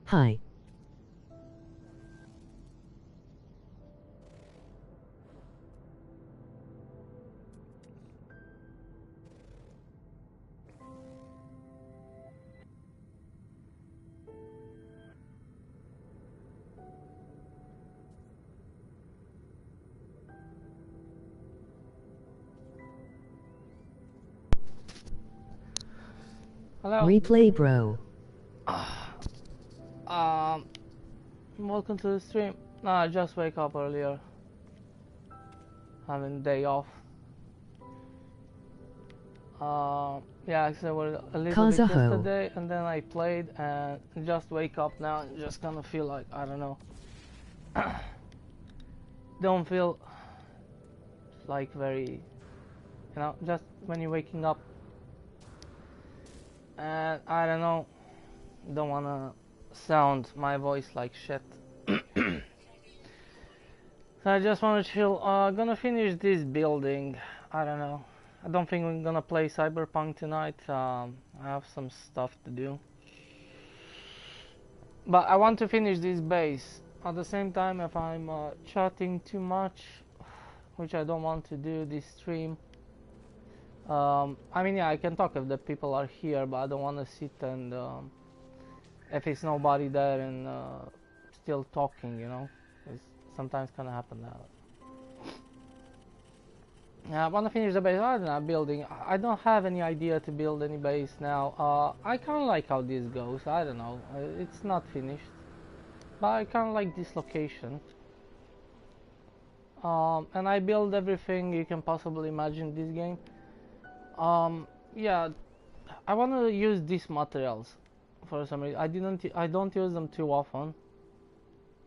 Hi. Hello. Replay bro. Um, Welcome to the stream. No, I just wake up earlier. Having day off. Yeah, I was a little bit Kazaho. yesterday, and then I played, and just wake up now, and just kind of feel like I don't know. Don't feel like very, just when you're waking up, and I don't know. Don't wanna sound my voice like shit. So I just wanna chill. Gonna finish this building. I don't know. I don't think we're gonna play Cyberpunk tonight. I have some stuff to do. But I want to finish this base. At the same time, if I'm chatting too much, which I don't want to do this stream. I mean, yeah, I can talk if the people are here, but I don't want to sit and if it's nobody there and still talking, It's sometimes kind of happen that. Yeah, I want to finish the base. I don't know, building. I don't have any idea to build any base now. I kind of like how this goes. I don't know. It's not finished, but I kind of like this location. And I build everything you can possibly imagine this game. Yeah, I want to use these materials for some reason. I don't use them too often.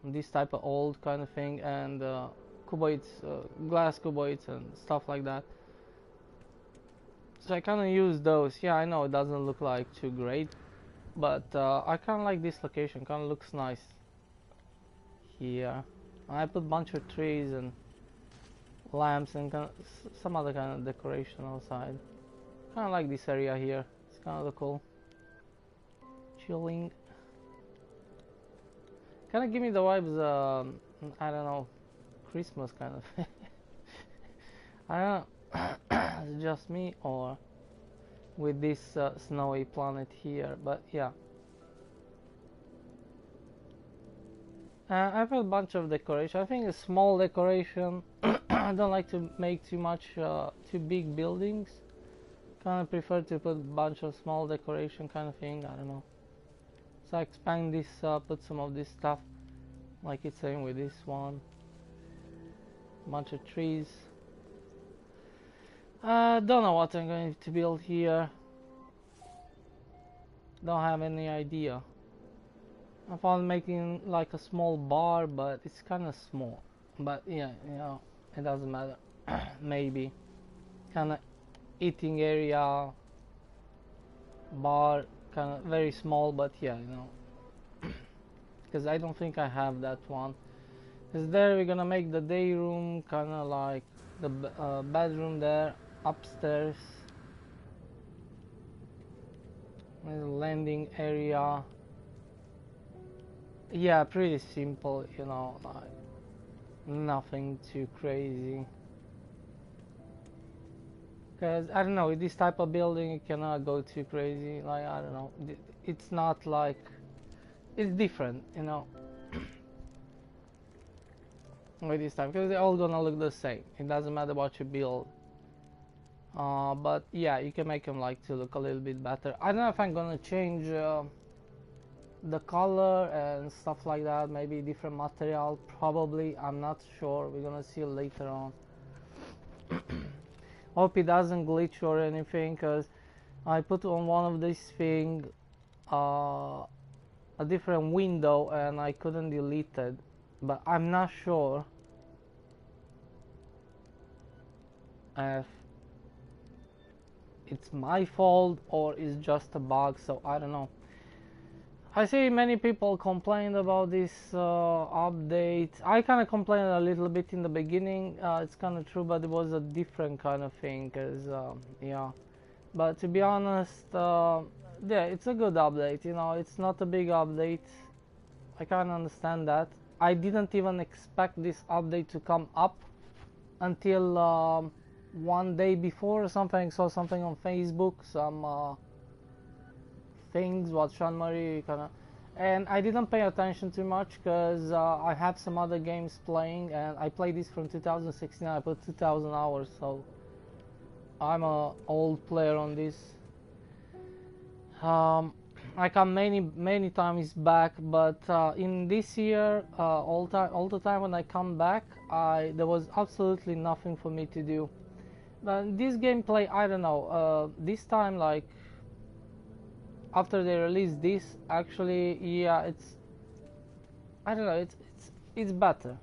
This type of old kind of thing and cuboids, glass cuboids and stuff like that. So I kind of use those. Yeah, I know it doesn't look like too great, but I kind of like this location. Kind of looks nice here. I put a bunch of trees and lamps and some other kind of decoration outside. Kind of like this area here. It's kind of cool. Chilling. Kind of give me the vibes. I don't know, Christmas kind of. I don't know. It's just me or with this snowy planet here, but yeah. I've a bunch of decoration. I think a small decoration. I don't like to make too much, too big buildings. Kind of prefer to put a bunch of small decoration kind of thing. I don't know. So I expand this, put some of this stuff, like it's saying with this one. Bunch of trees. Don't know what I'm going to build here. Don't have any idea. I found making like a small bar, but it's kind of small. But yeah, it doesn't matter. Maybe kind of eating area, bar, kind of very small. But yeah, because I don't think I have that one. Because there we're gonna make the day room, kind of like the bedroom there, upstairs. There's a landing area. Yeah, pretty simple, like nothing too crazy. Because I don't know, with this type of building you cannot go too crazy. Like, I don't know, it's not like, it's different, with this type, because they're all gonna look the same. It doesn't matter what you build. But yeah, you can make them like to look a little bit better. I don't know if I'm gonna change the color and stuff like that. Maybe different material, probably. I'm not sure. We're gonna see later on. Hope it doesn't glitch or anything, because I put on one of these thing a different window and I couldn't delete it, but I'm not sure if it's my fault or it's just a bug, so I don't know. I see many people complained about this update. I kind of complained a little bit in the beginning. It's kind of true, but it was a different kind of thing, cause yeah. But to be honest, yeah, it's a good update. It's not a big update. I can't understand that. I didn't even expect this update to come up until one day before or something. I saw something on Facebook, some things what Jean-Marie kind of, and I didn't pay attention too much because I had some other games playing, and I played this from 2016. I put 2,000 hours, so I'm a old player on this. I come many times back, but in this year, all the time when I come back, there was absolutely nothing for me to do. But this gameplay, I don't know. This time, like after they released this, actually, yeah, I don't know. It's better.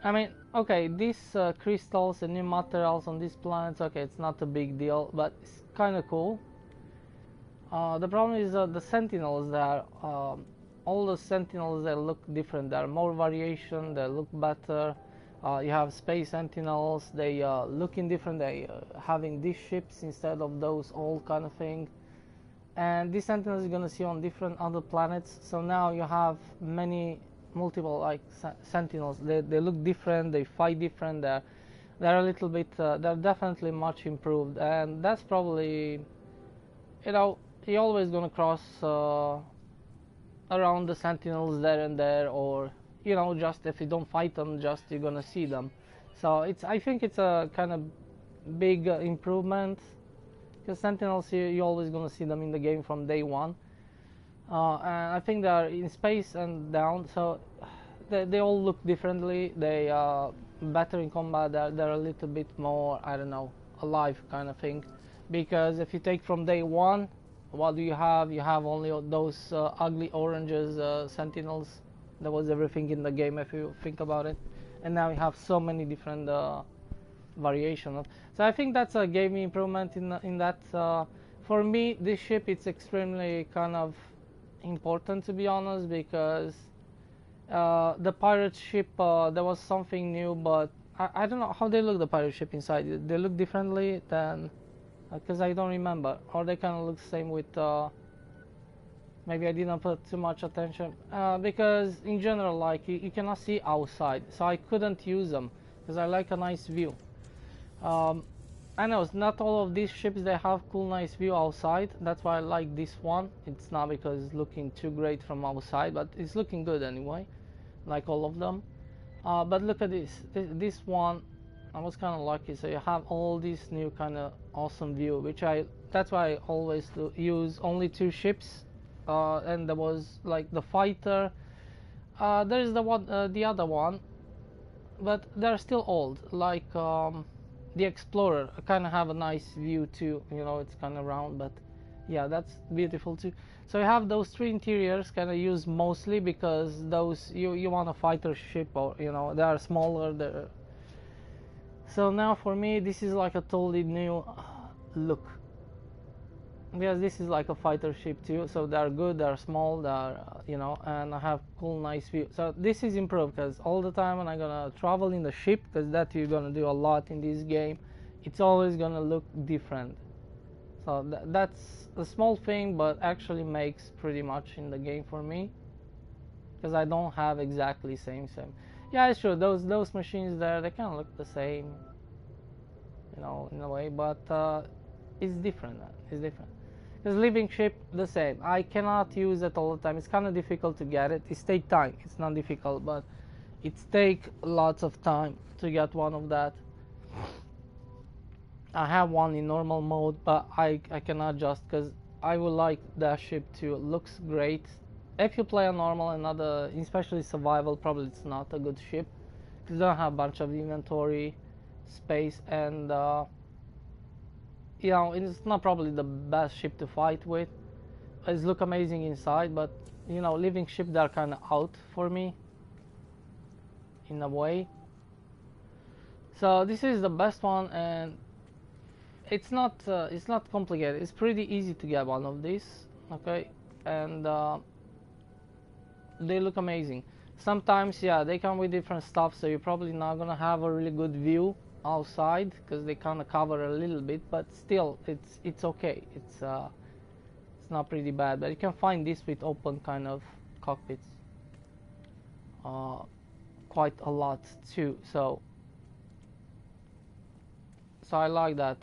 I mean, okay, these crystals and new materials on these planets, okay, it's not a big deal, but it's kind of cool. The problem is the sentinels there. All the sentinels, they look different. There are more variation. They look better. You have space sentinels. They looking different. They having these ships instead of those old kind of thing. And these sentinels you're gonna see on different other planets. So now you have multiple like sentinels. They look different. They fight different. They're a little bit. They're definitely much improved. And that's probably, you know, you're always gonna cross around the sentinels there and there, or you know, just if you don't fight them, just you're gonna see them. So I think it's a kind of big improvement, because sentinels you're always gonna see them in the game from day one, and I think they're in space and down, so they all look differently. They are better in combat. They're a little bit more, I don't know, alive kind of thing, because if you take from day one, what do you have? You have only those ugly oranges sentinels. That was everything in the game if you think about it, and now you have so many different variations. So I think that's a gaming improvement in that. For me, this ship, it's extremely kind of important, to be honest, because the pirate ship, there was something new, but I don't know how they look, the pirate ship inside. They look differently than, because I don't remember, or they kind of look the same with maybe I didn't put too much attention, because in general, like you cannot see outside, so I couldn't use them because I like a nice view. I know it's not all of these ships, they have cool nice view outside. That's why I like this one. It's not because it's looking too great from outside, but it's looking good anyway, like all of them. But look at this one. I was kind of lucky, so you have all this new kind of awesome view, that's why I always use only 2 ships, and there was like the fighter, there's the other one, but they're still old, like the explorer. I kind of have a nice view too, you know, it's kind of round, but yeah, that's beautiful too. So you have those 3 interiors kind of used mostly because those you want a fighter ship, or you know, they are smaller. So now for me, this is like a totally new look, because this is like a fighter ship too. So they're good, they're small, they're you know, and I have cool nice view. So this is improved, because all the time when I'm gonna travel in the ship, because that you're gonna do a lot in this game, it's always gonna look different. So that's a small thing, but actually makes pretty much in the game for me, because I don't have exactly same. Yeah, it's true, those machines there, they kind of look the same, you know, in a way, but it's different. It's different. Because living ship, the same. I cannot use it all the time. It's kind of difficult to get it. It takes time. It's not difficult, but it takes lots of time to get one of that. I have one in normal mode, but I cannot just, because I would like that ship to looks great. If you play a normal and other, especially survival, probably it's not a good ship, because you don't have a bunch of inventory space, and you know, it's not probably the best ship to fight with. It look amazing inside, but you know, living ship, they're kind of out for me in a way. So this is the best one, and it's not complicated. It's pretty easy to get one of these, okay, and they look amazing. Sometimes, yeah, they come with different stuff, so you're probably not gonna have a really good view outside, because they kind of cover a little bit, but still it's okay. It's not pretty bad, but you can find this with open kind of cockpits quite a lot too. So I like that.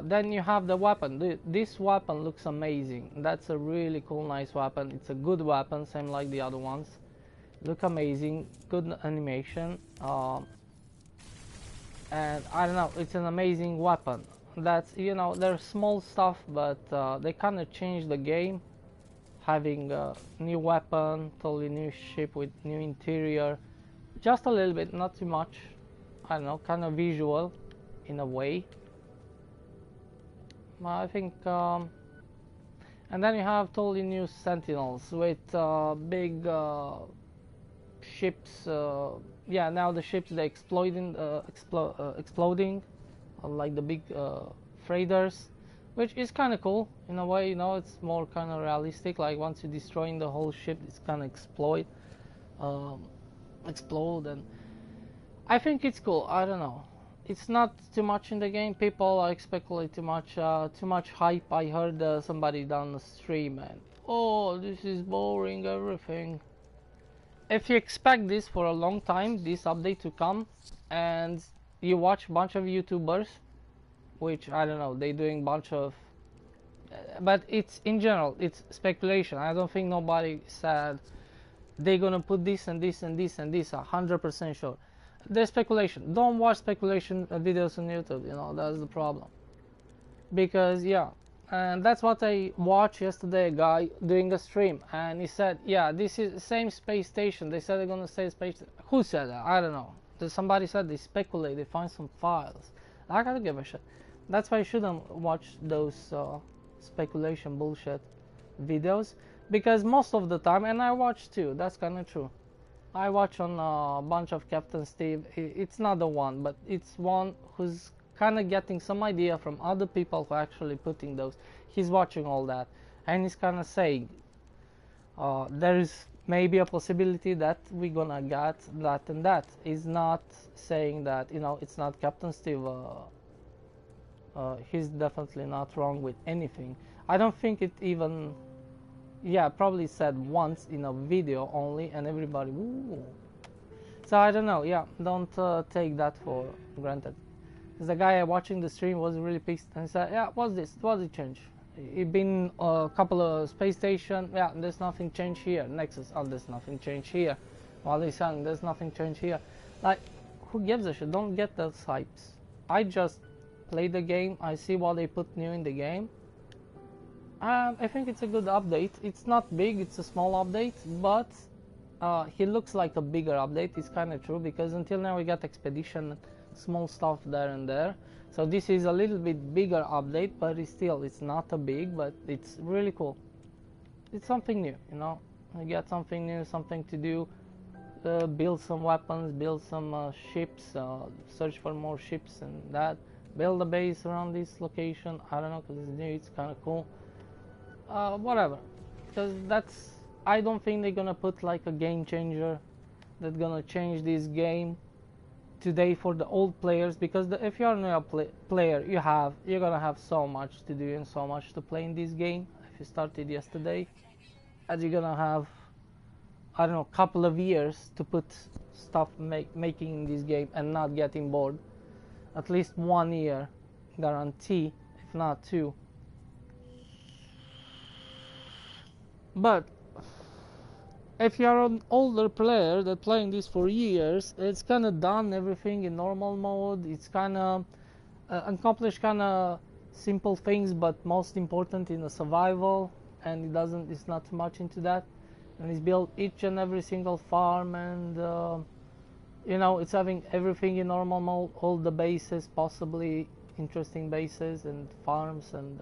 Then you have the weapon. This weapon looks amazing. That's a really cool, nice weapon. It's a good weapon, same like the other ones. Look amazing, good animation. And I don't know, it's an amazing weapon. That's, you know, there's small stuff, but they kind of changed the game, having a new weapon, totally new ship with new interior, just a little bit, not too much. I don't know, kind of visual in a way. I think, and then you have totally new Sentinels with big ships. Yeah, now the ships they exploding, like the big freighters, which is kind of cool in a way. You know, it's more kind of realistic. Like once you destroying the whole ship, it's kind of explode, and I think it's cool. I don't know. It's not too much in the game. People like speculate too much hype. I heard somebody down the stream and oh, this is boring, everything. If you expect this for a long time, this update to come, and you watch a bunch of YouTubers, which I don't know, they doing bunch of, but it's in general, it's speculation. I don't think nobody said they're gonna put this and this and this and this 100% sure. There's speculation. Don't watch speculation videos on YouTube, you know, that's the problem. Because yeah, and that's what I watched yesterday, a guy doing a stream, and he said, yeah, this is the same space station. They said they're gonna say space. Who said that? I don't know. Somebody said they speculate, they find some files. I gotta give a shit. That's why I shouldn't watch those speculation bullshit videos, because most of the time, and I watch too, that's kind of true. I watch on a bunch of Captain Steve. It's not the one, but it's one who's kind of getting some idea from other people who actually putting those. He's watching all that, and he's kind of saying there is maybe a possibility that we're gonna get that and that. He's not saying that, you know, it's not Captain Steve. He's definitely not wrong with anything. I don't think it even, yeah, probably said once in a video only, and everybody, ooh. So I don't know. Yeah, don't take that for granted. The guy watching the stream was really pissed and said, yeah, what's this? What's the change? It been a couple of space stations. Yeah, there's nothing changed here. Nexus, oh, there's nothing changed here. While he's saying there's nothing changed here. Like, who gives a shit? Don't get those hypes. I just play the game. I see what they put new in the game. I think it's a good update. It's not big. It's a small update, but he looks like a bigger update. It's kind of true, because until now we got expedition, small stuff there and there. So this is a little bit bigger update, but it's not a big, but it's really cool. It's something new, you know. You get something new, something to do. Build some weapons, build some ships, search for more ships and that. Build a base around this location. I don't know, because it's new. It's kind of cool. Whatever, because that's, I don't think they're gonna put like a game changer that's gonna change this game today for the old players, because if you're a new player, you're gonna have so much to do and so much to play in this game. If you started yesterday, and you're gonna have, I don't know, a couple of years to put stuff making in this game and not getting bored. At least 1 year guarantee, if not 2. But if you're an older player that playing this for years, it's kind of done everything in normal mode. It's kind of accomplished kind of simple things, but most important in the survival, and it's not too much into that. And it's built each and every single farm, and you know, it's having everything in normal mode, all the bases, possibly interesting bases and farms, and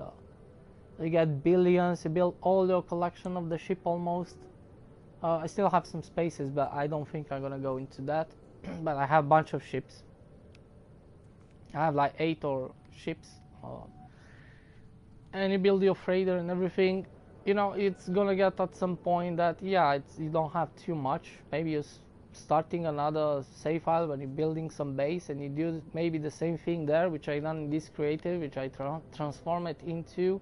you get billions. You build all your collection of the ship almost. I still have some spaces, but I don't think I'm gonna go into that. But I have a bunch of ships. I have like 8 or ships, and you build your freighter and everything. You know, it's gonna get at some point that, yeah, you don't have too much. Maybe you're starting another save file when you're building some base, and you do maybe the same thing there, which I done in this creative, which I transform it into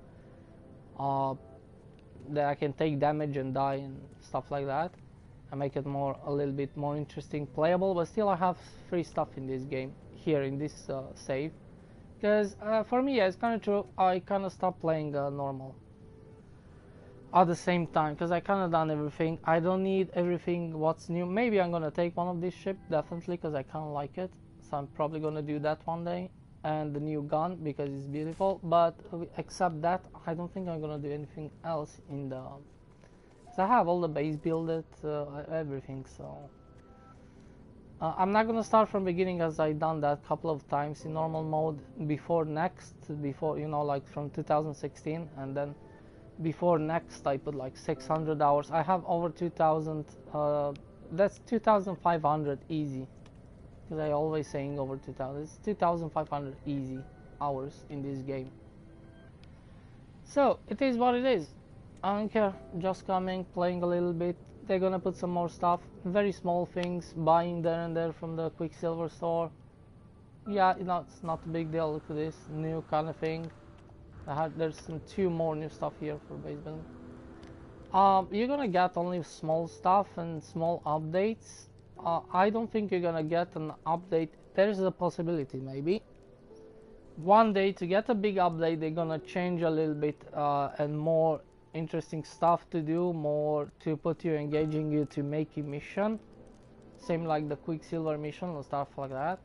that I can take damage and die and stuff like that. and make it a little bit more interesting, playable. But still, I have free stuff in this game here in this save, because for me, yeah, it's kind of true. I kind of stopped playing normal at the same time because I kind of done everything. I don't need everything what's new. Maybe I'm gonna take one of these ships, definitely, because I kind of like it, so I'm probably gonna do that one day, and the new gun because it's beautiful. But except that, I don't think I'm gonna do anything else in the, because I have all the base builded, everything. So I'm not gonna start from beginning, as I done that a couple of times in normal mode before you know, like from 2016, and then before next I put like 600 hours. I have over 2000, that's 2500 easy, because I always saying over 2000. It's 2500 easy hours in this game. So it is what it is. I don't care, just coming, playing a little bit. They're gonna put some more stuff, very small things, buying there and there from the Quicksilver store. Yeah, you know, it's not a big deal. Look at this new kind of thing. There's some 2 more new stuff here for base building. You're gonna get only small stuff and small updates. I don't think you're gonna get an update. There's a possibility, maybe one day, to get a big update. They're gonna change a little bit and more interesting stuff to do, more to put you, engaging you to make a mission, same like the Quicksilver mission or stuff like that,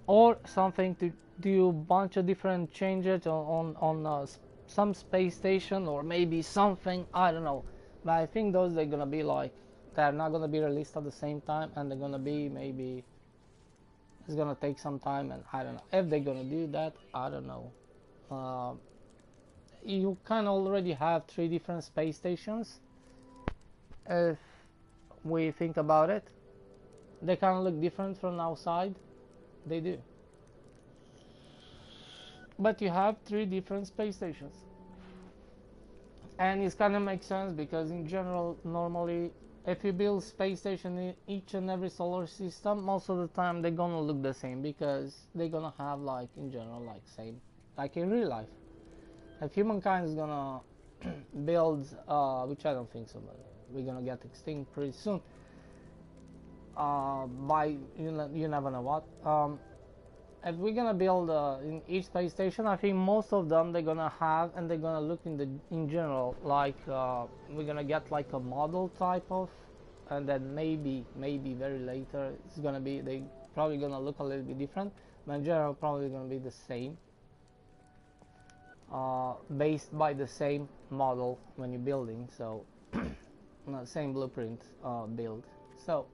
or something to do a bunch of different changes on some space station, or maybe something, I don't know. But I think those, they're gonna be like, they're not gonna be released at the same time, and they're gonna be, maybe it's gonna take some time, and I don't know if they're gonna do that. I don't know. You kind of already have 3 different space stations. If we think about it, they kind of look different from outside. They do. But you have 3 different space stations, and it kind of makes sense, because in general, normally, if you build space station in each and every solar system, most of the time they're gonna look the same, because they're gonna have, like, in general, like same, like in real life. If humankind is gonna build, which I don't think so, but we're gonna get extinct pretty soon. By you never know what. If we're gonna build in each space station, I think most of them they're gonna have, and they're gonna look in general like we're gonna get like a model type of, and then maybe very later it's gonna be, they probably gonna look a little bit different, but in general probably gonna be the same, based by the same model when you're building, so same blueprint build. So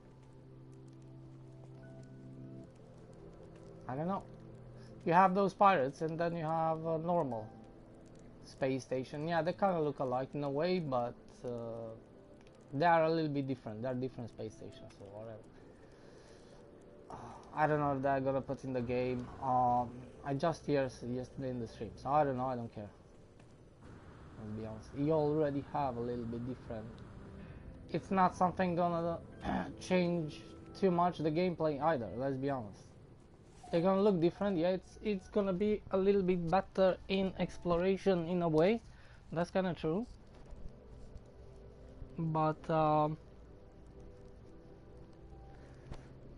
I don't know. You have those pirates, and then you have a normal space station. Yeah, they kind of look alike in a way, but they are a little bit different. They are different space stations or whatever. I don't know if they're gonna put in the game. I just heard yesterday in the stream, so I don't know. I don't care. Let's be honest. You already have a little bit different. It's not something gonna change too much the gameplay either. Let's be honest. They're gonna look different. Yeah, it's gonna be a little bit better in exploration in a way. That's kind of true. But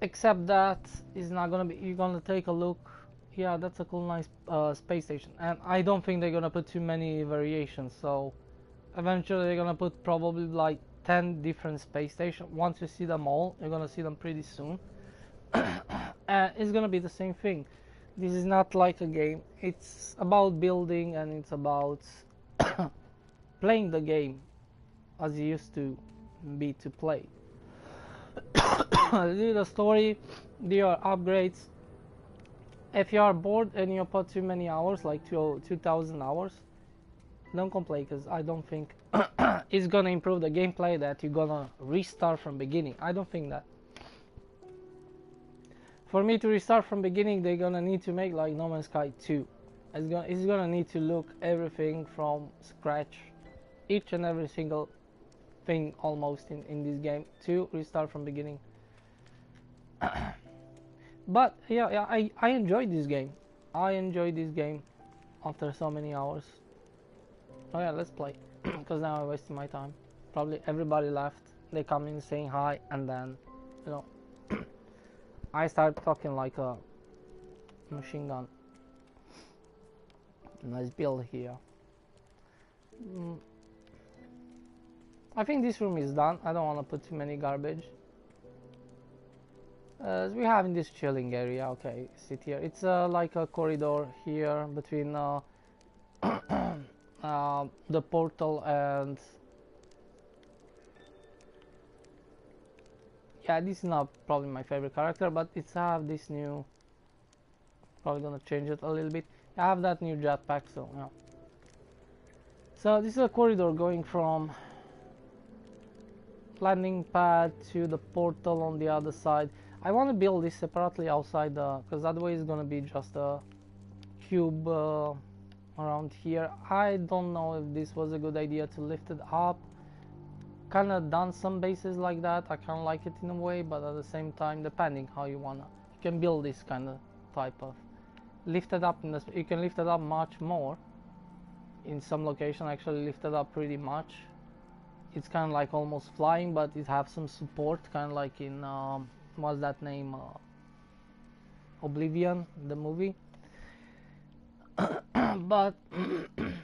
except that is not gonna be. You're gonna take a look. Yeah, that's a cool, nice space station, and I don't think they're gonna put too many variations. So eventually they're gonna put probably like 10 different space stations. Once you see them all, you're gonna see them pretty soon. It's gonna be the same thing. This is not like a game. It's about building, and it's about playing the game as you used to be to play. Do the story, do your upgrades. If you are bored and you put too many hours, like 2000 hours, don't complain, because I don't think it's gonna improve the gameplay that you're gonna restart from beginning. I don't think that. For me to restart from beginning, they're gonna need to make like No Man's Sky 2. It's gonna need to look everything from scratch, each and every single thing almost in this game, to restart from beginning. But yeah, I enjoyed this game. I enjoyed this game after so many hours. Oh yeah, let's play, because now I'm wasting my time. Probably everybody left. they come in saying hi, and then, you know, I start talking like a machine gun. Nice build here. I think this room is done. I don't want to put too many garbage. We have in this chilling area. Okay, sit here. It's like a corridor here between the portal and, yeah, this is not probably my favorite character, but it's have this new, probably gonna change it a little bit. I have that new jetpack, so yeah. So this is a corridor going from landing pad to the portal on the other side. I want to build this separately outside, because otherwise it's gonna be just a cube around here. I don't know if this was a good idea to lift it up. Kind of done some bases like that. I kind of like it in a way, but at the same time, depending how you wanna, you can build this kind of type of lift it up. You can lift it up much more. In some location, actually lift it up pretty much. It's kind of like almost flying, but it have some support, kind of like in what's that name? Oblivion, the movie. But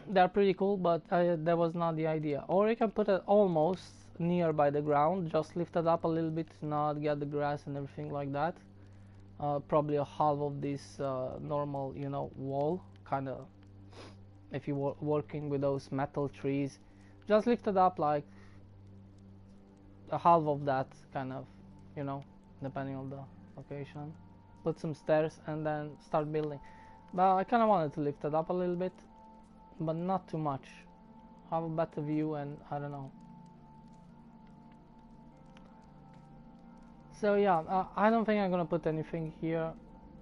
they're pretty cool, but that was not the idea. Or you can put it almost near by the ground, just lift it up a little bit, not get the grass and everything like that. Probably a half of this normal, you know, wall, kind of. If you were working with those metal trees, just lift it up like a half of that, kind of, you know, depending on the location. Put some stairs and then start building. But I kind of wanted to lift it up a little bit, but not too much. Have a better view, and I don't know. So yeah, I don't think I'm gonna put anything here.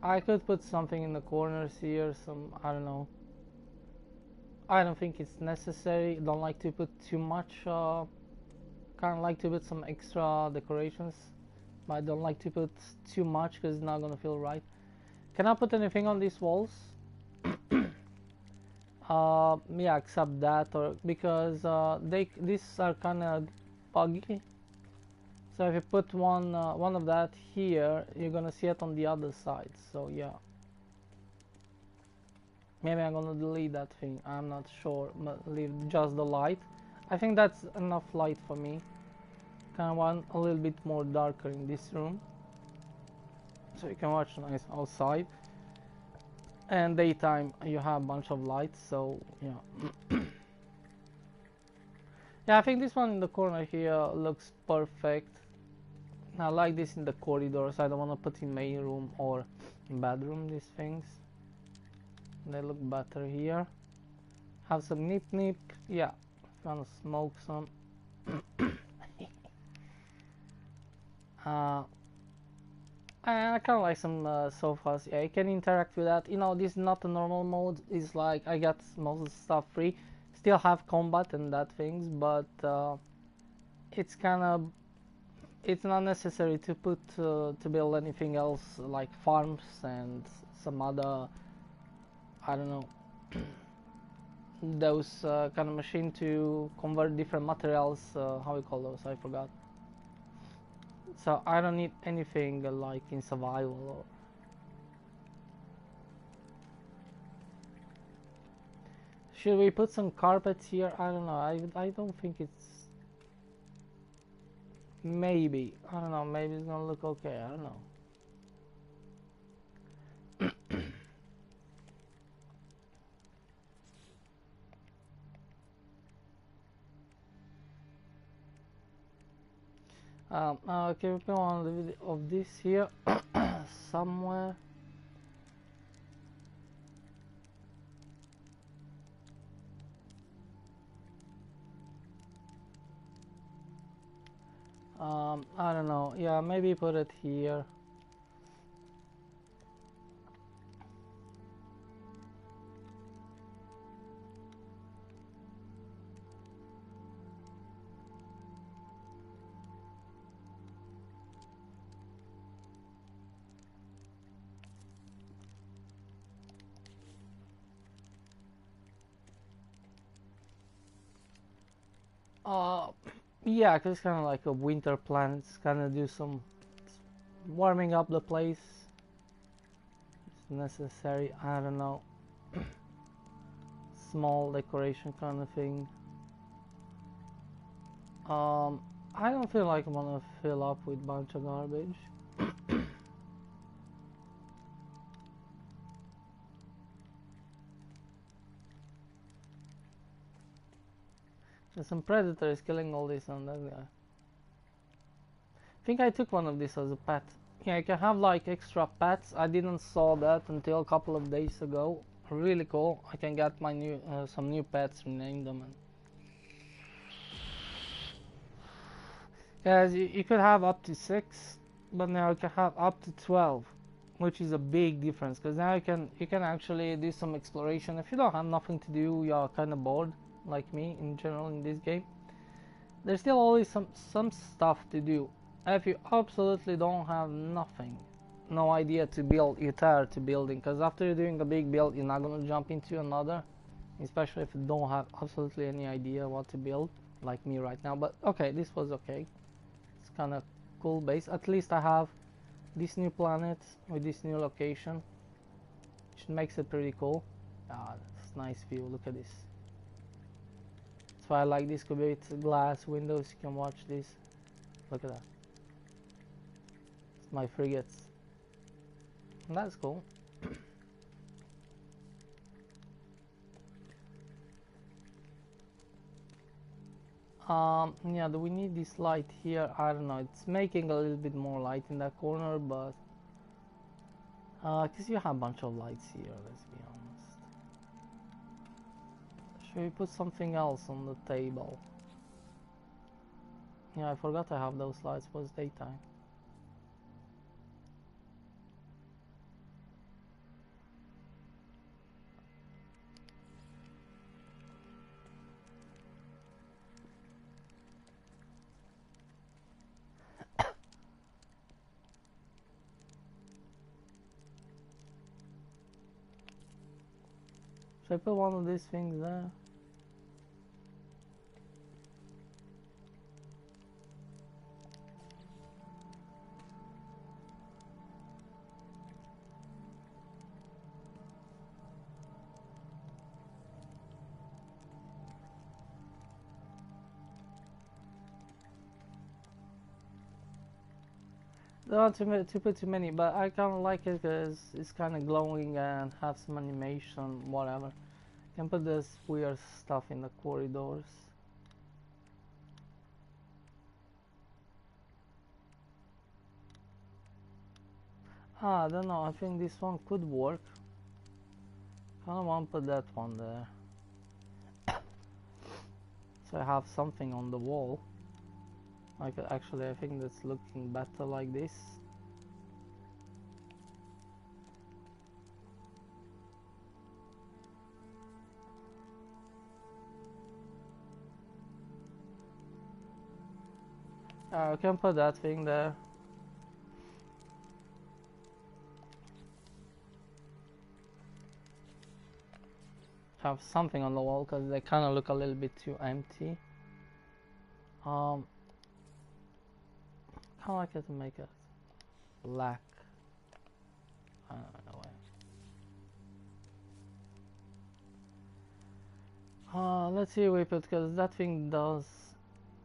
I could put something in the corners here, some, I don't know. I don't think it's necessary. Don't like to put too much. Kind of like to put some extra decorations, but I don't like to put too much because it's not gonna feel right. Can I put anything on these walls? Yeah, except that, or because these are kind of buggy. So if you put one of that here, you're gonna see it on the other side. So yeah. Maybe I'm gonna delete that thing, I'm not sure, but leave just the light. I think that's enough light for me. Kind of want a little bit more darker in this room, so you can watch nice outside. And daytime you have a bunch of lights, so yeah. Yeah, I think this one in the corner here looks perfect. I like this in the corridors. I don't want to put in main room or bedroom these things. They look better here. Have some nip. Yeah, if you wanna smoke some. And I kind of like some sofas. Yeah, you can interact with that. You know, this is not a normal mode. It's like I got most of the stuff free. Still have combat and that things, but it's kind of, it's not necessary to put to build anything else like farms and some other, I don't know, those kind of machine to convert different materials. How we call those? I forgot. So I don't need anything like in survival. Or... Should we put some carpets here? I don't know. I don't think it's. Maybe. I don't know. Maybe it's gonna look okay. I don't know. Okay, we put on the video of this here somewhere. I don't know. Yeah, maybe put it here. Yeah, 'cause it's kind of like a winter plant. It's kind of do some warming up the place. It's necessary. I don't know. Small decoration kind of thing. Um, I don't feel like I'm gonna fill up with bunch of garbage. There's some predators killing all this and that guy. I think I took one of these as a pet. Yeah, you can have like extra pets. I didn't saw that until a couple of days ago. Really cool. I can get my new some new pets, rename them. And yeah, you could have up to 6, but now you can have up to 12, which is a big difference. Because now you can actually do some exploration. If you don't have nothing to do, you're kind of bored, like me in general in this game. There's still always some stuff to do. If you absolutely don't have nothing, no idea to build, you tired to building, because after you're doing a big build, you're not gonna jump into another, especially if you don't have absolutely any idea what to build, like me right now. But okay, this was okay. It's kind of cool base. At least I have this new planet with this new location, which makes it pretty cool. Ah, that's nice view. Look at this. That's why I like this. Could be it's glass windows. You can watch this. Look at that. It's my frigates. And that's cool. Yeah, do we need this light here? I don't know. It's making a little bit more light in that corner, but because you have a bunch of lights here, let's be honest. Should we put something else on the table? Yeah, I forgot I have those lights. It was daytime. Should I put one of these things there? Don't want to put too many, but I kind of like it because it's kind of glowing and have some animation, whatever. Can put this weird stuff in the corridors. I don't know. I think this one could work. Kind of want to put that one there, so I have something on the wall. Like actually, I think that's looking better like this. I can put that thing there. Have something on the wall because they kind of look a little bit too empty. Kind of like it to make it black. I don't know. Let's see we put, because that thing does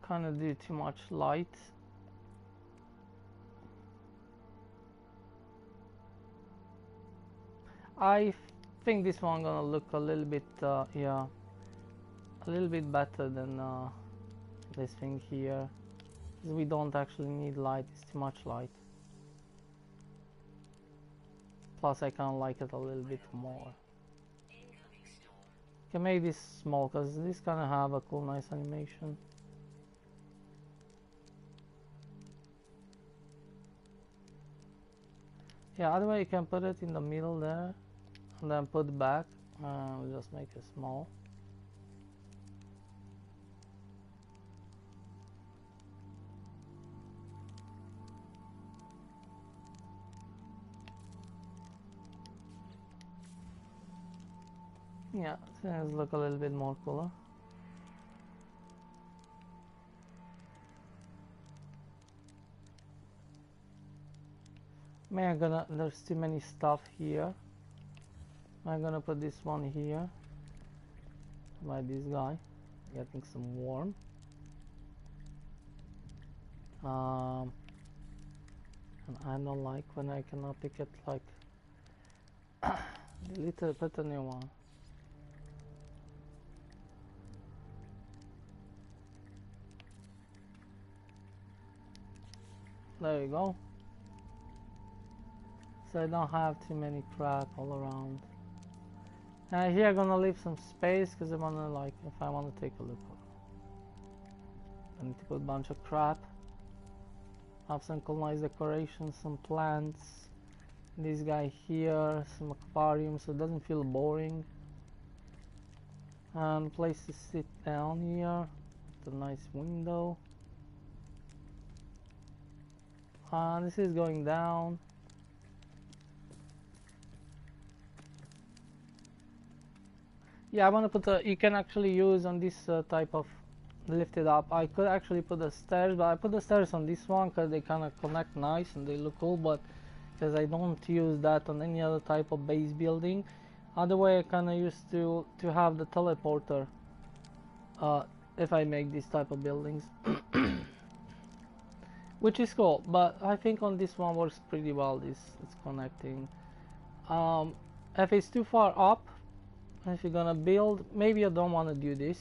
kind of do too much light. I think this one gonna look a little bit, yeah, a little bit better than this thing here. Because we don't actually need light, it's too much light. Plus I kinda like it a little bit more. Can make this small because this kinda have a cool nice animation. Yeah, other way you can put it in the middle there and then put back. We'll just make it small. Yeah, things look a little bit more cooler. Man, there's too many stuff here. I'm gonna put this one here by this guy, getting some warm. And I don't like when I cannot pick it, like delete it, put a new one. There you go. So I don't have too many crap all around. Here I'm gonna leave some space because I wanna, like, if I wanna take a look, I need to put a bunch of crap. Have some cool nice decorations, some plants. This guy here, some aquarium so it doesn't feel boring. And place to sit down here. It's a nice window. This is going down. Yeah, I want to put you can actually use on this type of lift it up. I could actually put the stairs, but I put the stairs on this one because they kind of connect nice and they look cool, but because I don't use that on any other type of base building. Other way I kind of used to have the teleporter if I make this type of buildings. Which is cool, but I think on this one works pretty well. It's connecting. If it's too far up, if you're gonna build, maybe you don't want to do this.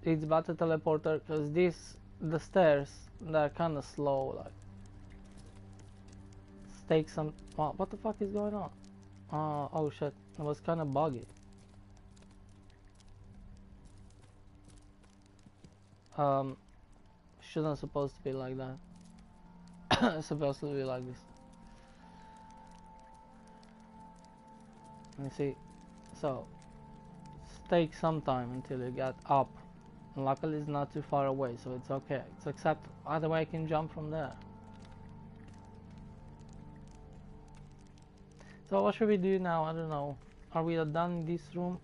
It's better teleporter because the stairs, they're kind of slow. Like, take some. What the fuck is going on? Oh shit, it was kind of buggy. Shouldn't supposed to be like that. It's supposed to be like this. Let me see. So take some time until you get up. And luckily it's not too far away, so it's okay. It's acceptable. Either way I can jump from there. So what should we do now? I don't know. Are we done in this room?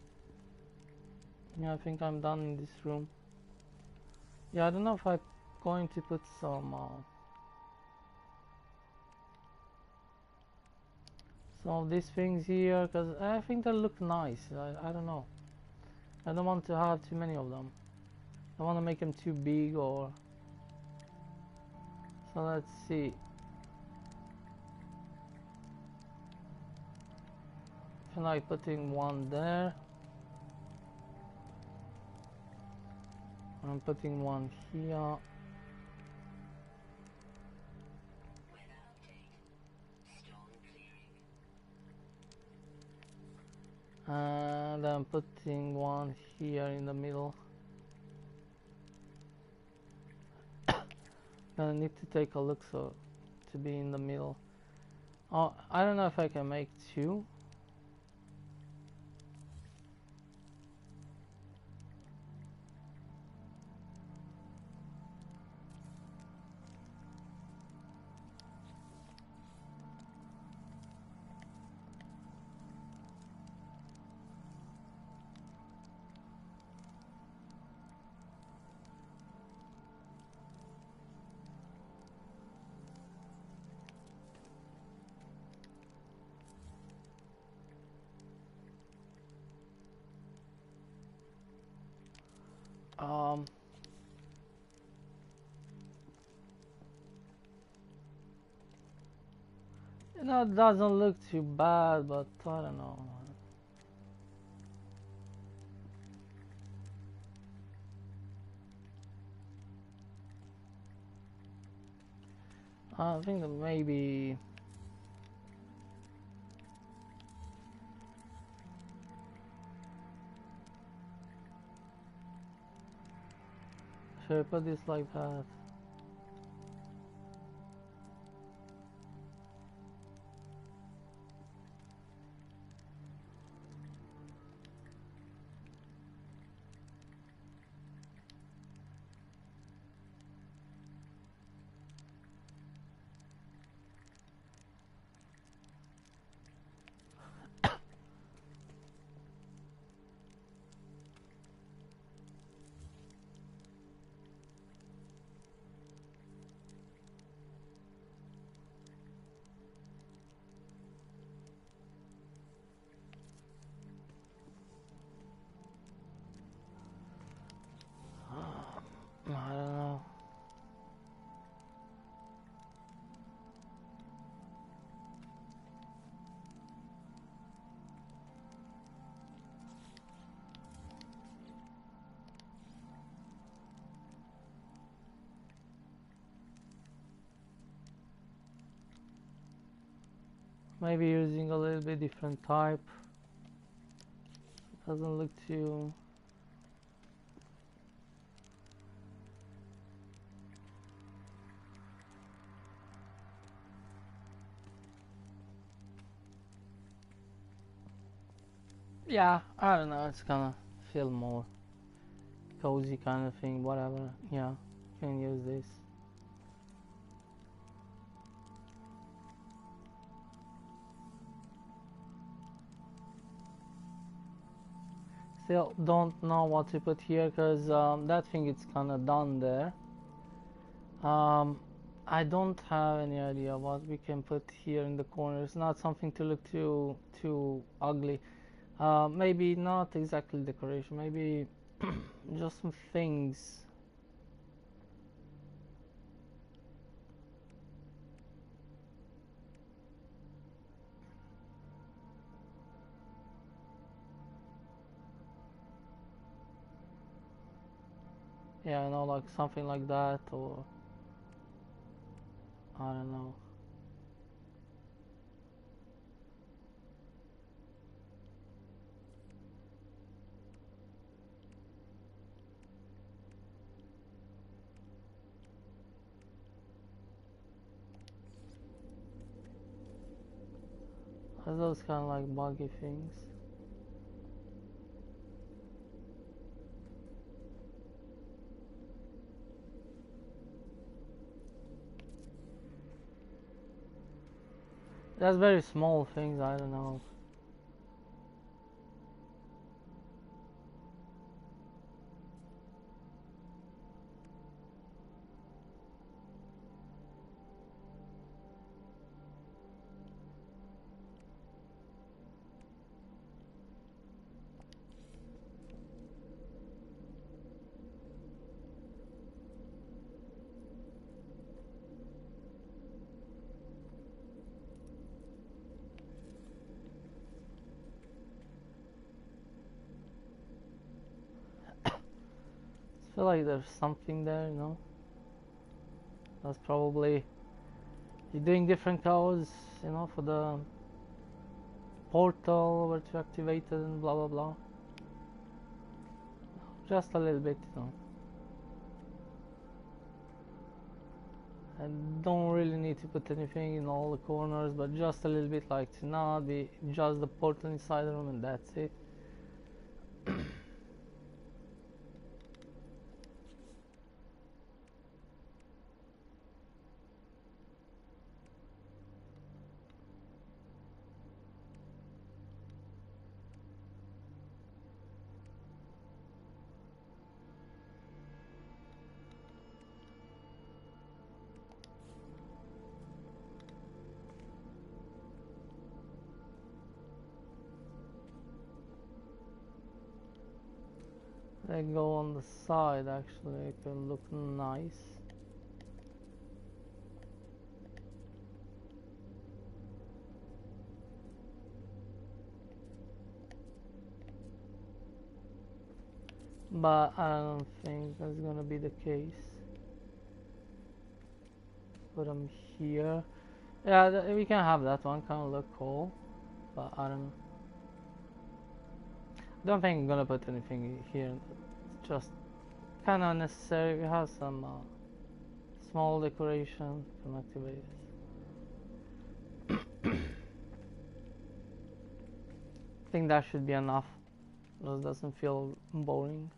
Yeah, I think I'm done in this room. Yeah, I don't know if I'm going to put some of these things here, because I think they look nice. I don't know. I don't want to have too many of them. I don't want to make them too big or... So let's see. I feel like putting one there. I'm putting one here. And I'm putting one here in the middle. Gonna need to take a look so to be in the middle. Oh, I don't know if I can make two. You know, it doesn't look too bad, but I don't know. I think that maybe... Should I put this like that? Maybe using a little bit different type. Doesn't look too... Yeah, I don't know, it's gonna feel more cozy kind of thing, whatever. Yeah, can use this. Still don't know what to put here because that thing is kind of done there. I don't have any idea what we can put here in the corners. Not something to look too ugly. Maybe not exactly decoration. Maybe just some things. Yeah, I know, like something like that, or I don't know. Those kind of like buggy things. That's very small things, I don't know. I feel like there's something there, you know. That's probably you're doing different codes, you know, for the portal where to activate it and blah blah blah. Just a little bit, you know. I don't really need to put anything in all the corners, but just a little bit, like to not be just the portal inside the room and that's it. They go on the side, actually, it can look nice. But I don't think that's gonna be the case. Put them here. Yeah, we can have that one, kind of look cool. But I don't think I'm gonna put anything here. It's just kind of unnecessary. We have some small decoration, can activate it. I think that should be enough. Just doesn't feel boring.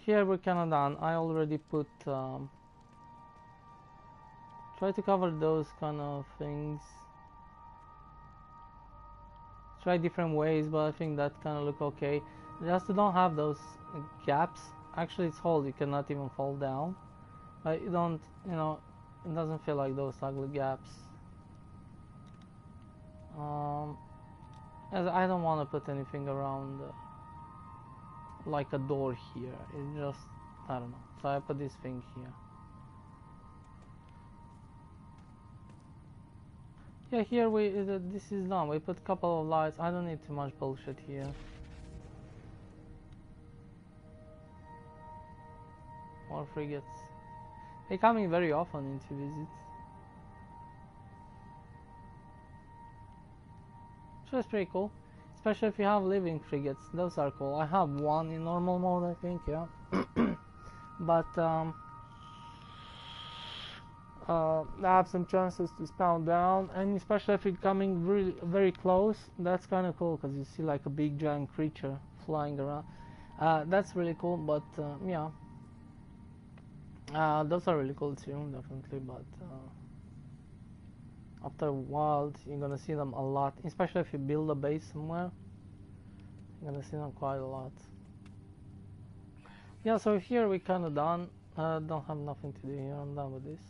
Here we're kind of done. I already put try to cover those kind of things. Try different ways, but I think that kind of look okay. Just to don't have those gaps. Actually, it's hold. You cannot even fall down. But you don't, you know, it doesn't feel like those ugly gaps. As I don't want to put anything around like a door here. It just, I don't know. So I put this thing here. Yeah, here this is done. We put a couple of lights. I don't need too much bullshit here. More frigates. They're coming very often into visits. So it's pretty cool, especially if you have living frigates. Those are cool. I have one in normal mode, I think, yeah. But I have some chances to spawn down, and especially if it's coming really very close, that's kind of cool because you see like a big giant creature flying around. That's really cool. But yeah, those are really cool too, definitely. But after a while, you're gonna see them a lot, especially if you build a base somewhere. You're gonna see them quite a lot. Yeah, so here we kind of done. Don't have nothing to do here. I'm done with this.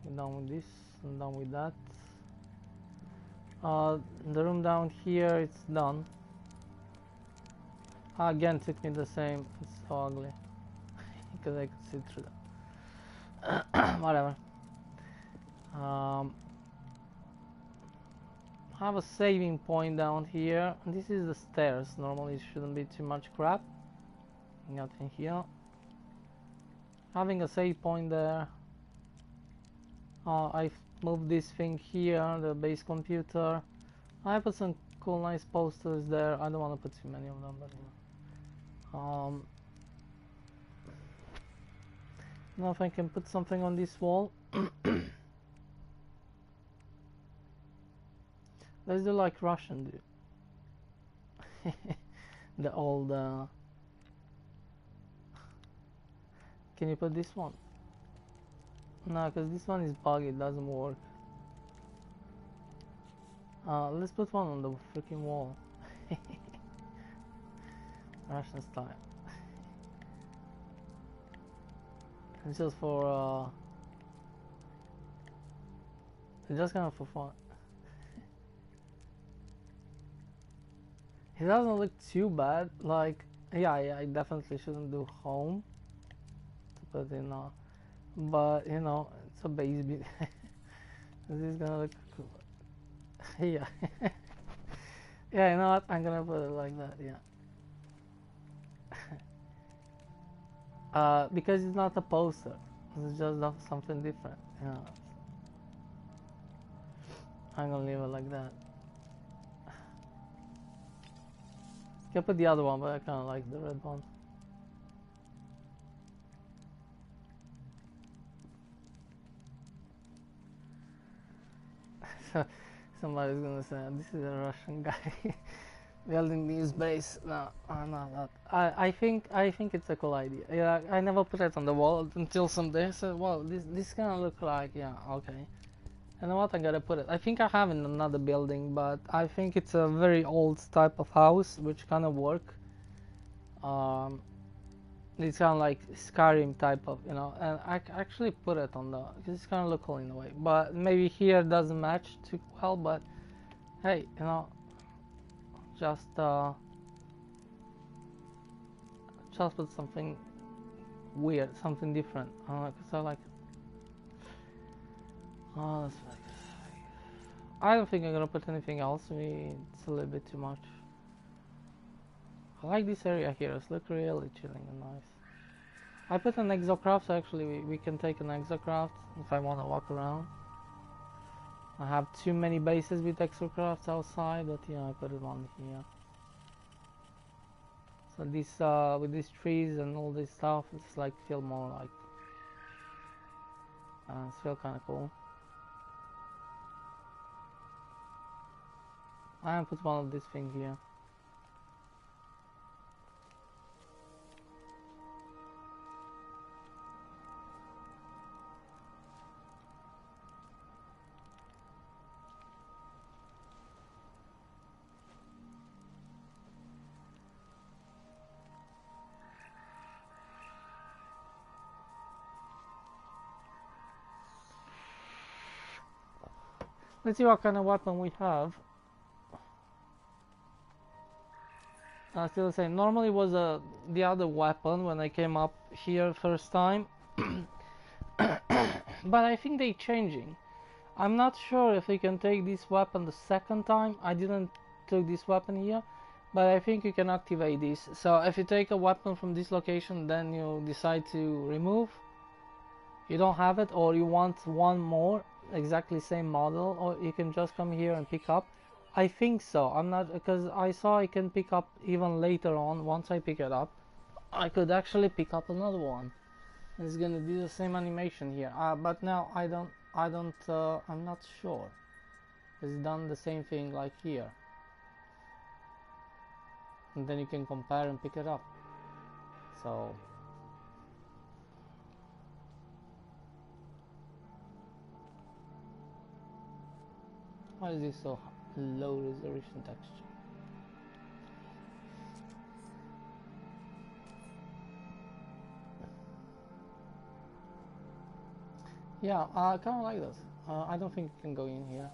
I'm done with this. I'm done with that. The room down here, it's done. Again, took me the same. It's so ugly because I could see through that. Whatever. Have a saving point down here. This is the stairs. Normally, it shouldn't be too much crap. Nothing here. Having a save point there. I've moved this thing here, the base computer. I put some cool, nice posters there. I don't want to put too many of them, but you know. Now if I can put something on this wall. Let's do like Russian do. The old. Can you put this one? No, because this one is buggy, it doesn't work. Let's put one on the freaking wall. Russian style. It's just for it's just kind of for fun. It doesn't look too bad. Like, yeah, I definitely shouldn't do home to put in but you know, it's a base bit. This is gonna look cool. Yeah. Yeah, you know what? I'm gonna put it like that, yeah. Because it's not a poster. It's just something different. Yeah. I'm gonna leave it like that. Can put the other one, but I kinda like the red one. Somebody's gonna say this is a Russian guy building this base. No, not. I think it's a cool idea. Yeah, I never put it on the wall until someday. So well, this kind of look like, yeah, okay. You know what? I gotta put it. I think I have in another building, but I think it's a very old type of house, which kind of work. It's kind of like Skyrim type of, you know, and I actually put it on the, because it's kind of look cool in a way, but maybe here doesn't match too well, but hey, you know, just put something weird, something different, because I like it. Oh, that's like, I don't think I'm gonna put anything else. Maybe it's a little bit too much. I like this area here. It's look really chilling and nice. I put an exocraft, so actually we can take an exocraft if I want to walk around. I have too many bases with exocrafts outside, but yeah, I put it on here. So this with these trees and all this stuff, it's like feel more like it's feel kind of cool. I put one of this thing here. Let's see what kind of weapon we have. Still the same. Normally was the other weapon when I came up here first time. But I think they changing. I'm not sure if you can take this weapon the second time. I didn't took this weapon here, but I think you can activate this. So if you take a weapon from this location, then you decide to remove, you don't have it, or you want one more, exactly same model, or you can just come here and pick up. I think so. I'm not, because I saw I can pick up even later on. Once I pick it up, I could actually pick up another one. It's gonna do the same animation here. But now I'm not sure. It's done the same thing like here. And then you can compare and pick it up. So why is this so low resolution texture? Yeah, I kind of like this. I don't think you can go in here.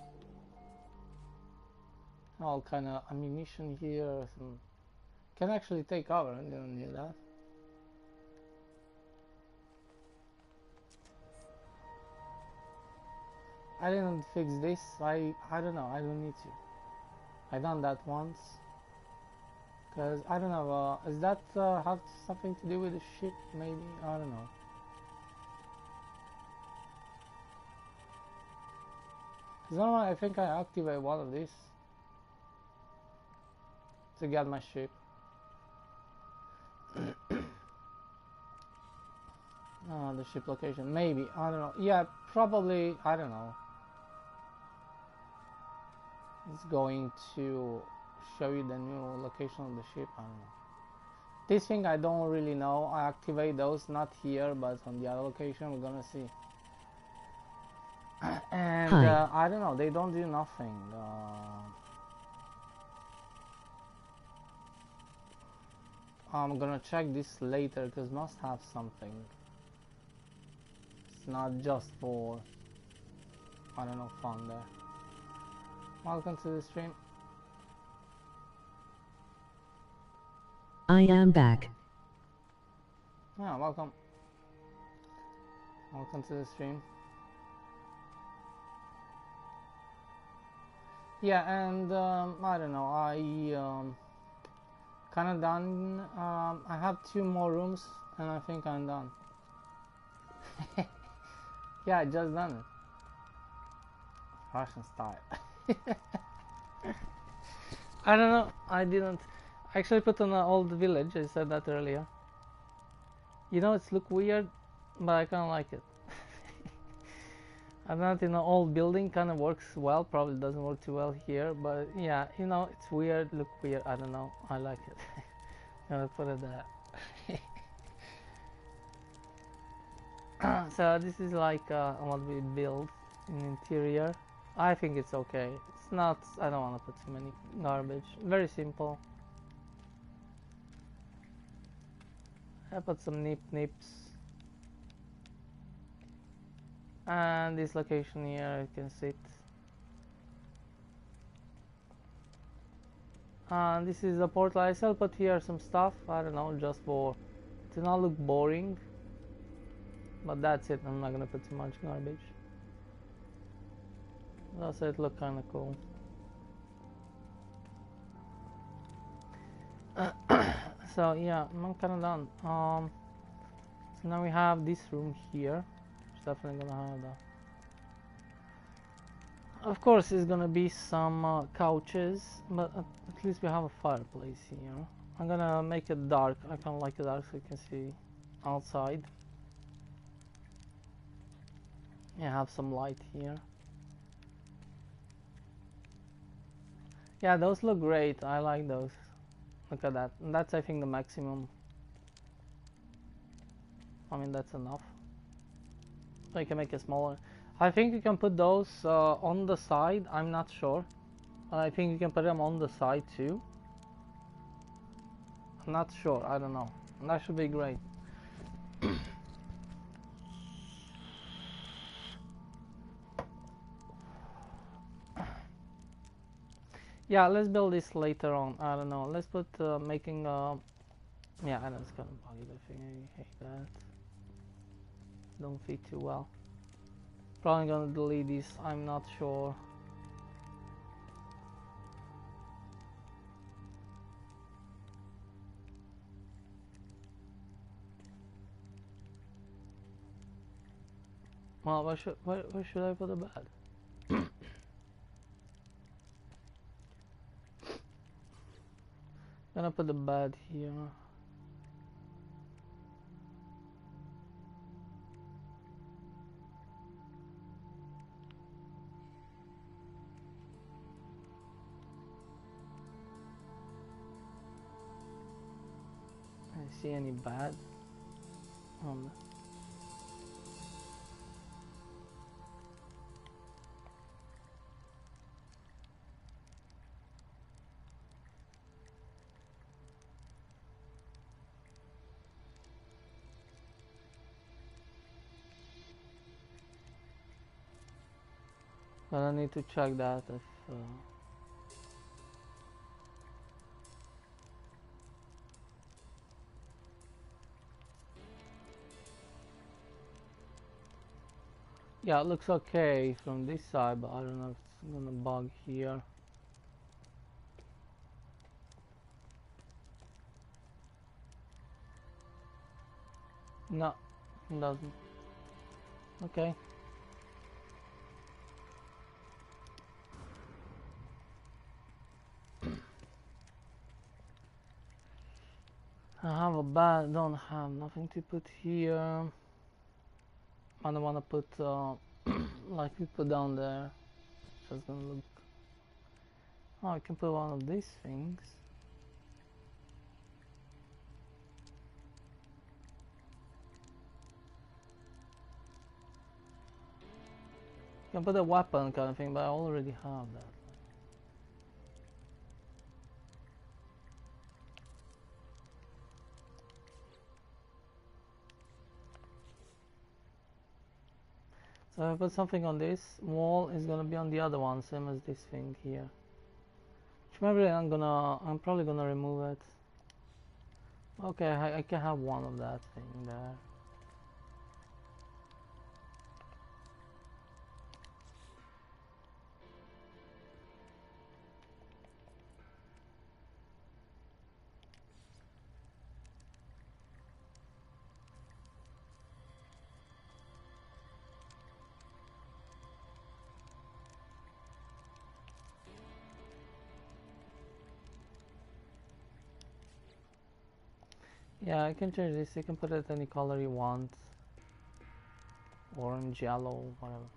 All kind of ammunition here. Some can actually take cover. I didn't know that. I didn't fix this. I don't know. I don't need to. I done that once. Cause I don't know. Is that have something to do with the ship? Maybe I don't know. Cause normally I think I activate one of these to get my ship. The ship location. Maybe I don't know. Yeah, probably I don't know. It's going to show you the new location of the ship. I don't know. This thing I don't really know. I activate those not here, but on the other location. We're gonna see. And I don't know. They don't do nothing. I'm gonna check this later because must have something. It's not just for I don't know fun there. Welcome to the stream. I am back. Yeah, welcome. Welcome to the stream. Yeah, and I don't know. I kind of done. I have 2 more rooms, and I think I'm done. Yeah, I just done it. Russian style. I don't know. I didn't actually put on an old village. I said that earlier. You know, it's look weird, but I kind of like it. I'm not in an old building. Kind of works well. Probably doesn't work too well here, but yeah, you know, it's weird. Look weird. I don't know. I like it. Gonna put it there. So this is like what we build in interior. I think it's okay. It's not. I don't want to put too many garbage. Very simple. I put some nips. And this location here, you can sit. And this is a portal. I still put here some stuff. I don't know, just for to not look boring. But that's it. I'm not gonna put too much garbage. That's it. Look kind of cool. So yeah, I'm kind of done. So now we have this room here. It's definitely gonna have that. Of course, it's gonna be some couches, but at least we have a fireplace here. I'm gonna make it dark. I kind of like it dark so you can see outside. Yeah, have some light here. Yeah, those look great. I like those. Look at that. And that's, I think, the maximum. I mean, that's enough. So you can make it smaller. I think you can put those on the side. I'm not sure. I think you can put them on the side too. I'm not sure. I don't know. And that should be great. Yeah, let's build this later on. I don't know. Let's put making yeah, I know it's kind of buggy, the thing. I hate that. Don't fit too well. Probably gonna delete this. I'm not sure. Well, where should I put the bed? Gonna put the bed here. I see any bed? Um, but I need to check that if. Yeah, it looks okay from this side, but I don't know if it's gonna bug here. No, it doesn't. Okay. I have a bed, don't have nothing to put here. I don't wanna put like we put down there. Just gonna look. Oh, I can put one of these things. You can put a weapon kind of thing, but I already have that. So if I put something on this wall, it's gonna be on the other one, same as this thing here. Which maybe I'm probably gonna remove it. Okay, I can have one of that thing there. Yeah, I can change this. You can put it any color you want. Orange, yellow, whatever.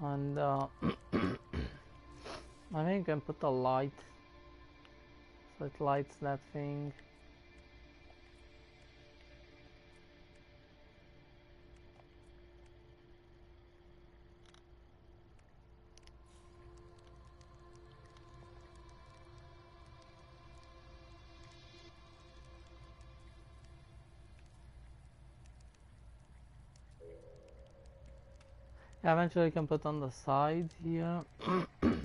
And I think I can put a light, so it lights that thing. Yeah, eventually I can put on the side here. If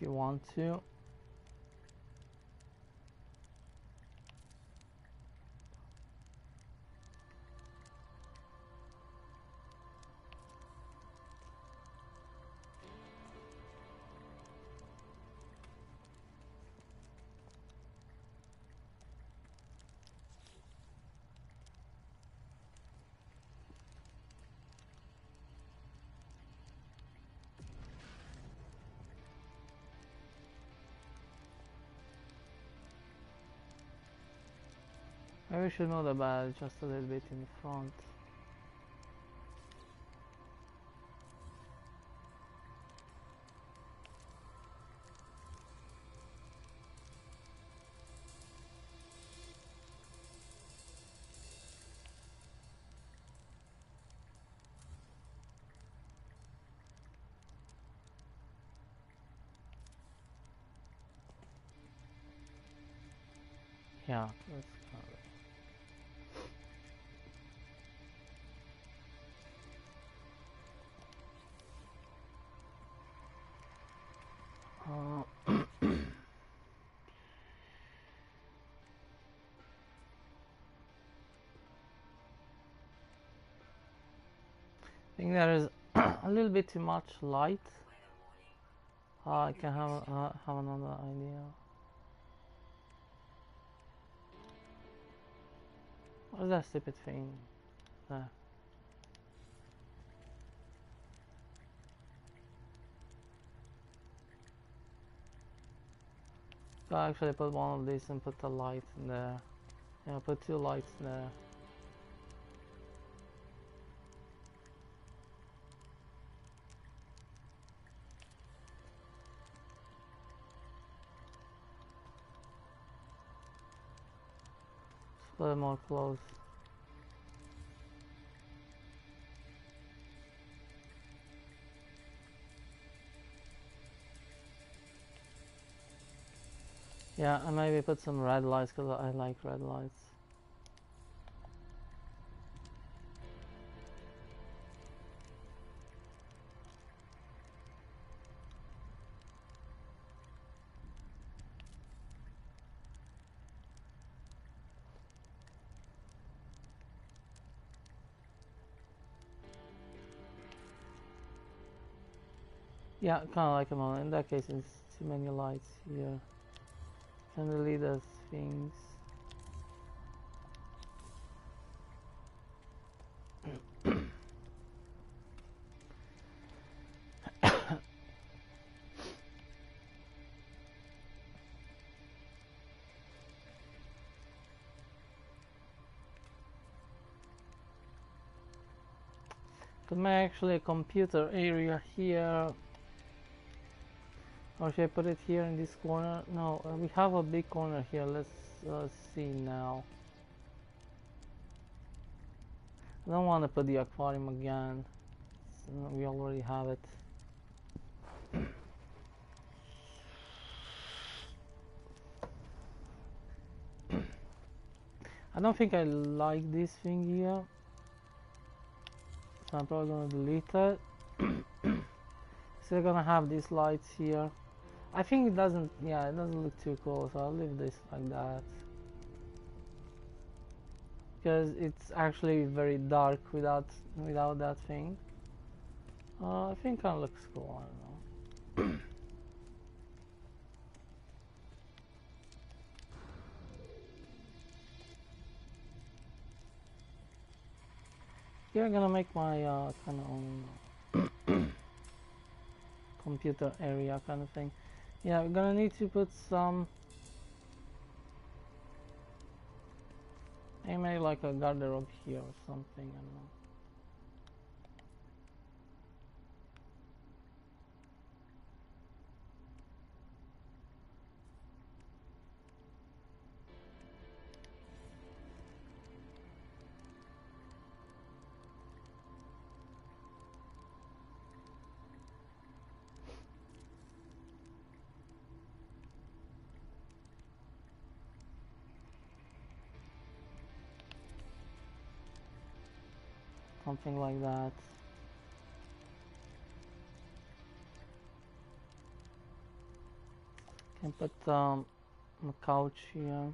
you want to. Maybe we should move the bed just a little bit in the front. Yeah, that's kind of I think there is a little bit too much light. I can have another idea. What's that stupid thing? There. So I actually put one of these and put the light in there. Yeah, put two lights in there. Put it more close. Yeah, and maybe put some red lights because I like red lights. Yeah, kind of like them all. In that case, it's too many lights here. Can delete those things. Could make actually a computer area here. Or should I put it here in this corner? No, we have a big corner here. Let's see now. I don't want to put the aquarium again. We already have it. I don't think I like this thing here. So I'm probably gonna delete it. Still gonna have these lights here. I think it doesn't, yeah, it doesn't look too cool, so I'll leave this like that. Because it's actually very dark without that thing. I think it kind of looks cool, I don't know. Here I'm gonna make my kind of own computer area kind of thing. Yeah, we're gonna need to put some, maybe like a garderobe here or something, I don't know. Something like that. Can put a couch here.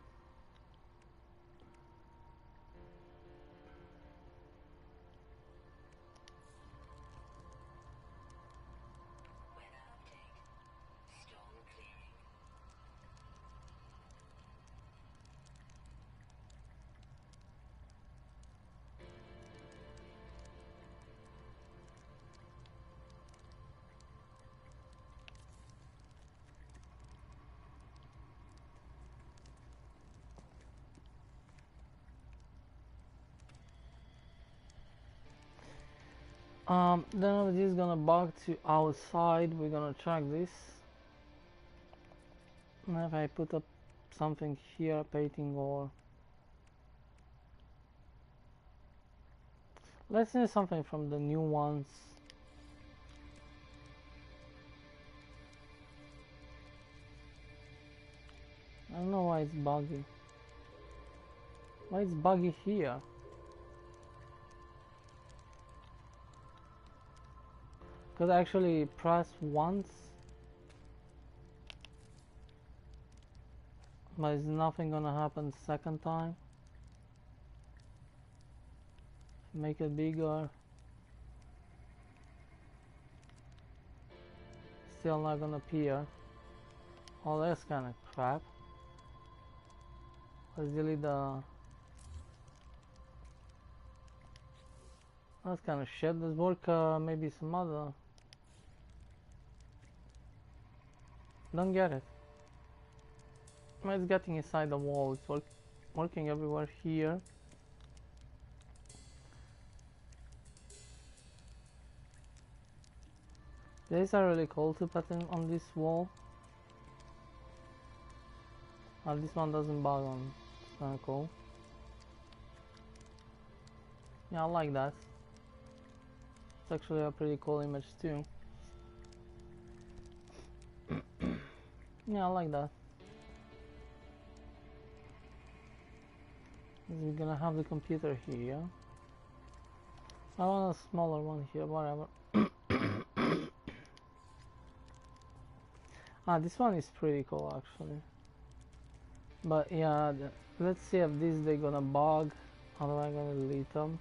Then this is gonna bug to outside. We're gonna track this. And if I put up something here, painting or let's do something from the new ones. I don't know why it's buggy. Why it's buggy here? Could I actually press once, but is nothing gonna happen second time? Make it bigger. Still not gonna appear. Oh, that's kind of crap. Let's delete the That's kind of shit. Let's work maybe some other. Don't get it. It's getting inside the wall. It's working everywhere here. These are really cool to put in on this wall. This one doesn't bug on. It's kind of cool. Yeah, I like that. It's actually a pretty cool image too. Yeah, I like that. We're gonna have the computer here. I want a smaller one here, whatever. This one is pretty cool actually. But yeah, let's see if they're gonna bug. How am I gonna delete them?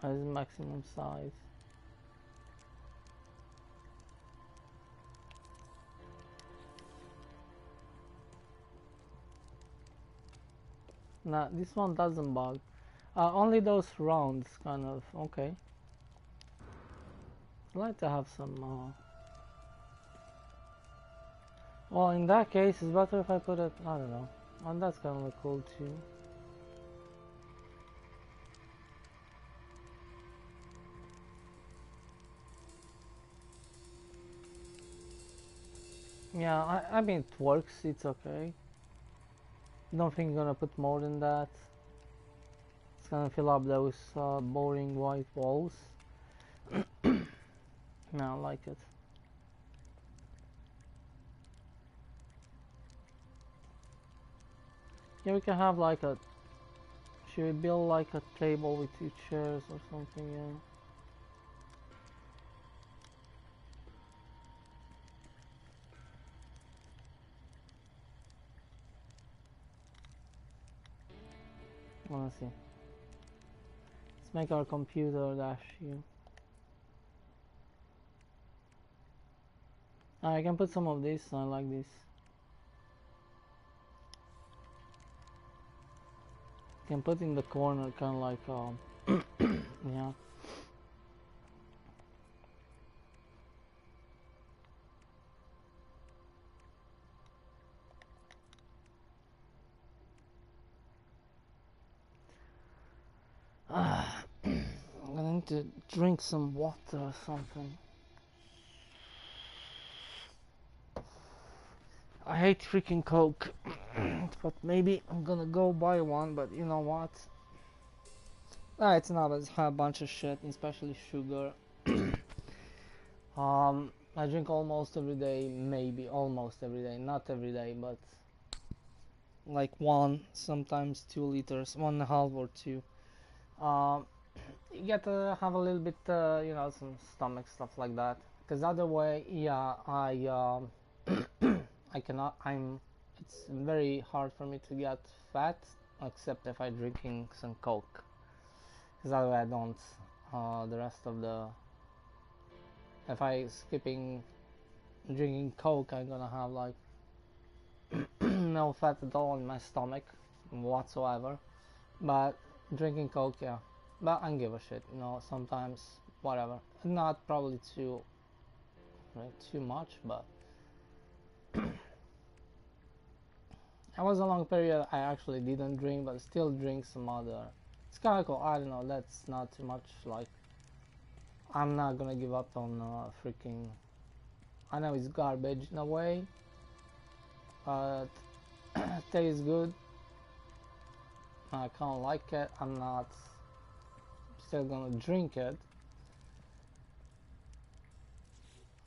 As maximum size. Nah, this one doesn't bug. Only those rounds kind of, okay. I'd like to have some, well, in that case, it's better if I put it, I don't know. And that's kind of cool too. Yeah, I mean, it works, it's okay. Don't think I'm gonna put more than that. It's gonna fill up those boring white walls. Yeah, I like it. Yeah, we can have like a... Should we build like a table with 2 chairs or something, yeah. Wanna see. Let's make our computer dash here. I can put some of this, I like this. Can put in the corner, kind of like, yeah. I'm gonna need to drink some water or something. I hate freaking Coke, but maybe I'm gonna go buy one, but you know what? It's not a bunch of shit, especially sugar. I drink almost every day, maybe almost every day, not every day, but like 1, sometimes 2 liters, 1.5 or 2. You get to have a little bit, you know, some stomach stuff like that. Because other way, yeah, I cannot. It's very hard for me to get fat, except if I'm drinking some Coke. Because other way I don't. The rest of the, if I skipping drinking Coke, I'm gonna have like no fat at all in my stomach whatsoever. But drinking Coke, yeah. But I don't give a shit, you know, sometimes, whatever. Not probably too much, but I was a long period I actually didn't drink, but still drink some other. It's kind of cool, I don't know, that's not too much, like, I'm not gonna give up on freaking, I know it's garbage in a way, but it tastes good. I kinda like it, I'm not still gonna drink it,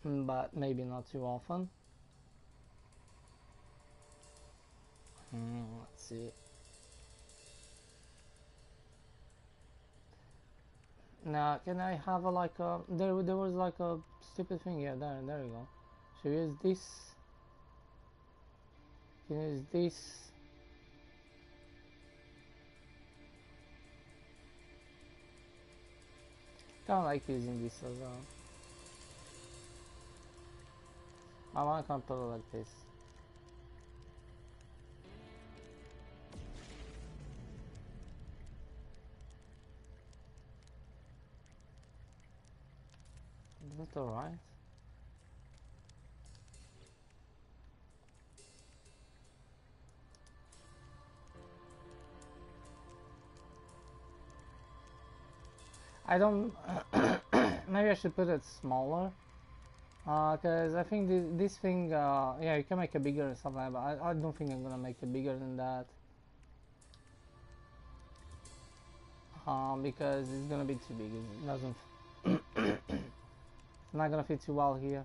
but maybe not too often. Let's see. Now, can I have a like a there was like a stupid thing, yeah, there you go. So use this. Can use this. Kinda like using this as well. I want to put it like this. Is that alright? I don't. Maybe I should put it smaller. Because I think this thing, yeah, you can make it bigger and stuff like that, but I don't think I'm gonna make it bigger than that. Because it's gonna be too big. It doesn't. It's not gonna fit too well here.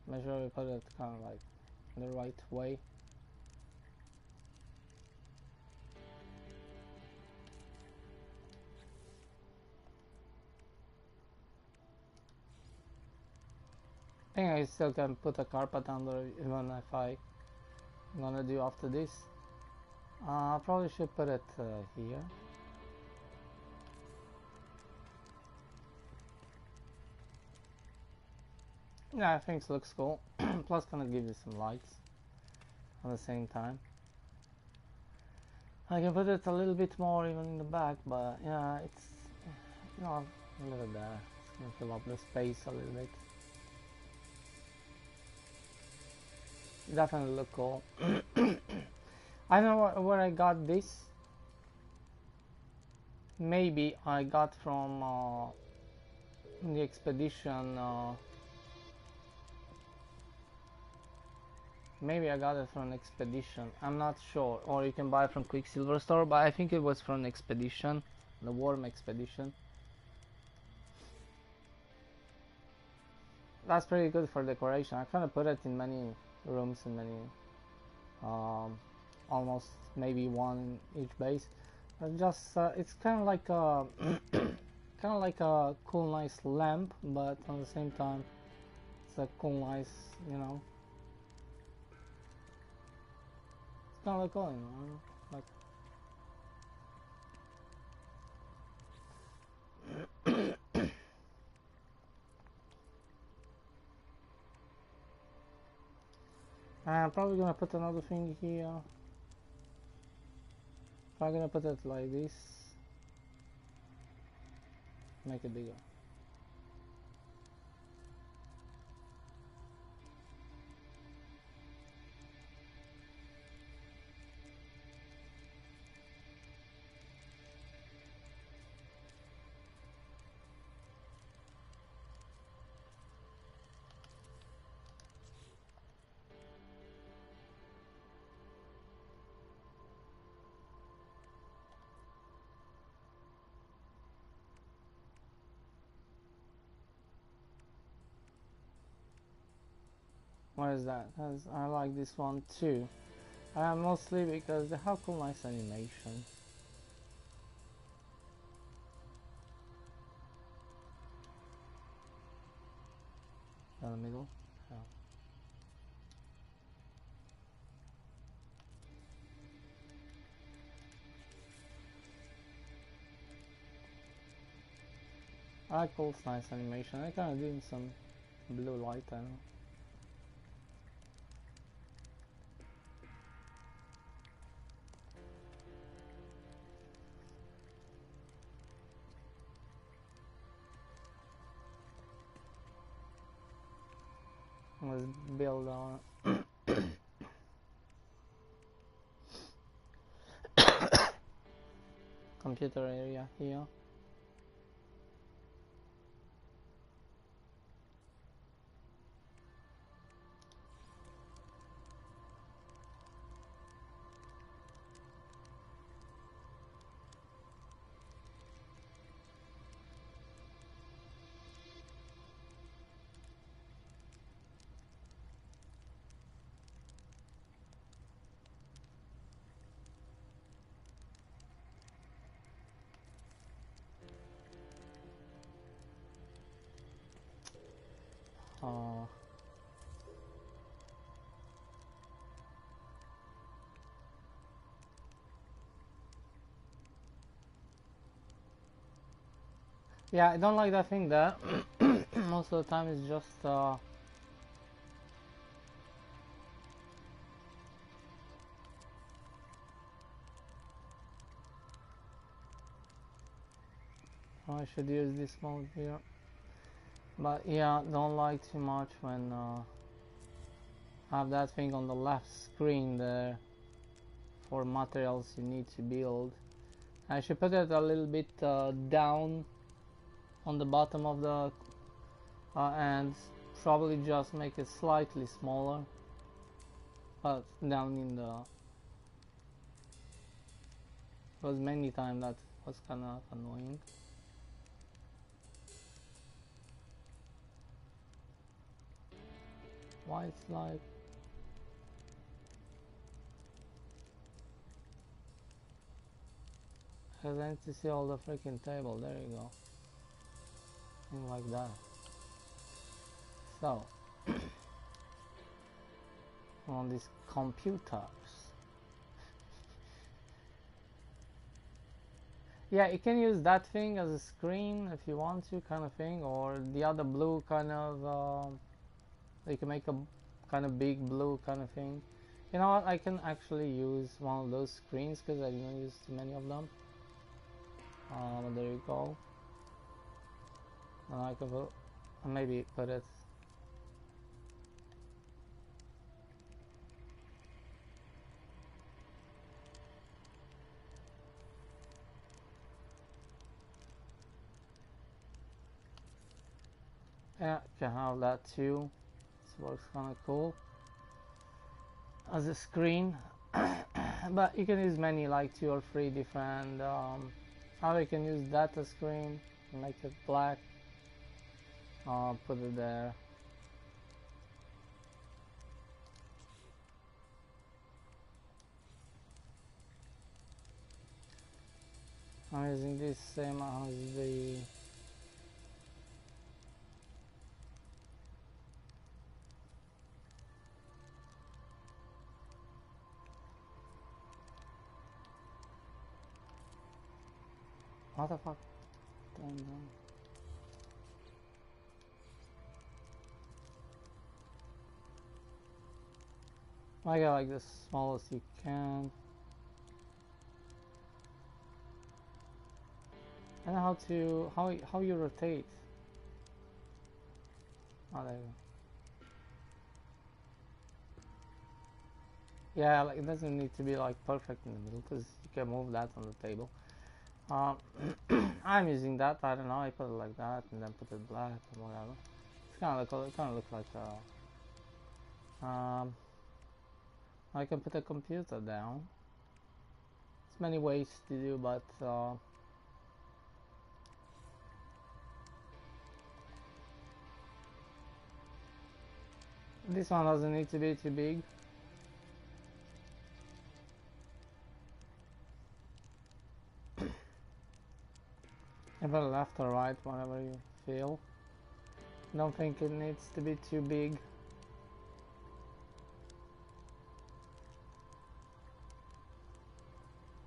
Make sure we put it kind of like the right way. I think I still can put a carpet under even if I'm gonna do after this. I probably should put it here. Yeah, I think it looks cool. Plus gonna give you some lights at the same time. I can put it a little bit more even in the back, but yeah, it's, you know, a little there. It's gonna fill up the space a little bit. Definitely look cool. I don't know where I got this. Maybe I got from the expedition. Maybe I got it from an expedition. I'm not sure. Or you can buy it from Quicksilver store, but I think it was from an expedition, the Worm expedition. That's pretty good for decoration. I kind of put it in many rooms and many, almost maybe one in each base. Just it's kind of like a kind of like a cool, nice lamp, but at the same time, it's a cool, nice, you know. It's kind of like cool, you know, like. I'm probably gonna put another thing here. Probably gonna put it like this. Make it bigger. Why is that? Because I like this one too. Mostly because they have cool, nice animation. In the middle. Yeah. I like cool, nice animation. I kind of doing some blue light. I know. Let's build our computer area here. Uh, yeah, I don't like that thing there. Most of the time it's just I should use this mode here. But yeah, don't like too much when have that thing on the left screen there for materials you need to build. I should put it a little bit down on the bottom of the and probably just make it slightly smaller, but down in the, because many times that was kind of annoying. Why it's like because I need to see all the freaking table. There you go. Something like that. So on these computers. Yeah, you can use that thing as a screen if you want to, kind of thing, or the other blue kind of you can make a kind of big blue kind of thing. You know what, I can actually use one of those screens because I didn't use too many of them. There you go. And I can put, maybe put it yeah, can have that too. This works kind of cool as a screen. But you can use many, like 2 or 3 different how you can use that as screen, make it black, put it there. I'm using this same as the what the fuck. I got like the smallest you can. I know how to how you rotate. Oh, there you go. Yeah, like it doesn't need to be like perfect in the middle because you can move that on the table. I'm using that. I don't know. I put it like that and then put it black or whatever. It's kind of look like I can put a computer down. There's many ways to do, but this one doesn't need to be too big. Either left or right, whatever you feel. Don't think it needs to be too big.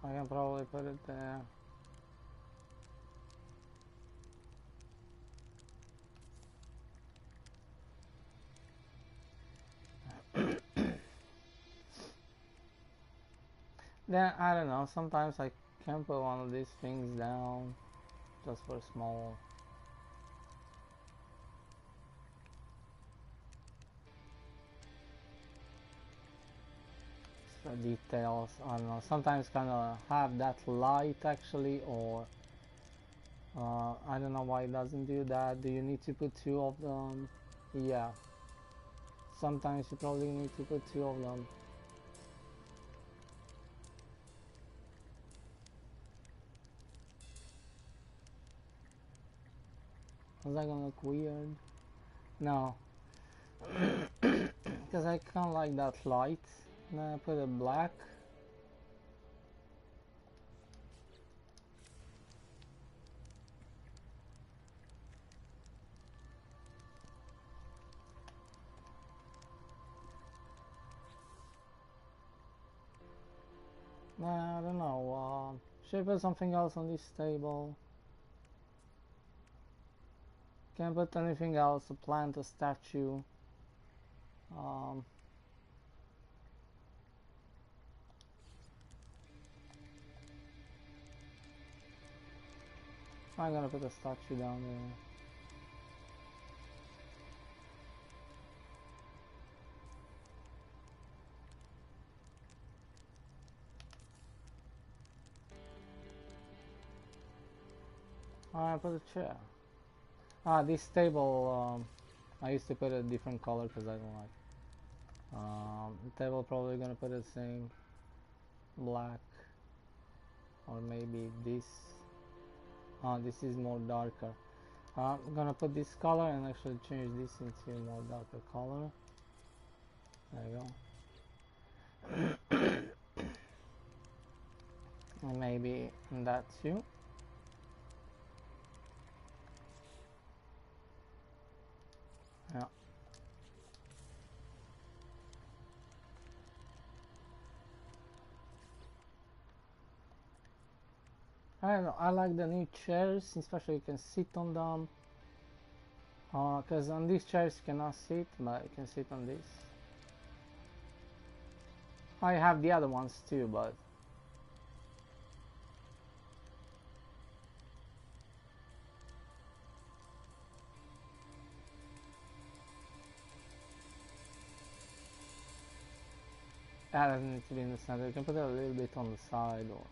I can probably put it there. Then I don't know, sometimes I can put one of these things down just for small details. I don't know, sometimes kind of have that light actually, or I don't know why it doesn't do that. Do you need to put 2 of them? Yeah, sometimes you probably need to put 2 of them. Is that gonna look weird? No. Because I kind of like that light. And then I put it black. Nah, I don't know. Should I put something else on this table? Can't put anything else. A plant, a statue. I'm gonna put a statue down there. I put a chair. This table, I used to put a different color because I don't like. The table probably gonna put the same black, or maybe this. This is more darker. I'm gonna put this color and actually change this into a more darker color. There you go. And maybe that too. Yeah. I don't know, I like the new chairs, especially you can sit on them. Because on these chairs you cannot sit, but you can sit on this. I have the other ones too, but that doesn't need to be in the center. You can put it a little bit on the side, or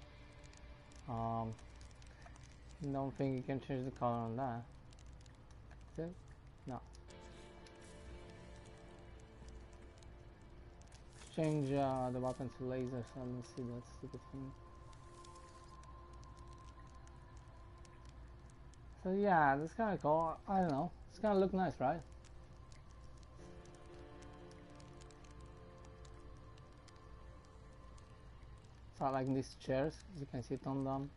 don't think you can change the color on that. Is it? No. Change the weapon to laser, so I don't see that stupid thing. So yeah, that's kind of cool. I don't know. It's gonna look nice, right? So I like these chairs, you can sit on them.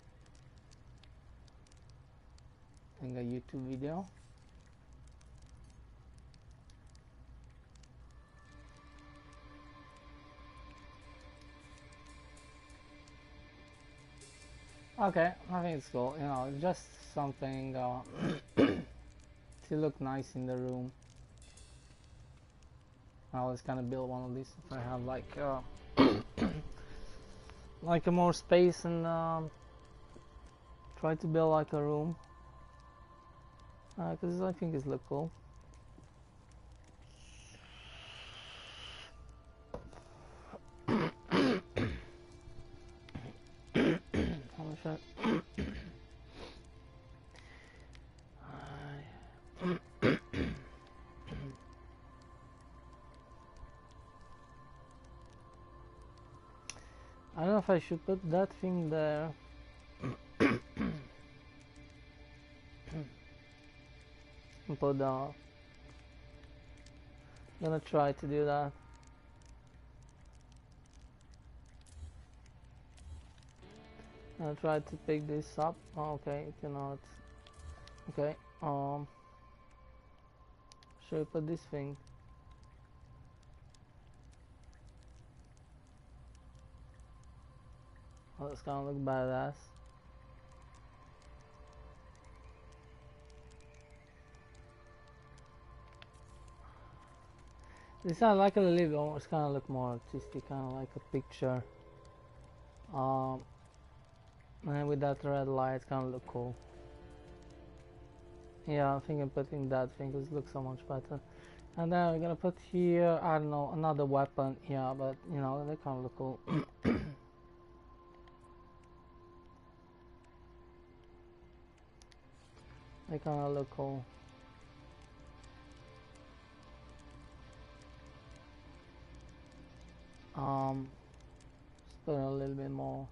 In a YouTube video. Okay, I think it's cool. You know, just something to look nice in the room. I was gonna build one of these if I have like like a more space, and try to build like a room, because I think it look cool. How much I don't know if I should put that thing there. And put I'm gonna try to do that. I'll try to pick this up. Oh, okay, you cannot. Okay, should I put this thing? Oh, it's gonna look badass. This I like it a little bit more. It's gonna look more artistic, kind of like a picture. And with that red light, it's gonna look cool. Yeah, I think I'm putting that thing because it looks so much better. And then we're gonna put here, I don't know, another weapon. Yeah, but you know, they kind of look cool. They kind of look cool. Just put a little bit more.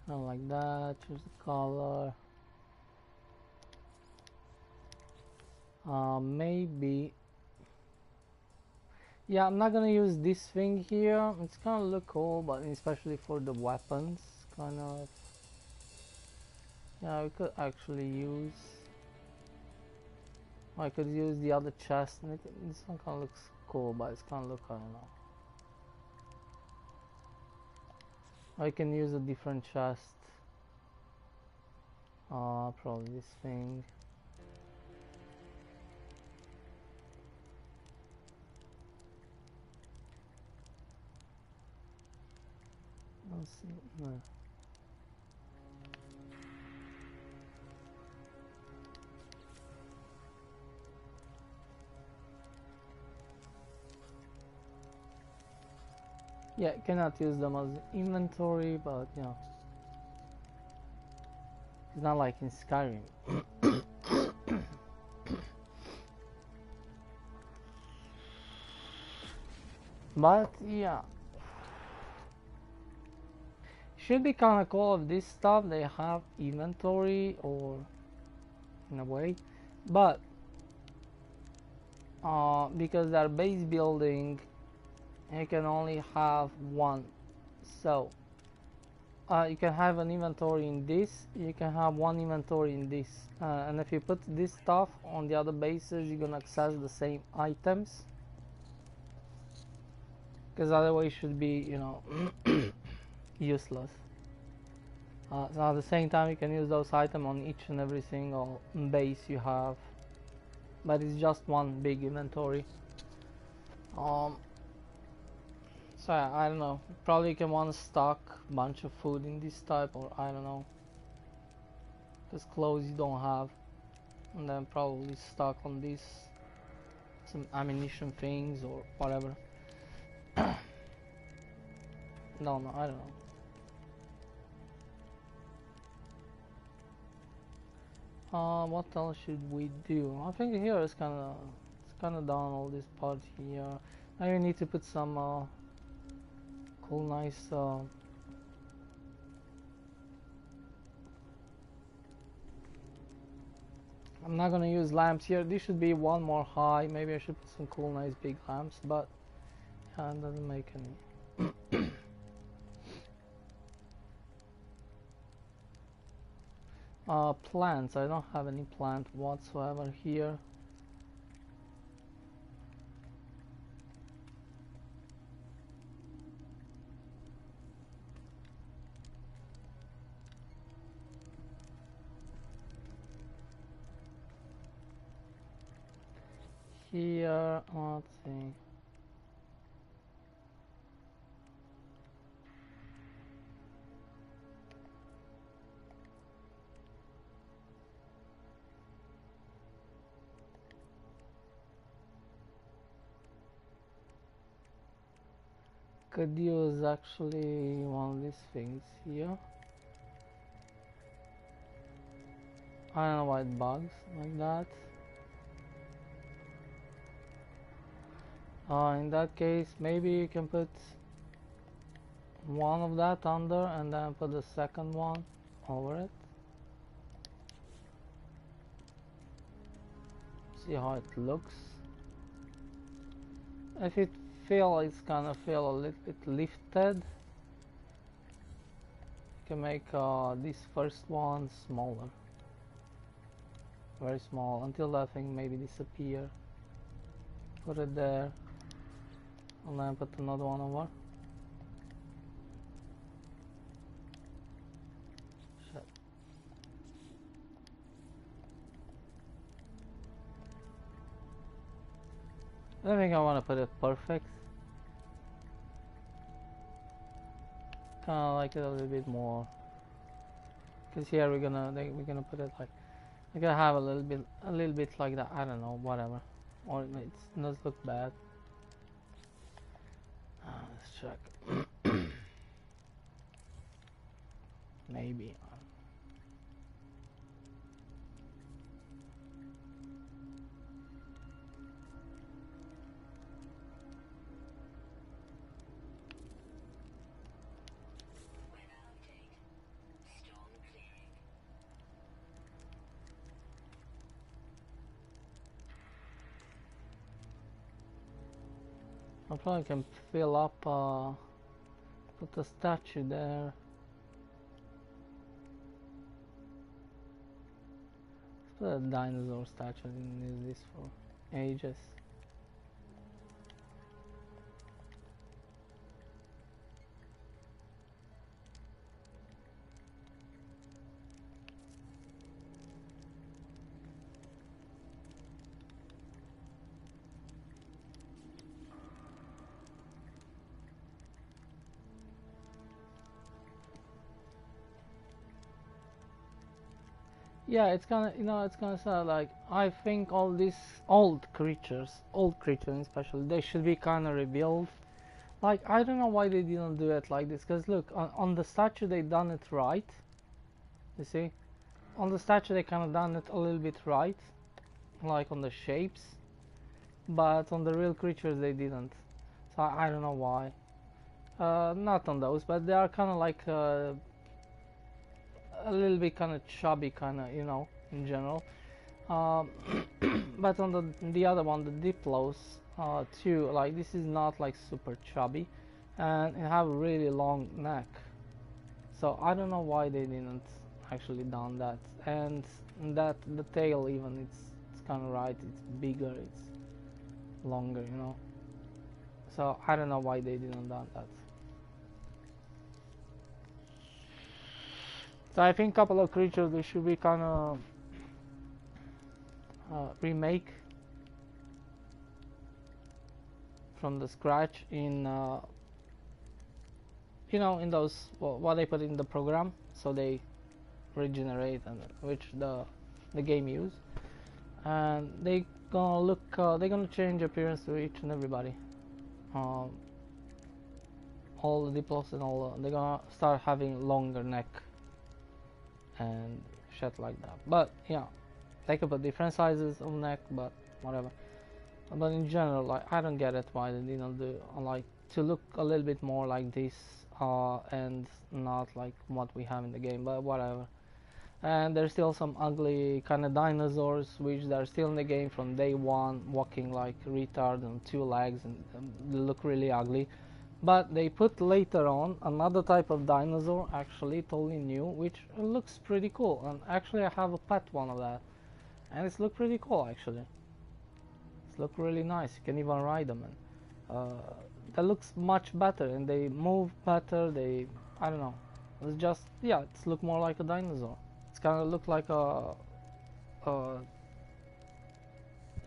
Kind of like that. Choose the color. Maybe. Yeah, I'm not gonna use this thing here. It's kind of look cool, but especially for the weapons, kind of. Yeah, we could actually use. I could use the other chest. And this one kind of looks cool, but it's kind of look, I don't know. I can use a different chest. Probably this thing. Let's see. No. Yeah, cannot use them as inventory, but you know, it's not like in Skyrim. But yeah, should be kind of cool if this stuff they have inventory or in a way, but because they're base building, you can only have one. So you can have an inventory in this, you can have one inventory in this, and if you put this stuff on the other bases, you're gonna access the same items, because otherwise it should be, you know, useless. So at the same time you can use those items on each and every single base you have, but it's just one big inventory. So yeah, I don't know, probably you can want to stock a bunch of food in this type, or I don't know, because clothes you don't have, and then probably stock on this some ammunition things or whatever. No, I don't know. What else should we do? I think here is kind of down all this part here. Now you need to put some cool, nice. I'm not gonna use lamps here. This should be one more high. Maybe I should put some cool, nice big lamps, but yeah, it doesn't make any. Plants. I don't have any plant whatsoever here. Here, let's see. Could use actually one of these things here. I don't know why it bugs like that. In that case, maybe you can put one of that under and then put the second one over it. See how it looks. If it feels, it's gonna feel a little bit lifted. You can make this first one smaller, very small, until that thing maybe disappear. Put it there, and then put another one over. Shit. I think I want to put it perfect. Kind of like it a little bit more, because here we're gonna put it like, we're gonna have a little bit like that. I don't know, whatever, or it does look bad. Let's check. Maybe. I probably can fill up, put a statue there. Let's put a dinosaur statue. I didn't use this for ages. Yeah, it's gonna, it's gonna sound like, I think all these old creatures especially, they should be kind of revealed. Like, I don't know why they didn't do it like this, because look, on the statue they done it right, you see? On the statue they kind of done it a little bit right, like on the shapes, but on the real creatures they didn't. So I don't know why. Not on those, but they are kind of like a little bit kind of chubby, kind of, you know, in general. Um, but on the other one, the Diplos, too, like this is not like super chubby, and it have a really long neck. So I don't know why they didn't actually done that. And that the tail even, it's kind of right. It's bigger, it's longer, you know. So I don't know why they didn't done that. So I think a couple of creatures they should be kind of remake from the scratch in you know, in those what they put in the program, so they regenerate, and which the game use, and they gonna look they're gonna change appearance to each and everybody. Um, all the Diplos and all they're gonna start having longer neck and shit like that. But yeah, they could put different sizes of neck, but whatever. But in general, like I don't get it why they didn't do like to look a little bit more like this and not like what we have in the game, but whatever. And there's still some ugly kind of dinosaurs which they're still in the game from day one, walking like retard on two legs, and they look really ugly. But they put later on another type of dinosaur, actually totally new, which looks pretty cool. And actually I have a pet one of that, and it's look pretty cool actually. It's look really nice. You can even ride them, and that looks much better, and they move better. They, I don't know, it's just, yeah, it's look more like a dinosaur. It's kind of look like a, a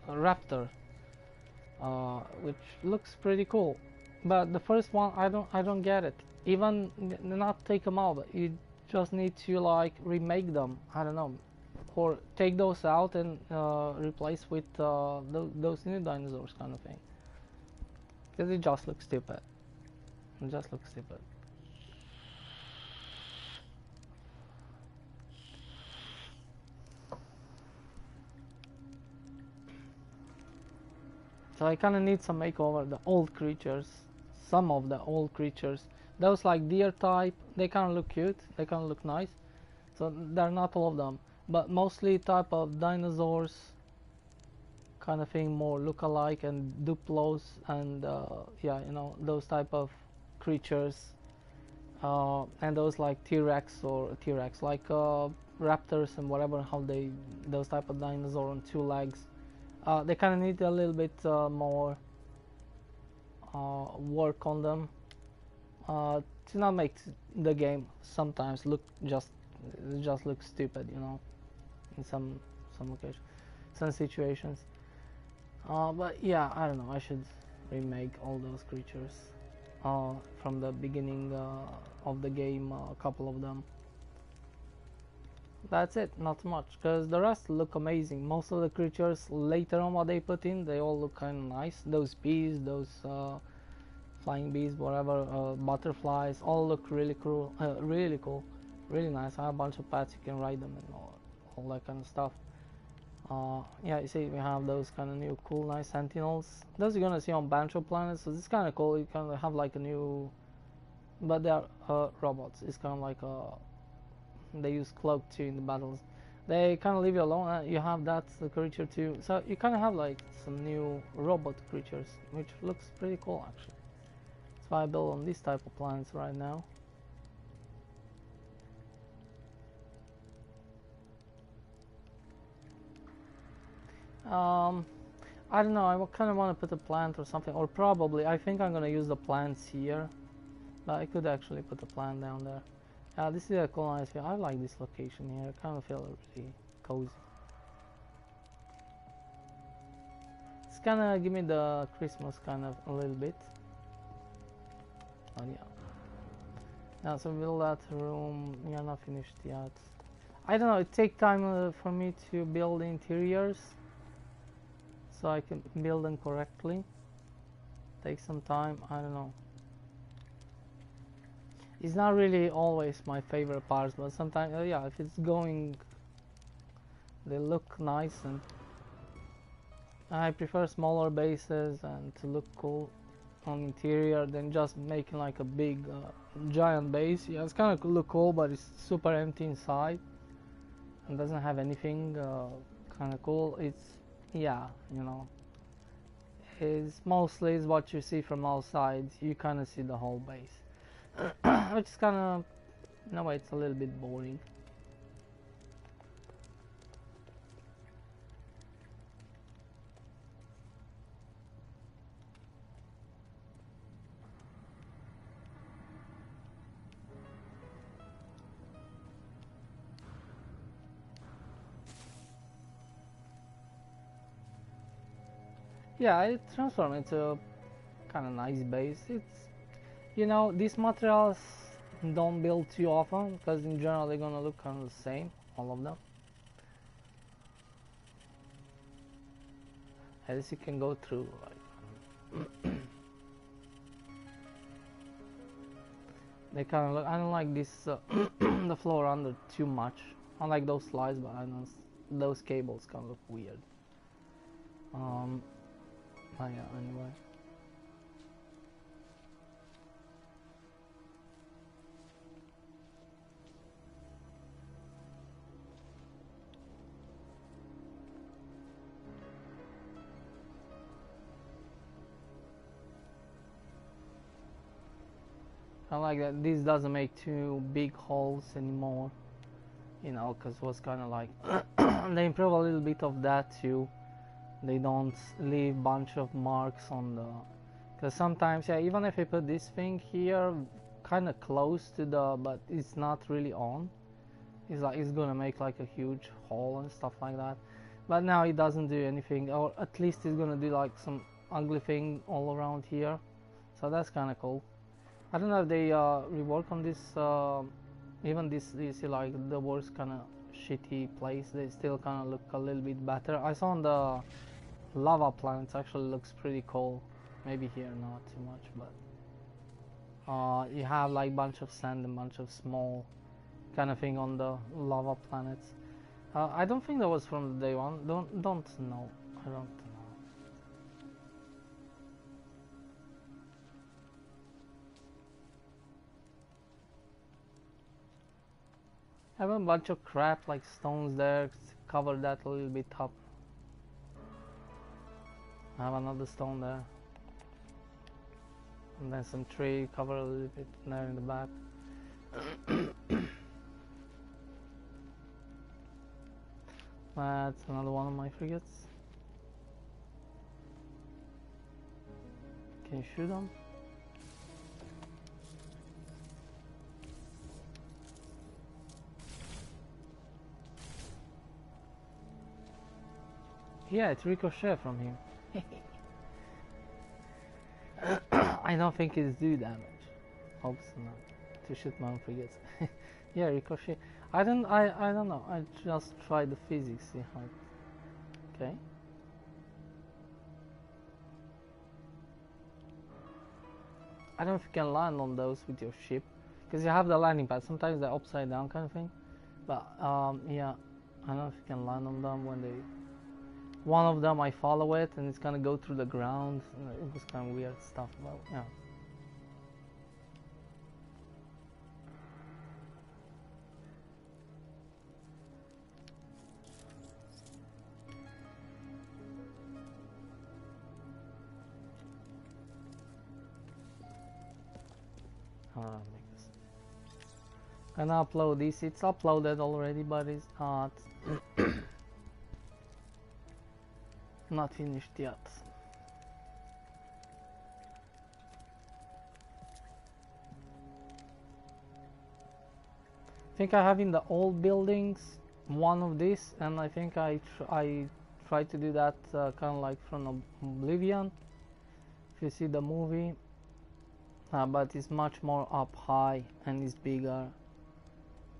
raptor, which looks pretty cool. But the first one, I don't get it. Even not take them out, but you just need to like remake them. I don't know, or take those out and replace with those new dinosaurs, kind of thing. Because it just looks stupid. It just looks stupid. So I kind of need some makeover. The old creatures, some of the old creatures, those like deer type, they kind of look cute. They kind of look nice. So they're not all of them, but mostly type of dinosaurs, kind of thing, more look-alike, and Duplos, and yeah, you know, those type of creatures, and those like T-Rex or T-Rex, like raptors and whatever, how they, those type of dinosaur on two legs. They kind of need a little bit more work on them to not make the game sometimes look just look stupid, you know, in some occasions, some situations. But yeah, I don't know. I should remake all those creatures from the beginning of the game, a couple of them. That's it, not much, because the rest look amazing. Most of the creatures later on what they put in, they all look kind of nice. Those bees, those flying bees, whatever, butterflies, all look really cool, really cool, really nice. I have a bunch of pets, you can ride them and all that kind of stuff. Yeah, you see we have those kind of new cool nice sentinels. Those you're gonna see on Bancho Planet, so it's kind of cool. You kind of have like a new, but they are robots. It's kind of like they use cloak too in the battles. They kind of leave you alone. You have that the creature too, so you kind of have like some new robot creatures, which looks pretty cool actually. That's why I build on this type of planets right now. I don't know, I kind of want to put a plant or something, or probably, I think I'm going to use the plants here, but I could actually put a plant down there. Yeah, this is a cool nice view. I like this location here, I kind of feel really cozy. It's kind of give me the Christmas kind of a little bit. Oh yeah. Now, so build that room, we are not finished yet. I don't know, it takes time for me to build interiors, so I can build them correctly. Take some time, I don't know. It's not really always my favorite parts, but sometimes, yeah, if it's going, they look nice, and I prefer smaller bases and to look cool on interior than just making like a big giant base. Yeah, it's kind of look cool, but it's super empty inside and doesn't have anything kind of cool. It's, yeah, you know, it's mostly is what you see from outside. You kind of see the whole base, which is kind of, in a way, it's a little bit boring. Yeah, it transformed into a kind of nice base. It's, you know, these materials don't build too often because in general they're gonna look kind of the same, all of them. As you can go through, like they kind of look. I don't like this the floor under too much. I like those slides, but I don't. Those cables kind of look weird. But yeah, anyway. I like that this doesn't make too big holes anymore, you know, because it was kind of like they improve a little bit of that too. They don't leave bunch of marks on the, because sometimes, yeah, even if I put this thing here kind of close to the, but it's not really on, it's like it's gonna make like a huge hole and stuff like that. But now it doesn't do anything, or at least it's gonna do like some ugly thing all around here, so that's kind of cool. I don't know if they rework on this, even this, you see like the worst kind of shitty place, they still kind of look a little bit better. I saw on the lava planets actually looks pretty cool. Maybe here not too much, but you have like bunch of sand and bunch of small kind of thing on the lava planets. I don't think that was from the day one. Don't know. I don't know. I have a bunch of crap like stones there. Cover that a little bit up. I have another stone there. And then some tree cover a little bit there in the back. That's another one of my frigates. Can you shoot them? Yeah, it's ricochet from him. I don't think it's do damage. Hope so not. To shoot my own frigates. Yeah, ricochet. I don't know. I just tried the physics, see how. Okay. I don't know if you can land on those with your ship, because you have the landing pad. Sometimes they're upside down kind of thing. But yeah, I don't know if you can land on them when they. One of them I follow it and it's gonna go through the ground. It was kind of weird stuff, but yeah. Make this. Gonna upload this. It's uploaded already, but it's not not finished yet. I think I have in the old buildings one of these, and I think I tried to do that kind of like from Oblivion. If you see the movie, but it's much more up high and it's bigger,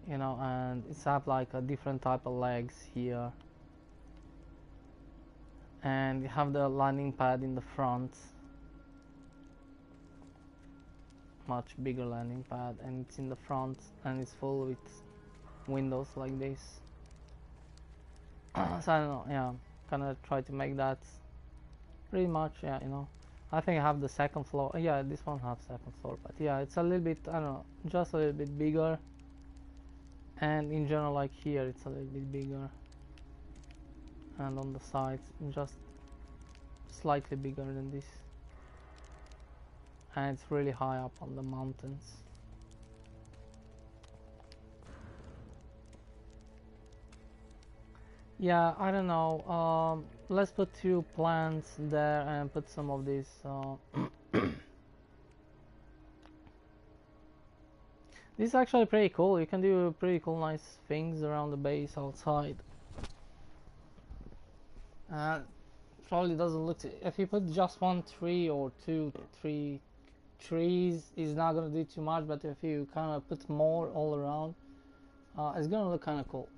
you know, and it's have like a different type of legs here, and you have the landing pad in the front. much bigger landing pad, and it's in the front and it's full with windows like this. So I don't know, yeah, gonna try to make that pretty much, yeah, you know. I think I have the second floor. Yeah, this one has second floor, but yeah, it's a little bit, I don't know, just a little bit bigger. And in general, like here, it's a little bit bigger, and on the sides, just slightly bigger than this. And it's really high up on the mountains. Yeah, I don't know. Let's put 2 plants there and put some of these. This is actually pretty cool. You can do pretty cool, nice things around the base outside. Probably doesn't look. If you put just 1 tree or 2, 3 trees, it's not gonna do too much. But if you kind of put more all around, it's gonna look kind of cool.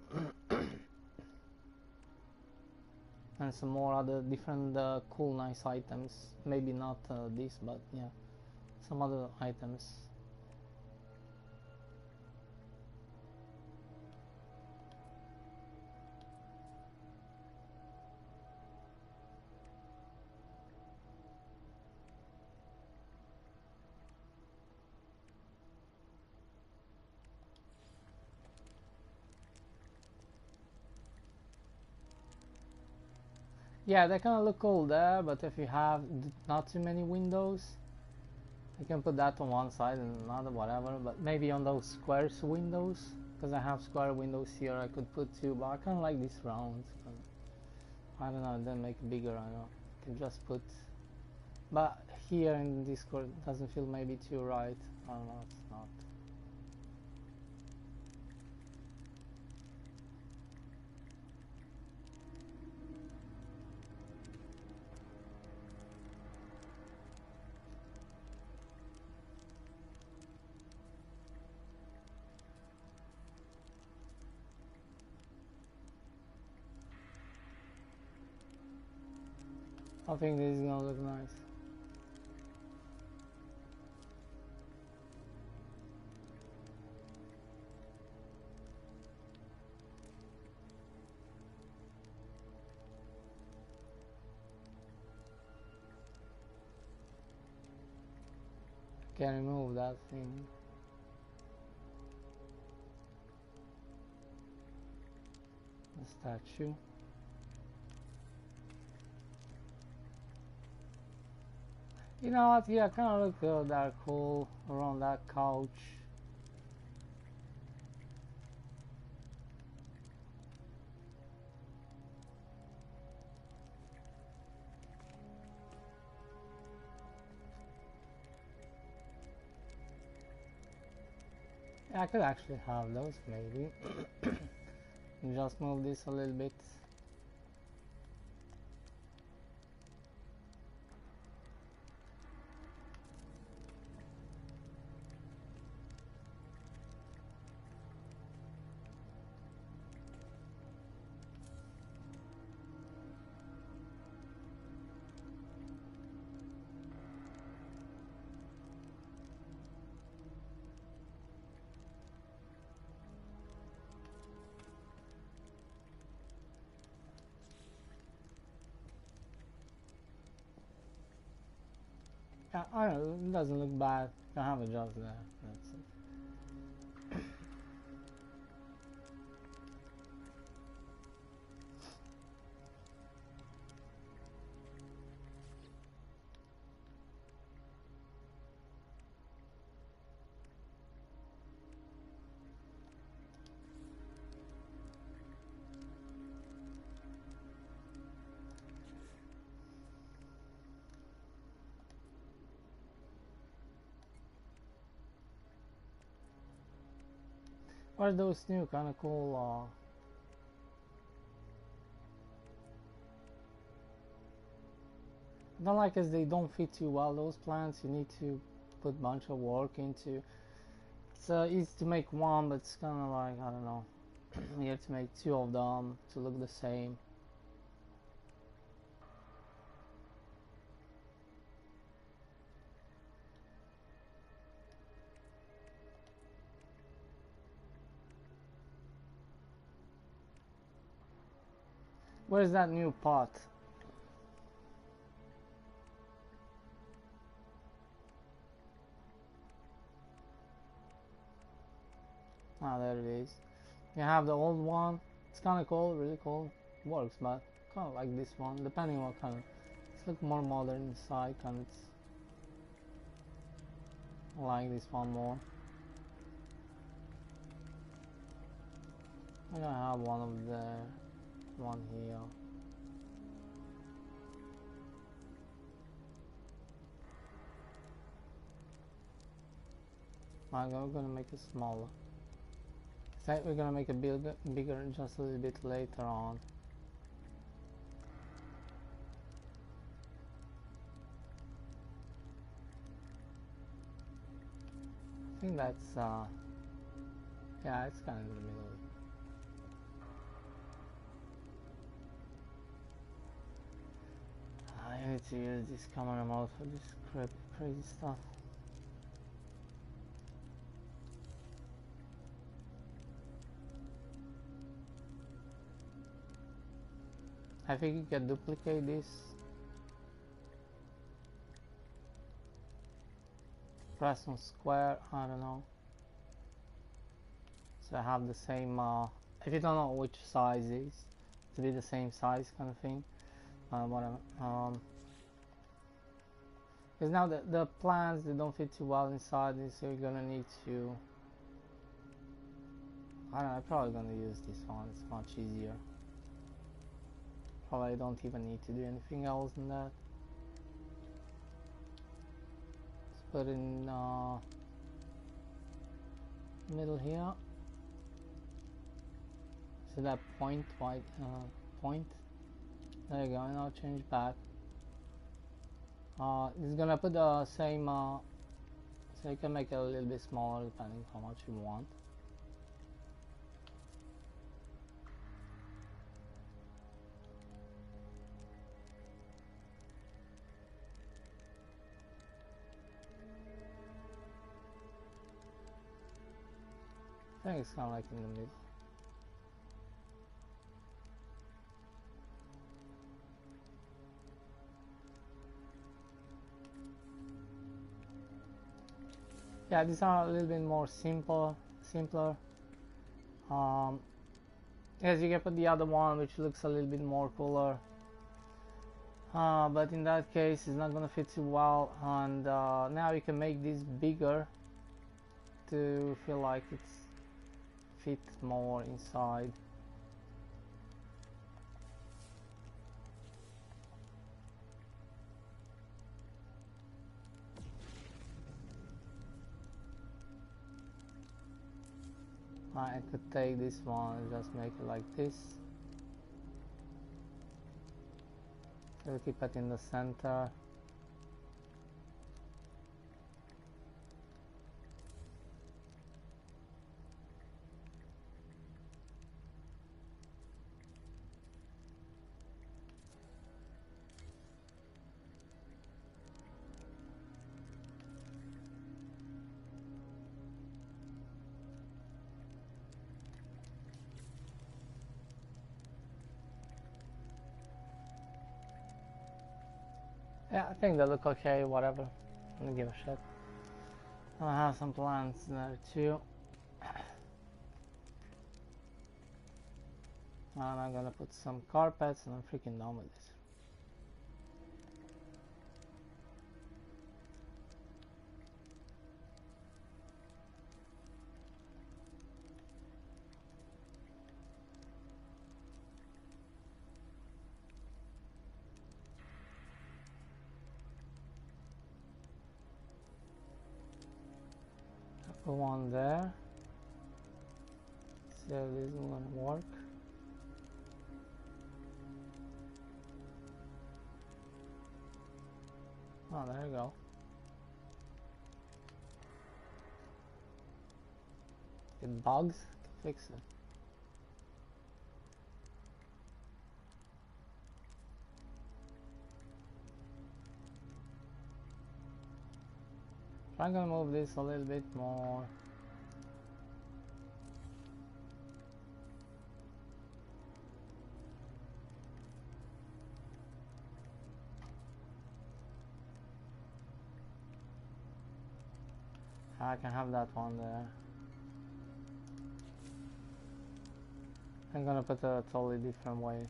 And some more other different cool nice items, maybe not this, but yeah, some other items. Yeah, they kind of look cool there, but if you have not too many windows, you can put that on one side and another, whatever. But maybe on those squares windows, because I have square windows here, I could put 2, but I kind of like these rounds. I don't know, then make it bigger, I know. You can just put, but here in Discord it doesn't feel maybe too right. I don't know, it's not. I think this is gonna look nice. Can remove that thing. The statue. You know what? Yeah, kind of look that cool around that couch. Yeah, I could actually have those maybe. Just move this a little bit. Yeah, I don't know, it doesn't look bad. I have a just there. That's it. What are those new kind of cool? Not like as they don't fit you well. Those plants you need to put bunch of work into. It's easy to make one, but it's kind of like, I don't know. You have to make 2 of them to look the same. Where's that new pot? Ah, there it is. You have the old one. It's kind of cool, really cool. Works, but kind of like this one, depending what kind of. It's look more modern inside, kind of. I like this one more. I'm gonna have one of there, one here. I'm gonna make it smaller. So we're gonna make it bigger just a little bit later on. I think that's yeah, it's kind of in the middle. I need to use this camera mode for this crazy stuff. I think you can duplicate this. Press on square, I don't know. So I have the same, if you don't know which size it is, to be the same size kind of thing. Whatever. Because now the plans, they don't fit too well inside this, so you're gonna need to, I don't know, I'm probably gonna use this one, it's much easier. Probably don't even need to do anything else than that. Let's put in middle here. See that point, white point? There you go, and I'll change back. This is gonna put the same, so you can make it a little bit smaller depending how much you want. I think it's kind of like in the middle. Yeah, these are a little bit more simpler. Yes, you can put the other one, which looks a little bit more cooler. But in that case, it's not gonna fit too well. And now you can make this bigger to feel like it's fit more inside. I could take this one and just make it like this. So keep it in the center. Yeah, I think they look okay, whatever. I don't give a shit. I have some plants there too. And I'm gonna put some carpets and I'm freaking done with this. Put one there. See if this is gonna work. Oh, there you go. It bugs, fix it. I'm gonna move this a little bit more. I can have that one there. I'm gonna put it a totally different way.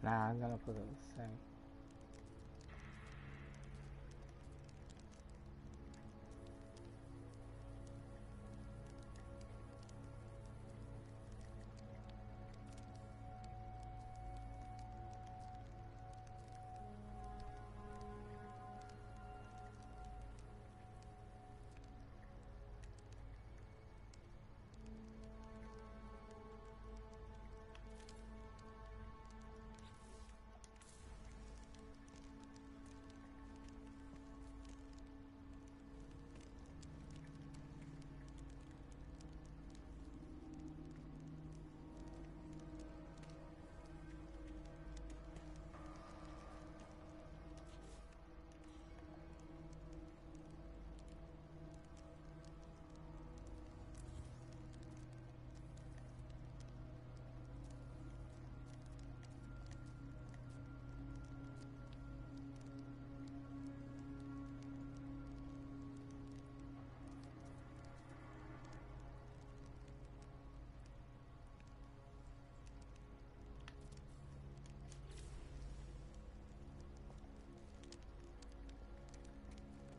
Nah, I'm gonna put it the same.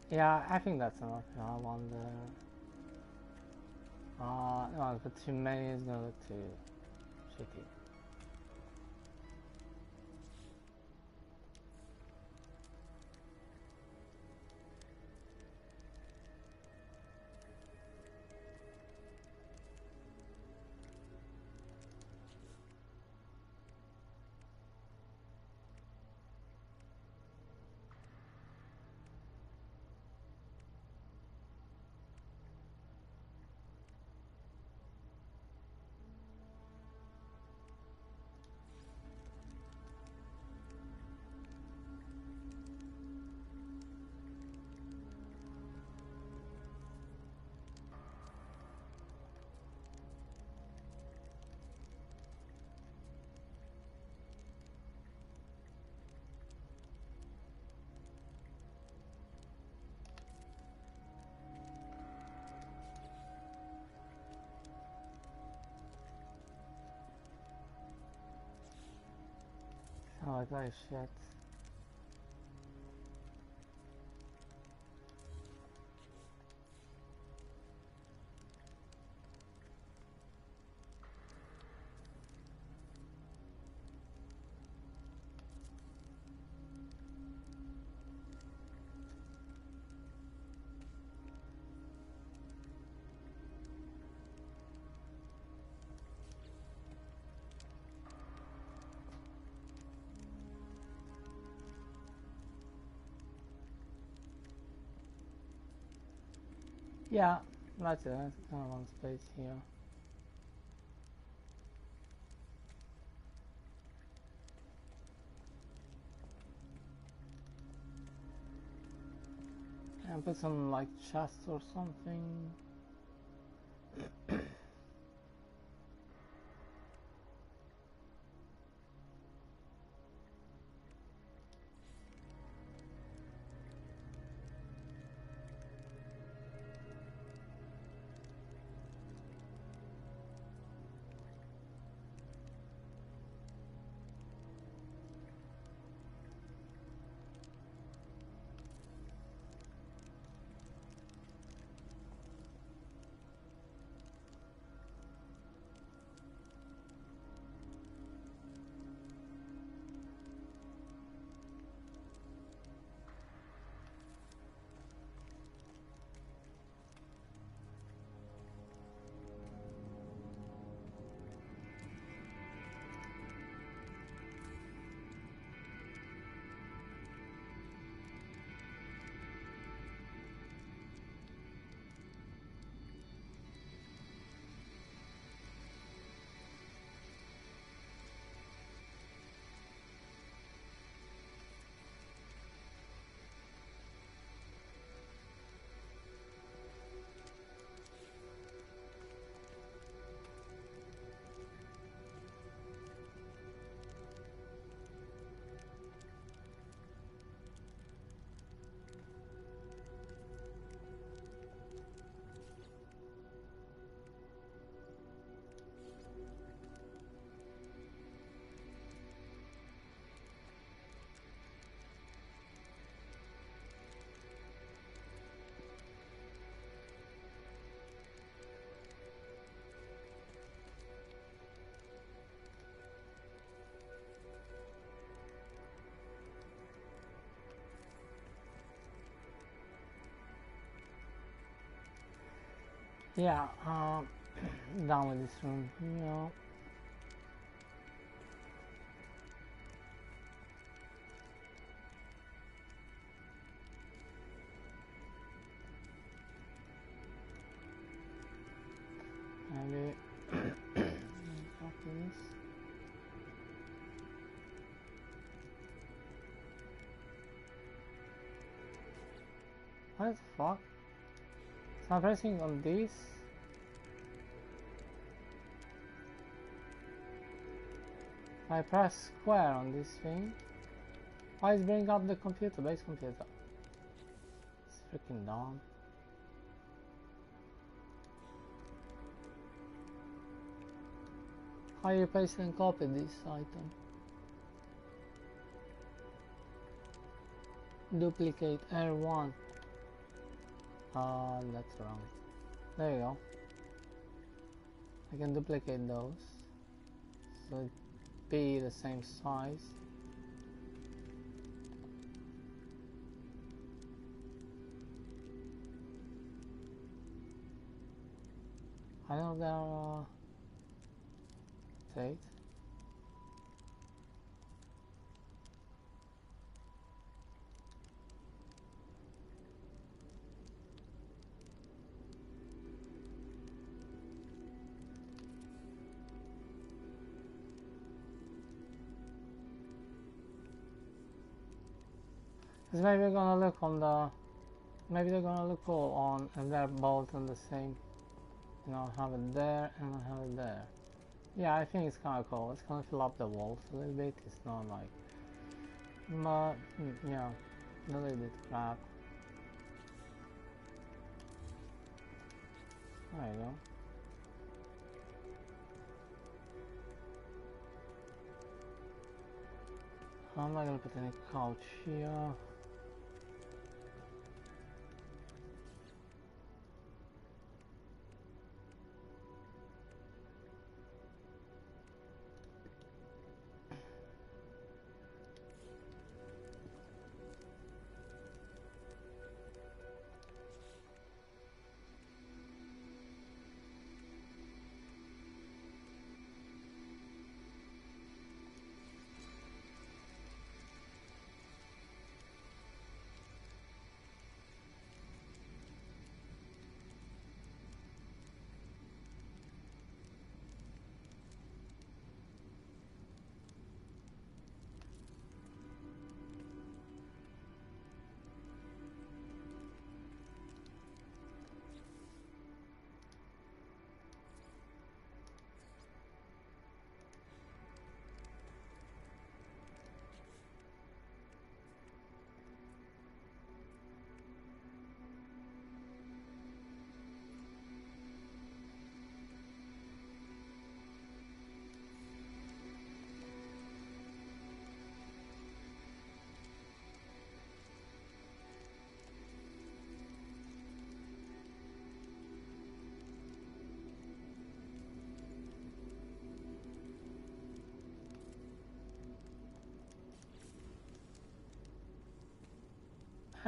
Yeah, I think that's enough. I want the... no, if too many is gonna look too shitty. Oh, that shit. Yeah, that's it. That's kind of one space here. And put some like chests or something. Yeah, done with this room. No. Maybe copy this. What the fuck? So I'm pressing on this. I press square on this thing. Why is bring up the computer, base computer? It's freaking dumb. How you paste and copy this item? Duplicate R1. That's wrong. There you go. I can duplicate those. So it be the same size. I know there are eight. Because maybe we're gonna look on the, maybe they're gonna look all on, and they're both on the same. You know, have it there and I have it there. Yeah, I think it's kind of cool. It's gonna fill up the walls a little bit. It's not like, but yeah, a little bit crap. There you go. I'm not gonna put any couch here.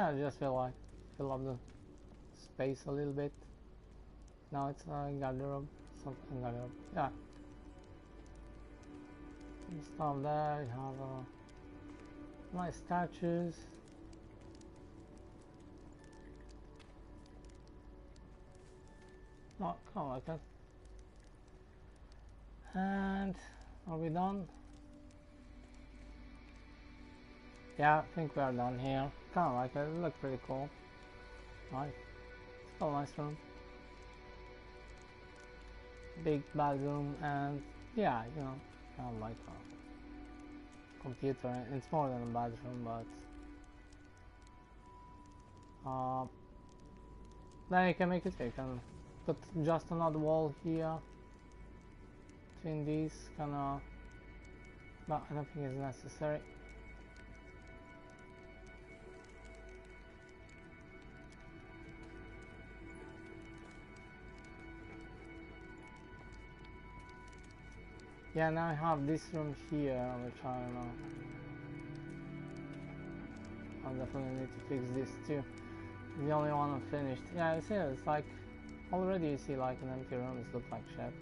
I just feel like fill up the space a little bit. Now it's a garderobe, something garderobe. Yeah. Some stuff there. You have nice statues. No, kind of like that. And are we done? Yeah, I think we are done here. Kind of like it. It looks pretty cool. Right. It's a nice room. Big bedroom, and yeah, you know, kind of like a computer. It's more than a bedroom, but then you can make it. You can put just another wall here between these, kind of, but I don't think it's necessary. Yeah, now I have this room here, which I don't know. I definitely need to fix this too. The only one unfinished. Yeah, you see, it's like Already you see like an empty room, it looks like shit.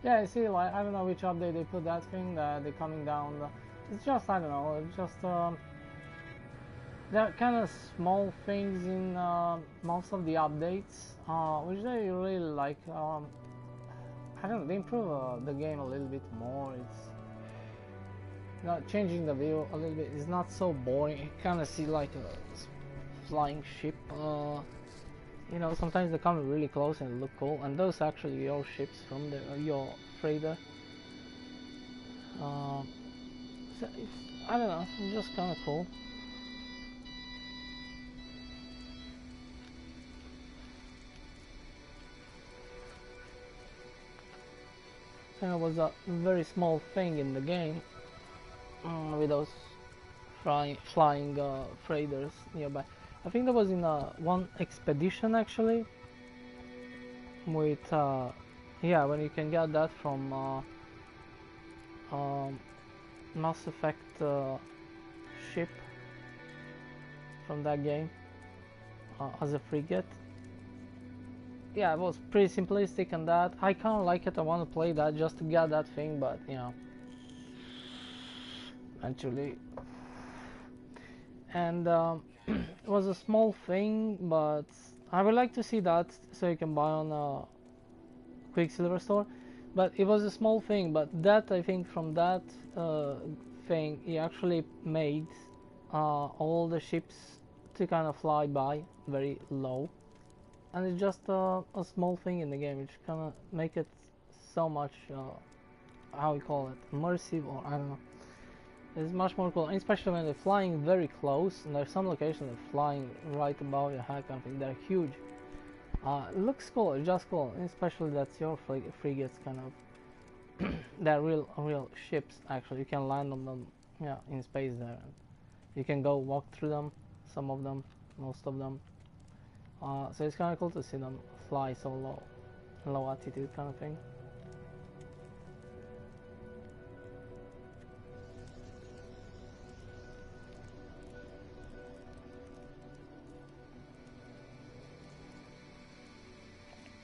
Yeah, I see, like, I don't know which update they put that thing, that they're coming down. It's just, I don't know, it's just, there are kind of small things in most of the updates, which I really like. I don't know, they improve the game a little bit more. It's not changing the view a little bit. It's not so boring. You kind of see like a flying ship. You know, sometimes they come really close and look cool, and those actually your ships from your freighter. So I don't know, it's just kind of cool. It was a very small thing in the game with those flying freighters nearby. I think that was in one expedition actually. With yeah, when you can get that from Mass Effect ship from that game as a frigate. Yeah, it was pretty simplistic and that. I kind of like it. I want to play that just to get that thing, but you know, eventually. And it was a small thing, but I would like to see that so you can buy on a Quicksilver store. But it was a small thing, but that I think from that thing he actually made all the ships to kind of fly by very low. And it's just a small thing in the game which kind of make it so much how we call it, immersive, or I don't know, it's much more cool, especially when they're flying very close, and there's some locations they're flying right above your head kind of thing. They're huge. It looks cool, it's just cool, especially that's your frigates kind of they're real ships actually. You can land on them, yeah, in space there, and you can go walk through them, some of them, most of them. So it's kind of cool to see them fly so low altitude kind of thing.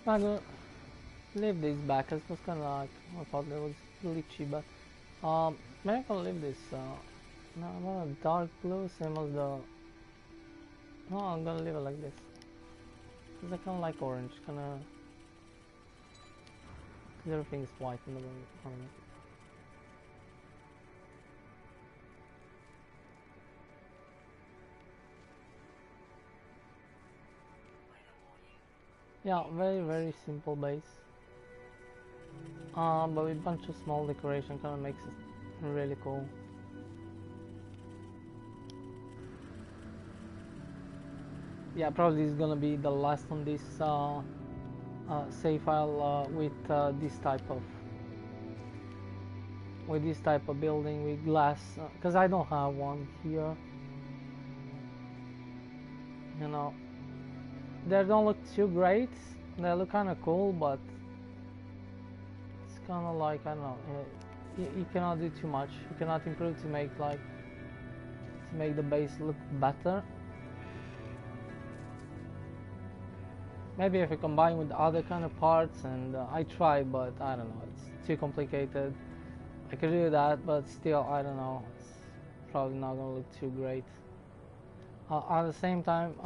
I'm gonna leave this back. It was kind of like, I thought it was really cheap, but maybe I can leave this. No, I want a dark blue, same as the. No, I'm gonna leave it like this. Cause I kind of like orange, kind of. Cause everything is white in the room. Yeah, very simple base. But with a bunch of small decoration, kind of makes it really cool. Yeah, probably this is gonna be the last on this save file with this type of building with glass, because I don't have one here. You know, they don't look too great. They look kind of cool, but it's kind of like, I don't know. You cannot do too much. You cannot improve to make the base look better. Maybe if you combine with other kind of parts, and I tried, but I don't know, it's too complicated. I could do that, but still, I don't know, it's probably not gonna look too great. At the same time,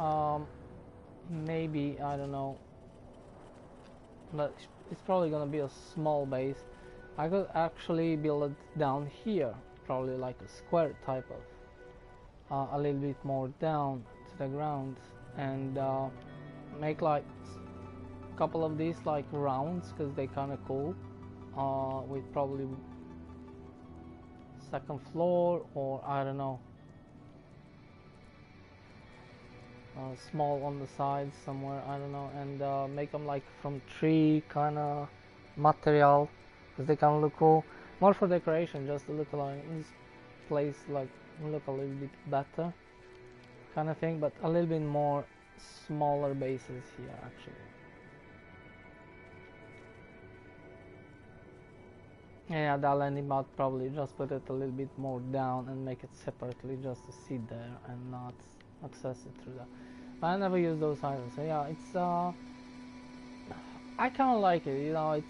maybe, I don't know, but it's probably gonna be a small base. I could actually build it down here, probably like a square type of, a little bit more down to the ground, and make like a couple of these like rounds, because they're kind of cool, with probably second floor, or I don't know, small on the sides somewhere, I don't know, and make them like from tree kind of material, because they kind of look cool, more for decoration, just to look like this place like look a little bit better kind of thing, but a little bit more smaller bases here actually. Yeah, the landing mat probably just put it a little bit more down and make it separately just to sit there and not access it through that. But I never use those items. So yeah, it's I kind of like it. You know,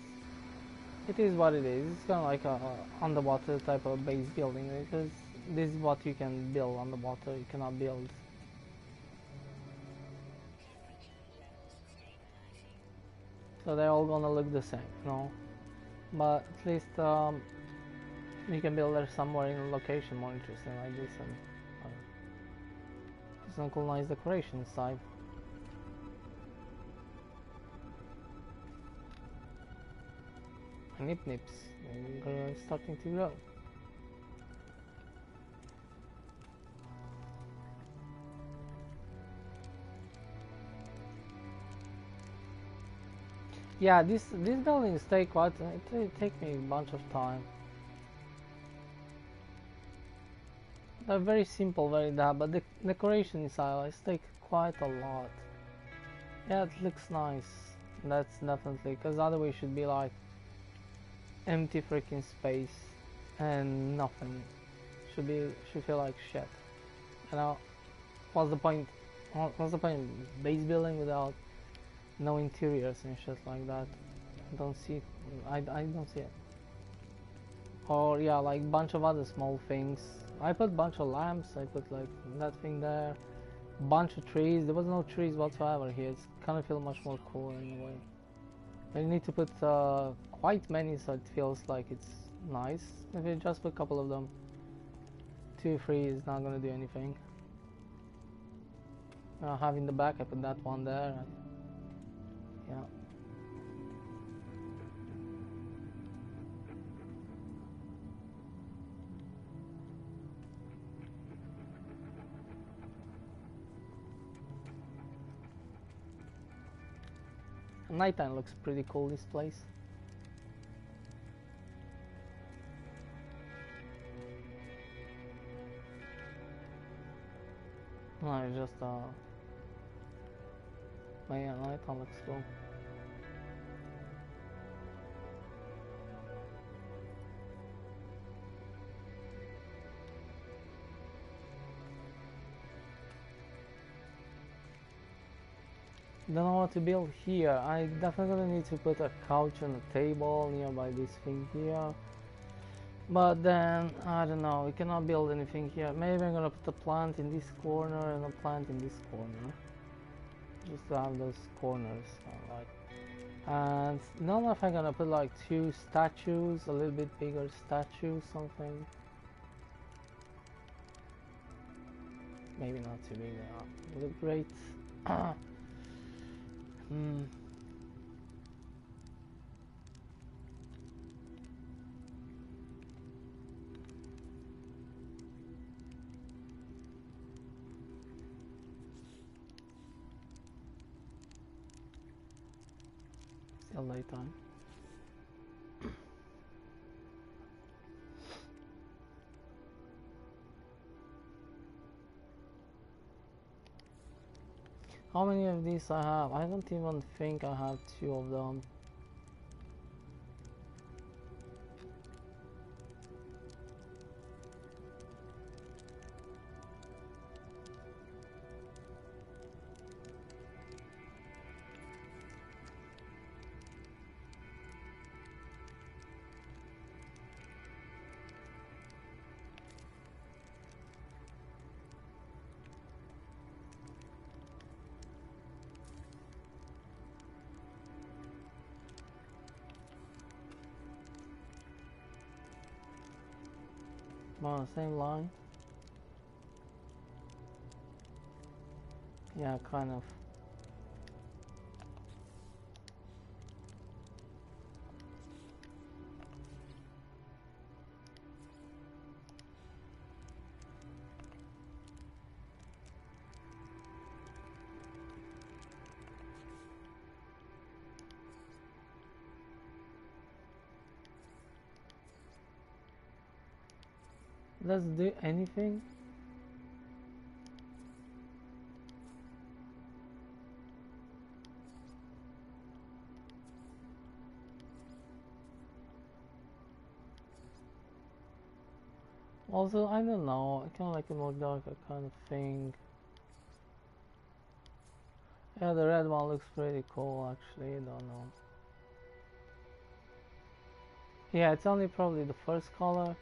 it is what it is. It's kind of like a underwater type of base building because this is what you can build underwater. You cannot build. So they're all gonna look the same, you know. But at least you can build there somewhere in a location more interesting like this and some cool nice decoration inside. Nip nips starting to grow. Yeah, these buildings take quite it take me a bunch of time. They're very simple, very that, but the decoration inside take quite a lot. Yeah, it looks nice. That's definitely because otherwise it should be like empty freaking space and nothing. Should feel like shit. You know, what's the point? What's the point? Base building without no interiors and shit like that. I don't see it. I don't see it. Or yeah, like bunch of other small things. I put bunch of lamps. I put like that thing there. Bunch of trees. There was no trees whatsoever here. It's kind of feel much more cool in a way. I need to put quite many so it feels like it's nice. If you just put a couple of them, 2, 3 is not gonna do anything. Having the back, I put that one there. Yeah. Nighttime looks pretty cool, this place. No, it's just yeah, nighttime looks cool. Don't know what to build here. I definitely need to put a couch and a table nearby this thing here. But then, I don't know, we cannot build anything here. Maybe I'm gonna put a plant in this corner and a plant in this corner. Just to have those corners, like. And don't know if I'm gonna put like 2 statues, a little bit bigger statues, something. Maybe not too big, they look great. Still daytime. How many of these I have? I don't even think I have 2 of them. On the same line. Yeah, kind of. Does it do anything? Also, I don't know, I kind of like a more darker kind of thing. Yeah, the red one looks pretty cool actually, don't know. Yeah, it's only probably the first color.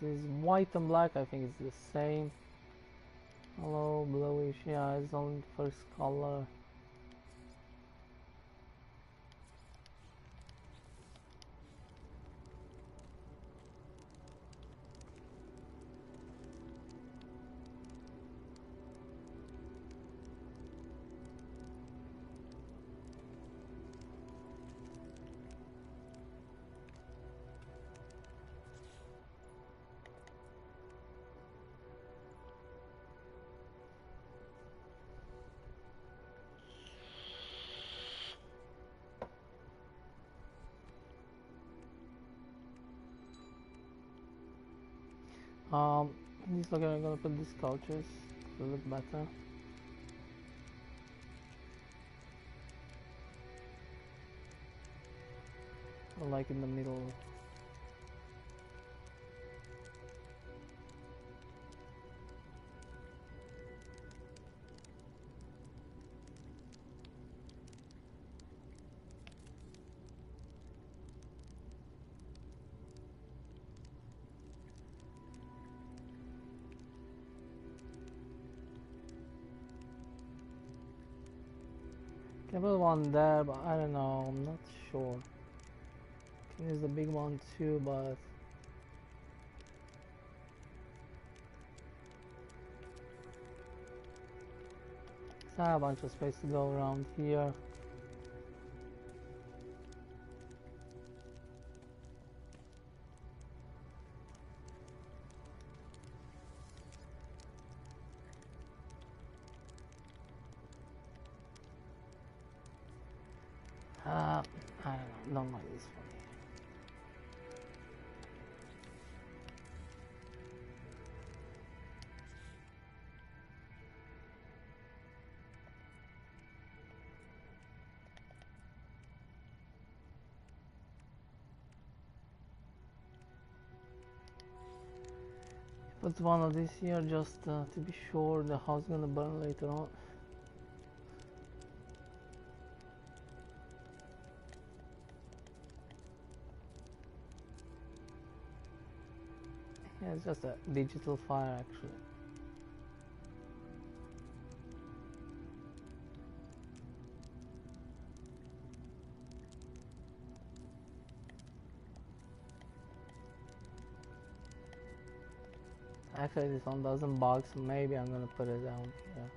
This is white and black, I think it's the same. Hello, bluish, yeah, it's only the first color. This look, I'm gonna put these couches to look better. Or like in the middle. Can put one there, but I don't know, I'm not sure. Can use the big one too, but I have a bunch of space to go around here. I don't know, don't like this one. Put one of these here just to be sure the house gonna burn later on. Yeah, it's just a digital fire actually. Actually this one doesn't bug, so maybe I'm gonna put it down here.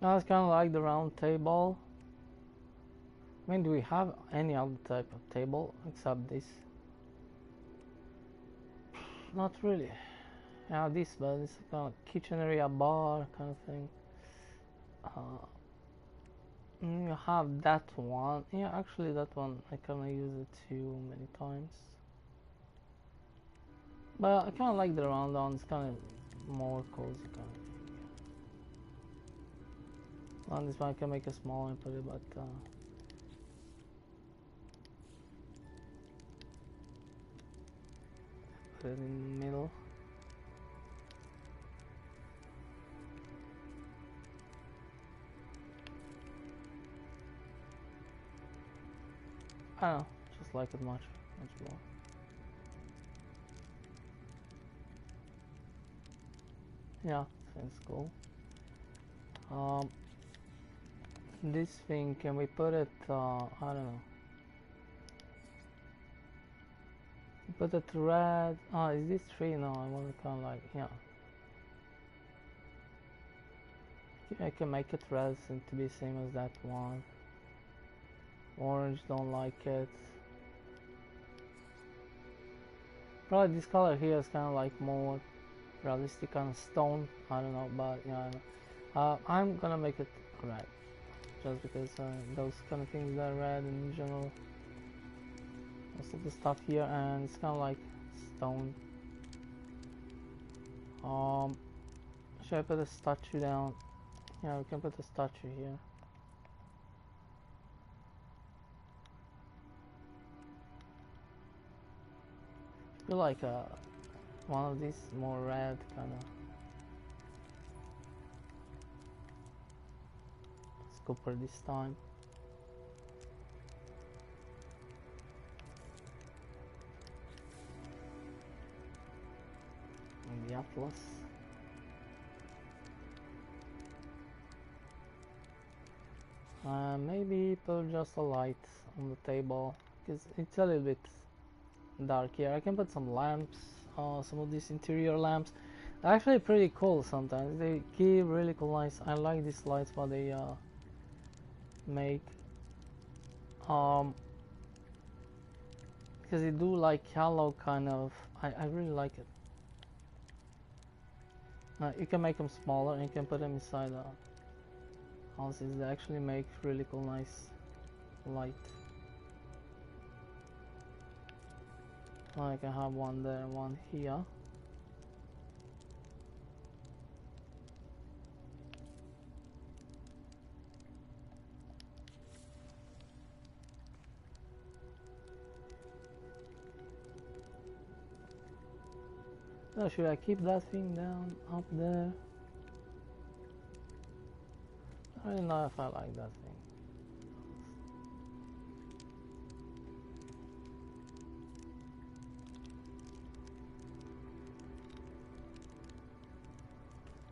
Now it's kinda like the round table. I mean, do we have any other type of table except this? Not really. Yeah, this, but it's kind of kitchen area, bar kind of thing. You have that one. Yeah, actually that one I kinda use it too many times. But I kinda like the round one, it's kinda more cozy kind of thing. On this one I can make it smaller and put it, but put it in the middle. I don't know, just like it much more. Yeah, seems cool. This thing, can we put it, I don't know. Put it red. Oh, is this tree? No, I want to kind of like, yeah. I can make it red and to be same as that one. Orange, don't like it. Probably this color here is kind of like more realistic kind of stone. I don't know, but yeah. I'm gonna make it red. Just because those kind of things are red in general. Most of the stuff here, and it's kind of like stone. Um, should I put a statue down? Yeah, we can put a statue here. I feel like one of these more red kind of. Let's go for this time. And the Atlas. Maybe put just a light on the table because it's a little bit dark here. I can put some lamps, some of these interior lamps. They're actually pretty cool sometimes. They give really cool lights. I like these lights what they make. Because they do like yellow kind of. I really like it. You can make them smaller and you can put them inside houses. They actually make really cool, nice light. I can have one there, one here. Oh, should I keep that thing down up there? I don't know if I like that thing.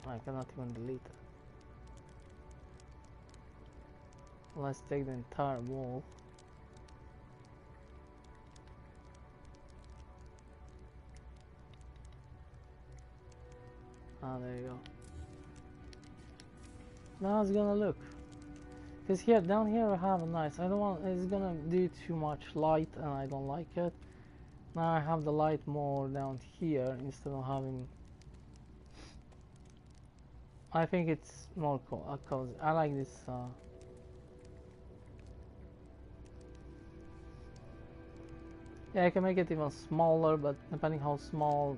I cannot even delete it. Let's take the entire wall. Ah, there you go. Now it's gonna look. Because here, down here I have a nice, I don't want, it's gonna do too much light and I don't like it. Now I have the light more down here instead of having, I think it's more cozy. I like this, yeah, I can make it even smaller, but depending how small,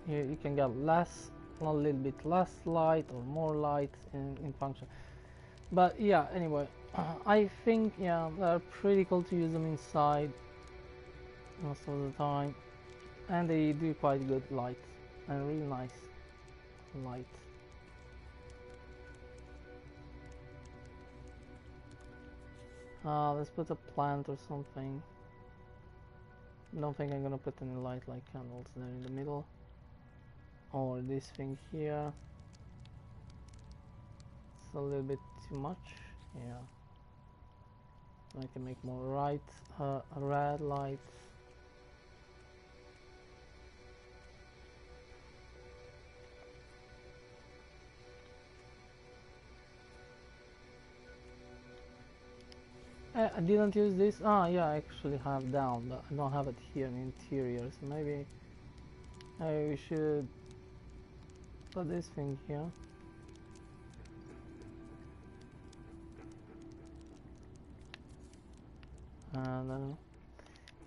you can get less, a little bit less light or more light in function. But yeah, anyway, I think, yeah, they're pretty cool to use them inside most of the time, and they do quite good light and really nice light. Let's put a plant or something. Don't think I'm gonna put any light like candles there in the middle, or this thing here. It's a little bit too much. Yeah, I can make more red lights. I didn't use this. Ah, yeah, I actually have down, but I don't have it here in interior. So maybe we should put this thing here. And then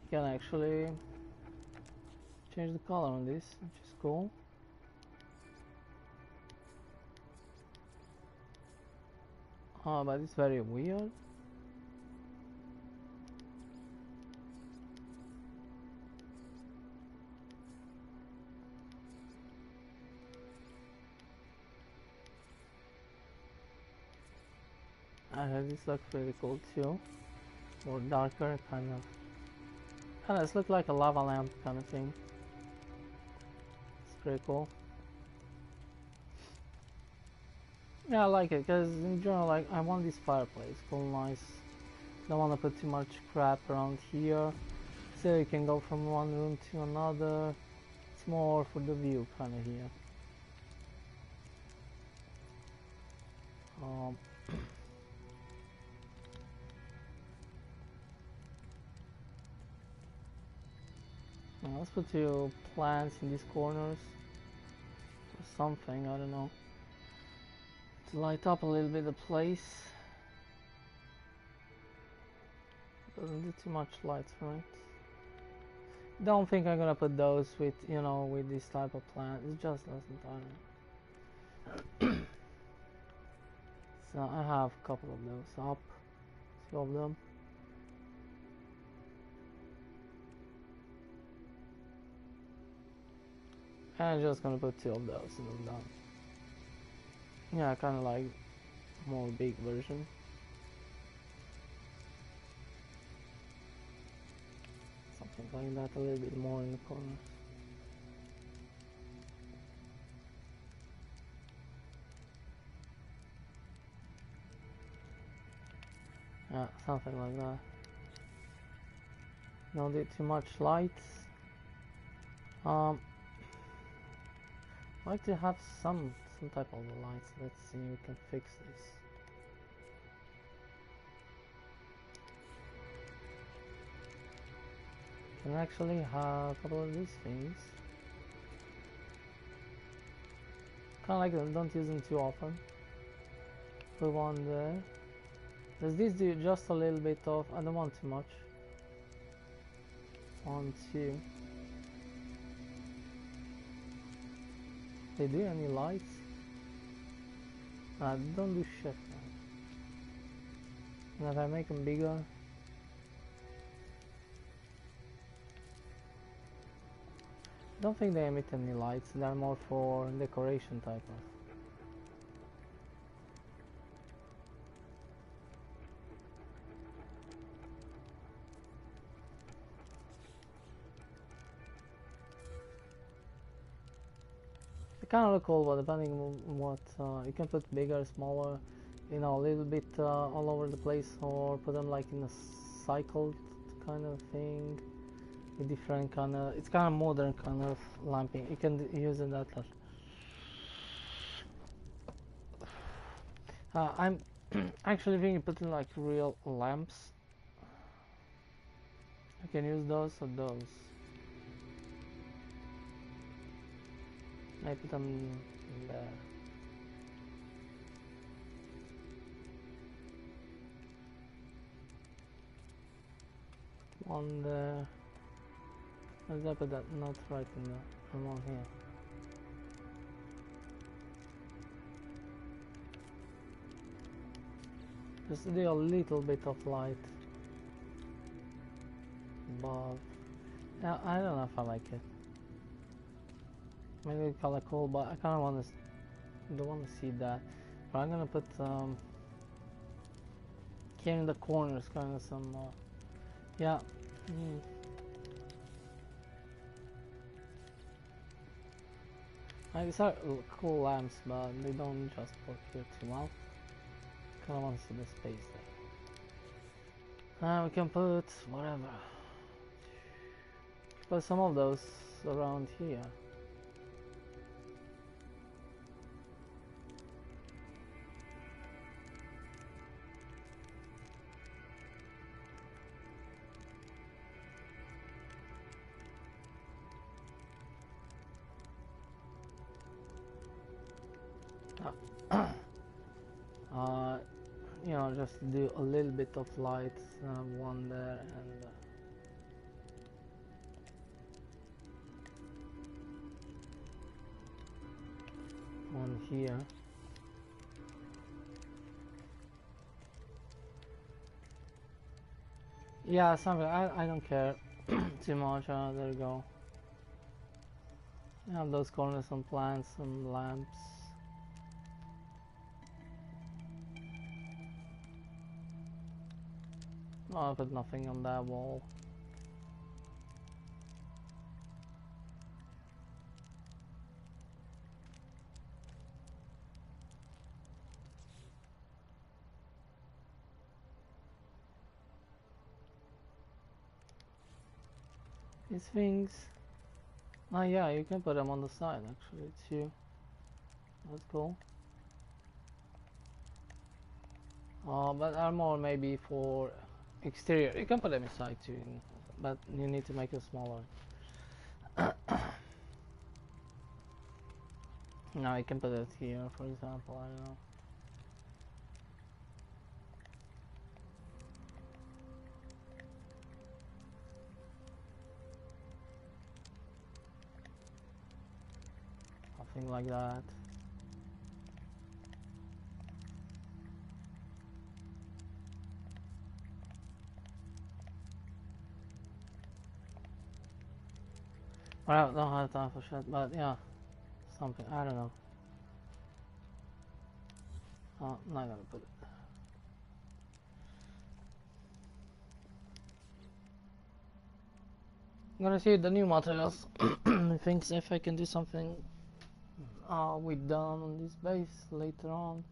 you can actually change the color on this, which is cool. Oh, but it's very weird. This looks pretty cool too. More darker, kind of. This looks like a lava lamp kind of thing. It's pretty cool. Yeah, I like it because in general, like, I want this fireplace, cool, nice. Don't want to put too much crap around here, so you can go from one room to another. It's more for the view kind of here. Let's put two plants in these corners or something, I don't know, to light up a little bit the place. Doesn't do too much light, right? Don't think I'm gonna put those with, you know, with this type of plant. It's just less than time. So I have a couple of those up, two of them. And I'm just gonna put two of those and I'm done. Yeah, kind of like more big version. Something like that, a little bit more in the corner. Yeah, something like that. Don't need too much lights. I like to have some type of lights. Let's see if we can fix this. Can actually have a couple of these things. Kinda like them, don't use them too often. Put one there. Does this do just a little bit of, I don't want too much. 1, 2. They do any lights? Don't do shit, man. And if I make them bigger, I don't think they emit any lights. They're more for decoration type of. They kind of look cool, but depending on what you can put bigger, smaller, you know, a little bit all over the place, or put them like in a cycle kind of thing. With different kind of, it's kind of modern kind of lamping. You can use it that. I'm actually thinking putting like real lamps. I can use those or those. I put them there. On the. Why did I put that not right in the one here? Just do a little bit of light above. Yeah, I don't know if I like it. Maybe color cool, but I kind of want to. Don't want to see that. But I'm gonna put here in the corners, kind of some. Yeah. These are cool lamps, but they don't just work here too well. Kind of want to see the space there. We can put whatever. Put some of those around here. You know, just do a little bit of light, one there and one here. Yeah, something. I don't care too much. There you go. You have those corners, some plants, some lamps. No, I put nothing on that wall. These things. Oh yeah, you can put them on the side actually too. That's cool. But are more maybe for exterior. You can put them inside too, but you need to make it smaller. Now you can put it here, for example. I don't know. something like that. Well, I don't have time for shit, but yeah, something, I don't know. Oh, not gonna put it. I'm gonna see the new materials. I think if I can do something with done on this base later on.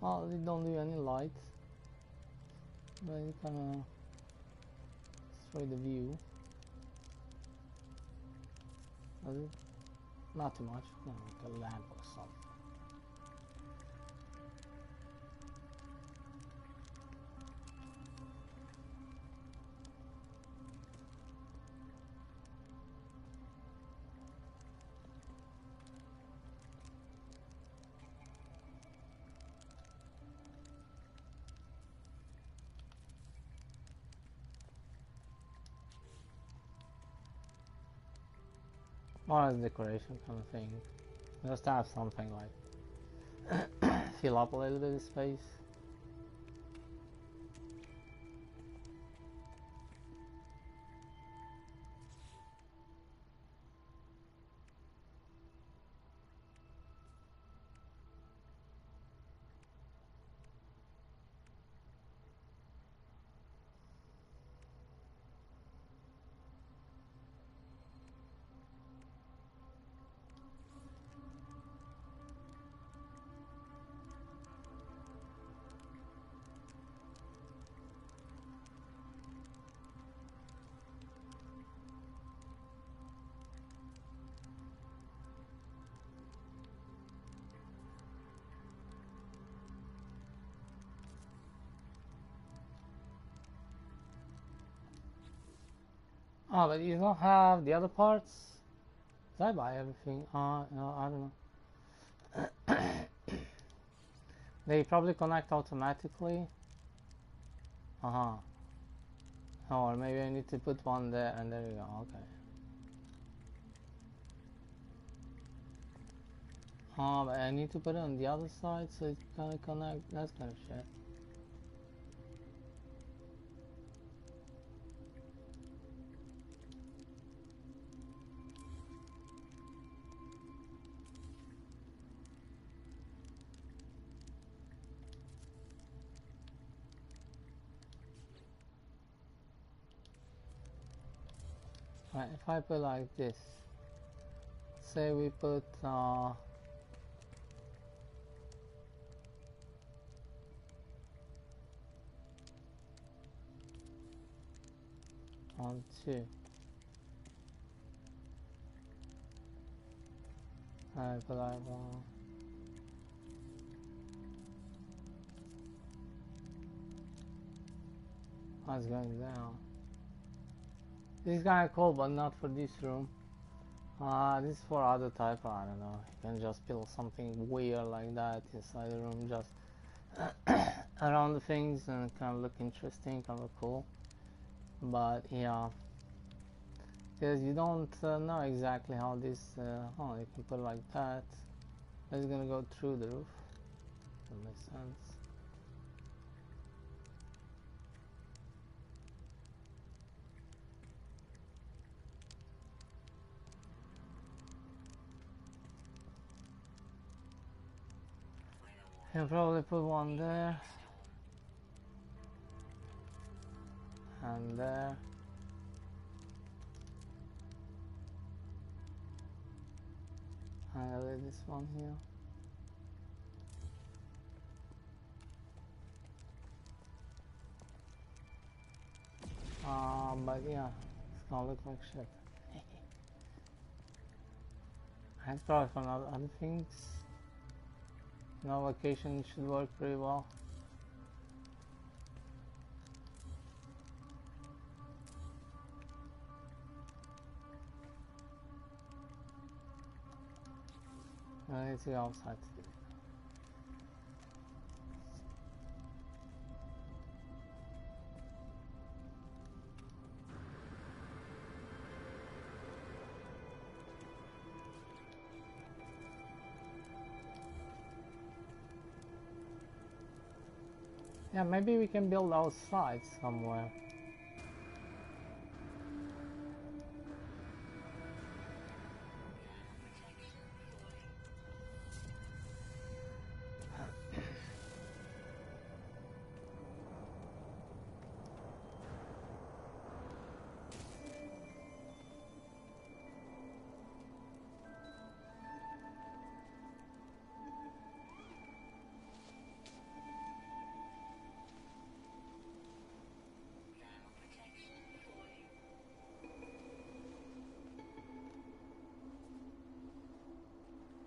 Well, they don't do any light, but it kinda destroy the view. Does it? Not too much. No, like a lamp or something. More as decoration kind of thing. Just have something like fill up a little bit of space. Oh, but you don't have the other parts? Did I buy everything? No, I don't know. They probably connect automatically. Uh-huh. Oh, or maybe I need to put one there, and there you go, okay. Oh, but I need to put it on the other side so it's gonna connect, that's kind of shit. Right, if I put like this, say we put on 2. I put like 1. Oh, it's going down. This is kinda cool, but not for this room. This is for other type, I don't know. You can just build something weird like that inside the room, just around the things, and kind of look interesting, kind of cool. But yeah, because you don't know exactly how this, oh, you can put it like that. It's gonna go through the roof. That makes sense. Can probably put one there. And there. And I'll leave this one here. But yeah, it's gonna look like shit. And probably for other things. No, location should work pretty well. I need to go outside. Yeah, maybe we can build outside somewhere.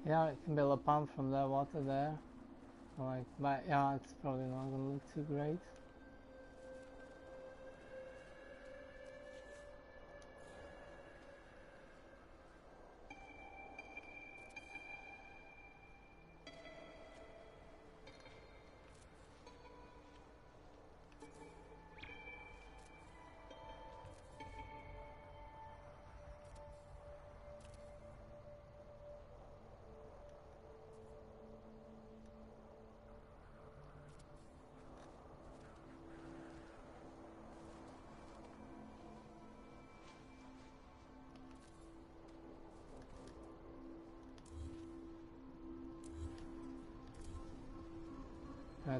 Yeah, I can build a pump from the water there. Like, but yeah, it's probably not gonna look too great.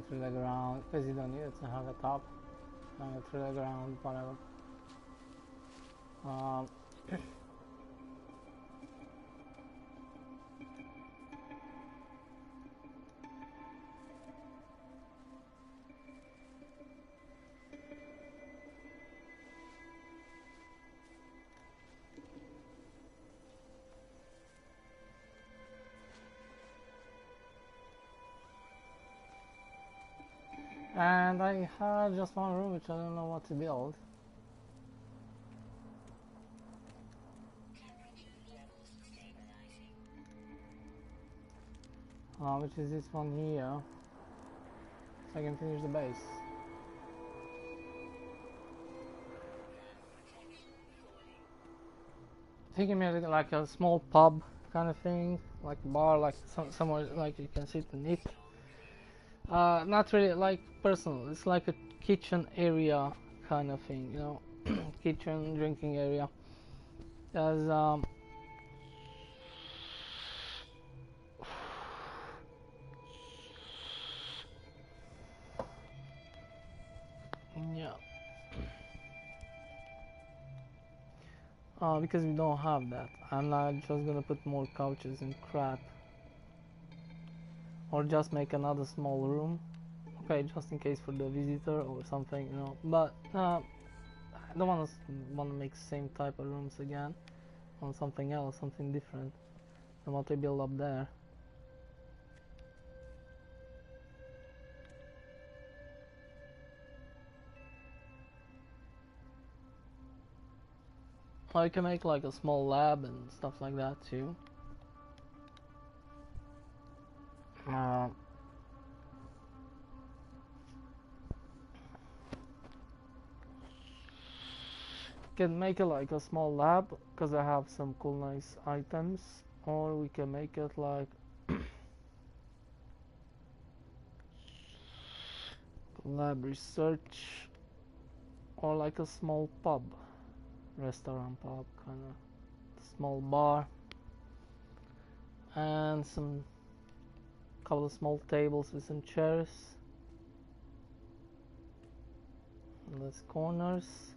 Through the ground, because you don't need it to have a top. Through the ground, whatever. Um, and I had just one room which I don't know what to build. Which is this one here, so I can finish the base. Thinking maybe like a small pub kind of thing, like a bar, like somewhere like you can sit and eat. Not really like personal. It's like a kitchen area kind of thing, you know, kitchen drinking area. There's yeah. Because we don't have that. I'm not just gonna put more couches and crap, or just make another small room. Okay, just in case for the visitor or something, you know. But I don't want to make the same type of rooms again on something else, something different than what we build up there. I can make like a small lab and stuff like that too. Uh, can make it like a small lab because I have some cool nice items, or we can make it like lab research, or like a small pub, restaurant pub kind of small bar, and some couple of small tables with some chairs in those corners.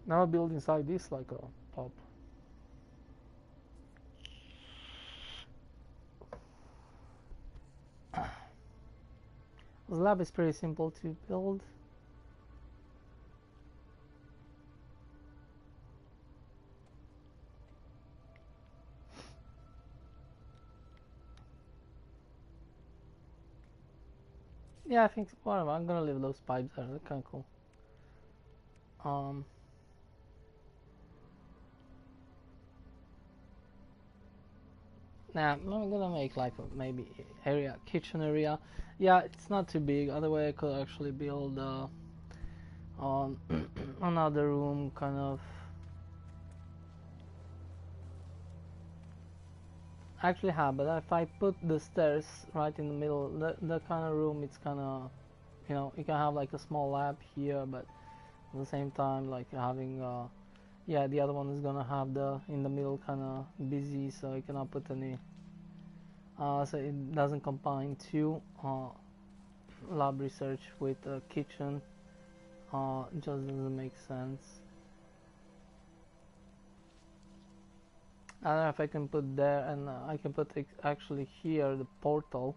Now I build inside this like a pub. The lab is pretty simple to build. Yeah, I think whatever. I'm gonna leave those pipes there. They're kind of cool. Now I'm gonna make like a maybe area, kitchen area. Yeah, it's not too big. Other way I could actually build another room, kind of. actually have, but if I put the stairs right in the middle, the kind of room, it's kind of, you know, you can have like a small lab here, but at the same time, like having, yeah, the other one is gonna have the in the middle kind of busy, so you cannot put any, so it doesn't combine two lab research with a kitchen. It just doesn't make sense. I don't know if I can put there, and I can put actually here the portal.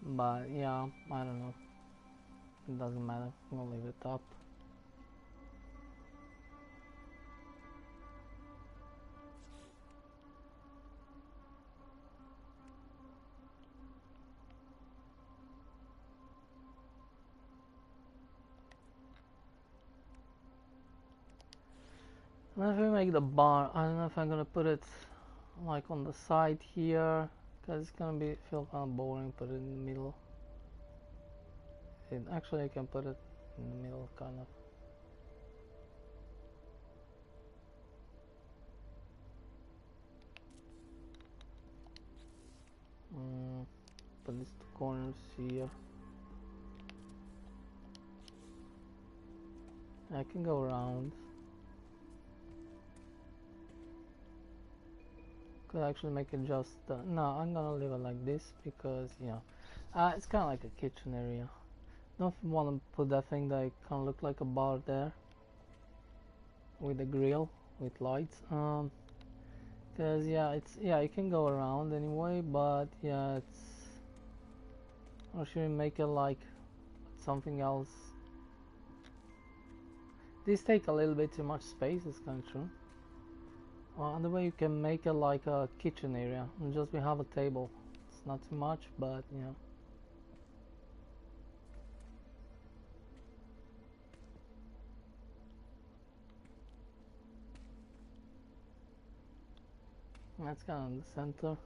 But yeah, I don't know. It doesn't matter. I'm gonna leave it up. And if we make the bar, I don't know if I'm gonna put it like on the side here, because it's gonna feel kind of boring. Put it in the middle. Actually, I can put it in the middle, kind of. Put these two corners here. I can go around. Could actually make it just. No, I'm gonna leave it like this because, you know, it's kind of like a kitchen area. Don't want to put that thing that kind of look like a bar there with a grill with lights. Cause yeah, you can go around anyway, but yeah, or should we make it like something else? These take a little bit too much space, it's kind of true. The way you can make it like a kitchen area, and just we have a table. It's not too much, but yeah. That's kind of in the center.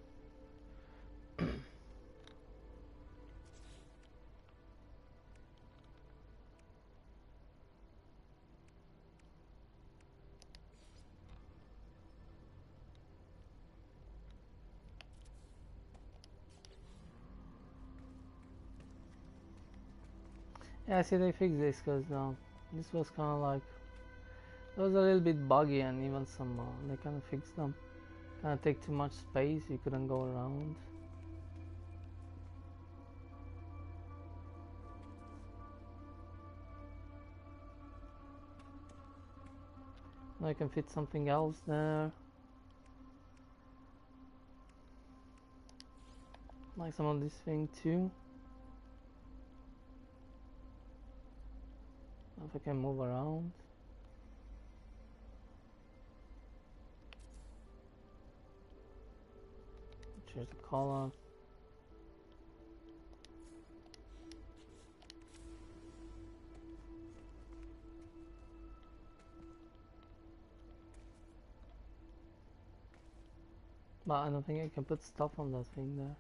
Yeah, see, they fixed this because this was kind of like, it was a little bit buggy, and even some they kind of fixed them. Kind of take too much space, you couldn't go around. Now I can fit something else there, like some of this thing too. If I can move around. Change the color. But I don't think I can put stuff on that thing there.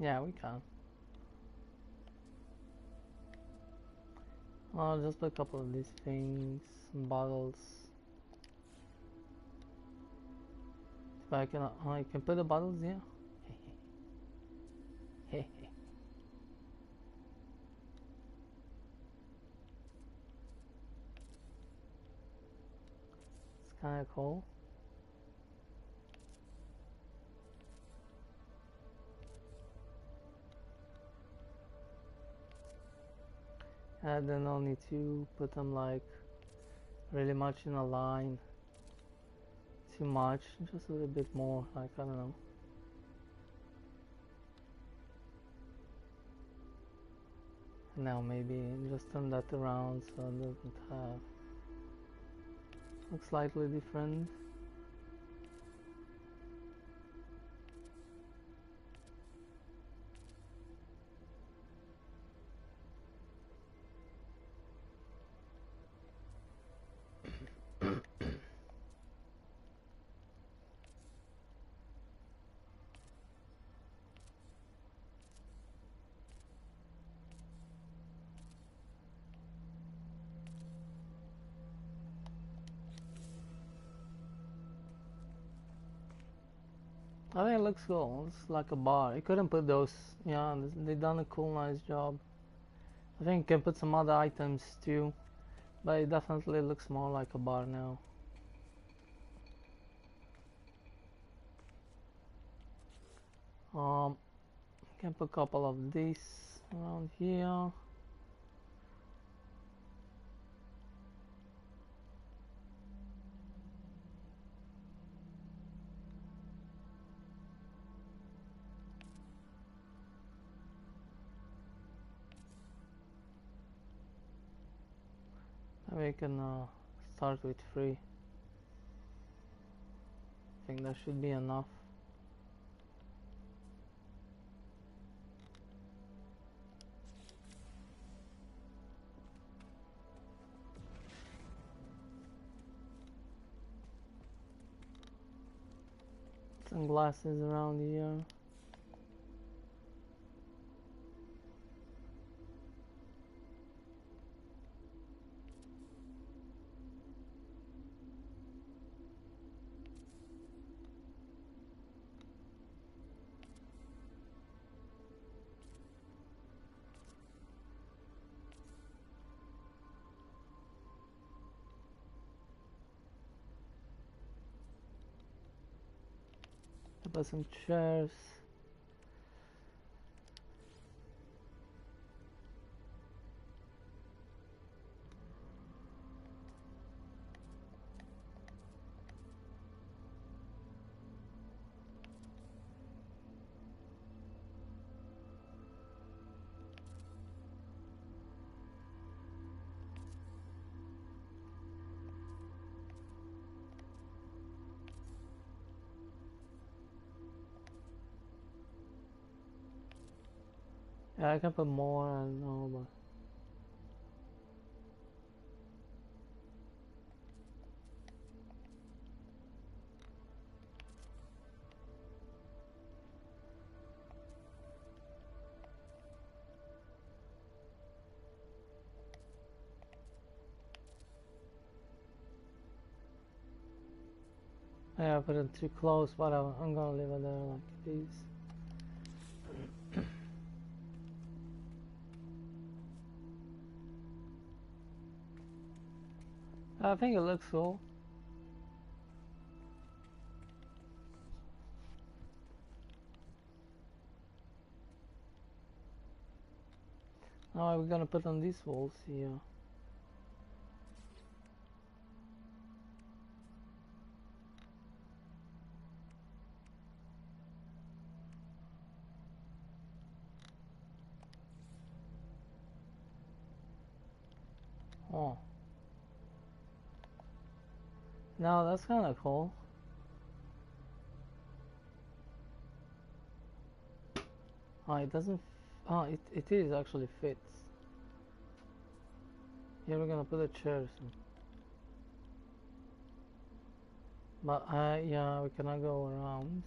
Yeah, we can. I'll just put a couple of these things, some bottles. If I can put the bottles, yeah. It's kind of cool. And then I'll need to put them like really much in a line. Too much, just a little bit more, like, I don't know. Now maybe just turn that around so it doesn't have, looks slightly different. I think it looks cool. It's like a bar. You couldn't put those. Yeah, they done a cool, nice job. I think you can put some other items too, but it definitely looks more like a bar now. Can put a couple of these around here. We can start with 3. I think that should be enough. Some glasses around here. Put some chairs. Yeah, I can put more and all, but yeah, I put it too close, but I'm gonna leave it there like this. I think it looks cool. Now we're gonna put on these walls here. Oh. Now that's kinda cool. Oh, it doesn't. Oh, it is actually fits. Here we're gonna put a chairs. But yeah, we cannot go around.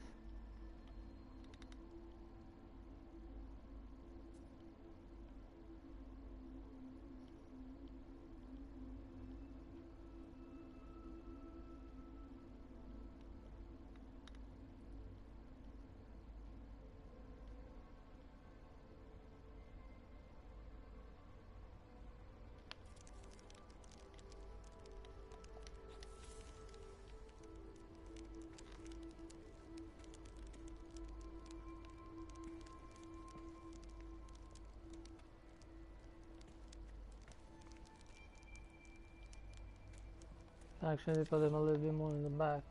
Actually, put them a little bit more in the back.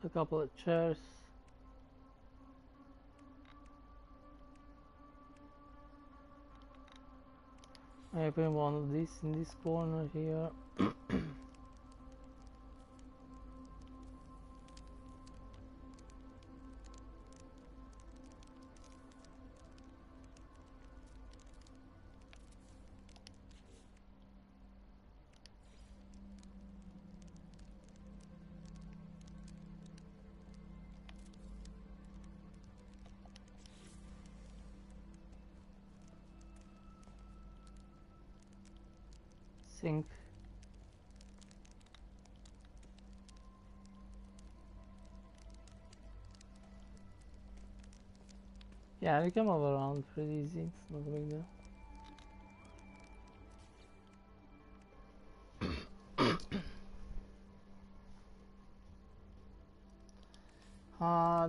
a couple of chairs. I put one of these in this corner here. Sink. Yeah, we can move around pretty easy. It's not a big deal.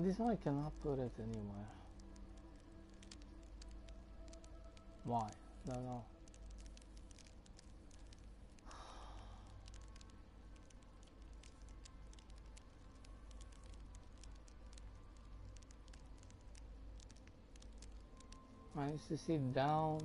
This one I cannot put it anywhere. Why? Don't know. I used to sit down.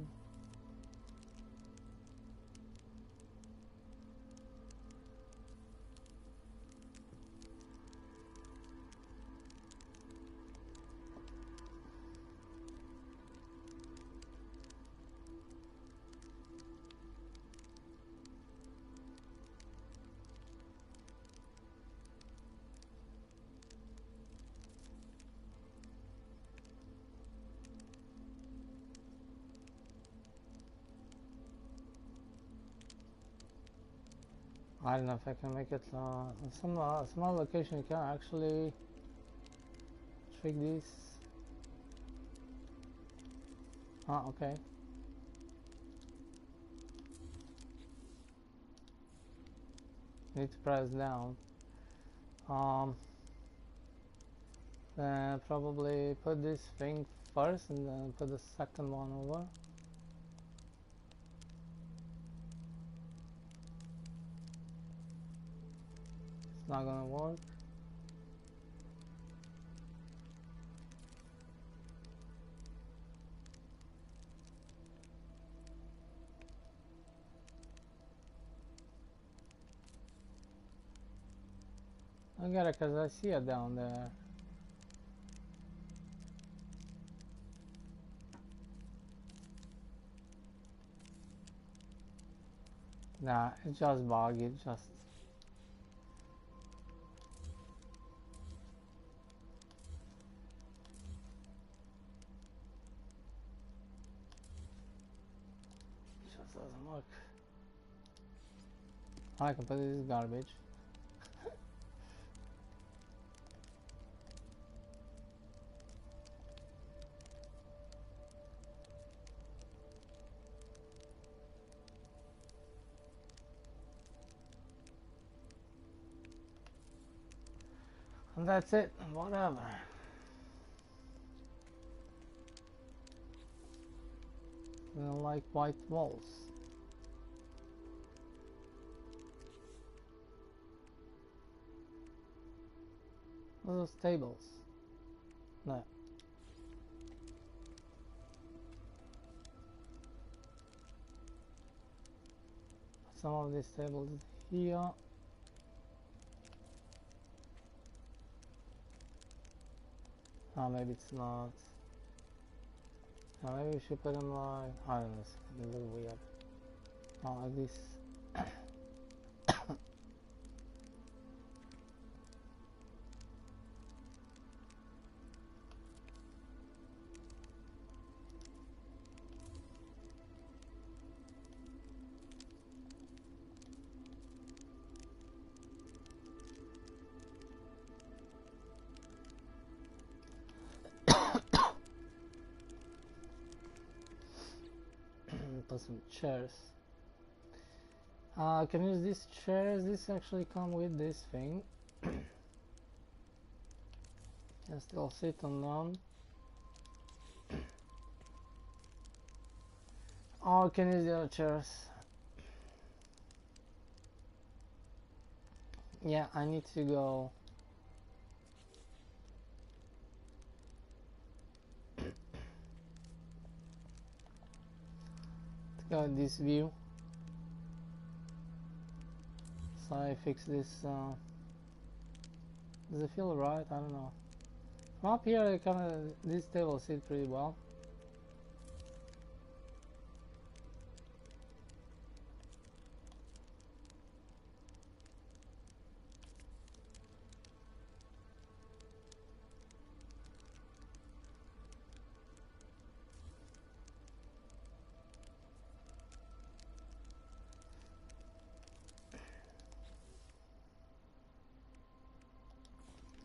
I don't know if I can make it some other location. You can actually trick this. Ah, okay. Need to press down. Then probably put this thing first and then put the second one over. It's not gonna work. I get it because I see it down there. Nah, it's just buggy, it just... It just doesn't work. I can put this garbage. And that's it, whatever. I don't like white walls. What are those tables? No. Some of these tables here. Oh, maybe it's not. Oh, maybe we should put them like... I don't know, it's a little weird. Oh, like this. Put some chairs. Can use these chairs. This actually come with this thing. Can still sit on them. Oh, can use the other chairs. Yeah, I need to go got this view. So I fix this. Does it feel right? I don't know. From up here, this table sits pretty well.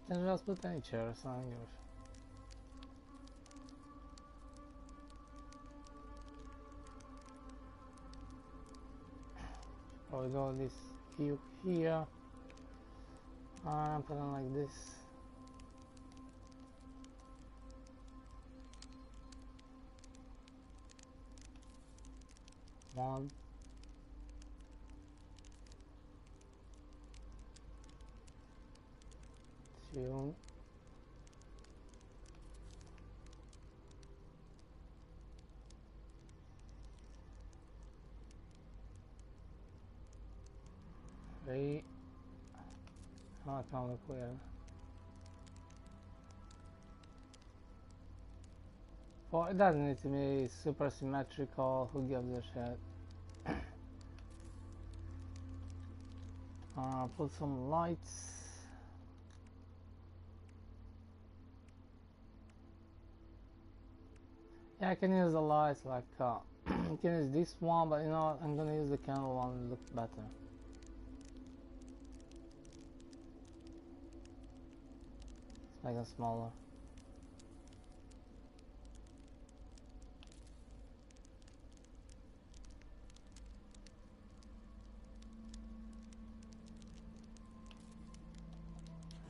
Can just put any chairs, I don't give a shit. Probably go this cube here. Put it like this. One. Two. Three. Oh, I can't look weird. 4. It doesn't need to be super symmetrical. Who gives a shit? Put some lights. Yeah, I can use the lights like you can use this one, but you know what? I'm gonna use the candle one to look better. Let's make it smaller.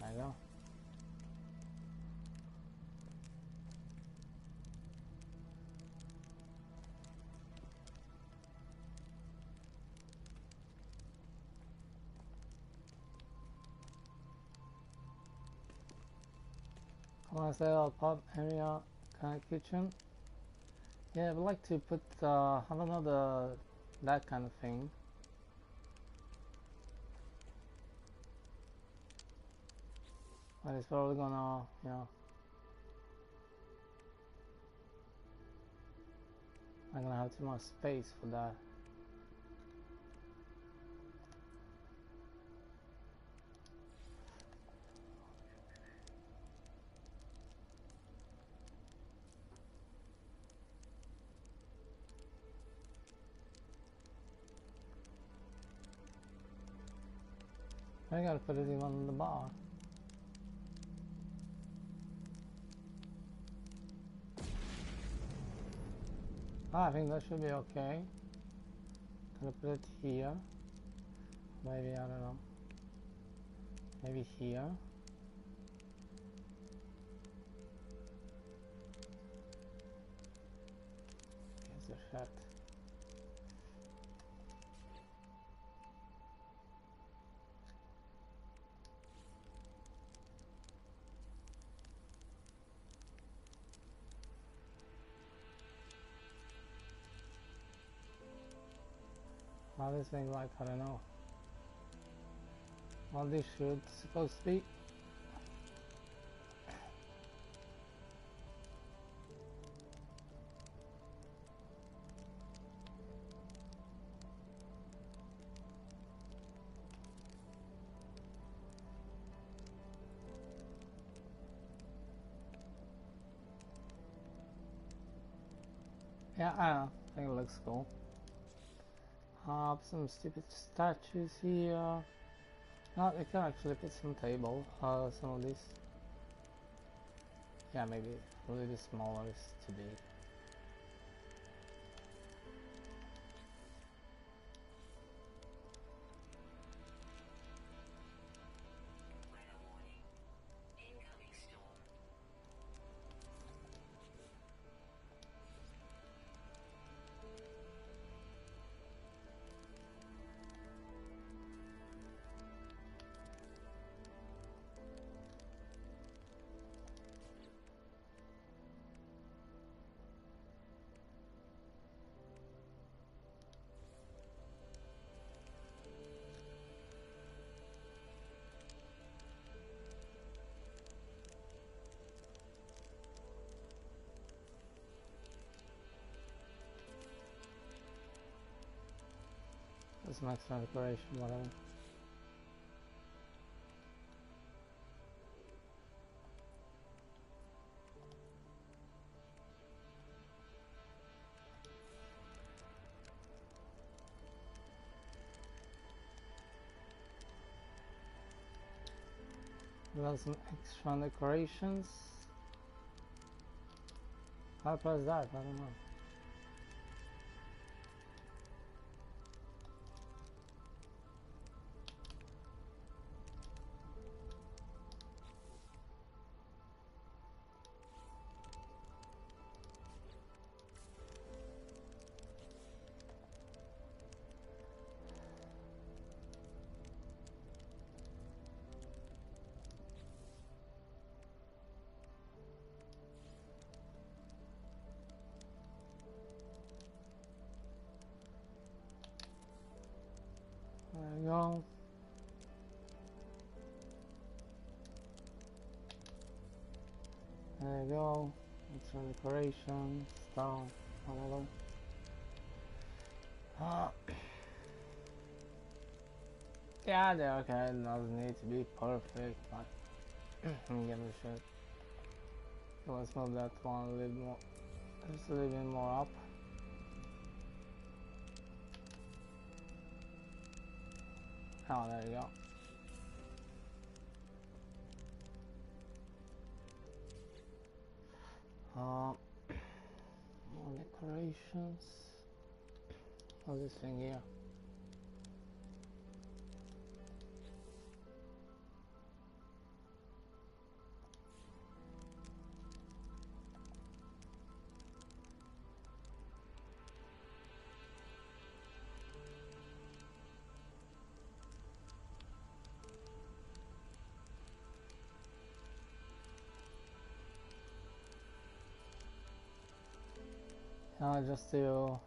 There you go. When I say pub area kind of kitchen, yeah, I would like to put I don't know, that kind of thing. But it's probably gonna, you know, I'm gonna have too much space for that. I gotta put it even on the bar. I think that should be okay. Gonna put it here. Maybe, I don't know. Maybe here. Here's the shot. How this thing like, I don't know. What this should supposed to be. Yeah, I don't know. I think it looks cool. Some stupid statues here. No, we can actually put some table. Some of these. Yeah, maybe a little bit smaller is too big. That's some extra decoration, whatever. We got some extra decorations. How I press that? I don't know. There we go. There you go. Extra decoration, stuff, whatever. Yeah, the arcade doesn't need to be perfect, but give a shit. So let's move that one a little more, just a little bit more up. Oh, there you go. More decorations. Oh, this thing here. Just to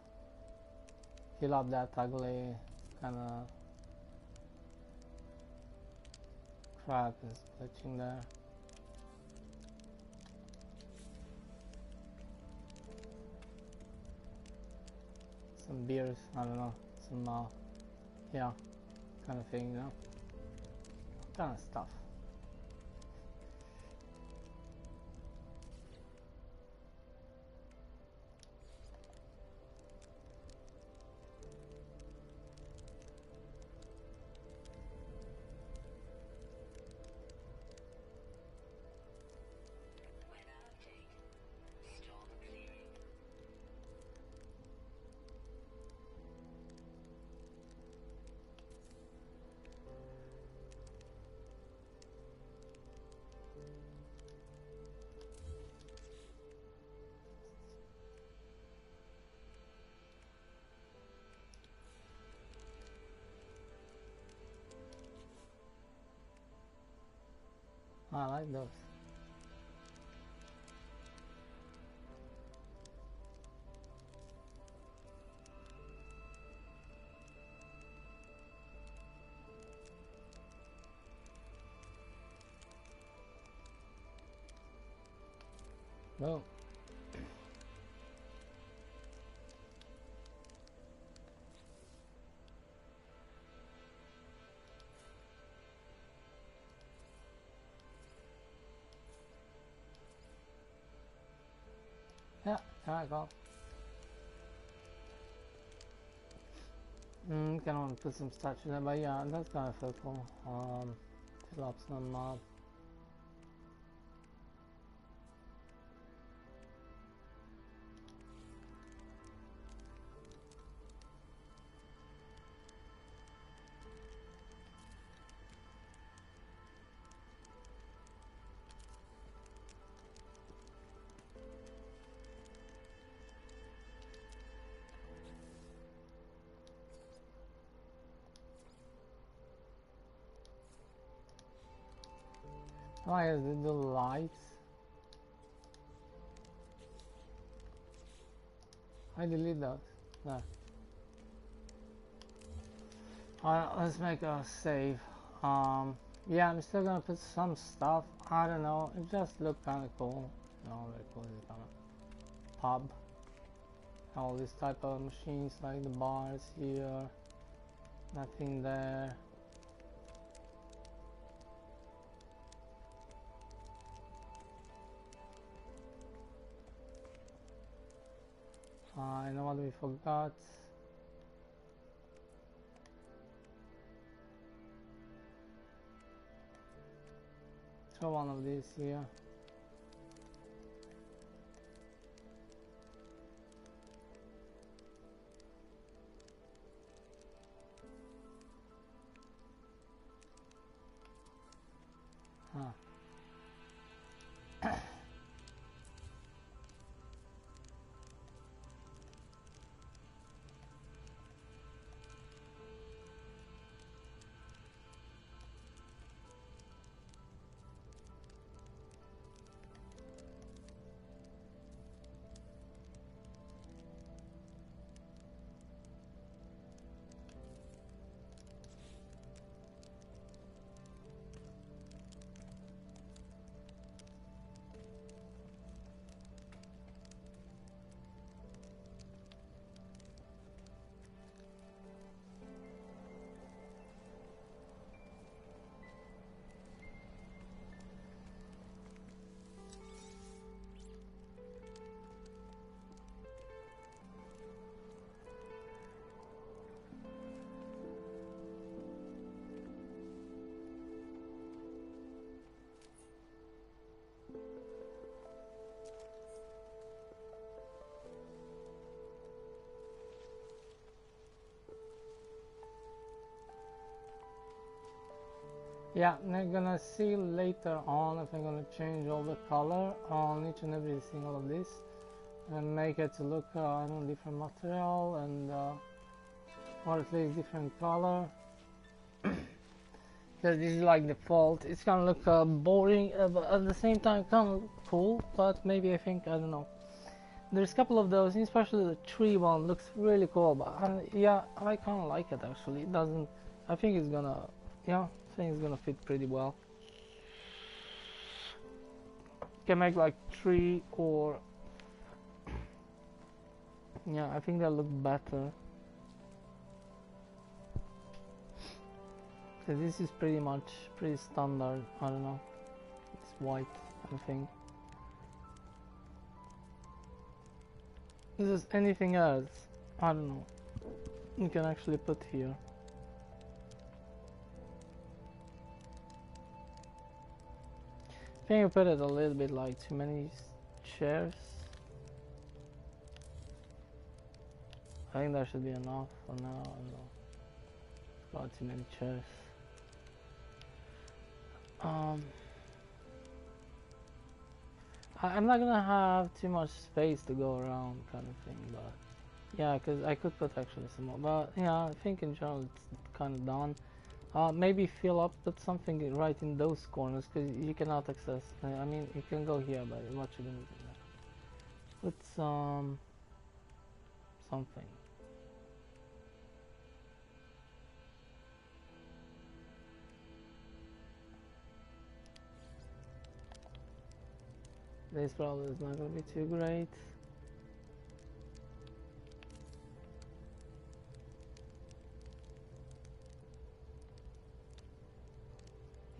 fill up that ugly kind of crap is glitching there. Some beers, I don't know, some yeah, kind of thing, you know, kind of stuff. I like those. Well, yeah, there I go. Kind of want to put some statues there, but yeah, that's kind of feel cool. Fill up some oh, I have the lights. I delete those. No. Alright, let's make a save. Yeah, I'm still gonna put some stuff. I don't know. It just looked kind of cool. You know, very cool. It's kind of pub. All these type of machines like the bars here. Nothing there. I know what we forgot. Throw one of these here. Huh. Yeah, we're gonna see later on if I'm gonna change all the color on each and every single of this and make it to look I don't know, different material and or at least different color. Because this is like default. It's gonna look boring, but at the same time kind of cool. But maybe I think I don't know. There's a couple of those, especially the tree one looks really cool. But yeah, I kind of like it actually. It doesn't. I think it's gonna. Yeah, I think it's gonna fit pretty well. Can make like tree or. Yeah, I think they'll look better. So this is pretty much pretty standard. I don't know. It's white, I think. Is there anything else? I don't know. You can actually put here. I think you put it a little bit like too many chairs. I think that should be enough for now. I don't know. Got too many chairs. I'm not gonna have too much space to go around kind of thing, but yeah, because I could put actually some more, but yeah, I think in general it's kind of done. Maybe fill up with something right in those corners because you cannot access. I mean, you can go here, but what you gonna do there? Put something. This probably is not gonna be too great.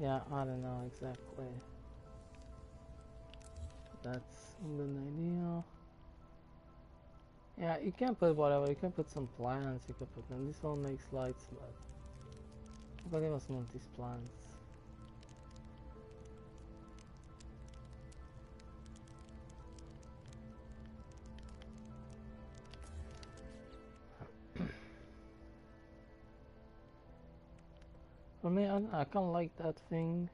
Yeah, I don't know exactly. That's a good idea. Yeah, you can put whatever. You can put some plants. You can put them. This one makes lights, but it must want these plants. For me, I kind of like that thing.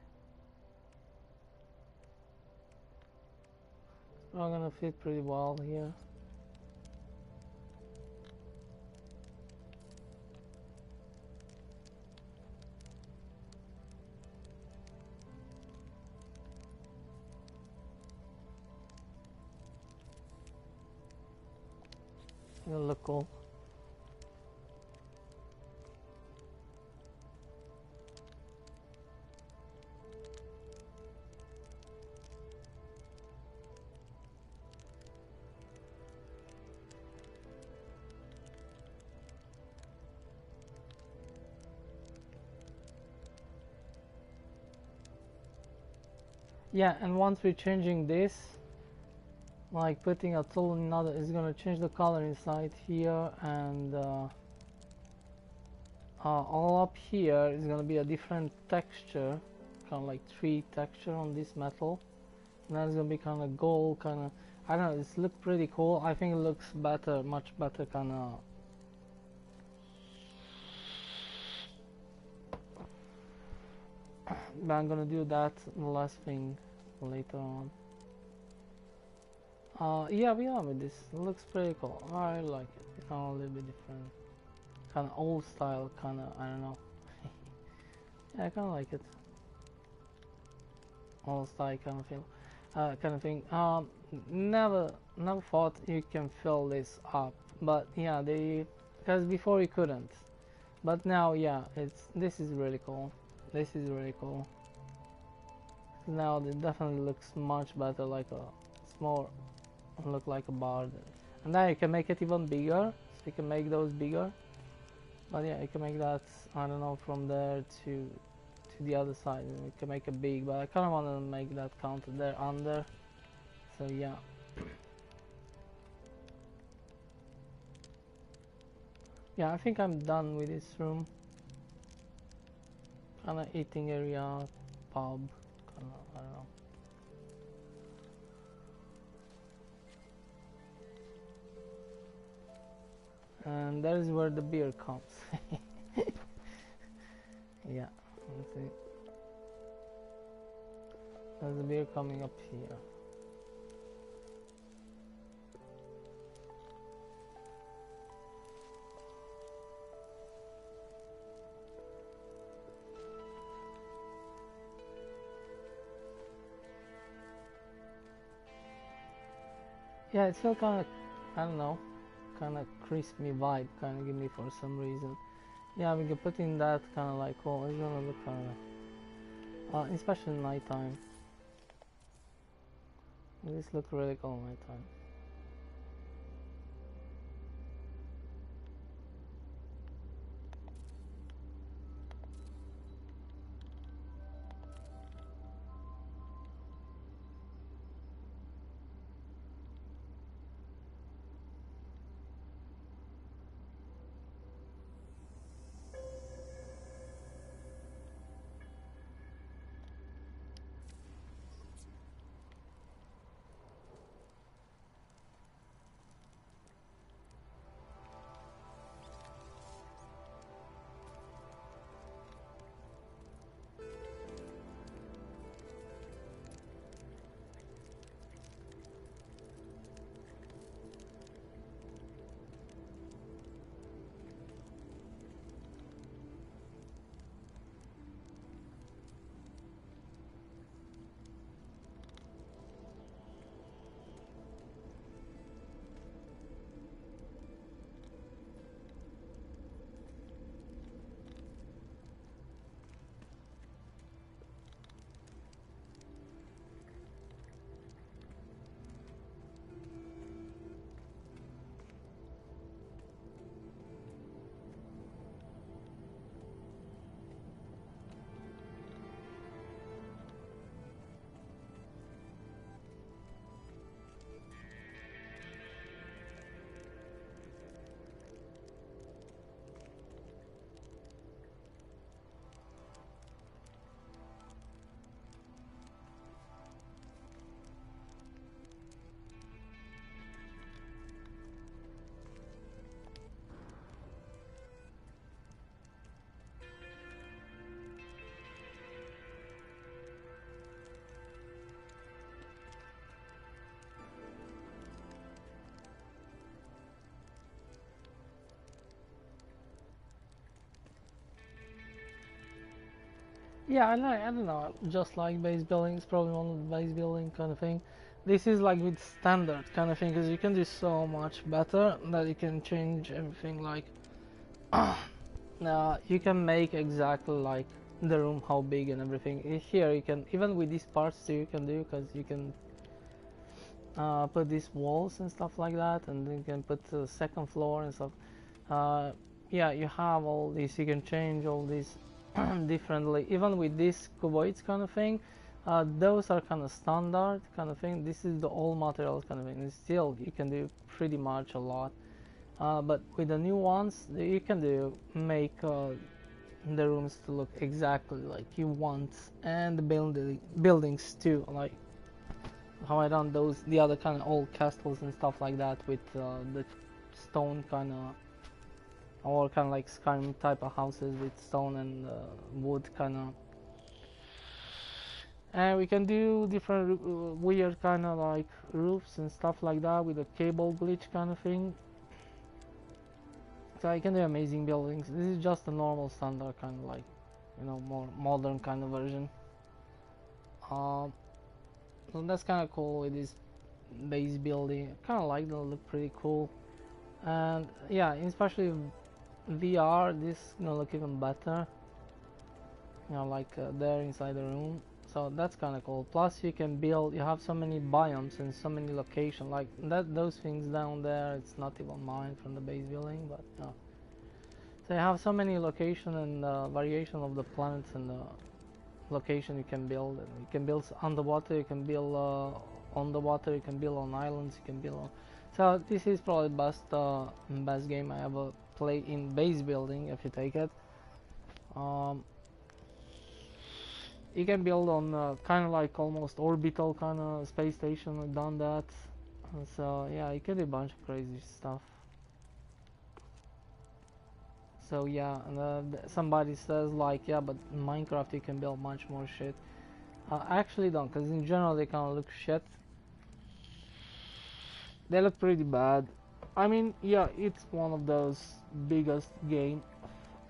It's probably gonna fit pretty well here. It'll look cool. Yeah, and once we're changing this, like putting a tool in another, is gonna change the color inside here, and all up here is gonna be a different texture, kind of like tree texture on this metal. And that's gonna be kind of gold, kind of, I don't know, it's look pretty cool. I think it looks better, much better, kind of. But I'm gonna do that last thing later on. Yeah, we are with this. It looks pretty cool. I like it. It's kind of a little bit different, kind of old style, kind of, I don't know. Yeah, I kind of like it. Old style kind of feel, kind of thing. Never thought you can fill this up, but yeah, because before you couldn't, but now yeah, this is really cool. This is really cool. Now it definitely looks much better, like a small, look like a bar. And now you can make it even bigger, so you can make those bigger. But yeah, you can make that, I don't know, from there to the other side. You can make it big, but I kind of want to make that counter there under. So yeah. Yeah, I think I'm done with this room. Kind of eating area, pub, kind of, I don't know. And that is where the beer comes. Yeah, let's see. There's the beer coming up here. Yeah, it felt kind of, I don't know, kind of crispy vibe, kind of give me for some reason. Yeah, we can put in that kind of like, oh, it's gonna look kind of, especially nighttime. This look really cool nighttime. Yeah, I don't know, just like base building, it's probably one of the base building kind of thing. This is like with standard kind of thing, because you can do so much better that you can change everything, like, you can make exactly like the room, how big and everything. Here you can, even with these parts too, you can do, because you can put these walls and stuff like that, and then you can put the second floor and stuff. Yeah, you have all these, you can change all these differently, even with this cuboids kind of thing. Those are kind of standard kind of thing. This is the old materials kind of thing. And still, you can do pretty much a lot. But with the new ones, you can do make the rooms to look exactly like you want, and the buildings too, like how I done those the other kind of old castles and stuff like that with the stone kind of, or kind of like Skyrim type of houses with stone and wood kind of. And we can do different weird kind of like roofs and stuff like that with a cable glitch kind of thing. So I can do amazing buildings. This is just a normal standard kind of like, more modern kind of version. Um, so that's kind of cool with this base building. I kind of like them, look pretty cool. And yeah, especially VR, this look even better. Like there inside the room. So that's kind of cool. Plus you can build, you have so many biomes and so many locations like that. Those things down there, it's not even mine from the base building, but so you have so many location and variation of the planets and the location you can build. And you can build underwater, you can build on the water, you can build on islands, you can build on. So this is probably best game I ever play in base building if you take it. You can build on kind of like almost orbital kind of space station. I've done that. So yeah, you can do a bunch of crazy stuff. So yeah, and somebody says like, yeah, but in Minecraft you can build much more shit. I actually don't, because in general they kind of look shit. They look pretty bad. I mean, yeah, it's one of those biggest game,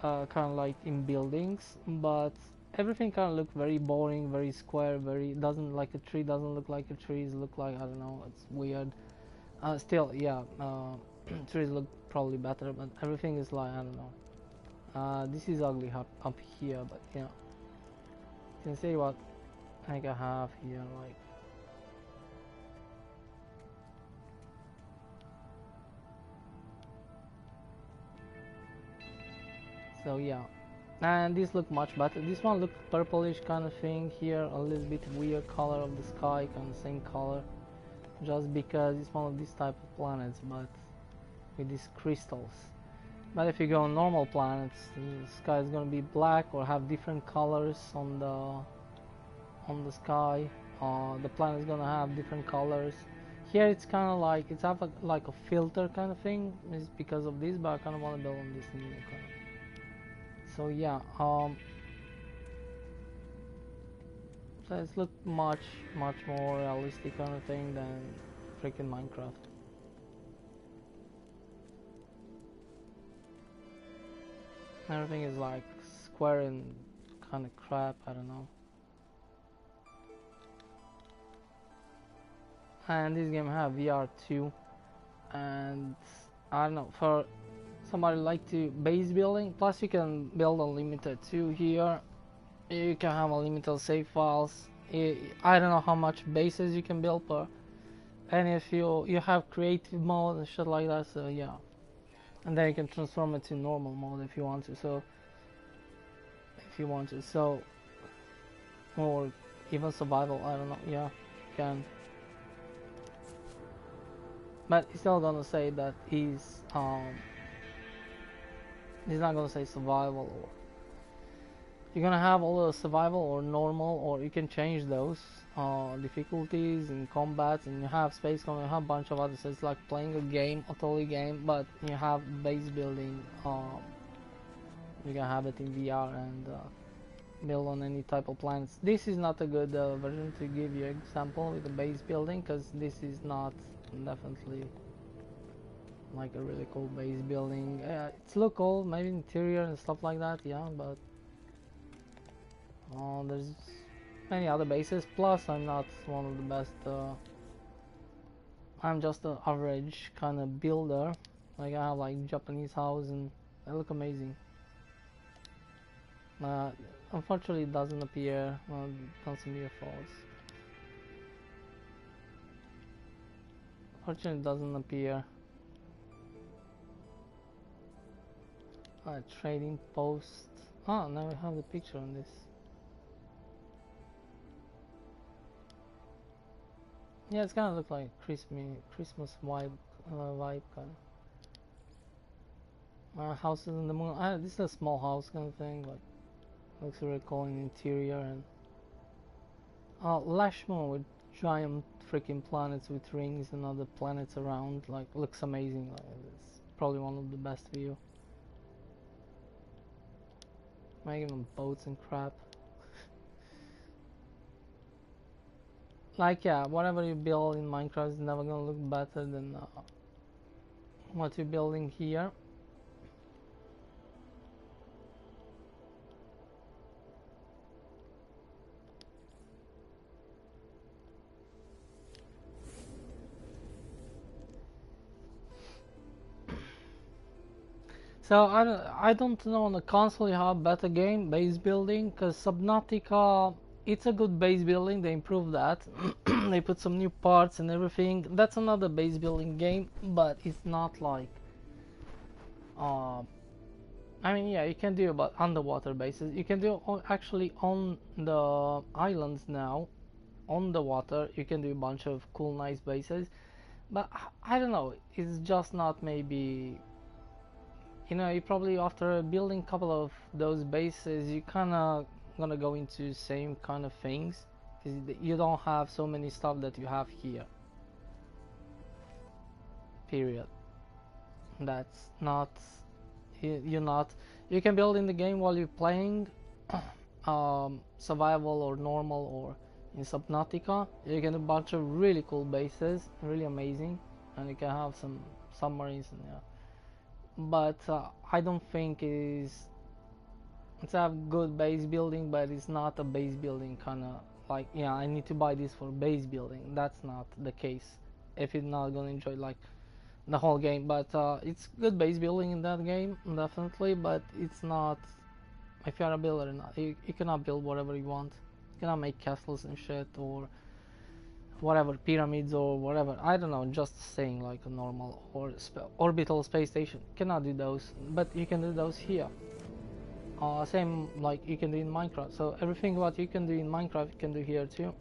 kind of like in buildings, but everything kind of look very boring, very square, very doesn't like a tree, doesn't look like a trees, look like, I don't know, it's weird. Still, yeah, trees look probably better, but everything is like, I don't know. This is ugly up here, but yeah, you can see what I have here, like. So yeah, and this look much better. This one look purplish kind of thing here, a little bit weird color of the sky, kind of same color, just because it's one of these type of planets, but with these crystals. But if you go on normal planets, the sky is gonna be black or have different colors on the sky. The planet is gonna have different colors. Here it's kind of like it's have like a filter kind of thing. It's because of this, but I kind of want to build on this new kind of. So yeah, so it's look much more realistic kind of thing than freaking Minecraft. Everything is like square and kind of crap, I don't know. And this game have VR too, and I don't know, for somebody like to base building, plus you can build unlimited too here. You can have unlimited save files. I don't know how much bases you can build per, and if you have creative mode and shit like that, so yeah, and then you can transform it to normal mode if you want to. So so, or even survival, I don't know, yeah, you can. But he's still gonna say that he's not gonna say survival, or you're gonna have all the survival or normal, or you can change those difficulties in combat, and you have space combat, you have a bunch of others. So it's like playing a game, a totally game, but you have base building. You can have it in VR and build on any type of planets. This is not a good version to give you example with the base building, because this is not definitely like a really cool base building. It's look cool, maybe interior and stuff like that, yeah, but there's many other bases. Plus, I'm not one of the best. I'm just an average kind of builder. Like I have like Japanese house and they look amazing. Unfortunately, it doesn't appear. Consumer false. Unfortunately, it doesn't appear. Trading post. Oh, now we have the picture on this. Yeah, it's gonna look like Christmas vibe kind of. Houses in the moon. This is a small house kind of thing. Like looks really cool in interior and lush moon with giant freaking planets with rings and other planets around. Like looks amazing. Like, it's probably one of the best view. Making them boats and crap. Like yeah, whatever you build in Minecraft is never gonna look better than what you're building here. So I don't know on the console you have better game base building because Subnautica it's a good base building. They improved that. They put some new parts and everything. That's another base building game, but it's not like uh, I mean yeah you can do about underwater bases. You can do actually on the islands now on the water. You can do a bunch of cool nice bases, but I don't know. It's just not maybe you probably after building a couple of those bases, you kind of gonna go into same kind of things because you don't have so many stuff that you have here. Period. That's not you're not. You can build in the game while you're playing, survival or normal or in Subnautica. You can do a bunch of really cool bases, really amazing, and you can have some submarines and yeah. But I don't think it's a good base building, but it's not a base building kind of like yeah I need to buy this for base building. That's not the case if you're not gonna enjoy like the whole game. But it's good base building in that game definitely, but it's not if you're a builder. You cannot build whatever you want. You cannot make castles and shit or whatever pyramids or whatever. I don't know. Just saying like a normal or orbital space station. You cannot do those, but you can do those here. Same like you can do in Minecraft. So everything what you can do in Minecraft you can do here too.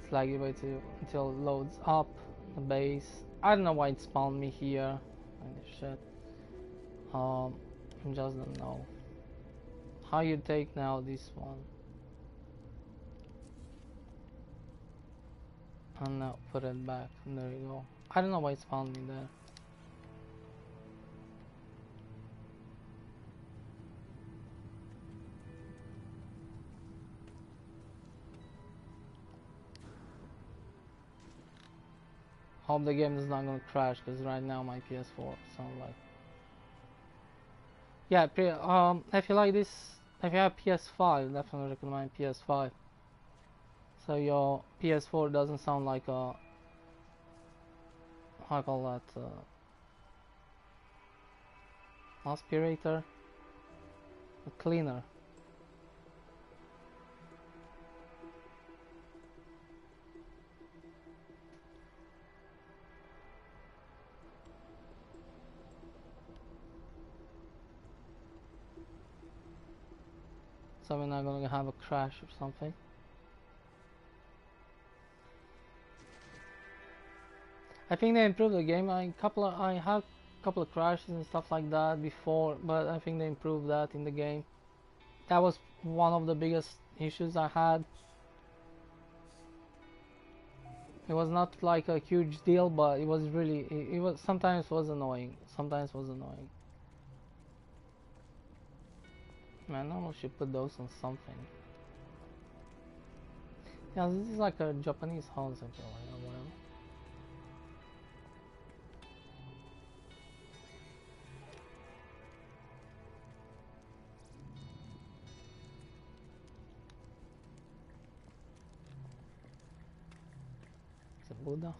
It's like you wait until it loads up the base. I don't know why it spawned me here. Like shit. I just don't know. How you take now this one and now put it back. And there you go. I don't know why it spawned me there. Hope the game is not gonna crash because right now my PS4 sounds like. Yeah, if you like this, if you have PS5, definitely recommend PS5. So your PS4 doesn't sound like a, how I call that, aspirator, a cleaner. So we're not gonna have a crash or something. I think they improved the game. I had a couple of crashes and stuff like that before, but I think they improved that in the game. That was one of the biggest issues I had. It was not like a huge deal, but it was really it was sometimes was annoying. Sometimes was annoying. Man, I should put those on something. Yeah, this is like a Japanese house, I feel like, or whatever. It's a Buddha.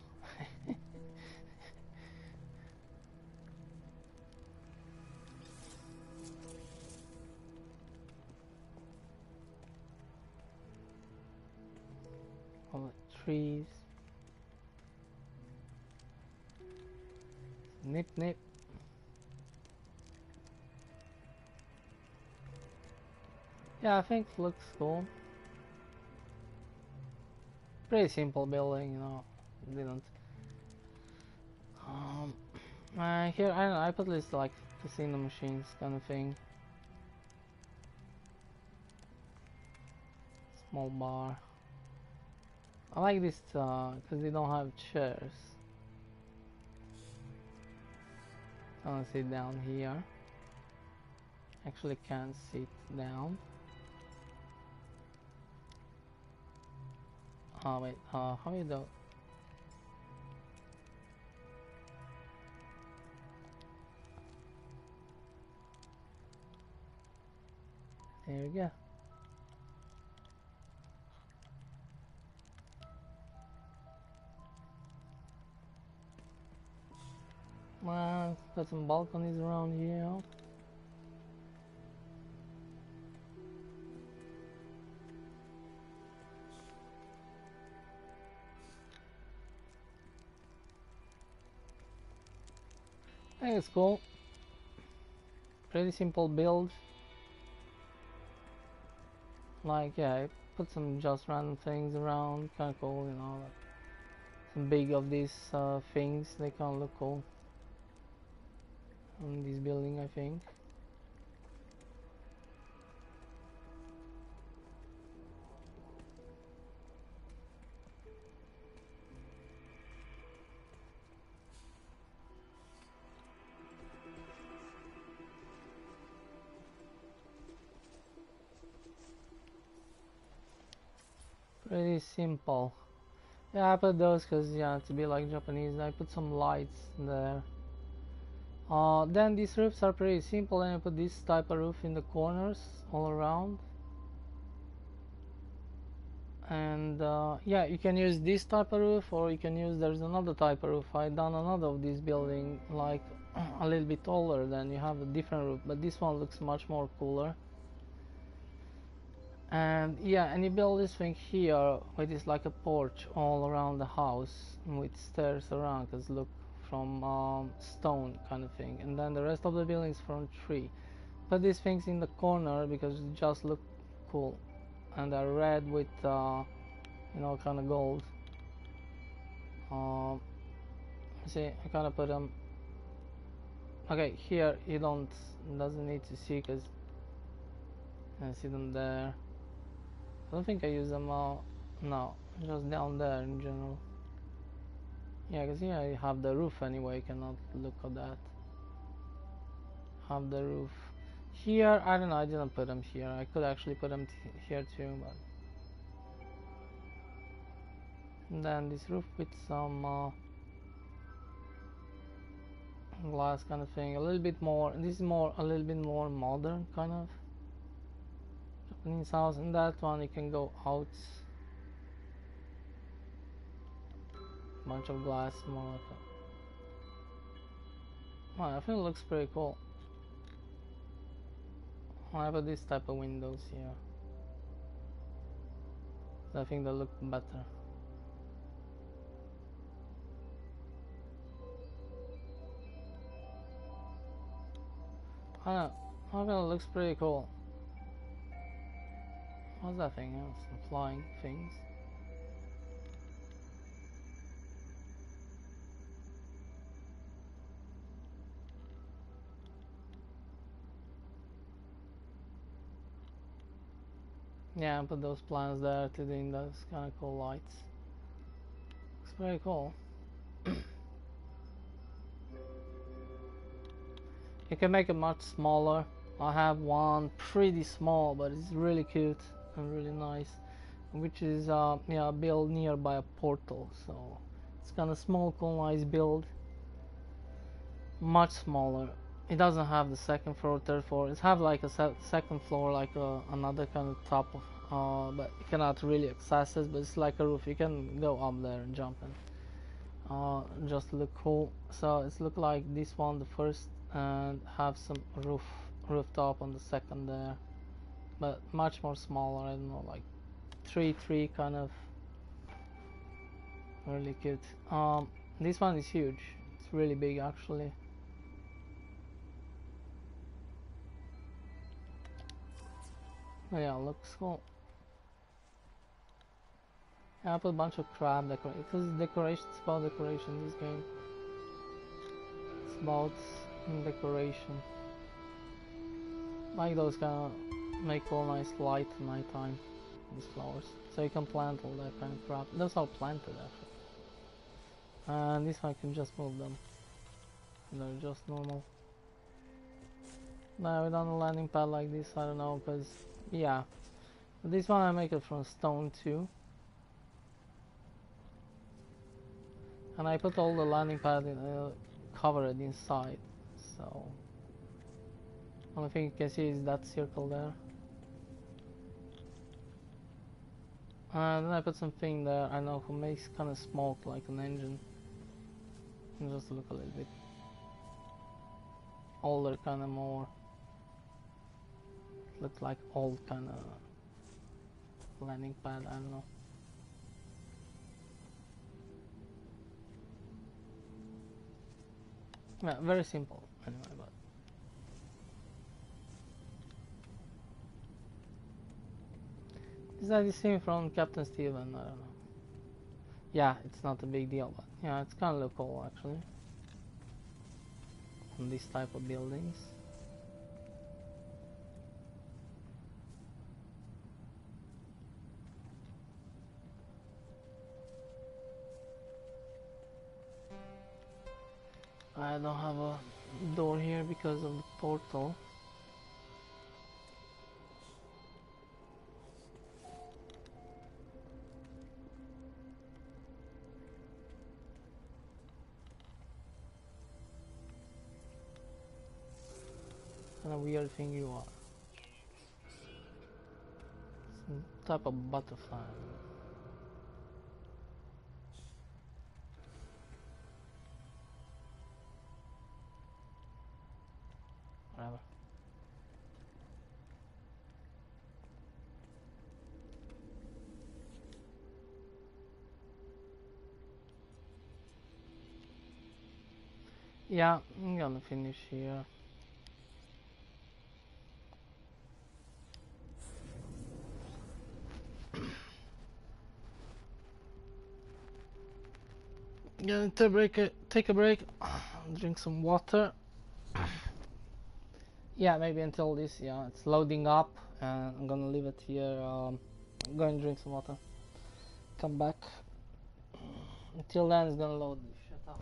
All the trees. Nip nip. Yeah, I think it looks cool. Pretty simple building, you know. Didn't. Um, Here I don't know. I put this like casino machines kind of thing. Small bar. I like this because they don't have chairs. I want to sit down here. Actually can't sit down. Oh wait, how you do? There we go. Got some balconies around here. I think it's cool. Pretty simple build. Like, yeah, I put some just random things around. Kinda cool, you know. Like some big of these things, they kinda look cool. On this building, I think. Pretty simple. Yeah, I put those because, yeah, to be like Japanese, I put some lights there. Then these roofs are pretty simple, and I put this type of roof in the corners all around. And yeah, you can use this type of roof, or you can use, there's another type of roof. I done another of this building like a little bit taller, then you have a different roof, but this one looks much more cooler. And yeah, and you build this thing here, which is like a porch all around the house with stairs around, because look, from stone kind of thing, and then the rest of the building is from tree. Put these things in the corner because it just look cool, and they're red with you know, kind of gold. See, I kind of put them. Okay, here you doesn't need to see because I see them there. I don't think I use them all. No, just down there in general. Yeah, because here you have the roof anyway. You cannot look at that. Have the roof here. I don't know. I didn't put them here. I could actually put them here too, but. And then this roof with some glass kind of thing, a little bit more. This is more a little bit more modern kind of Japanese house. And that one you can go out, bunch of glass, more like a, I think it looks pretty cool. I have this type of windows here, so I think they look better. I don't know, I think it looks pretty cool. What's that thing? Some flying things. Yeah, I put those plants there to doing those kind of cool lights. It's pretty cool. You can make it much smaller. I have one pretty small, but it's really cute and really nice, which is yeah, built nearby a portal. So it's kind of small, cool, nice build. Much smaller. It doesn't have the second floor, third floor. It have like a second floor, like another kind of top of, but you cannot really access it. But it's like a roof. You can go up there and jump in. Just look cool. So it's look like this one, the first, and have some rooftop on the second there, but much more smaller. I don't know, like 3 kind of, really cute. This one is huge. It's really big actually. Oh, yeah, looks cool. I put a bunch of crap decoration. It is decoration. It's about decoration. This game. It's about decoration. Like those kind of make all nice light at night time. These flowers, so you can plant all that kind of crap. Those are planted actually. And this one I can just move them. They're just normal. Now we done a landing pad like this. I don't know, because yeah, this one I make it from stone too. And I put all the landing pad in, covered inside, so only thing you can see is that circle there. And then I put something there, I know, who makes kind of smoke like an engine. And just to look a little bit older, kind of more. Looks like old kind of landing pad, I don't know. Yeah, very simple anyway, but is that the same from Captain Steven? I don't know. Yeah, it's not a big deal, but yeah, it's kind of look cool actually on this type of buildings. I don't have a door here because of the portal. Kind of weird thing you are. Some type of butterfly. Whatever. Yeah, I'm gonna finish here. Gonna take a break, drink some water. Yeah, maybe until this, yeah, it's loading up, and I'm gonna leave it here. Go and drink some water. Come back. Until then, it's gonna load. Shut up.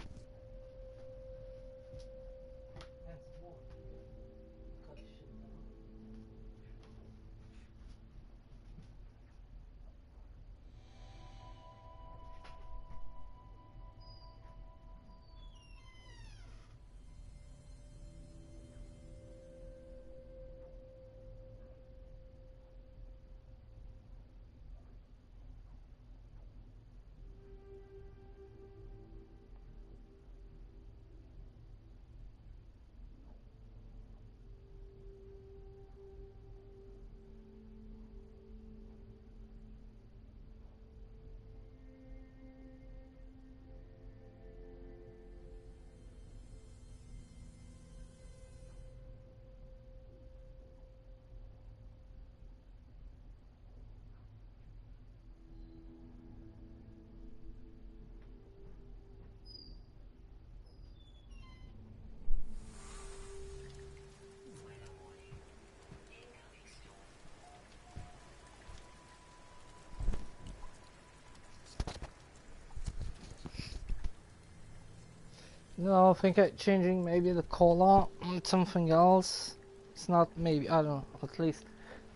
No, I think I'm changing maybe the cola with something else. It's not maybe, I don't know, at least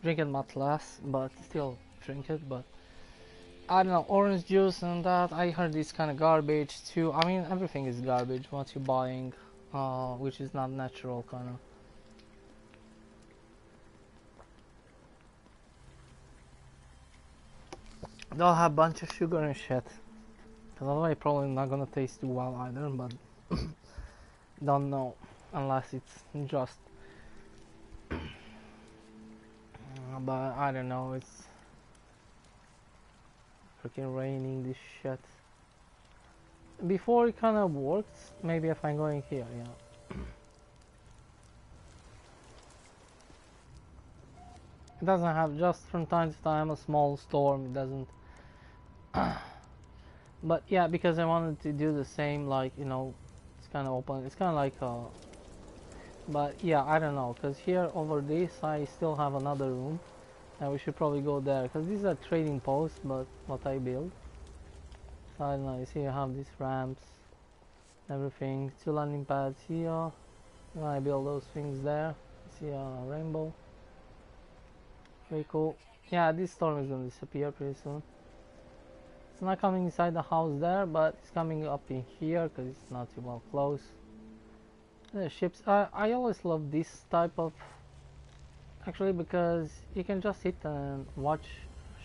drink it much less, but still drink it, but I don't know, orange juice and that, I heard it's kind of garbage too. I mean, everything is garbage what you're buying, which is not natural kind of. They'll have a bunch of sugar and shit. Otherwise, probably not gonna taste too well either, but don't know unless it's just. But I don't know. It's freaking raining this shit. Before it kind of worked. Maybe if I'm going here, yeah. It doesn't have just from time to time a small storm. It doesn't But yeah, because I wanted to do the same, like, it's kind of open. It's kind of like but yeah, I don't know, because here over this I still have another room, and we should probably go there, because these are trading posts, but what I build. So I don't know. You see, you have these ramps, everything. Two landing pads here. And I build those things there. See a rainbow. Very cool. Yeah, this storm is gonna disappear pretty soon. It's not coming inside the house there, but it's coming up in here because it's not too well close. The ships. I always love this type of. Actually, because you can just sit and watch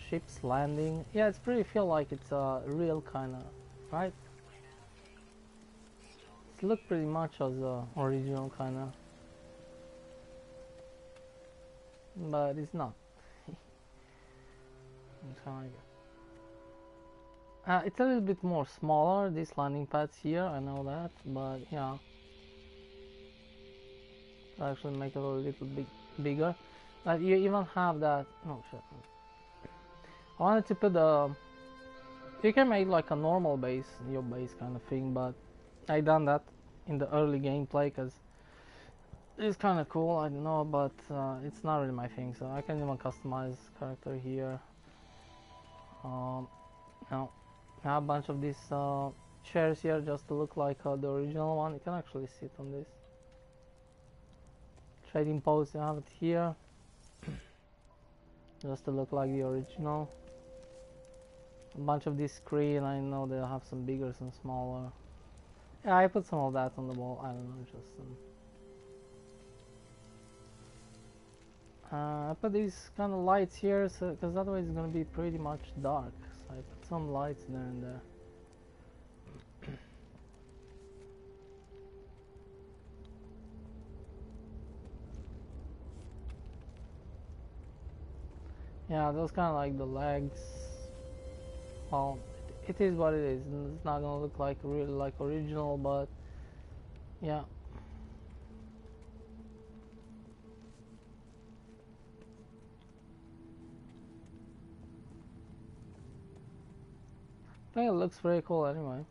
ships landing. Yeah, it's pretty feel like it's a real kind of, right? It look pretty much as a original kind of, but it's not. It's kind of like it's a little bit more smaller, these landing pads here, I know that, but yeah, I actually make it a little bit bigger. But you even have that. No shit. I wanted to put you can make like a normal base, your base kind of thing, but I done that in the early gameplay because it's kind of cool. I don't know, but it's not really my thing. So I can even customize character here. Now I have a bunch of these chairs here just to look like the original one. You can actually sit on this. Trading post, you have it here just to look like the original. A bunch of this screen, I know they have some bigger, some smaller. Yeah, I put some of that on the wall. I don't know, just I put these kind of lights here, so because otherwise it's gonna be pretty much dark. So I put some lights there and there. Yeah, those kind of like the legs. Well, it is what it is. It's not gonna look like really like original, but yeah. I think it looks very cool anyway.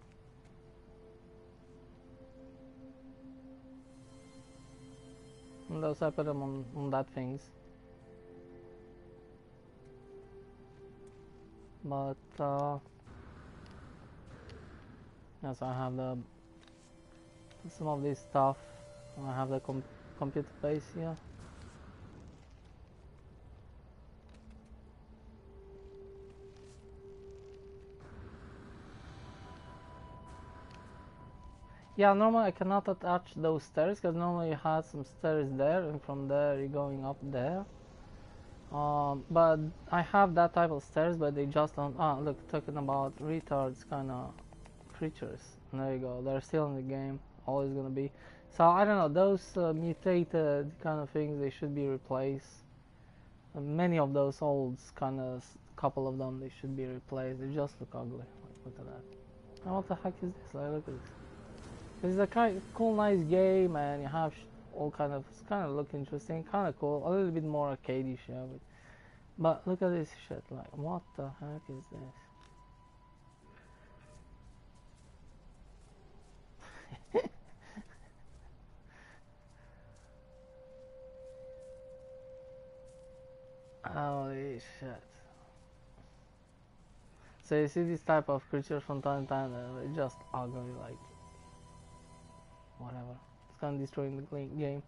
And those I put them on that things. But yes, I have some of this stuff. I have the computer base here. Yeah, normally I cannot attach those stairs because normally you had some stairs there, and from there you're going up there. But I have that type of stairs, but they just don't. Ah, look, talking about retards kind of creatures. There you go. They're still in the game. Always gonna be. So I don't know. Those mutated kind of things, they should be replaced. Many of those old kind of couple of them, they should be replaced. They just look ugly. Like, look at that. And what the heck is this? Like, look at this. It's a kind of cool, nice game, and you have all kind of. It's kind of look interesting, kind of cool. A little bit more arcadey shit. But look at this shit. Like, what the heck is this? Holy shit. So you see this type of creatures from time to time, they're just ugly, like whatever. It's kind of destroying the game.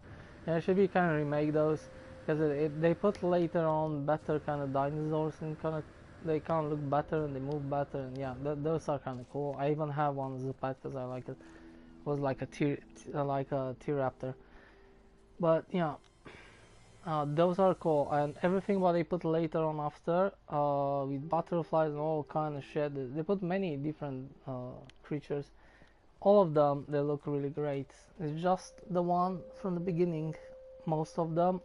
Yeah, it should be kind of remake those, because they put later on better kind of dinosaurs, and kind of they kind of look better and they move better, and yeah, those are kind of cool. I even have one as a pet because I like it. It was like a T-Raptor, but yeah. Those are cool, and everything what they put later on after, with butterflies and all kind of shit. They put many different creatures. All of them, they look really great. It's just the one from the beginning. Most of them,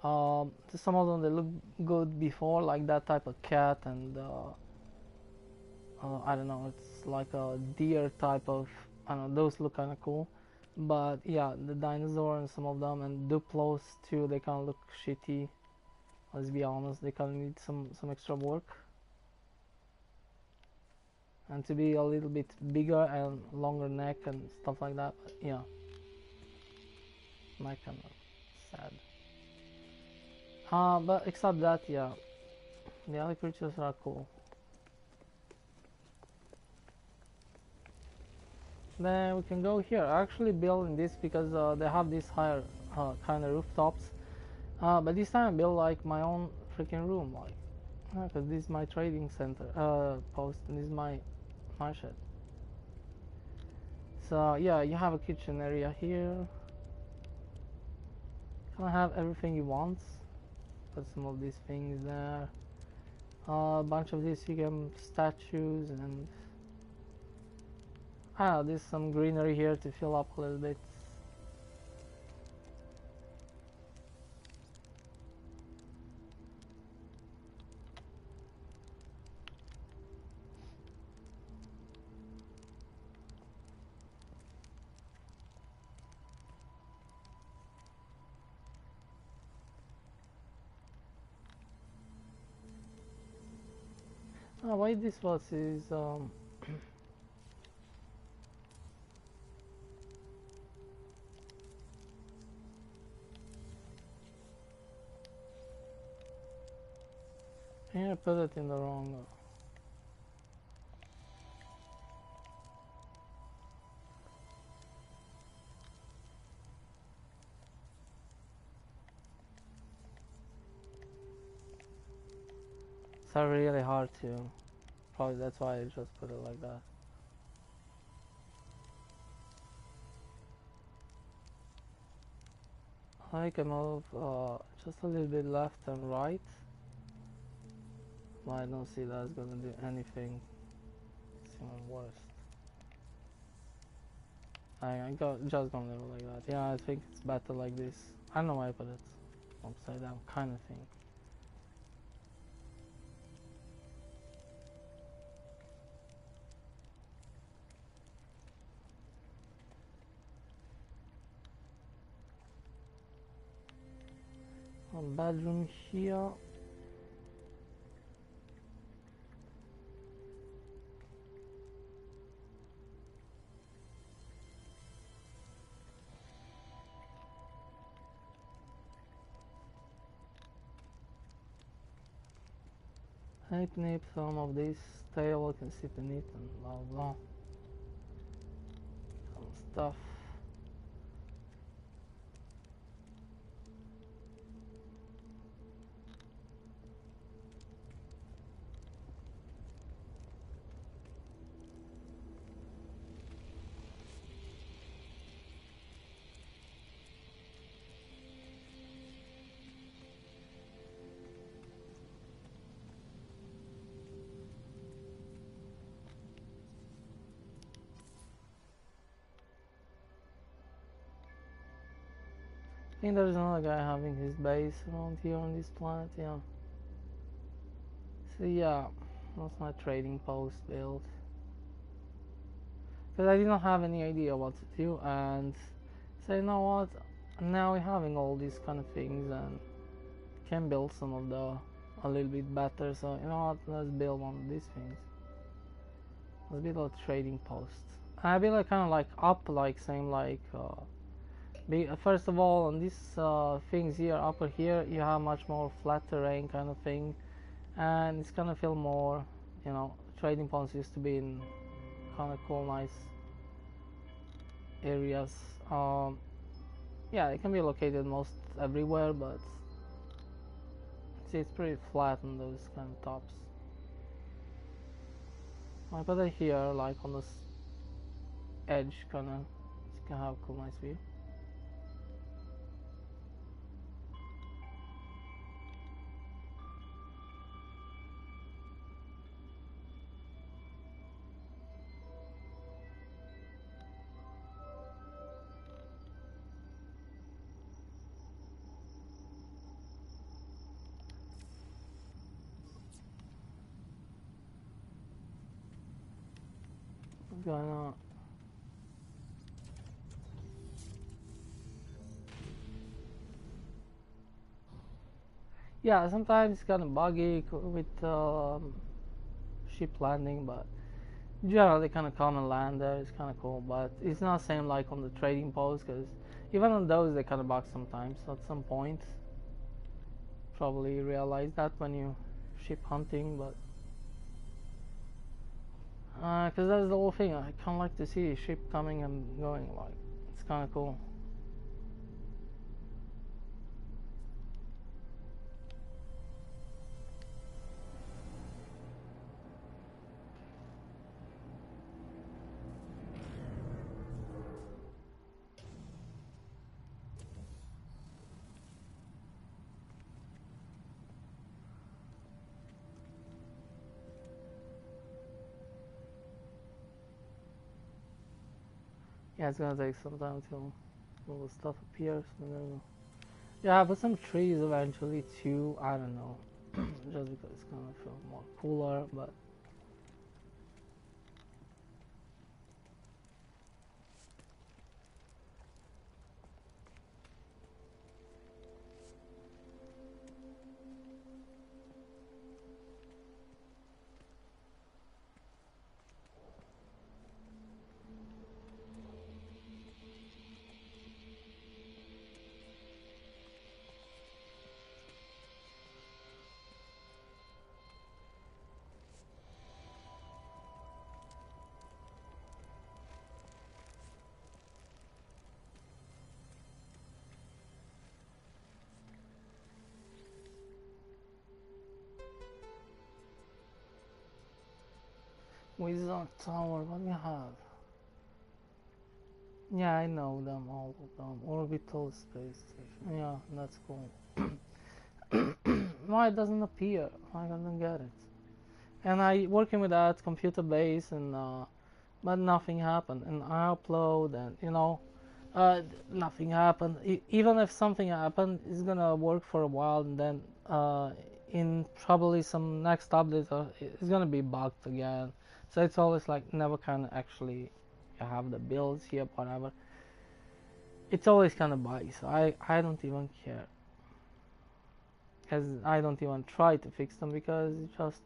some of them they look good before, like that type of cat, and I don't know. It's like a deer type of. I don't know. Those look kind of cool. But yeah, the dinosaur and some of them, and Duplos too, they kind of look shitty. Let's be honest, they kind of need some extra work. and to be a little bit bigger and longer neck and stuff like that. But yeah, my kind of sad. But except that, yeah, the other creatures are cool. Then we can go here. I actually building this because they have these higher kind of rooftops. But this time I build like my own freaking room, like, because this is my trading center post, and this is my shed. So yeah, you have a kitchen area here. Kind of have everything you want. Put some of these things there. A bunch of these statues, and there's some greenery here to fill up a little bit. Why this was is here I put it in the wrong. It's really hard to. Probably that's why I just put it like that. I can move just a little bit left and right. But I don't see that's gonna do anything. It's even worse. Just gonna leave it like that. Yeah, I think it's better like this. I don't know why I put it upside down, kind of thing. A bedroom here. Nip some of this table can sit in it and blah blah. Some stuff. I think there's another guy having his base around here on this planet, yeah. So yeah, that's my trading post build. Because I didn't have any idea what to do, and so you know what, now we're having all these kind of things and can build some of the a little bit better, so you know what, let's build one of these things. Let's build a trading post. I build it kind of like up, like same like first of all, on these things here, upper here, you have much more flat terrain kind of thing, and it's gonna feel more, you know, trading points used to be in kind of cool, nice areas. Yeah, it can be located most everywhere, but see, it's pretty flat on those kind of tops. I put it here, like on this edge, kind of, so you can have a cool, nice view. What's going on? Yeah, sometimes it's kind of buggy with ship landing, but Generally kind of common land there. It's kind of cool, but it's not same like on the trading post, because even on those they kind of bug sometimes. At some point, probably realize that when you ship hunting, but because that's the whole thing. I kind of like to see a ship coming and going. Like it's kind of cool. Yeah, it's gonna take some time till all the stuff appears. And then, yeah, but some trees eventually too. I don't know, just because it's gonna feel more cooler. But Wizard Tower, what do we have? Yeah, I know them, all of them. Orbital space station. Yeah, that's cool. Why it doesn't appear? I don't get it. And I working with that computer base, and but nothing happened. And I upload, and nothing happened. Even if something happened, it's gonna work for a while, and then in probably some next update, it's gonna be bugged again. So it's always like never kind of actually have the builds here, whatever. It's always kind of buggy. So I don't even care, because I don't even try to fix them, because it's just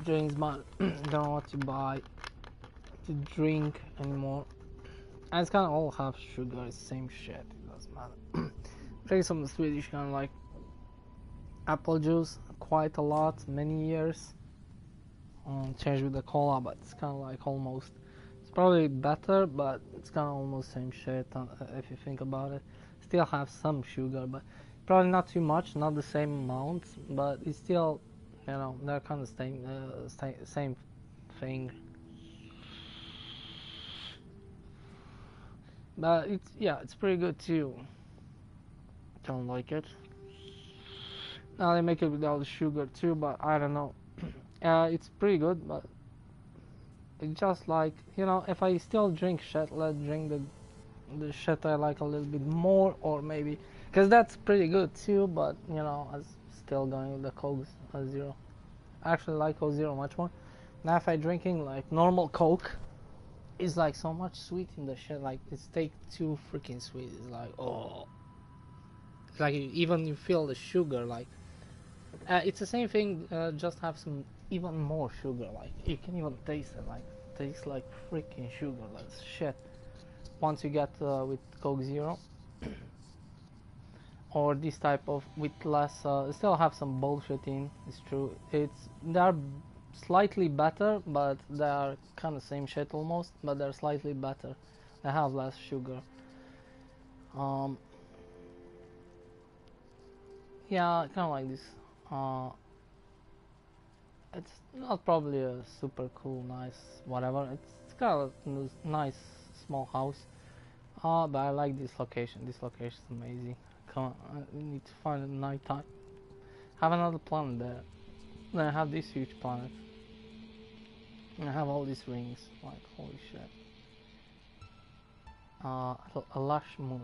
James Bond don't know what to buy to drink anymore. And it's kind of all have sugar, it's the same shit. It doesn't matter. Drink some Swedish kind of like apple juice quite a lot, many years. Changed with the cola, but it's kind of like almost. It's probably better, but it's kind of almost same shit if you think about it. Still have some sugar, but probably not too much, not the same amount, but it's still, they're kind of same thing. But it's pretty good too. Don't like it. Now they make it without the sugar too, but I don't know. It's pretty good, but it's just like, if I still drink shit, let's drink the shit I like a little bit more, or maybe, because that's pretty good too, but I'm still going with the Coke Zero. I actually like Coke Zero much more. Now if I drinking like normal Coke, it's like so much sweet in the shit, like it's take too freaking sweet. It's like, oh, it's like even you feel the sugar, like it's the same thing, just have some even more sugar, like you can even taste it, like tastes like freaking sugar, like shit. Once you get with Coke Zero or this type of with less, still have some bullshit in. It's true. They are slightly better, but they are kind of same shit almost. But they're slightly better. They have less sugar. Yeah, kind of like this. It's not probably a super cool, nice, whatever. It's kind of a nice small house. But I like this location. This location is amazing. Come on, I need to find a nighttime. Have another planet there. Then I have this huge planet. And I have all these rings. Like, holy shit. A lush moon.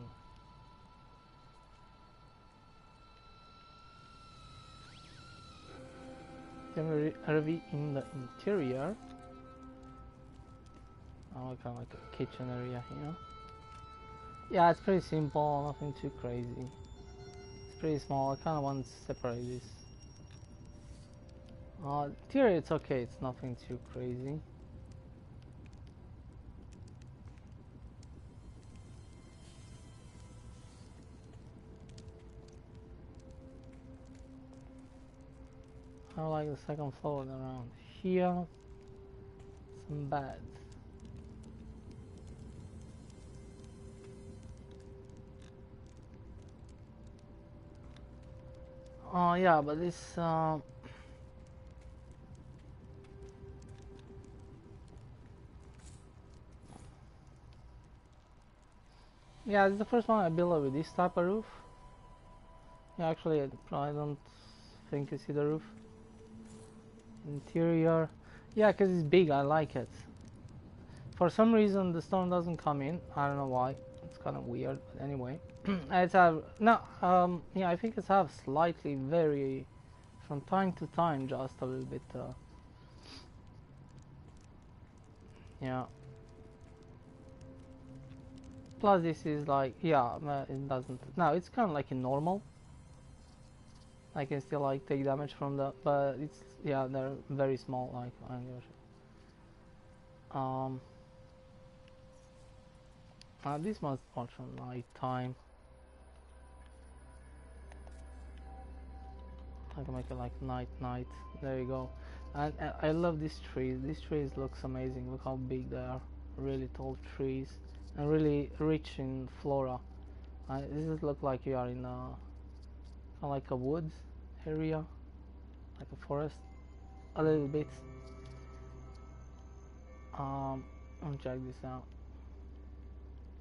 Then RV in the interior. Oh, kind of like a kitchen area here. Yeah, it's pretty simple, nothing too crazy. It's pretty small. I kind of want to separate this. Interior, it's okay. It's nothing too crazy. I like the second floor around here. Some beds. Oh yeah, but this yeah, it's the first one I built with this type of roof. Yeah, actually, I don't think you see the roof. Interior, yeah, because it's big. I like it. For some reason, the storm doesn't come in. I don't know why. It's kind of weird, but anyway. It's have no. Yeah, I think it's have slightly very, from time to time, just a little bit. Yeah. Plus, this is like, yeah, it doesn't. No, it's kind of like a normal. I can still like take damage from the, but it's, yeah, they're very small. Like, I don't give a shit. This must watch on night time. I can make it like night. There you go. And I love these trees. These trees looks amazing. Look how big they are. Really tall trees and really rich in flora. This look like you are in kind of like a woods area, like a forest, a little bit. I'll check this out.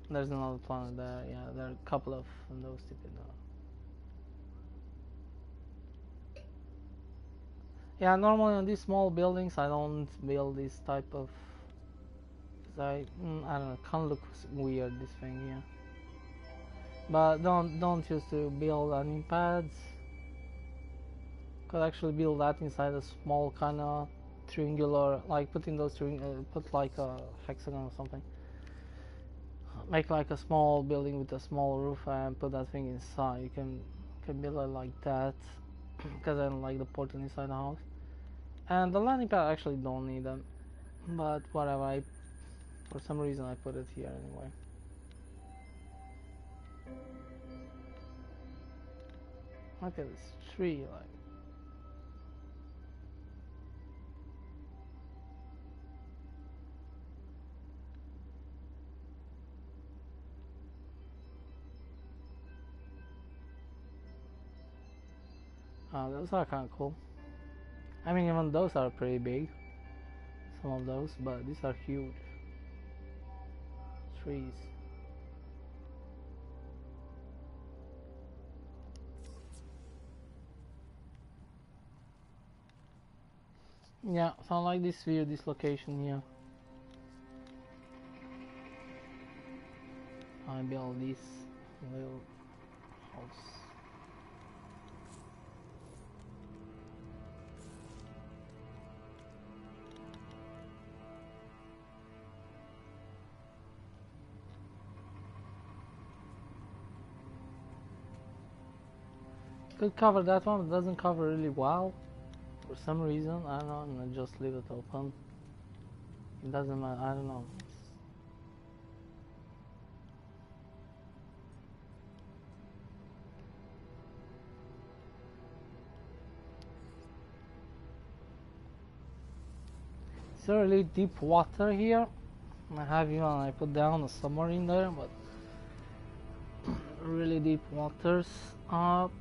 There's another planet there. Yeah, there are a couple of those stupid. Yeah, normally on these small buildings I don't build this type of. I don't know, kind of looks weird, this thing here. But don't use to build landing pads. Could actually build that inside a small kind of triangular, like put in those put like a hexagon or something. Make like a small building with a small roof and put that thing inside. You can build it like that, because I don't like the portal inside the house. And the landing pad, I actually don't need them, but whatever. For some reason I put it here anyway. Look at this tree, like. Those are kind of cool. I mean, even those are pretty big. Some of those, but these are huge trees. Yeah, so I like this view, this location here. I built this little house. Could cover that one, but doesn't cover really well. For some reason, I don't know, I'm gonna just leave it open. It doesn't matter, I don't know. It's really deep water here. I have even I put down a submarine there, but really deep waters.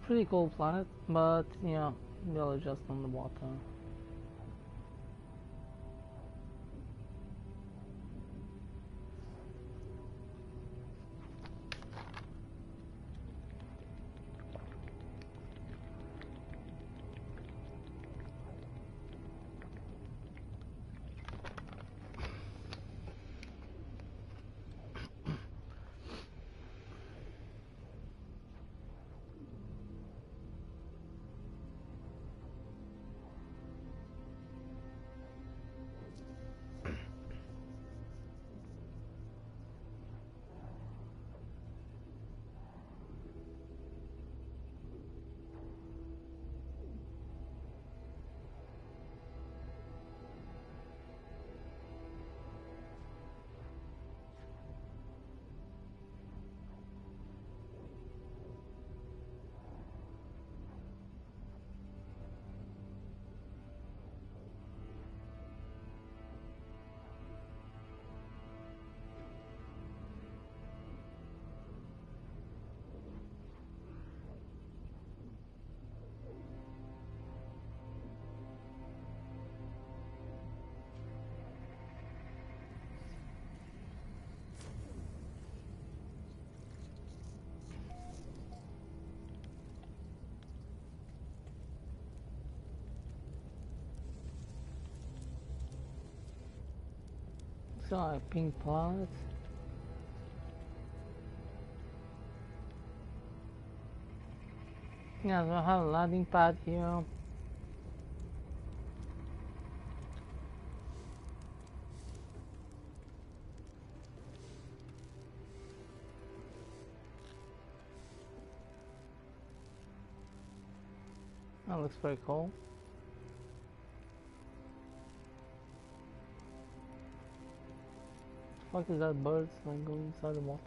Pretty cool planet, but yeah, they're just on the water. So a pink planet. Yeah, so I have a landing pad here. That looks pretty cool. What the fuck is that bird like going inside the water?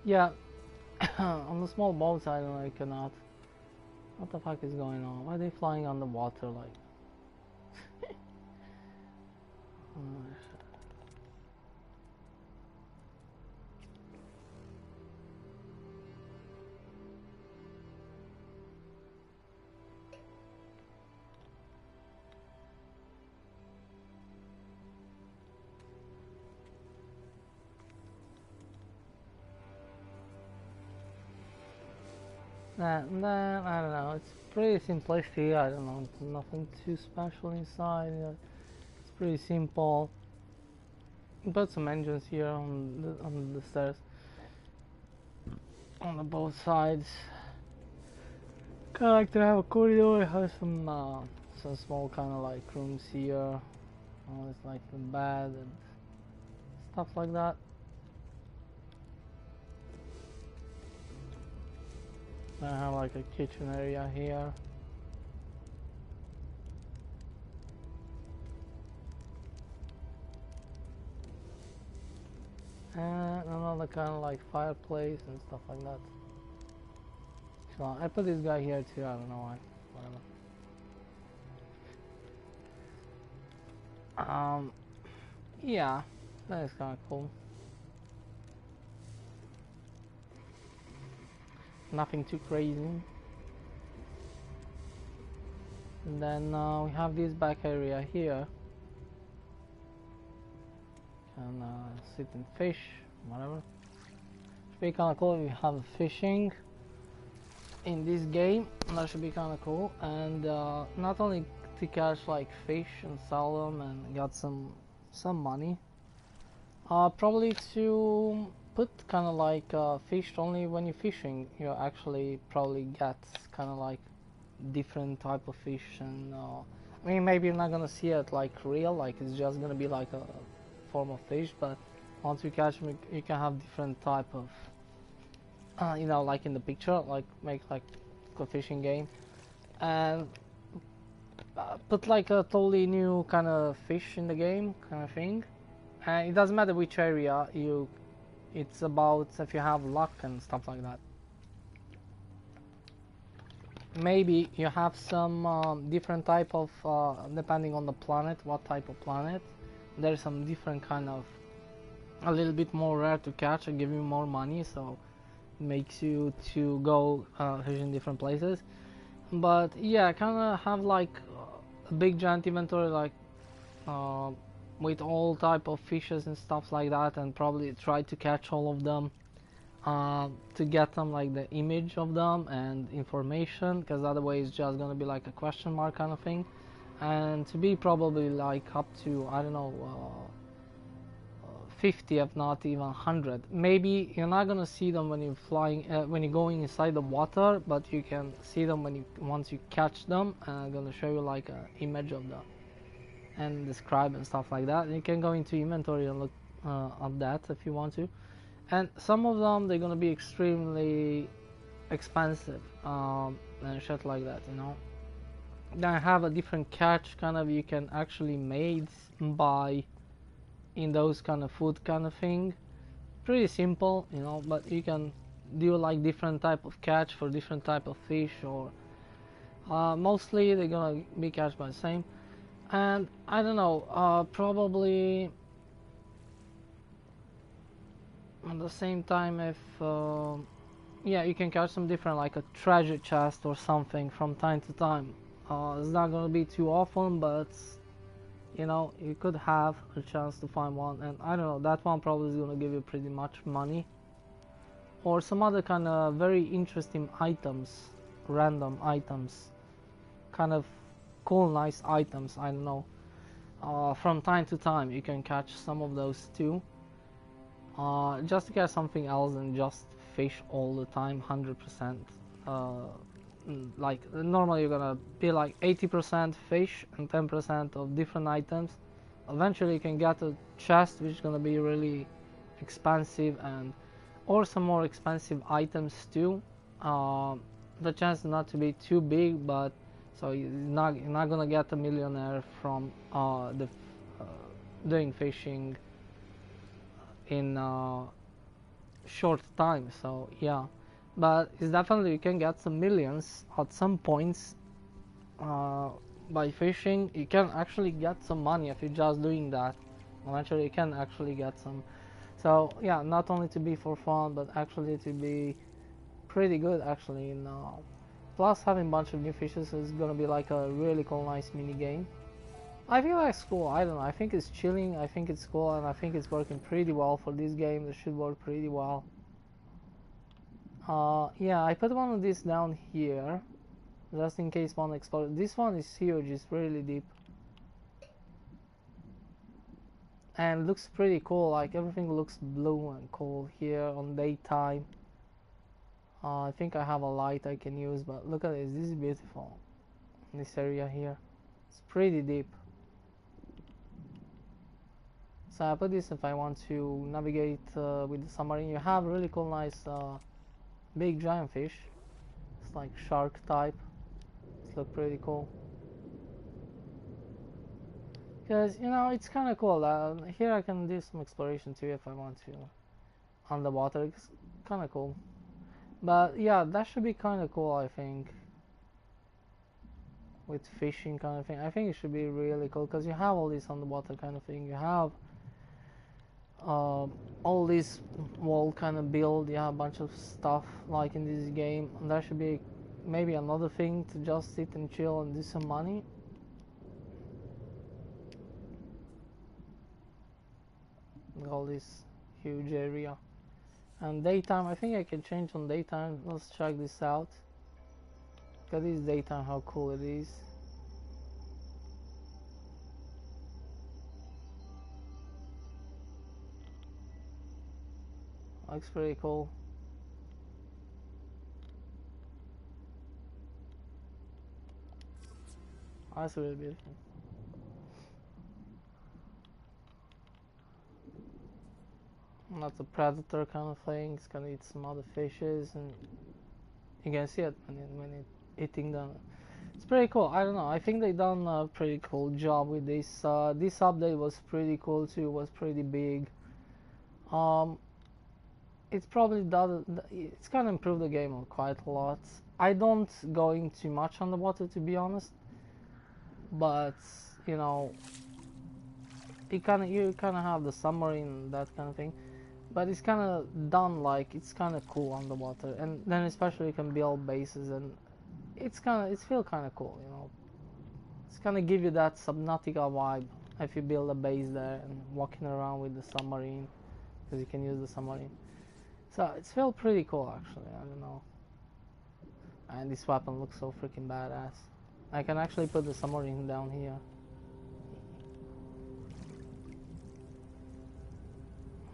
Yeah, on the small boats I cannot. What the fuck is going on? Why are they flying on the water like? Oh, shit. Nah, I don't know. It's pretty simplistic. I don't know. Nothing too special inside. It's pretty simple. Put some engines here on the stairs, on the both sides. Kind of like to have a corridor. Have some small kind of like rooms here. It's like the bed and stuff like that. I have like a kitchen area here. And another kind of like fireplace and stuff like that. So I put this guy here too, I don't know why. Whatever. Yeah, that is kind of cool. Nothing too crazy. And then we have this back area here. Can sit and fish, whatever. Should be kind of cool if we have fishing in this game. That should be kind of cool. And not only to catch like fish and sell them and get some money. Probably to put kind of like fish only when you're fishing. You actually probably get kind of like different type of fish, and I mean maybe you're not gonna see it like real, like it's just gonna be like a form of fish, but Once you catch them, you can have different type of, you know, like in the picture, like make like a fishing game, and put like a totally new kind of fish in the game, kind of thing. And it doesn't matter which area you. It's about if you have luck and stuff like that. Maybe you have some different type of depending on the planet, what type of planet. There's some different kind of a little bit more rare to catch and give you more money, so it makes you to go fishing different places. But yeah, kind of have like a big giant inventory, like uh, with all type of fishes and stuff like that, and probably try to catch all of them to get them like the image of them and information, because otherwise it's just gonna be like a question mark kind of thing. And to be probably like up to, I don't know, 50 if not even 100. Maybe you're not gonna see them when you're flying, when you're going inside the water, but you can see them when you once you catch them. I'm gonna show you like an image of them and describe and stuff like that. And you can go into inventory and look at that if you want to. And some of them they're gonna be extremely expensive and shit like that, you know. Then I have a different catch kind of you can actually made by in those kind of food kind of thing. Pretty simple, you know, but you can do like different type of catch for different type of fish, or mostly they're gonna be catched by the same. And I don't know, probably at the same time if yeah, you can catch some different like a treasure chest or something from time to time. It's not gonna be too often, but you know, you could have a chance to find one. And I don't know, that one probably is gonna give you pretty much money, or some other kind of very interesting items, random items, kind of cool nice items, I don't know. From time to time you can catch some of those too, just to get something else and just fish all the time 100%. Like normally you're gonna be like 80% fish and 10% of different items. Eventually you can get a chest which is gonna be really expensive, and or some more expensive items too. The chance not to be too big, but so you're not gonna get a millionaire from doing fishing in short time. So yeah, but it's definitely you can get some millions at some points by fishing. You can actually get some money if you're just doing that. Eventually you can actually get some. So yeah, not only to be for fun, but actually to be pretty good actually. Plus having a bunch of new fishes is gonna be like a really cool, nice mini game. I feel like it's cool. I don't know. I think it's chilling. I think it's cool, and I think it's working pretty well for this game. It should work pretty well. Yeah, I put one of these down here, just in case one explodes. This one is huge. It's really deep, and looks pretty cool. Like everything looks blue and cool here on daytime. I think I have a light I can use, but look at this. This is beautiful. This area here, it's pretty deep. So I put this if I want to navigate with the submarine. You have really cool, nice, big giant fish. It's like shark type. It's look pretty cool. Because you know it's kind of cool. Here I can do some exploration too if I want to underwater. It's kind of cool. But yeah, that should be kind of cool. I think with fishing kind of thing. I think it should be really cool because you have all this underwater kind of thing. You have all this wall kind of build. You have a bunch of stuff like in this game, and that should be maybe another thing to just sit and chill and do some money. All this huge area. And daytime, I think I can change on daytime. Let's check this out. Look at this daytime, how cool it is. Looks pretty cool. That's really beautiful. That's a predator kind of thing. It's gonna eat some other fishes, and you can see it when it eating them. It's pretty cool. I don't know. I think they done a pretty cool job with this. This update was pretty cool too. Was pretty big. Um, it's probably done. It's gonna improve the game quite a lot. I don't going too much on the water to be honest, but you know, you kind of have the submarine that kind of thing. But it's kind of done like it's kind of cool on the water, and then especially you can build bases, and it's feel kind of cool, you know. It's kind of give you that Subnautica vibe if you build a base there and walking around with the submarine, because you can use the submarine. So it's feel pretty cool actually. I don't know. And this weapon looks so freaking badass. I can actually put the submarine down here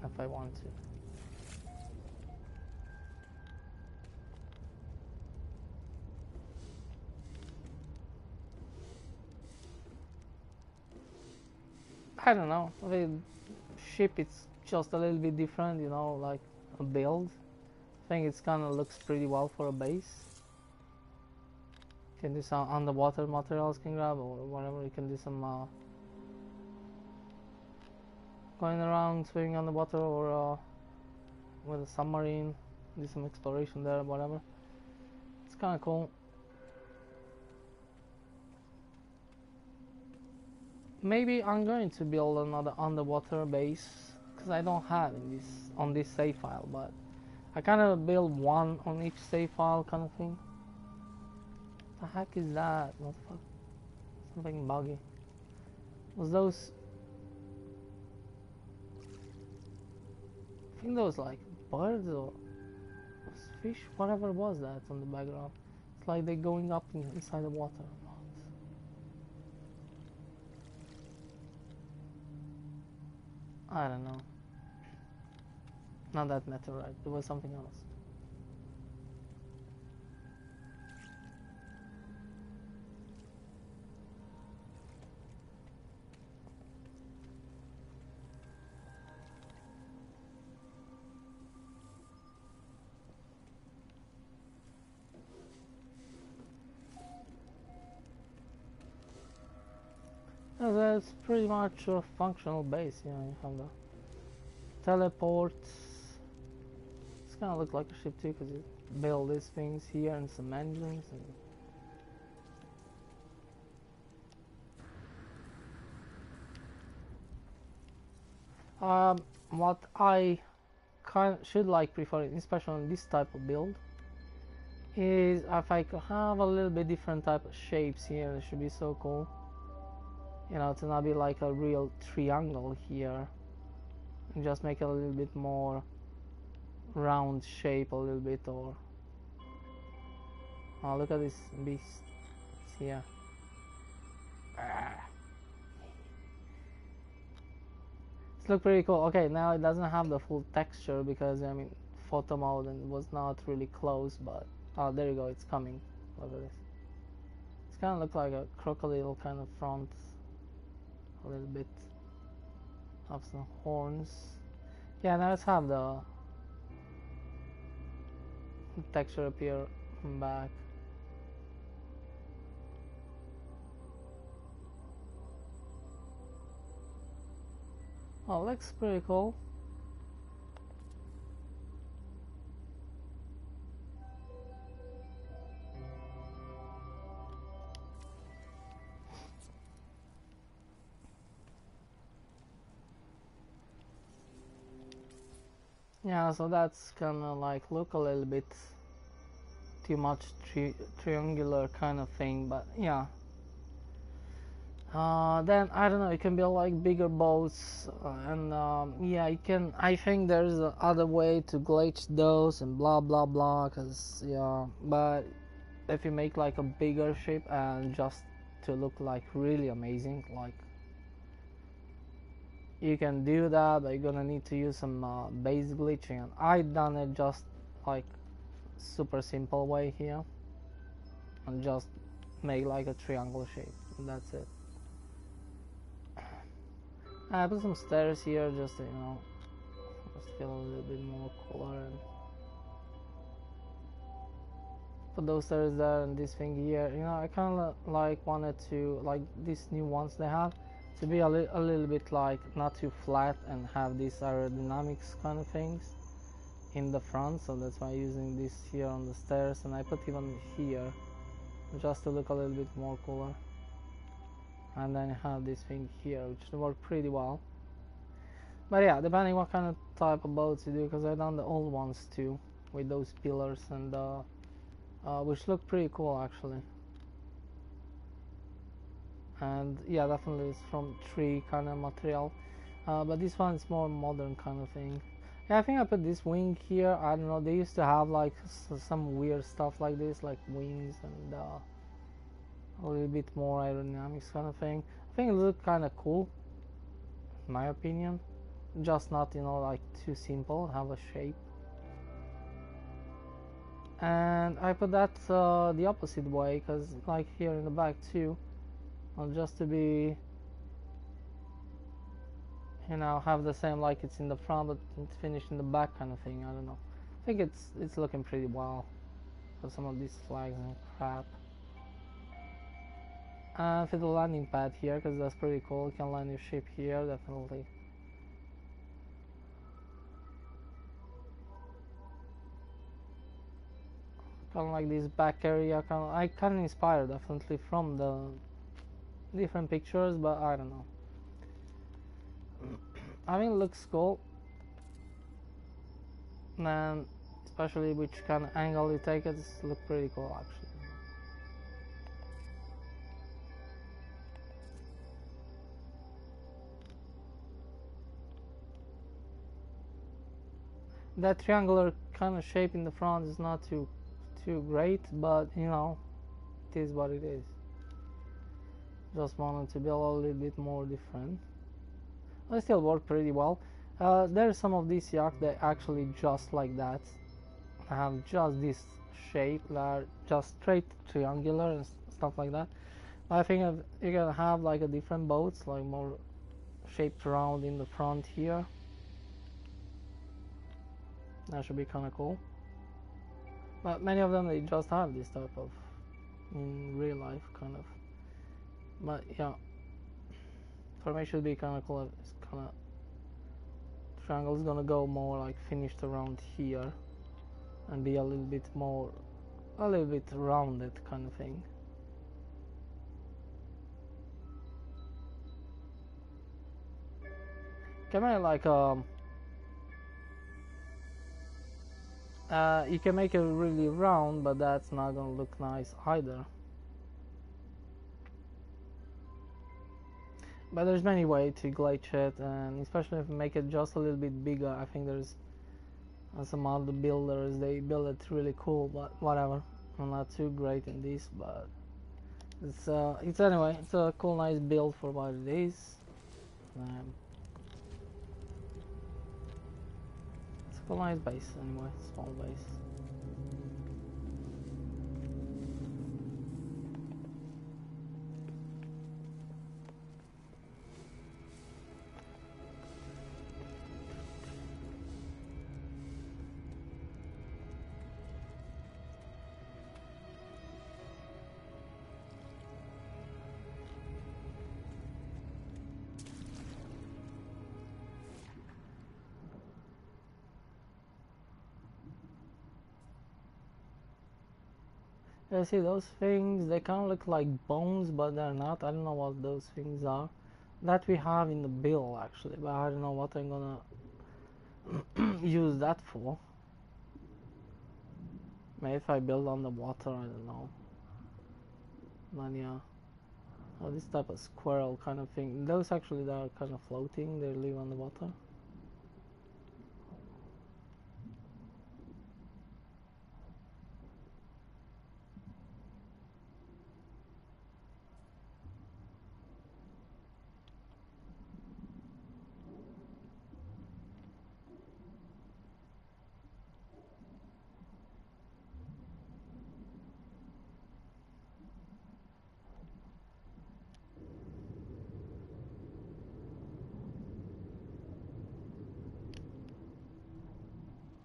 if I want to. I don't know. The ship it's just a little bit different, you know, like a build. I think it's kind of looks pretty well for a base. You can do some underwater materials can grab or whatever. You can do some going around swimming underwater or with a submarine. Do some exploration there, whatever. It's kind of cool. Maybe I'm going to build another underwater base because I don't have in this on this save file, but I kind of build one on each save file kind of thing. What the heck is that? What the fuck? Something buggy. Was those? I think those like birds or fish, whatever was that on the background. It's like they're going up inside the water. I don't know. Not that meteorite, it was something else. That's pretty much a functional base, you know, you have the teleports. It's gonna look like a ship too, because you build these things here and some engines. What I should like prefer, especially on this type of build, is if I could have a little bit different type of shapes here. It should be so cool. You know, to not be like a real triangle here, and just make it a little bit more round shape a little bit. Or oh, look at this beast, it's here. It's look pretty cool. Okay, now it doesn't have the full texture because I mean photo mode and it was not really close, but oh, there you go, it's coming. Look at this. It's kind of look like a crocodile kind of front, a little bit. Have some horns. Yeah, now let's have the texture appear back. Oh, looks pretty cool. Yeah, so that's kind of like look a little bit too much triangular kind of thing, but yeah. Then I don't know. You can build like bigger boats, and yeah, you can. I think there's other way to glitch those and blah blah blah. Cause yeah, but if you make like a bigger ship and just to look like really amazing, like you can do that, but you're gonna need to use some base glitching. And I done it just like super simple way here, and just make like a triangle shape. And that's it. I put some stairs here just to, you know, just feel a little bit more color and put those stairs there and this thing here. You know, I kind of like wanted to like these new ones they have to be a little bit like not too flat and have these aerodynamics kind of things in the front, so that's why I'm using this here on the stairs, and I put even here just to look a little bit more cooler. And then I have this thing here which work pretty well. But yeah, depending what kind of type of boats you do, because I've done the old ones too with those pillars and which look pretty cool actually. And yeah, definitely it's from tree kind of material, but this one is more modern kind of thing. Yeah, I think I put this wing here. I don't know, they used to have like some weird stuff like this, like wings and a little bit more aerodynamics kind of thing. I think it looked kind of cool in my opinion, just not, you know, like too simple, have a shape. And I put that the opposite way, because like here in the back too, just to be, you know, have the same like it's in the front but it's finished in the back kind of thing. I don't know, I think it's looking pretty well for some of these flags and crap. And for the landing pad here, because that's pretty cool, you can land your ship here definitely. Kind of like this back area, I kind of inspired definitely from the different pictures, but I don't know. I mean, it looks cool, and especially which kind of angle you take it, look pretty cool actually. That triangular kind of shape in the front is not too great, but you know, it is what it is. Just wanted to be a little bit more different. They still work pretty well. There's some of these yachts that actually just like that have just this shape, that are just straight triangular and stuff like that. I think you can have like a different boats, like more shaped round in the front here. That should be kind of cool. But many of them, they just have this type of in real life kind of. But yeah, for me it should be kind of cool. It's kind of triangle is gonna go more like finished around here and be a little bit rounded kind of thing. Can I like you can make it really round, but that's not gonna look nice either. But there's many ways to glitch it, and especially if you make it just a little bit bigger. I think there's some other builders, they build it really cool, but whatever. I'm not too great in this, but it's anyway, it's a cool, nice build for what it is. It's a cool, nice base anyway, small base. You see those things, they kind of look like bones, but they're not. I don't know what those things are. That we have in the bill actually, but I don't know what I'm gonna use that for. Maybe if I build on the water, I don't know. Then yeah. Oh, this type of squirrel kind of thing. Those actually, they are kind of floating, they live on the water.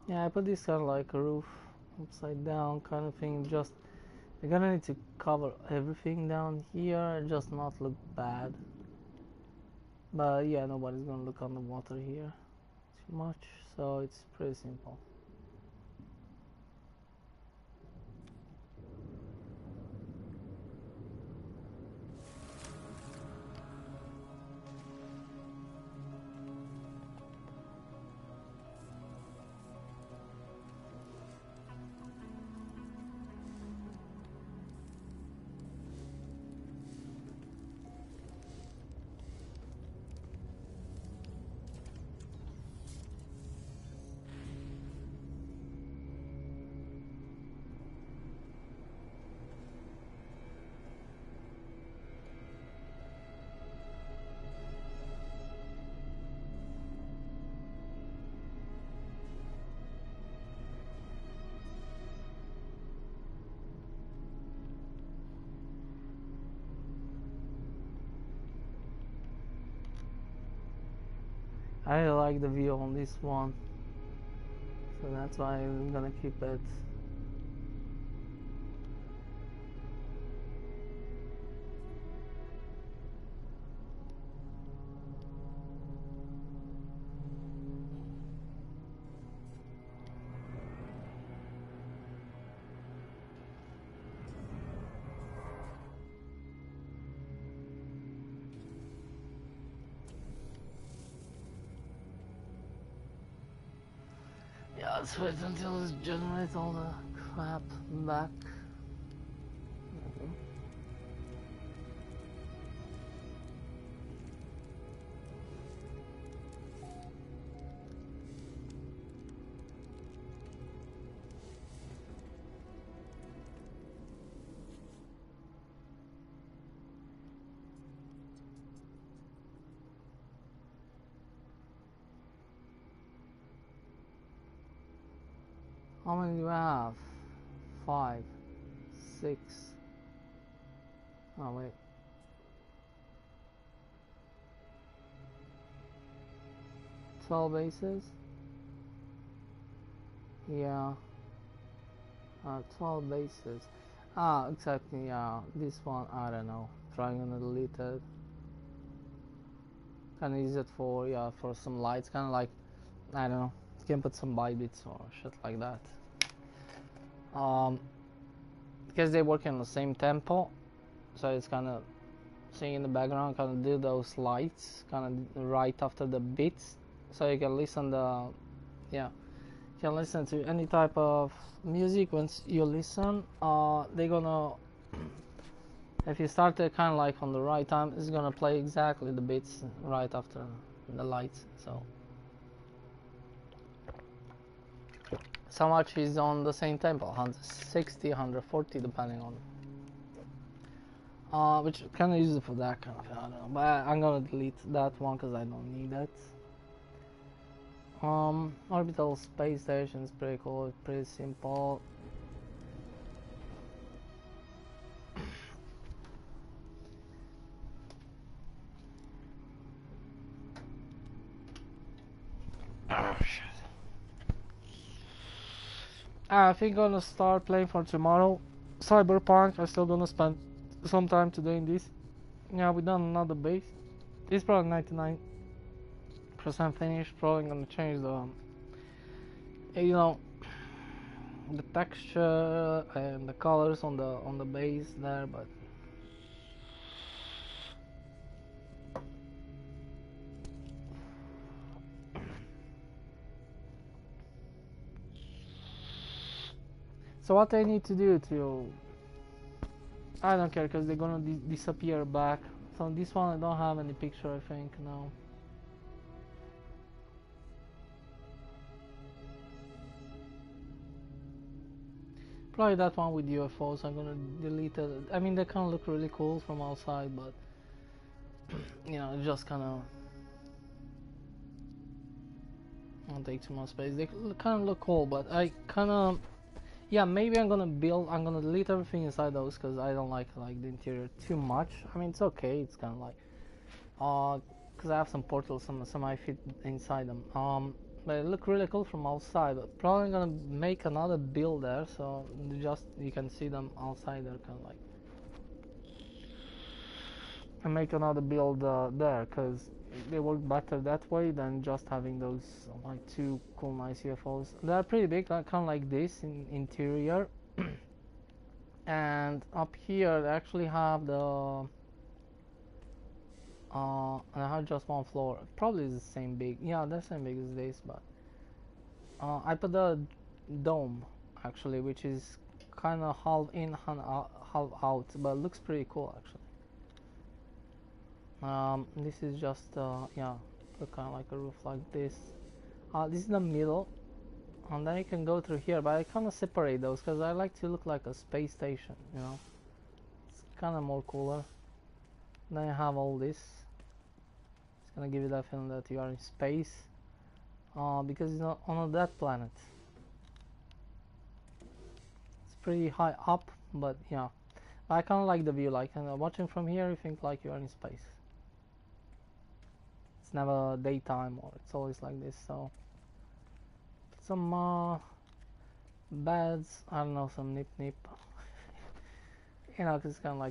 Yeah, I put this kind of like a roof upside down kind of thing. Just you're gonna need to cover everything down here, just not look bad. But yeah, nobody's gonna look on the water here too much, so it's pretty simple. I really like the view on this one, so that's why I'm gonna keep it. Yeah, let's wait until it generates all the crap back. How many do I have? 5, 6. Oh wait. Twelve bases? Yeah. 12 bases. Ah, exactly, yeah. This one, I don't know. Trying to delete it. Can use it for, yeah, for some lights. Kind of like, I don't know. You can put some bits or shit like that. Because they work in the same tempo. So it's kind of, seeing in the background, kind of do those lights. Kind of right after the beats. So you can listen yeah. You can listen to any type of music. Once you listen, they're gonna, if you start it kind of like on the right time, it's gonna play exactly the beats right after the lights. So much is on the same tempo, 160, 140 depending on, which kind of use it for that kind of thing, I don't know, but I'm gonna delete that one because I don't need it. Orbital space station is pretty cool, it's pretty simple. Oh shit. I think I'm gonna start playing for tomorrow. Cyberpunk, I still gonna spend some time today in this. Yeah, we done another base. It's probably 99% finished. Probably gonna change the, you know, the texture and the colors on the base there, but so what I need to do to, I don't care because they're gonna disappear back. So this one I don't have any picture, I think. No. Probably that one with UFOs. I'm gonna delete it. I mean, they kind of look really cool from outside, but you know, it just kind of won't take too much space. They kind of look cool, but I kind of, yeah, maybe I'm gonna delete everything inside those because I don't like the interior too much. I mean, it's okay. It's kind of like, because I have some portals, some I fit inside them. But it look really cool from outside. But probably gonna make another build there, so just you can see them outside. They're kind of like, and make another build there, because they work better that way than just having those like two cool nice UFOs. They're pretty big, like, kind of like this in interior. And up here they actually have the and I have just one floor. Probably is the same big. Yeah, they're same big as this, but I put the dome actually, which is kind of half in, half out, but looks pretty cool actually. This is just yeah, kind of like a roof like this. This is the middle, and then you can go through here, but I kind of separate those because I like to look like a space station, you know. It's kind of more cooler. Then you have all this. It's gonna give you that feeling that you are in space, because it's not on that planet. It's pretty high up, but yeah, I kind of like the view. Like, watching from here, you think like you are in space. It's never daytime, or it's always like this. So some beds, I don't know, some nip, you know, 'cause it's kind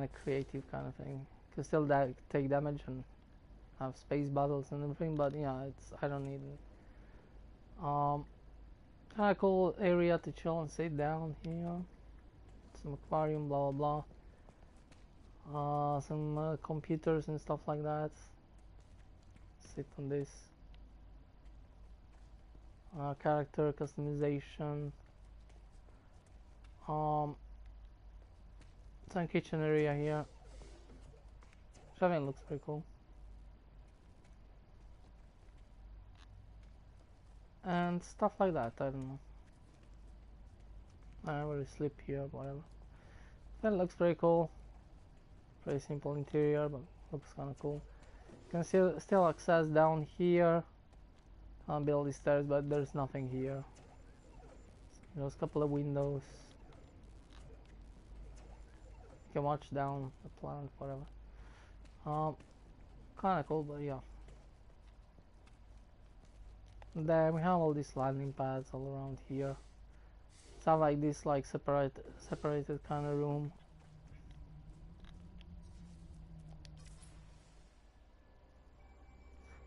of creative kind of thing. Can still take damage and have space battles and everything, but yeah, I don't need it. Kind of cool area to chill and sit down here. Some aquarium, blah blah blah. Some computers and stuff like that. Sit on this. Character customization. Some kitchen area here. Shaving looks pretty cool. And stuff like that, I don't know. I will sleep here, whatever. That looks pretty cool. Pretty simple interior, but looks kind of cool. You can still access down here. Can't build these stairs, but there's nothing here. Just a couple of windows. You can watch down the planet, whatever. Kind of cool, but yeah. Then we have all these landing pads all around here. It's not like this, like separated kind of room.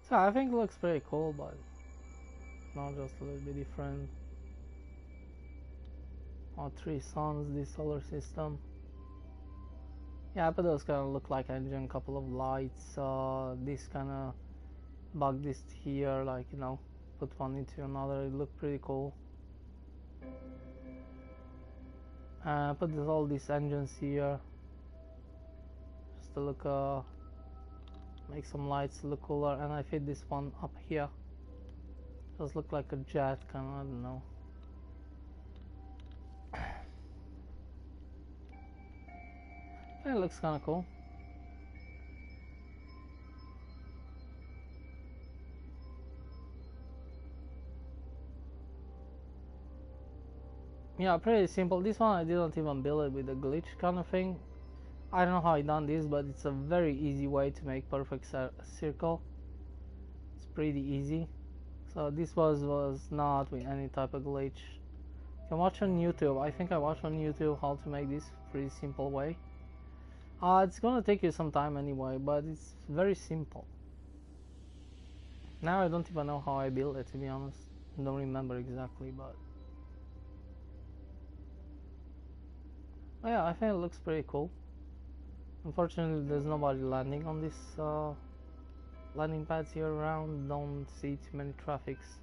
So I think it looks pretty cool, but not just a little bit different. Three suns, this solar system. Yeah, but those kind of look like engine, couple of lights. This kind of bug this here, like, you know, put one into another. It looked pretty cool. Put all these engines here, just to look, make some lights look cooler, and I fit this one up here. Does look like a jet, kind of, I don't know. It looks kind of cool. Yeah, pretty simple. This one I didn't even build it with a glitch kind of thing. I don't know how I done this, but it's a very easy way to make perfect circle. It's pretty easy. So this was not with any type of glitch. You can watch on YouTube. I think I watched on YouTube how to make this pretty simple way. It's gonna take you some time anyway, but it's very simple. Now I don't even know how I built it, to be honest. I don't remember exactly, but yeah, I think it looks pretty cool. Unfortunately, there's nobody landing on this landing pads here around. Don't see too many traffics.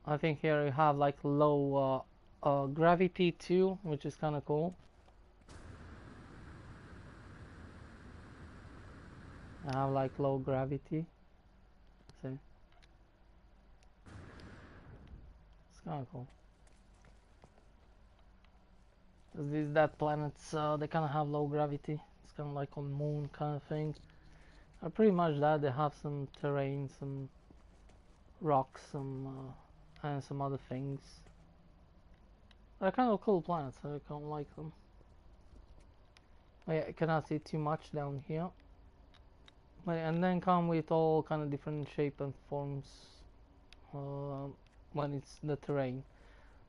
I think here you have like low gravity too, which is kind of cool. I have like low gravity. See, it's kind of cool. These dead planets, they kind of have low gravity. It's kind of like on moon kind of thing. Pretty much that. They have some terrain, some rocks, and some other things. They're kind of cool planets. I kind of like them. Oh, yeah, I cannot see too much down here. But, and then come with all kind of different shape and forms uh, when it's the terrain.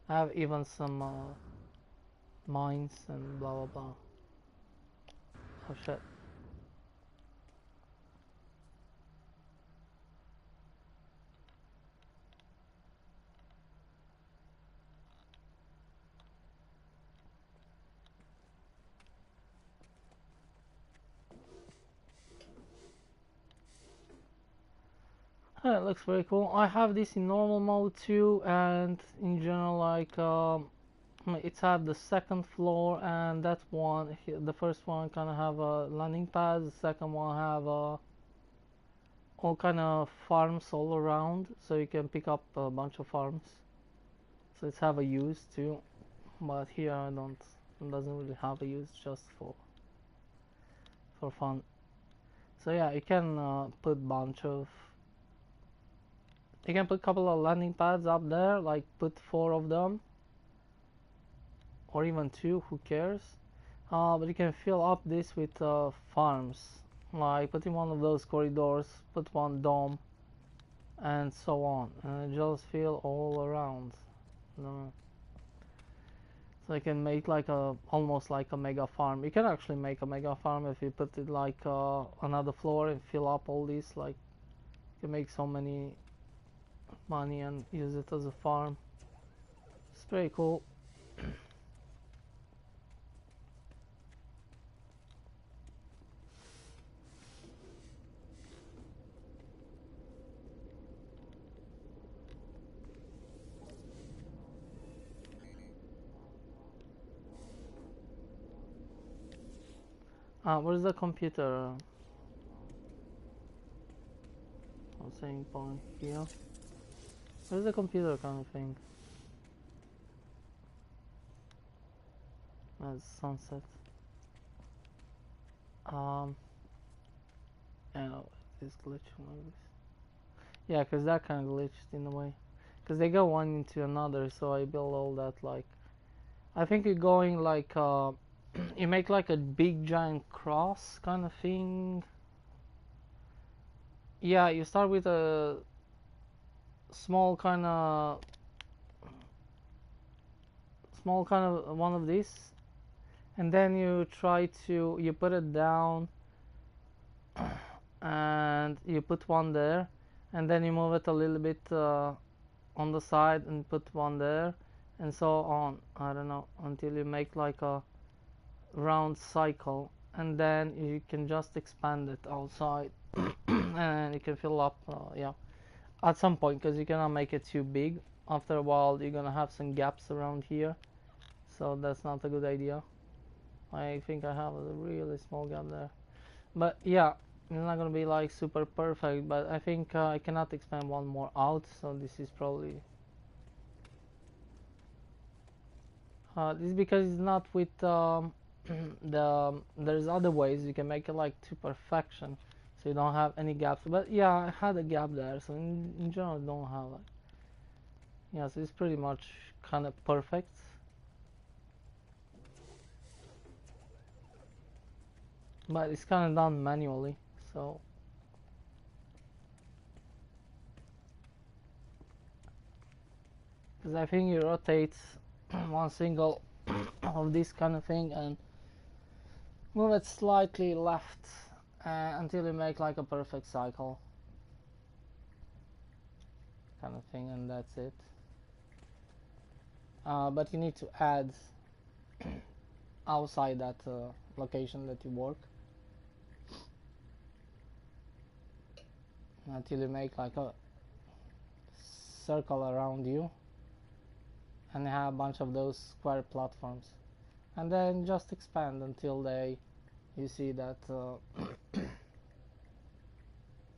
I have even some mines and blah blah blah. Oh shit. It looks very cool. I have this in normal mode too, and in general, like it's at the second floor, and that one, the first one kind of have a landing pad. The second one have all kind of farms all around, so you can pick up a bunch of farms. So it's have a use too, but here I don't. It doesn't really have a use, just for fun. So yeah, you can put bunch of. You can put a couple of landing pads up there, like put 4 of them, or even 2. Who cares? But you can fill up this with farms, like put in one of those corridors, put one dome, and so on, and just fill all around. No. So you can make like a almost like a mega farm. You can actually make a mega farm if you put it like another floor and fill up all this. Like you can make so many money and use it as a farm. It's pretty cool. Where's the computer? I'm saying point here. Where's the computer kind of thing? That's sunset. I know it's glitching like this. Yeah, cause that kind of glitched in a way. Cause they go one into another, so I build all that like. I think you're going like you make like a big giant cross kind of thing. Yeah, you start with a small kind of one of these, and then you put it down, and you put one there, and then you move it a little bit on the side and put one there, and so on. I don't know, until you make like a round cycle, and then you can just expand it outside and you can fill up yeah, at some point, because you cannot make it too big. After a while you're gonna have some gaps around here, so that's not a good idea. I think I have a really small gap there, but yeah, it's not gonna be like super perfect, but I think I cannot expand one more out, so this is probably this is because it's not with there's other ways you can make it like to perfection, so you don't have any gaps. But yeah, I had a gap there, so in general I don't have like, yeah, so it's pretty much kind of perfect. But it's kind of done manually, so because I think you rotate one single of this kind of thing and move it slightly left until you make like a perfect cycle kind of thing, and that's it. But you need to add outside that location that you work until you make like a circle around you and have a bunch of those square platforms, and then just expand until you see that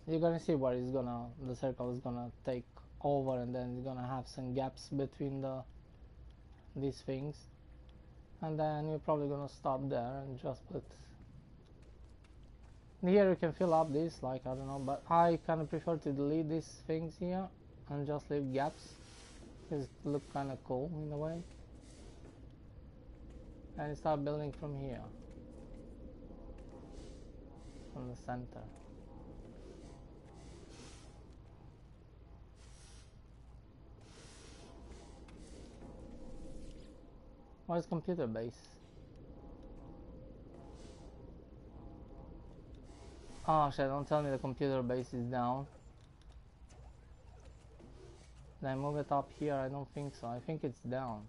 you're gonna see where the circle is gonna take over, and then you're gonna have some gaps between these things, and then you're probably gonna stop there and just put here. You can fill up this, like, I don't know, but I kind of prefer to delete these things here and just leave gaps because it look kind of cool in a way, and start building from here. in the center. Where's computer base? Oh shit, don't tell me the computer base is down. Did I move it up here? I don't think so. I think it's down.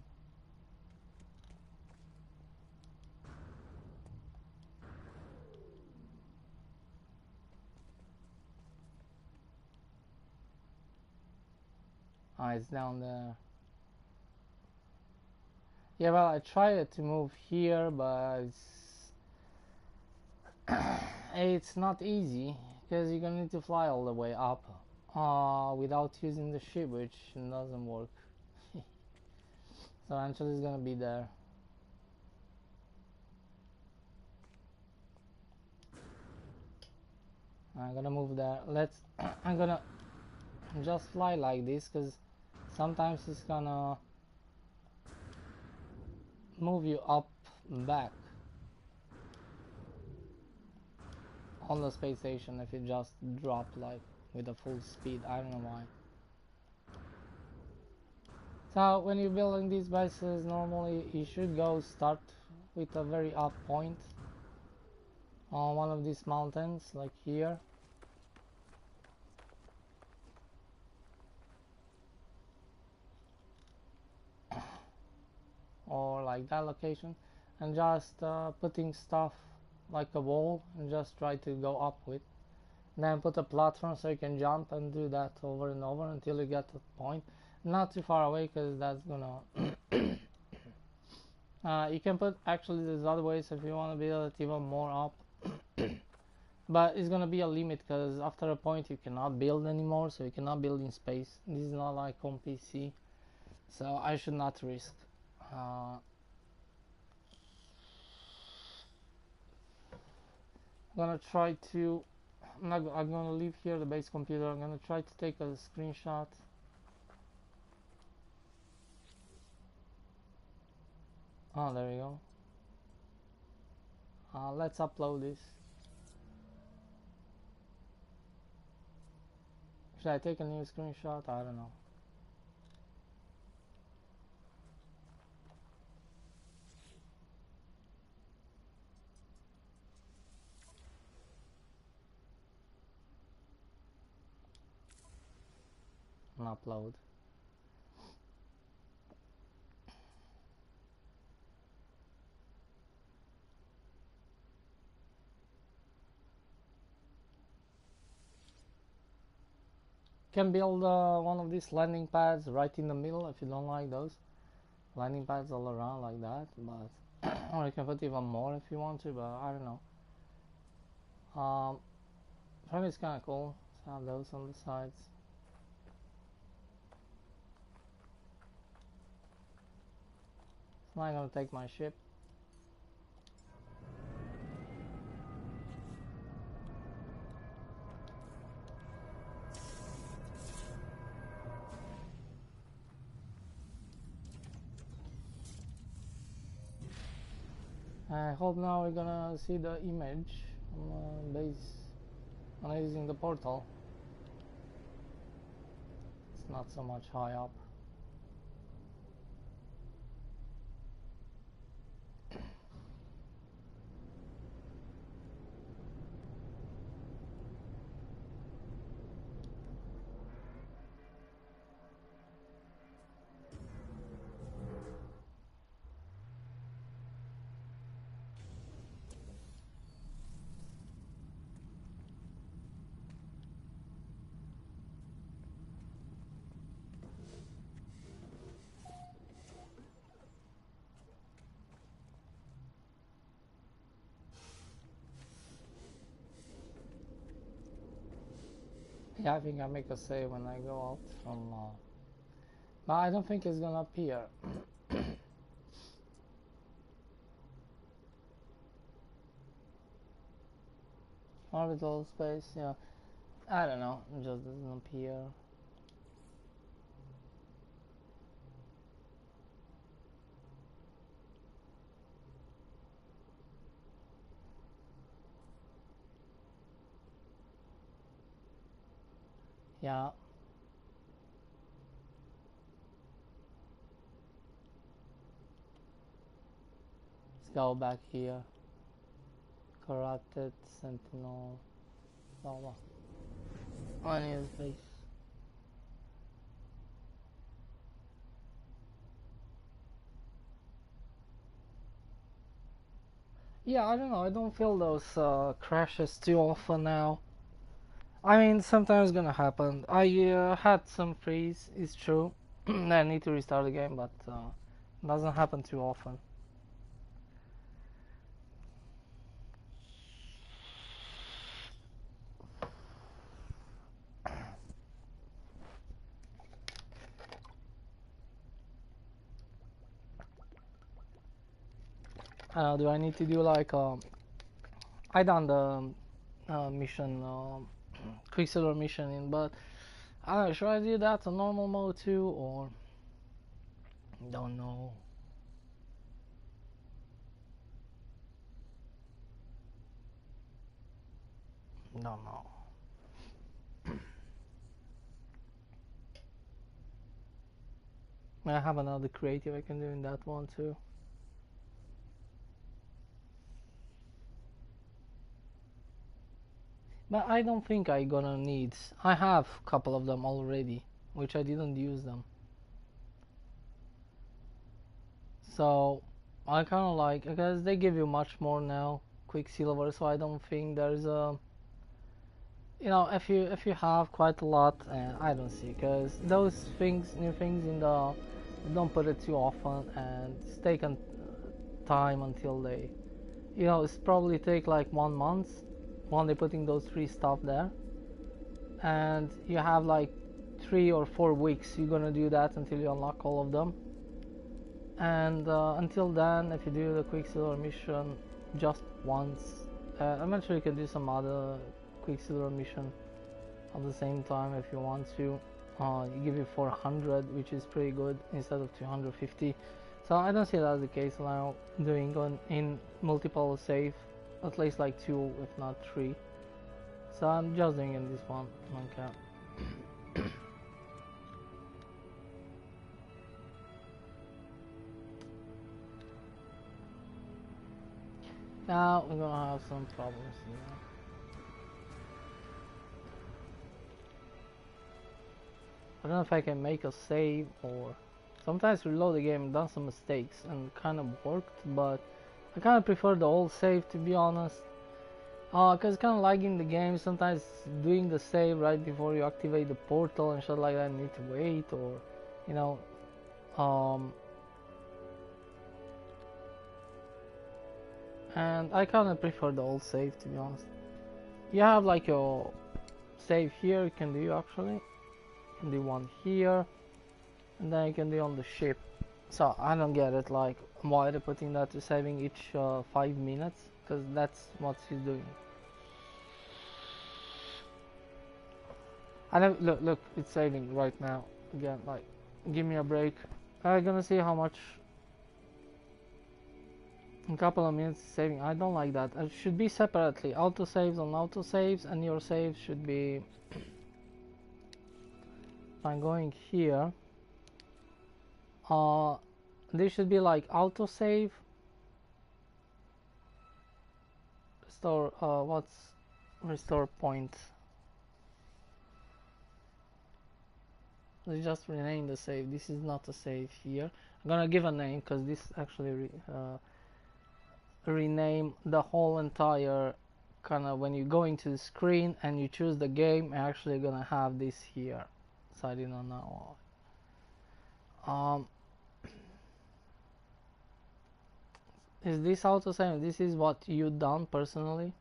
Ah, it's down there. Yeah, well, I tried to move here, but it's not easy because you're gonna need to fly all the way up without using the ship, which doesn't work. So eventually it's gonna be there. I'm gonna move there. I'm gonna just fly like this because sometimes it's gonna move you up back on the space station if you just drop like with a full speed. I don't know why. So when you're building these bases, normally you should go start with a very up point on one of these mountains like here. Or like that location, and just putting stuff like a wall and just try to go up with. Then put a platform so you can jump and do that over and over until you get to a point. Not too far away because that's gonna you can put actually there's other ways if you want to build it even more up. But it's gonna be a limit because after a point you cannot build anymore, so you cannot build in space. This is not like on PC, so I should not risk. I'm gonna try to I'm gonna leave here the base computer. I'm gonna try to take a screenshot. Oh, there we go. Let's upload this. Should I take a new screenshot? I don't know. And upload. Can build one of these landing pads right in the middle if you don't like those. Landing pads all around like that, but or you can put even more if you want to, but I don't know. For me it's kind of cool to have those on the sides. So now I'm gonna take my ship. I hope now we're gonna see the image on the base when I'm using the portal. It's not so much high up. Yeah, I think I make a save when I go out from but I don't think it's gonna appear. Orbital space, yeah. I don't know, it just doesn't appear. Yeah, let's go back here. Corrupted, Sentinel, blah blah. On his face. Yeah, I don't know. I don't feel those crashes too often now. I mean, sometimes gonna happen. I had some freeze, it's true. I need to restart the game, but doesn't happen too often. Do I need to do like I done the mission, Quicksilver mission in, but I don't know, should I do that on normal mode too, or don't know. Don't know. I have another creative I can do in that one too. But I don't think I gonna need. I have a couple of them already, which I didn't use them. So I kind of like, because they give you much more now, Quicksilver. So I don't think there's a, if you have quite a lot, I don't see, because those things, new things in the, don't put it too often, and it's taken time until they, it's probably take like 1 month when they're putting those three stuff there, and you have like 3 or 4 weeks you're gonna do that until you unlock all of them. And until then, if you do the Quicksilver mission just once, eventually you can do some other Quicksilver mission at the same time if you want to. You give you 400, which is pretty good, instead of 250. So I don't see that as the case now, doing in multiple save, at least like 2 if not 3. So I'm just doing in this one cap. Now we're gonna have some problems here. I don't know if I can make a save, or sometimes reload the game, done some mistakes and kind of worked, but I kind of prefer the old save, to be honest. Cause it's kind of lagging the game, sometimes doing the save right before you activate the portal and shit like that, need to wait, or you know, and I kind of prefer the old save, to be honest. You have like your save here, you can do actually, you can do one here, and then you can do on the ship. So I don't get it, like why they're putting that to saving each 5 minutes, because that's what he's doing. I don't, look, it's saving right now again. Like, give me a break. I'm gonna see how much. A couple of minutes saving. I don't like that. It should be separately. Autosaves on autosaves, and your saves should be. If I'm going here, they should be like autosave. Restore. What's restore point? Let's just rename the save. This is not a save here. I'm gonna give a name because this actually rename the whole entire kind of, when you go into the screen and you choose the game, I'm actually gonna have this here. So I didn't know. Is this autosave? This is what you done personally?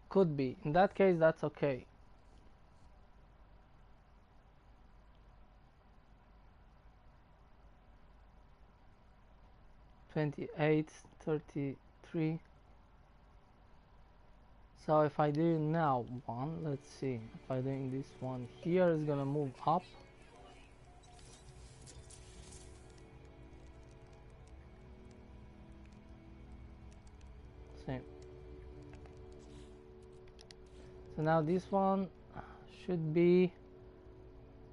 Could be. In that case, that's okay. $28, $33. So if I do now one, let's see. If I doing this one here, is gonna move up. Same. So now this one should be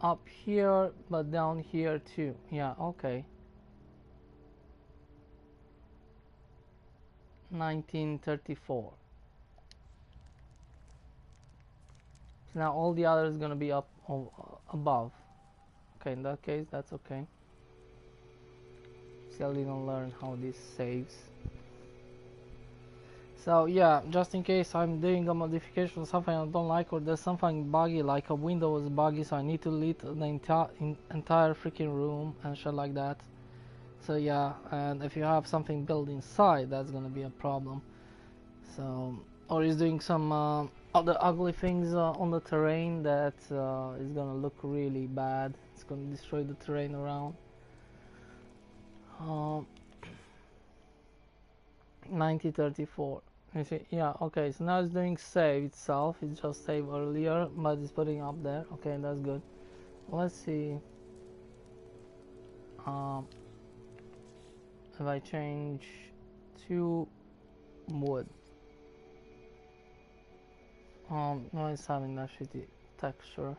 up here but down here too. Yeah, okay. 1934. So now all the others gonna be up above. Okay, in that case that's okay. Still didn't learn how this saves. So yeah, just in case I'm doing a modification, something I don't like, or there's something buggy, like a window is buggy, so I need to delete the entire freaking room and shit like that. So yeah, and if you have something built inside, that's gonna be a problem. So, or is doing some other ugly things on the terrain that is gonna look really bad. It's gonna destroy the terrain around. 1934. You see, yeah, okay, so now it's doing save itself. It's just saved earlier, but it's putting up there. Okay, that's good. Let's see. If I change to wood. No, it's having that shitty texture.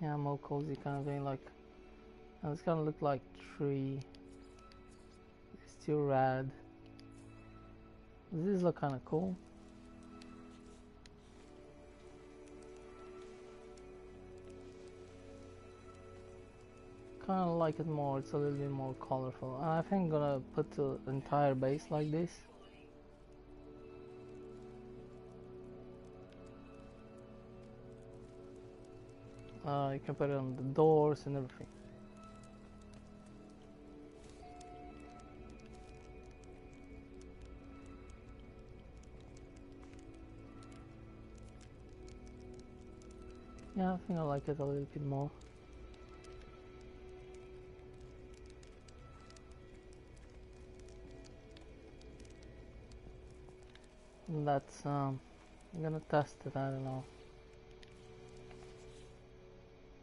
Yeah, more cozy kind of thing. Like, it's gonna look like tree. It's still red. This look kind of cool. Kind of like it more. It's a little bit more colorful. And I think I'm gonna put the entire base like this. You can put it on the doors and everything. Yeah, I think I like it a little bit more. That's I'm gonna test it. I don't know.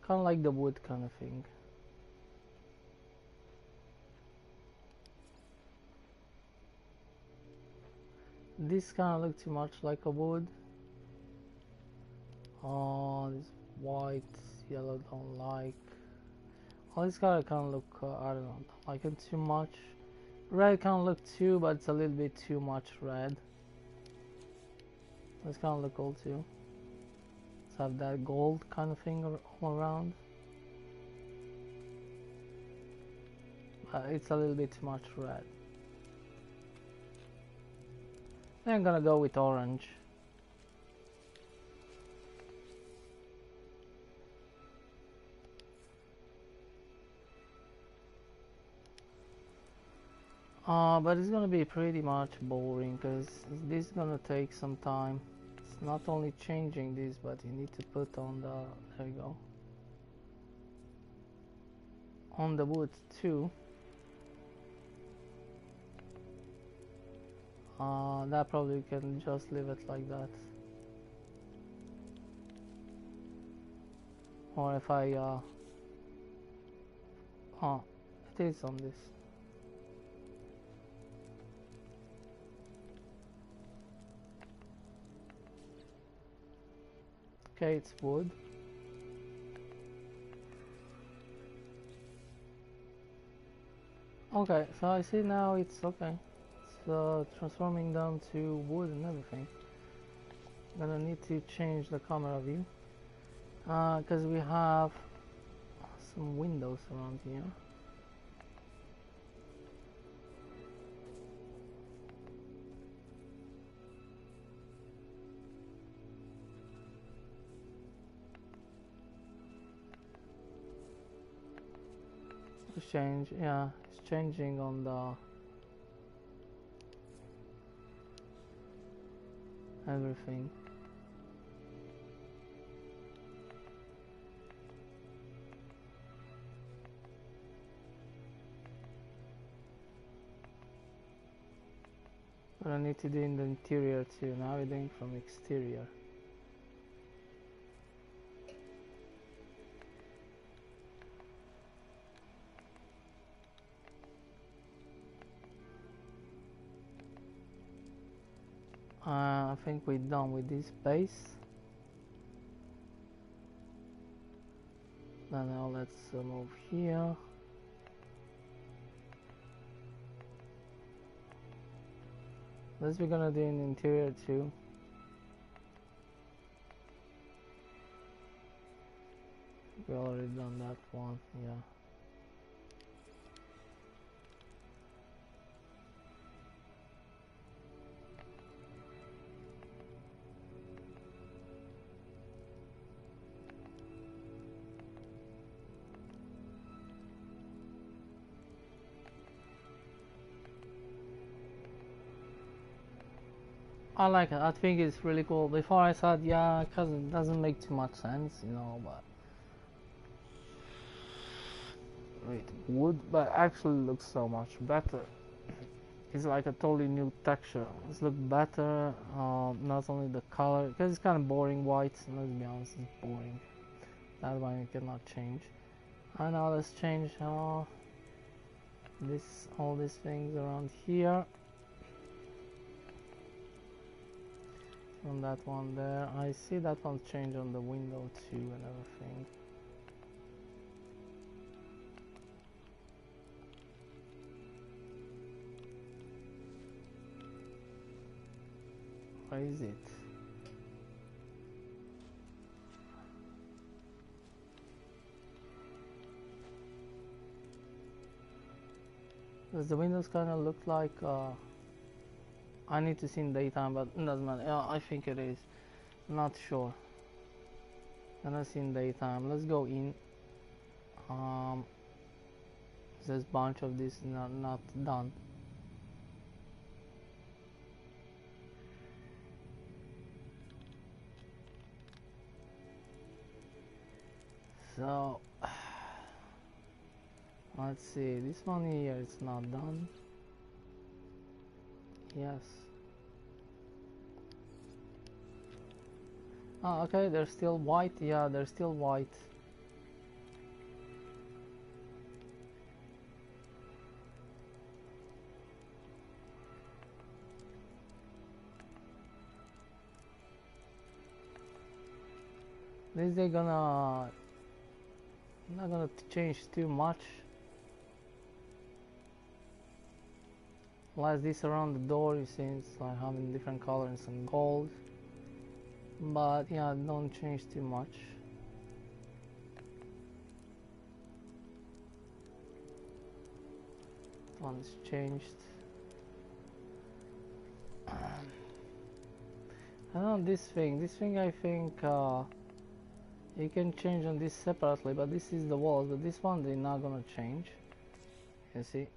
Kind of like the wood kind of thing. This kind of looks too much like a wood. Oh, this white, yellow don't like. Oh, this kind of look, I don't know, don't like it too much. Red kind of look too, but it's a little bit too much red. This kind of look cool too. Let's have that gold kind of thing all around. It's a little bit too much red. I'm gonna go with orange. But it's gonna be pretty much boring because this is gonna take some time. It's not only changing this, but you need to put on the, there you go, on the wood too. That probably can just leave it like that. Or if I, it is on this. Okay, it's wood. Okay, so I see now it's okay. It's transforming them to wood and everything. I'm gonna need to change the camera view because we have some windows around here. It's change, yeah, it's changing on the everything. But I need to do in the interior too. Now we're doing from exterior. I think we're done with this base. Now let's move here. This we're gonna do in interior too. We already done that one, yeah. I like it. I think it's really cool. Before I thought, yeah, because it doesn't make too much sense, you know, but it would, but actually looks so much better. It's like a totally new texture. It's look better. Not only the color, because it's kind of boring white. Let's be honest, it's boring. That one you cannot change. And now let's change all these things around here. On that one there, I see that one change on the window too and everything. Where is it? Does the windows kind of look like I need to see in daytime, but it doesn't matter. Yeah, I think it is. Not sure. Gonna see in daytime. Let's go in. There's a bunch of this not done. So let's see. This one here is not done. Yes. Oh, okay, they're still white. Yeah, they're still white. This they're not gonna change too much. Like this around the door, you see it's like having different colors and gold. But yeah, don't change too much. One's changed. I don't know this thing I think you can change on this separately, but this is the walls, but this one they're not gonna change. You see?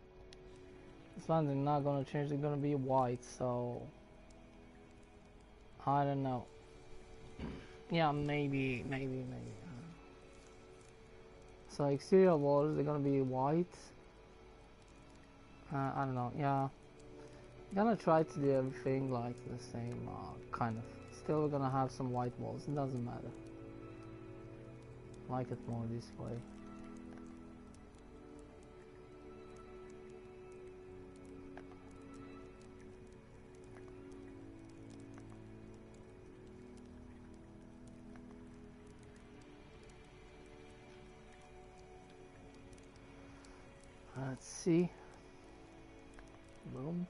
This one they're not gonna change, they're gonna be white, so I don't know. Yeah, maybe. So exterior walls they're gonna be white. I don't know. Yeah, I'm gonna try to do everything like the same kind of. Still, we're gonna have some white walls. It doesn't matter. I like it more this way. Let's see. Boom.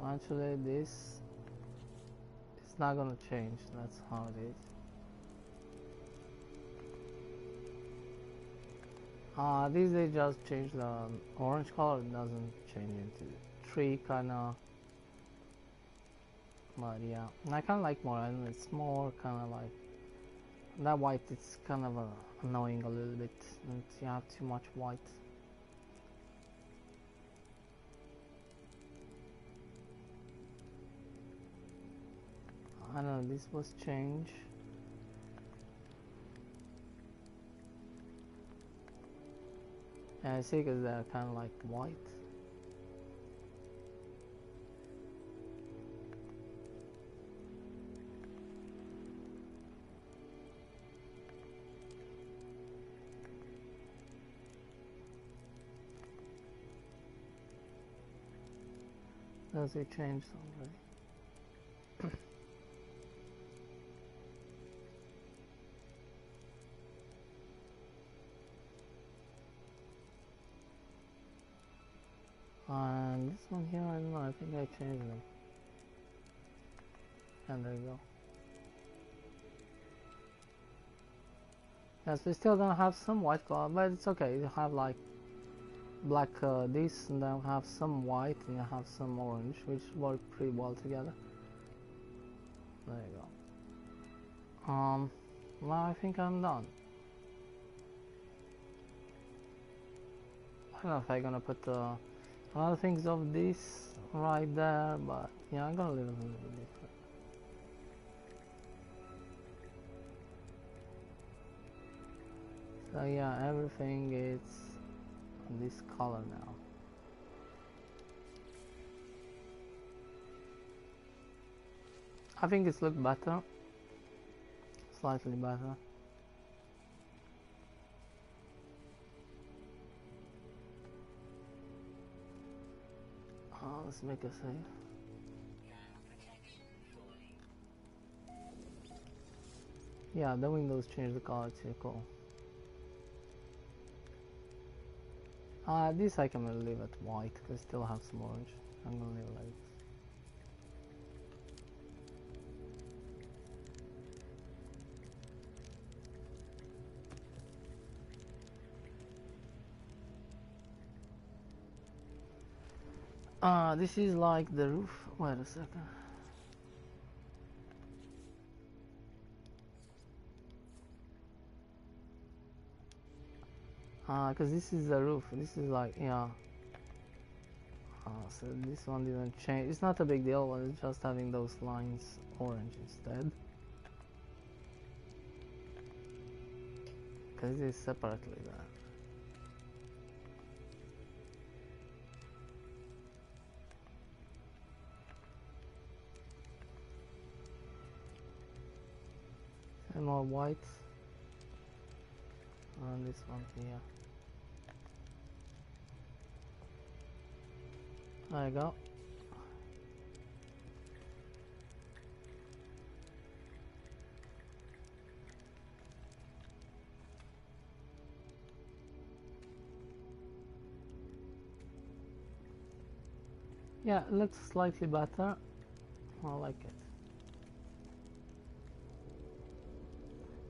Actually, this is not gonna change. That's how it is. These they just change the orange color. It doesn't change into tree kinda. But yeah, I kinda like more, and it's more kinda like that white. It's kind of annoying a little bit, and you have too much white. I don't know, this was changed. Yeah, I see, because they're kind of like white. Does it change something? And this one here, I don't know, I think I changed them. And there you go. Yes, we're still gonna have some white color, but it's okay. You have like black this, and then have some white, and you have some orange, which work pretty well together. There you go. Now I think I'm done. I don't know if I'm gonna put a lot of things of this right there, but yeah, I'm gonna leave it a little bit different. So yeah, everything is this color now. I think it's looked better, slightly better. Let's make a save. Yeah, the windows change the color too, cool. This I can leave it white, because I still have some orange. I'm gonna leave it like this. This is like the roof. Wait a second. Because this is the roof. This is like, yeah. So this one didn't change. It's not a big deal, but it's just having those lines orange instead. Because it is separately there. And more white. And this one here. There you go. Yeah, it looks slightly better. I like it.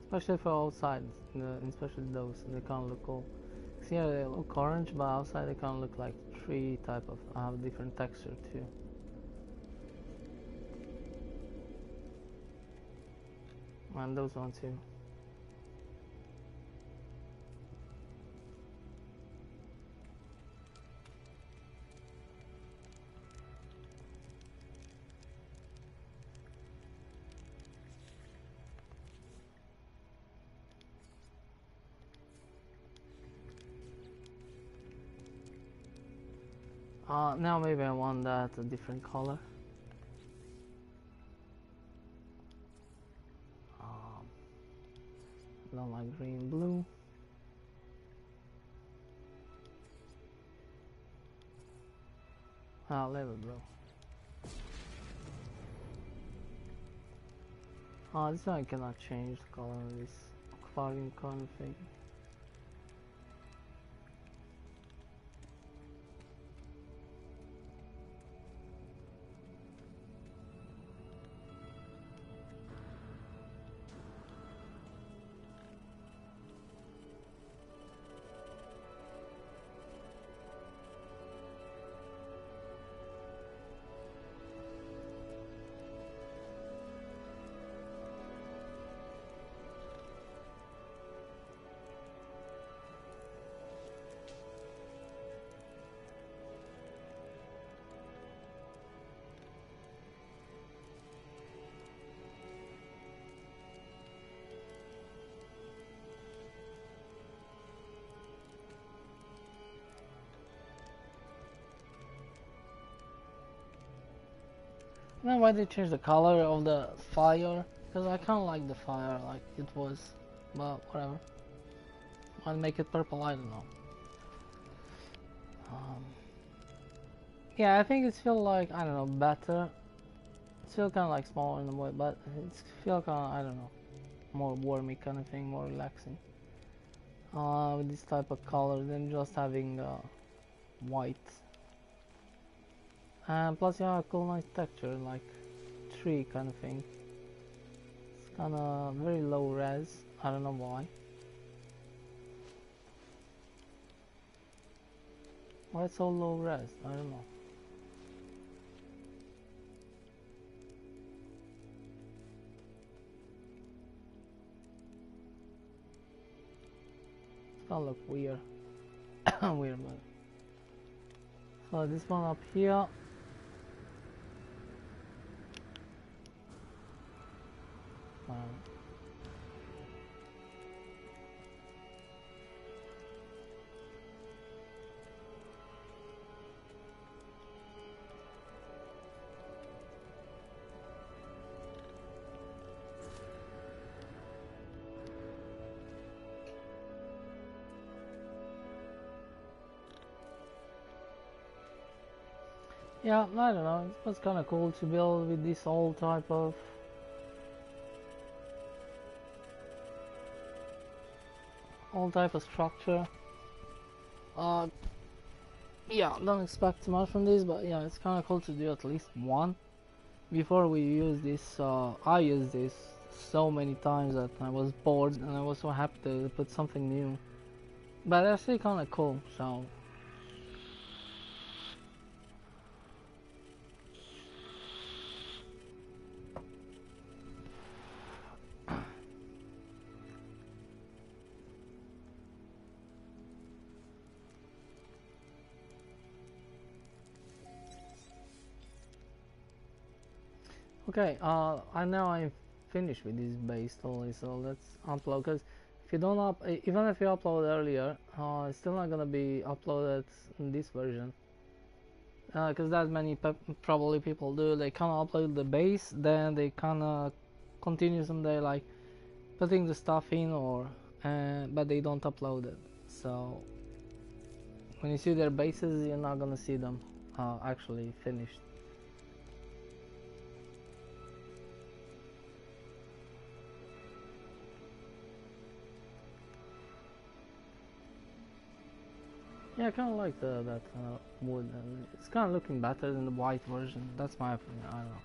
Especially for outside, especially those, they kind of look cool. See how they look orange, but outside they kind of look like tree type of, have different texture too. And those ones too. Now maybe I want that a different color. Don't like green, blue. I'll leave it, bro. This one I cannot change the color of this aquarium kind of thing. Now why they change the color of the fire? Because I kind of like the fire like it was, but whatever. I'll make it purple, I don't know. Yeah, I think it's feel like, I don't know, better. It's feel kind of like smaller in a way, but it's feel kind of, I don't know, more warmy kind of thing, more relaxing. With this type of color than just having white. And plus, yeah, a cool nice texture, like tree kind of thing. It's kind of very low res. I don't know why. Why it's so low res? I don't know. It's gonna look weird. Weird, man. So this one up here. Um, yeah, I don't know. It was kind of cool to build with this old type of structure. Uh, yeah, don't expect too much from this, but yeah, it's kind of cool to do at least one. Before we use this, I used this so many times that I was bored, and I was so happy to put something new. But that's actually kind of cool. So okay, I know I'm finished with this base totally. So let's upload. Cause if you don't even if you upload earlier, it's still not gonna be uploaded in this version. Because that many probably people do. They kind of upload the base, then they kind of continue someday like putting the stuff in, or but they don't upload it. So when you see their bases, you're not gonna see them actually finished. Yeah, I kind of like that wood. And it's kind of looking better than the white version. That's my opinion. I don't know.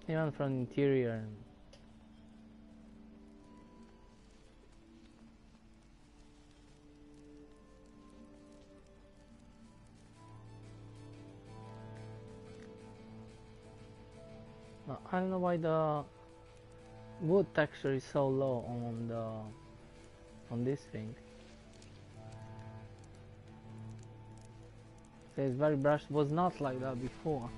Even from interior. And I don't know why the wood texture is so low on this thing. So it's very brushed. Was not like that before.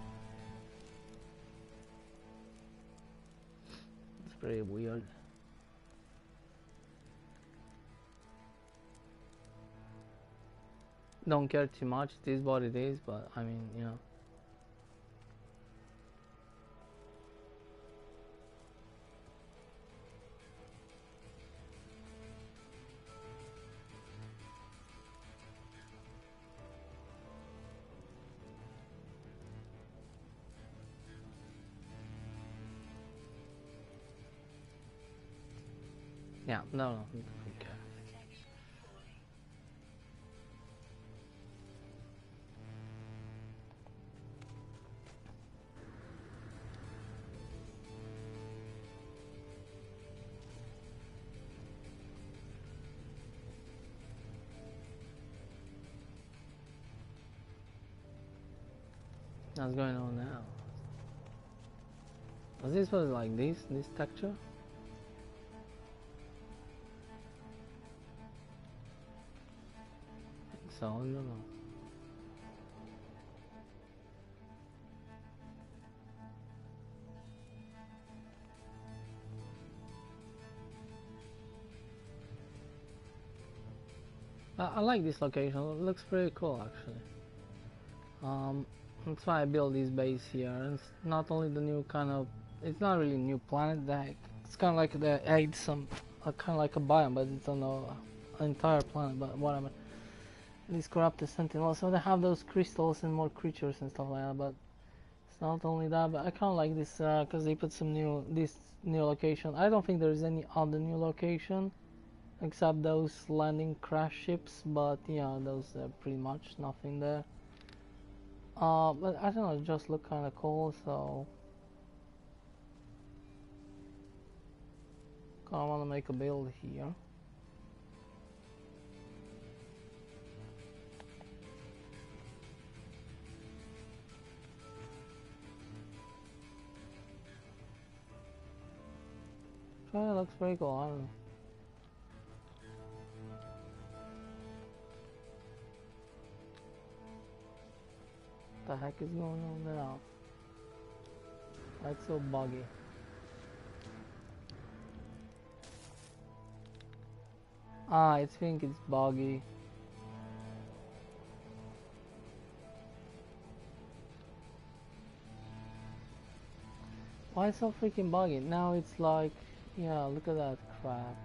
It's pretty weird. Don't care too much. It is what it is. But I mean, you know. Yeah, no, okay. What's going on now? Was this was like this texture? I think so, I don't know. I like this location. It looks pretty cool actually. That's why I built this base here. And it's not only the new kind of, it's not really new planet. It's kind of like they add some, kind of like a biome, but it's on an entire planet. But whatever. these corrupted sentinels. So they have those crystals and more creatures and stuff like that. But it's not only that. But I kind of like this because they put some this new location. I don't think there's any other new location except those landing crash ships. But yeah, those pretty much nothing there. But I don't know, it just look kind of cool. So I want to make a build here. It looks pretty cool. I don't know. What the heck is going on now? That's so buggy. I think it's buggy. Why it's so freaking buggy? Now it's like, yeah, look at that crap.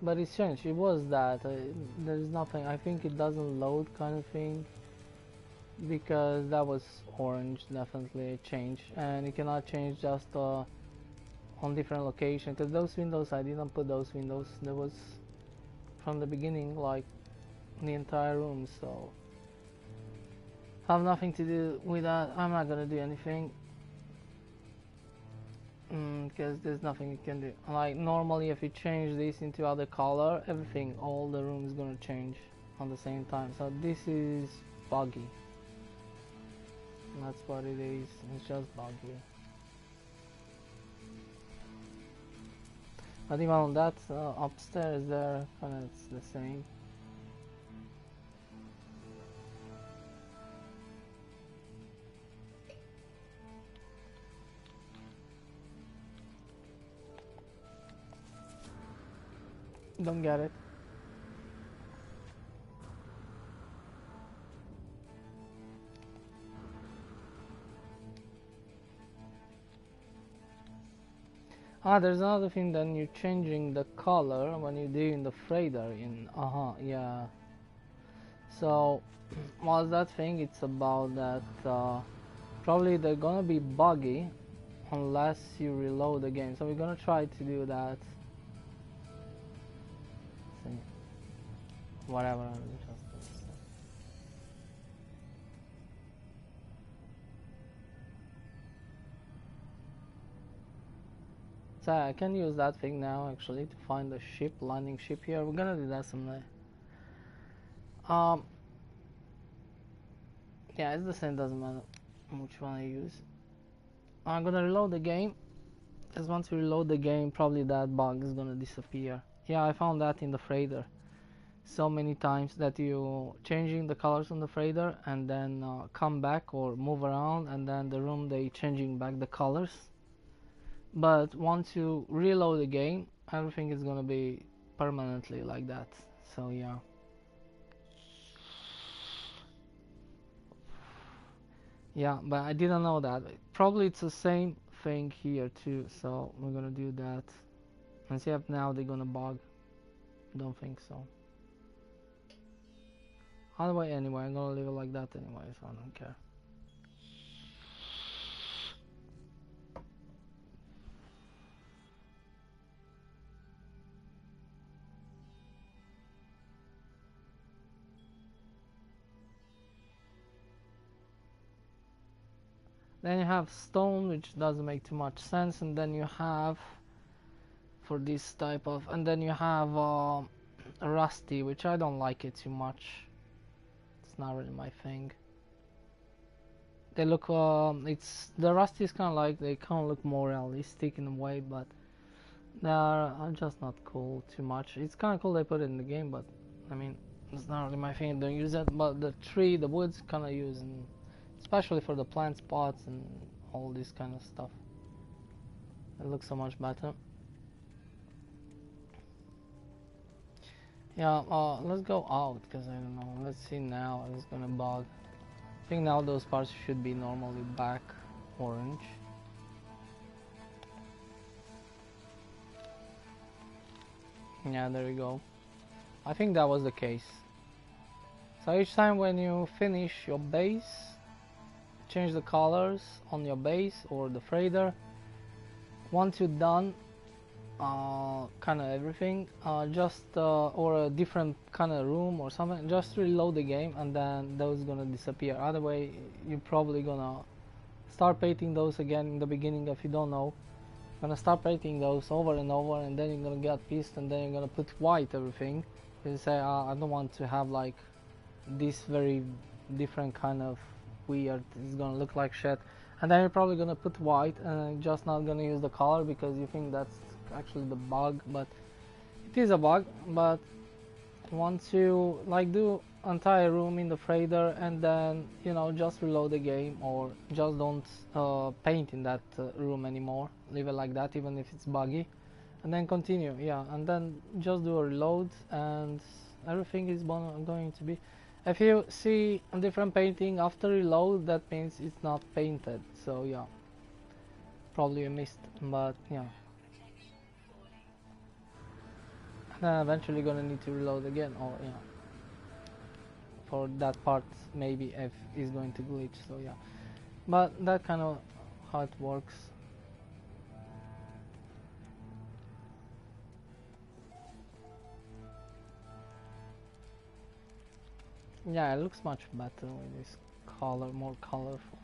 But it's changed. It was that. There's nothing. I think it doesn't load kind of thing. Because that was orange, definitely changed. And you cannot change just on different location. Because those windows, I didn't put those windows. There was from the beginning, like the entire room. So have nothing to do with that. I'm not gonna do anything. Because there's nothing you can do. Like normally if you change this into other color, everything, all the room is gonna change on the same time. So this is buggy. And that's what it is. It's just buggy. But even on that upstairs there, kinda it's the same. Don't get it. There's another thing. Then you're changing the color when you're doing the fader in. Yeah. So, what's that thing? It's about that. Probably they're gonna be buggy unless you reload the game. So we're gonna try to do that. Whatever. So I can use that thing now actually to find the ship, landing ship here. We're gonna do that someday. Yeah, it's the same, doesn't matter which one I use. I'm gonna reload the game, because once we reload the game, probably that bug is gonna disappear. Yeah, I found that in the freighter so many times that you changing the colors on the freighter and then come back or move around and then the room they changing back the colors. But once you reload the game, everything is gonna be permanently like that. So yeah. Yeah, but I didn't know that. Probably it's the same thing here too. So we're gonna do that. And see if now they're gonna bug. Don't think so. Anyway, I'm gonna leave it like that anyway, so I don't care. Then you have stone, which doesn't make too much sense, and then you have for this type of, and then you have rusty, which I don't like it too much. It's not really my thing. They look, it's the rusty is kind of like they kind of look more realistic in a way, but they are just not cool too much. It's kind of cool they put it in the game, but I mean, it's not really my thing. Don't use it, but the tree, the woods, kind of use, and especially for the plant spots and all this kind of stuff. It looks so much better. Yeah, let's go out, because I don't know. Let's see now. It's gonna bug. I think now those parts should be normally back orange. Yeah, there we go. I think that was the case. So each time when you finish your base, change the colors on your base or the fader. Once you're done kind of everything, or a different kind of room or something, just reload the game and then those gonna disappear. Other way you're probably gonna start painting those again in the beginning. If you don't know, gonna start painting those over and over, and then you're gonna get pissed, and then you're gonna put white everything. You say, I don't want to have like this very different kind of weird, it's gonna look like shit. And then you're probably gonna put white and just not gonna use the color because you think that's actually the bug, but it is a bug. But once you like do entire room in the fader, and then just reload the game, or just don't paint in that room anymore, leave it like that even if it's buggy, and then continue, yeah, and then just do a reload and everything is going to be. If you see a different painting after reload, that means it's not painted, so yeah, probably you missed, but yeah. And then eventually gonna need to reload again, or yeah, for that part maybe if is going to glitch, so yeah, but that kind of how it works. Yeah, it looks much better with this color, more colorful.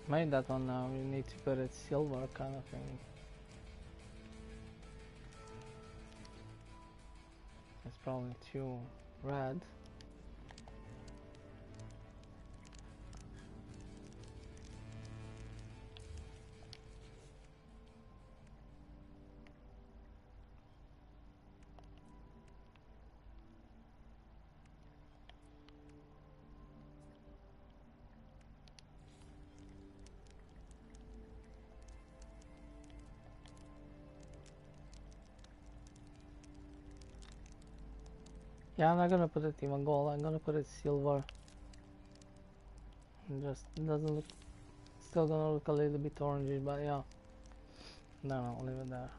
Made that one now, you need to put it silver kind of thing. It's probably too red. Yeah, I'm not gonna put it even gold, I'm gonna put it silver. It just doesn't look, still gonna look a little bit orangey, but yeah. No, leave it there.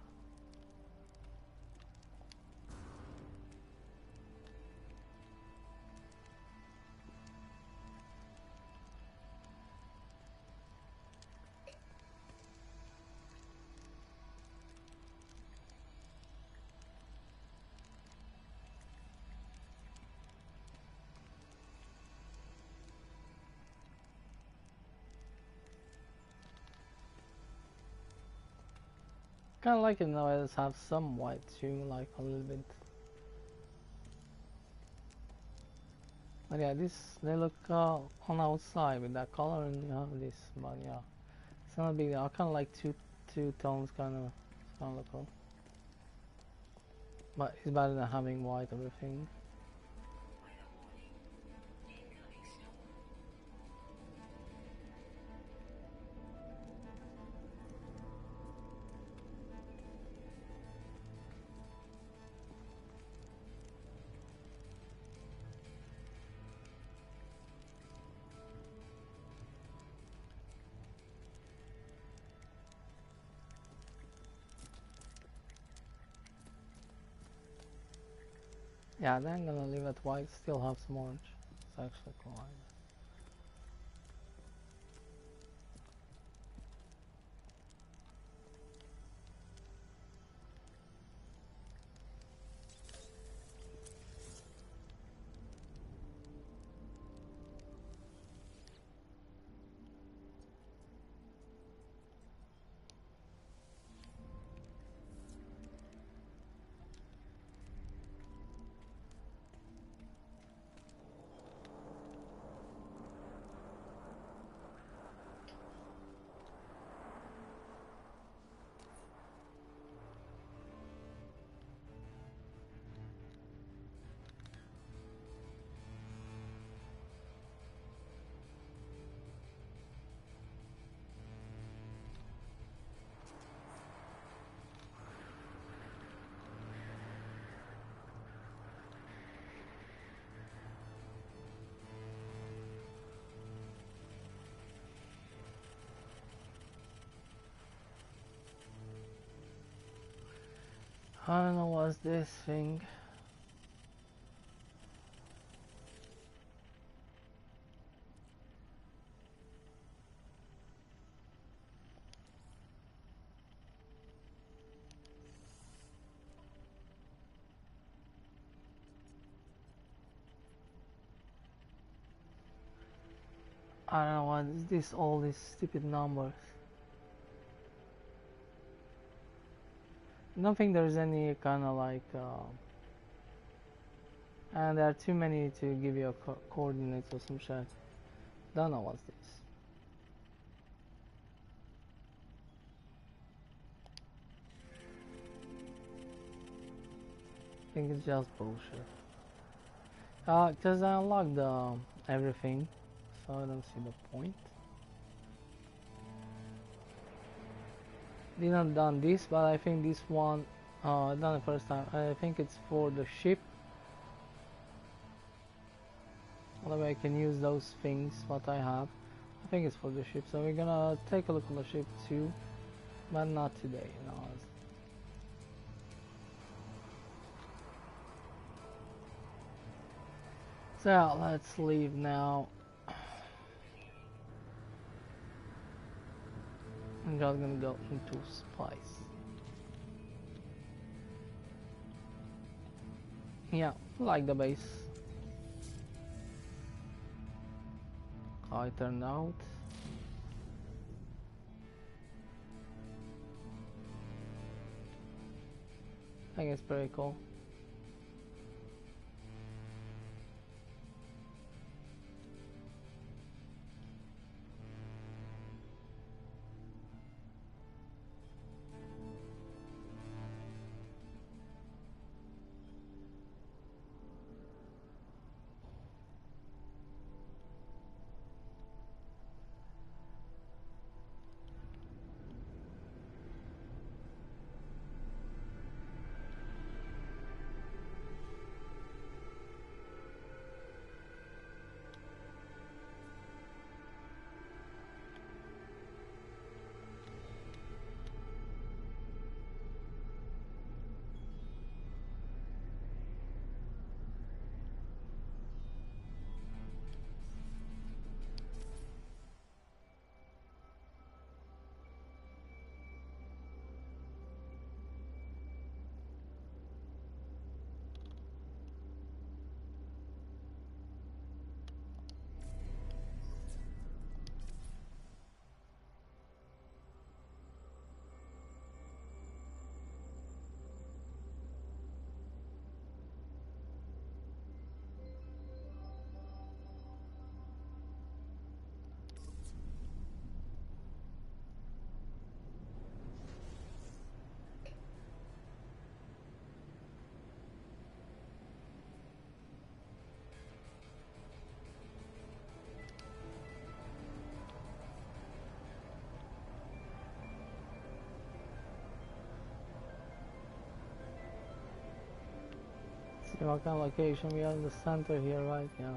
Kinda like it now, it have some white too, like a little bit. But yeah, they look on outside with that color, and you have this, but yeah, it's not a big deal. I kinda like two tones, kinda look cool. But it's better than having white everything. Yeah, then I'm gonna leave it white, still have some orange. It's actually cool. I don't know what's this thing. I don't know what is this, all these stupid numbers. I don't think there's any kind of like and there are too many to give you a coordinates or some shit. Don't know what's this. I think it's just bullshit. Cause I unlocked everything, so I don't see the point. Didn't done this, but I think this one done the first time. I think it's for the ship. Otherwise I can use those things what I have. I think it's for the ship, so we're gonna take a look at the ship too, but not today, you know. So let's leave now. I'm just gonna go into spice. Yeah, like the base. How it turned out. I think it's pretty cool. See what kind of location we are in the center here, right? Yeah.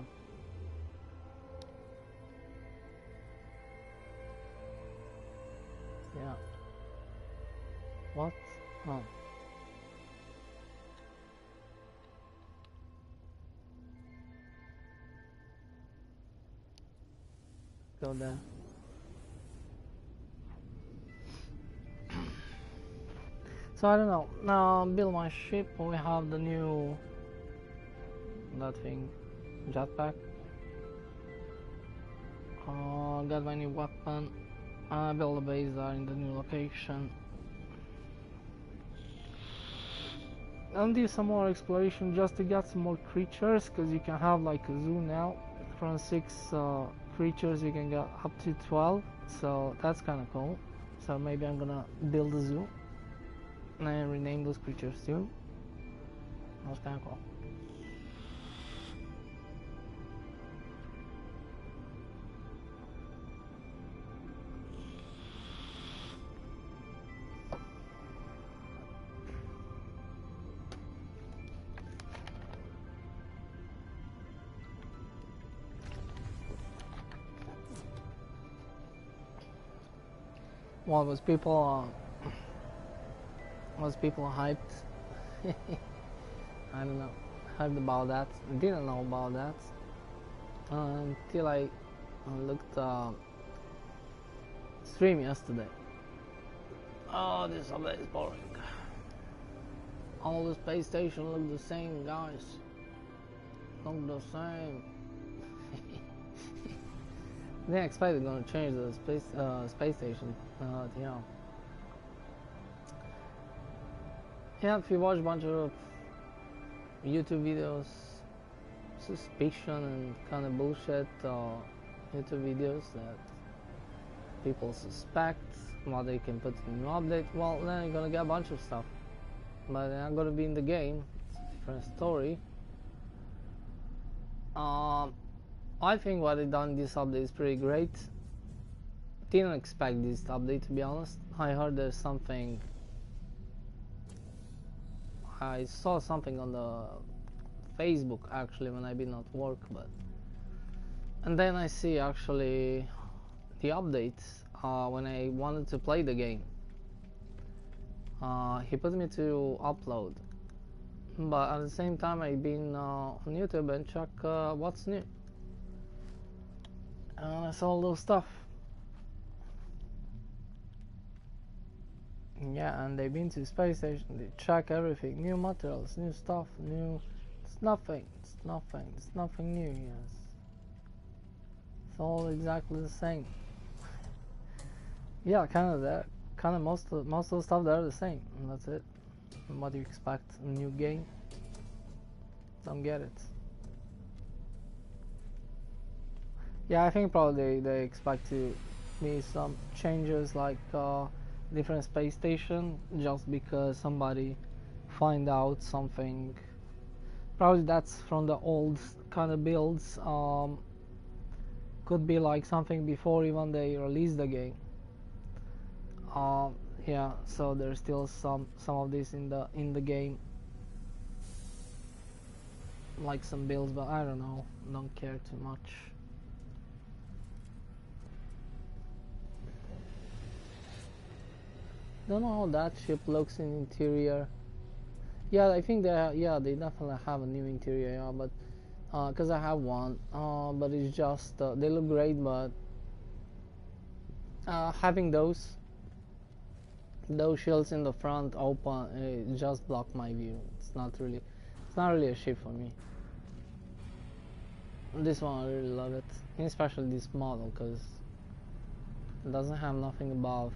Yeah. What? Oh. Go there. So I don't know. Now build my ship. We have the new that thing, jetpack. Got my new weapon. Build a base there in the new location. And do some more exploration just to get some more creatures, because you can have like a zoo now. From 6 creatures you can get up to 12, so that's kind of cool. So maybe I'm gonna build a zoo and rename those creatures too. That's kind of cool. What was people hyped I don't know. Heard about that. Didn't know about that until I looked stream yesterday. Oh, this update is boring. All the space station look the same, guys. Look the same. Didn't expect they're gonna change the space station. Yeah. Yeah, if you watch a bunch of YouTube videos, suspicion and kind of bullshit YouTube videos that people suspect what they can put in an update, well, then you're gonna get a bunch of stuff. But they're not gonna be in the game. It's a different story. I think what they done in this update is pretty great. Didn't expect this update, to be honest. I heard there's something. I saw something on the Facebook actually when I've been at work, and then I see actually the updates when I wanted to play the game. He put me to upload, but at the same time I've been on YouTube and check what's new, and I saw all those stuff. Yeah, and they've been to the space station, they check everything, new materials, new stuff, new. It's nothing new, yes. It's all exactly the same. Yeah, kind of that. Kind of most of the stuff there are the same, and that's it. And what do you expect? A new game? Don't get it. Yeah, I think probably they expect to be some changes like different space station, just because somebody find out something. Probably that's from the old kind of builds. Could be like something before even they release the game. Yeah, so there's still some of this in the game, like some builds, but I don't know, don't care too much. Don't know how that ship looks in interior. Yeah, I think they definitely have a new interior, yeah, but because I have one, but it's just they look great, but having those shields in the front open, it just blocked my view. It's not really a ship for me. This one I really love it, especially this model, because it doesn't have nothing above.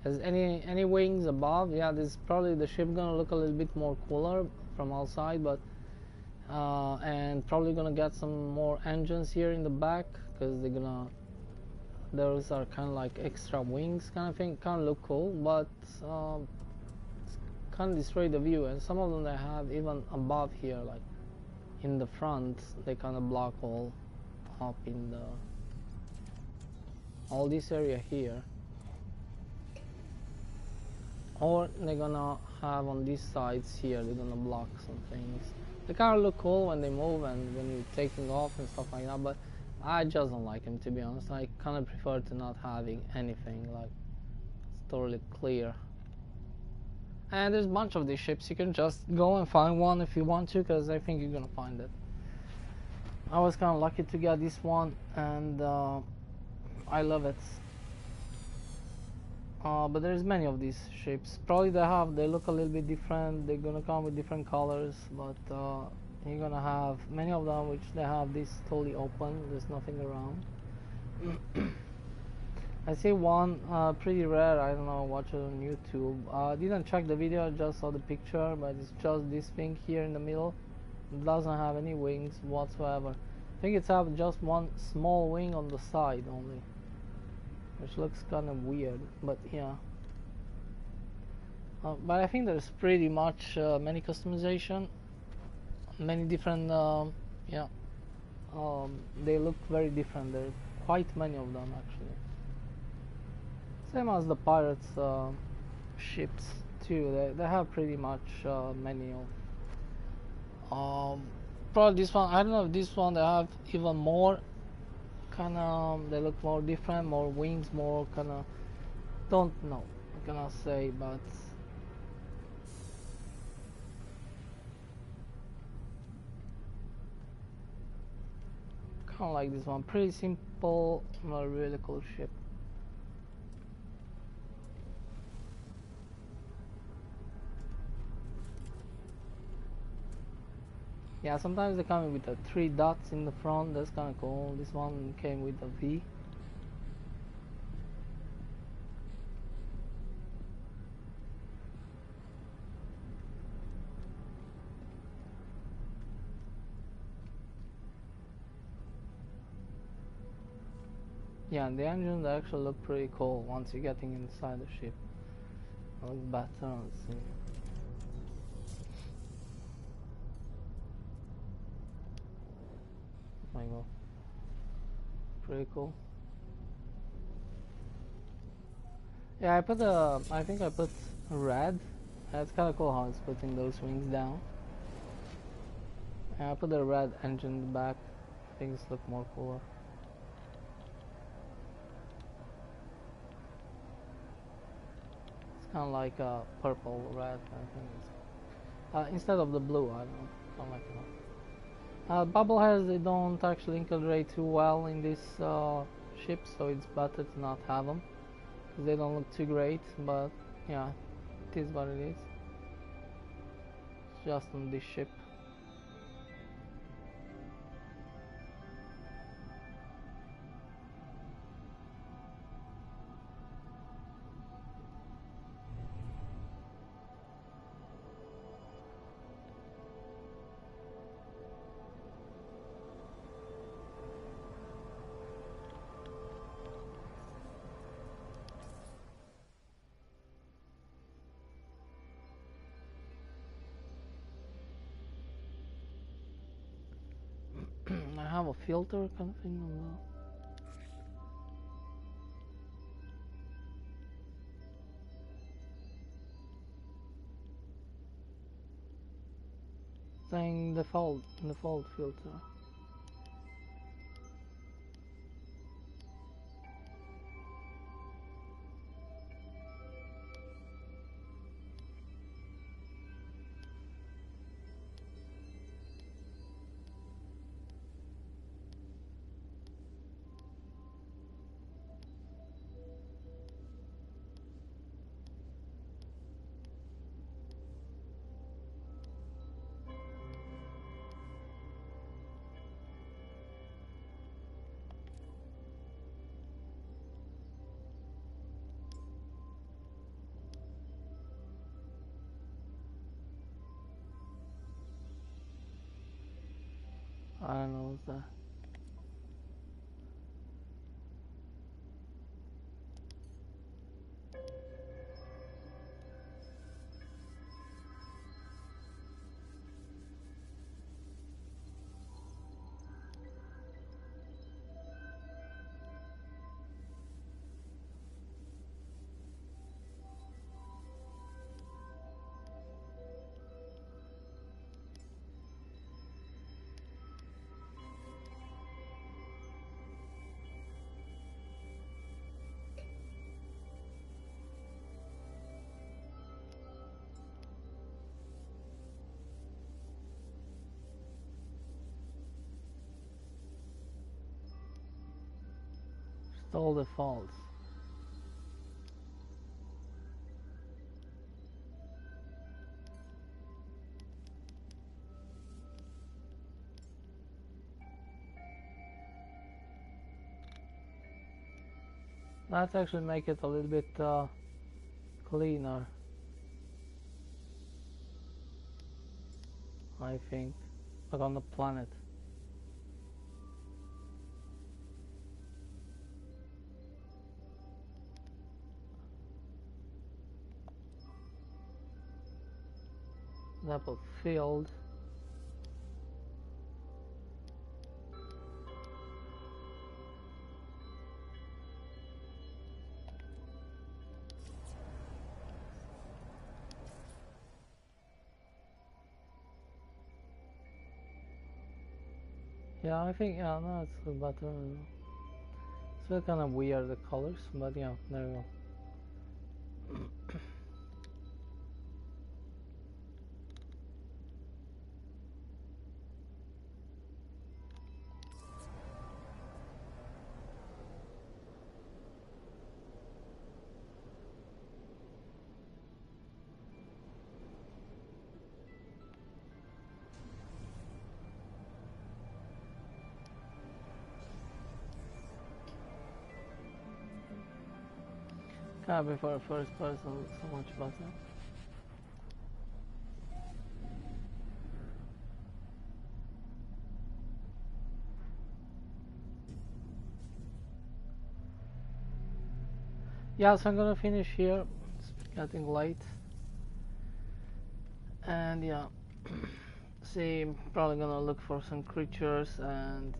Has any wings above? Yeah, this is probably the ship gonna look a little bit more cooler from outside, but and probably gonna get some more engines here in the back, because those are kind of like extra wings kind of thing. Kind of look cool, but kind of destroy the view. And some of them they have even above here, like in the front, they kind of block all up in all this area here. Or they're gonna have on these sides here, they're gonna block some things. They kind of look cool when they move and when you're taking off and stuff like that, but I just don't like them, to be honest. I kind of prefer to not having anything, like it's totally clear. And there's a bunch of these ships, you can just go and find one if you want to, because I think you're gonna find it. I was kind of lucky to get this one, and I love it. But there's many of these ships. Probably they look a little bit different. They're gonna come with different colors, but you're gonna have many of them which they have this totally open. There's nothing around. I see one pretty rare. I don't know, watch it on YouTube. Didn't check the video, just saw the picture, but it's just this thing here in the middle. It doesn't have any wings whatsoever. I think it's have just one small wing on the side only, which looks kind of weird, but yeah. But I think there's pretty much many customization, many different, yeah. They look very different. There are quite many of them actually. Same as the pirates ships too. They have pretty much many of. Probably this one. I don't know if this one they have even more. Kind of, they look more different, more wings, more kind of. Don't know. I cannot say, but kind of like this one. Pretty simple, not really cool ship. Yeah, sometimes they come with the 3 dots in the front. That's kind of cool. This one came with a V. Yeah, and the engines actually look pretty cool once you're getting inside the ship. It looks better. Let's see. There you go. Pretty cool. Yeah, I think I put red. That's kind of cool how it's putting those wings down. And I put the red engine in the back. Things look more cooler. It's kind of like a purple red. I think instead of the blue. I don't like it. Bubble heads, they don't actually integrate too well in this ship, so it's better to not have them because they don't look too great. But yeah, it is what it is. It's just on this ship. I have a filter kind of thing on the saying default filter. I don't know what's that. Install defaults. Let's actually make it a little bit cleaner, I think, like on the planet. Example field. Yeah, I think, yeah, no, it's better. It's still kind of weird, the colors, but yeah, there we go. I prefer first person so much better. Yeah, so I'm gonna finish here. It's getting late. And yeah, see, I'm probably gonna look for some creatures and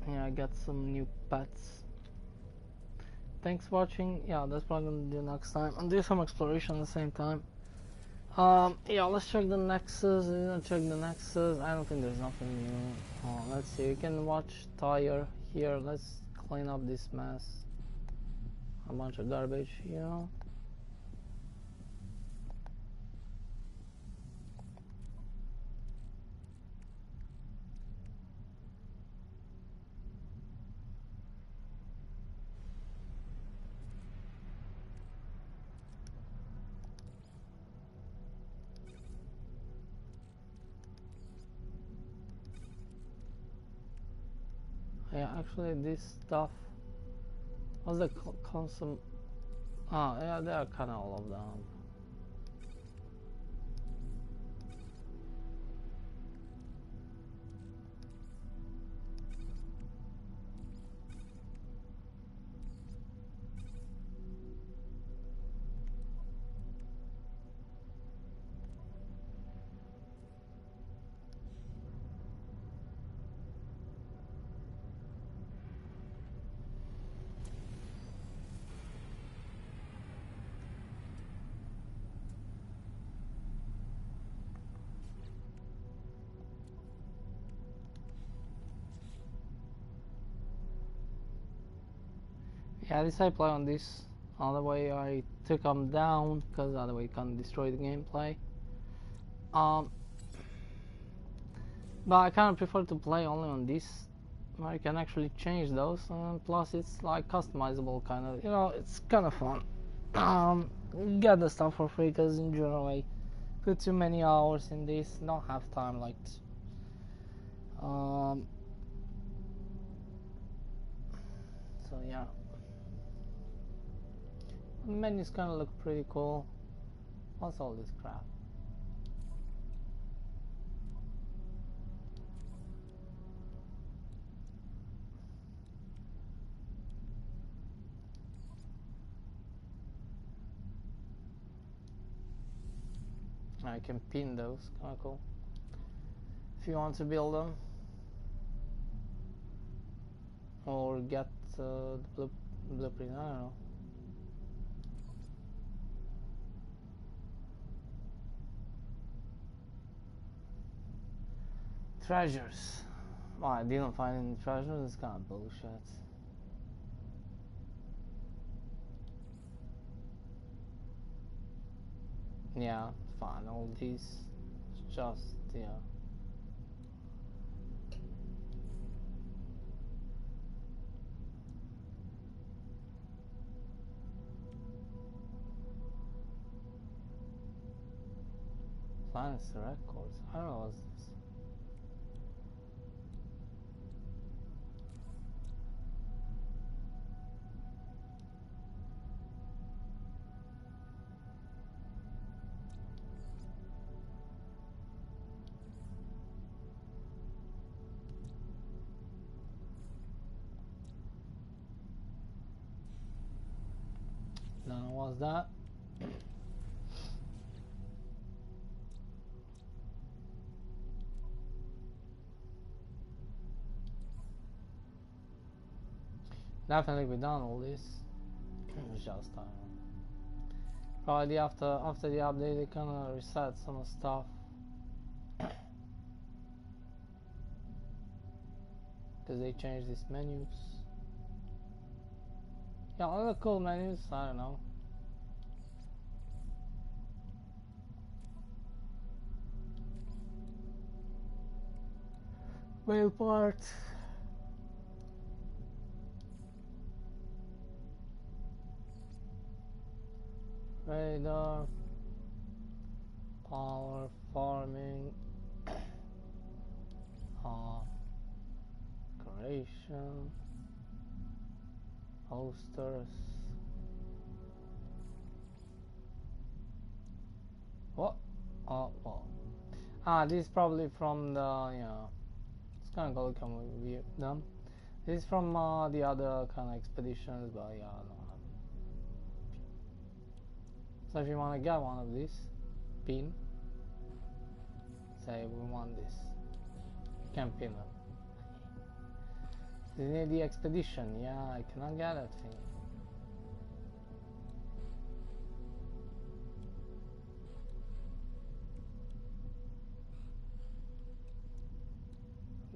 yeah, get some new pets. Thanks for watching. Yeah, that's probably gonna do next time. And do some exploration at the same time. Yeah, let's check the Nexus. Check the Nexus. I don't think there's nothing new. Let's see. You can watch tire here. Let's clean up this mess. A bunch of garbage, you know. Yeah, actually, this stuff. What's the consum? Ah, yeah, they are kind of all of them. Yeah, this I play on this. Other way I took them down because other way you can destroy the gameplay. Um, but I kind of prefer to play only on this, where you can actually change those. Plus, it's like customizable kind of. You know, it's kind of fun. You get the stuff for free because in general I put too many hours in this. Don't have time like. Um. So yeah. The menus kind of look pretty cool. What's all this crap? I can pin those, kind of cool. If you want to build them or get the blueprint, I don't know. Treasures. Well, I didn't find any treasures. It's kind of bullshit. Yeah, fine. All these, just yeah. Planets records. I don't know what's this. Don't know what's that. Definitely we done all this. It's just I don't know. Probably after the update they kinda reset some stuff. Because they changed these menus. Yeah, other cool menus, I don't know. Mail part. Radar. Power farming. Creation. Posters. What? Oh, well. This is probably from the, it's kind of cool, can we view them? This is from the other kind of expeditions, but yeah, no. So if you want to get one of these, pin, say we want this, you can pin them. You need the expedition, yeah, I cannot get that thing.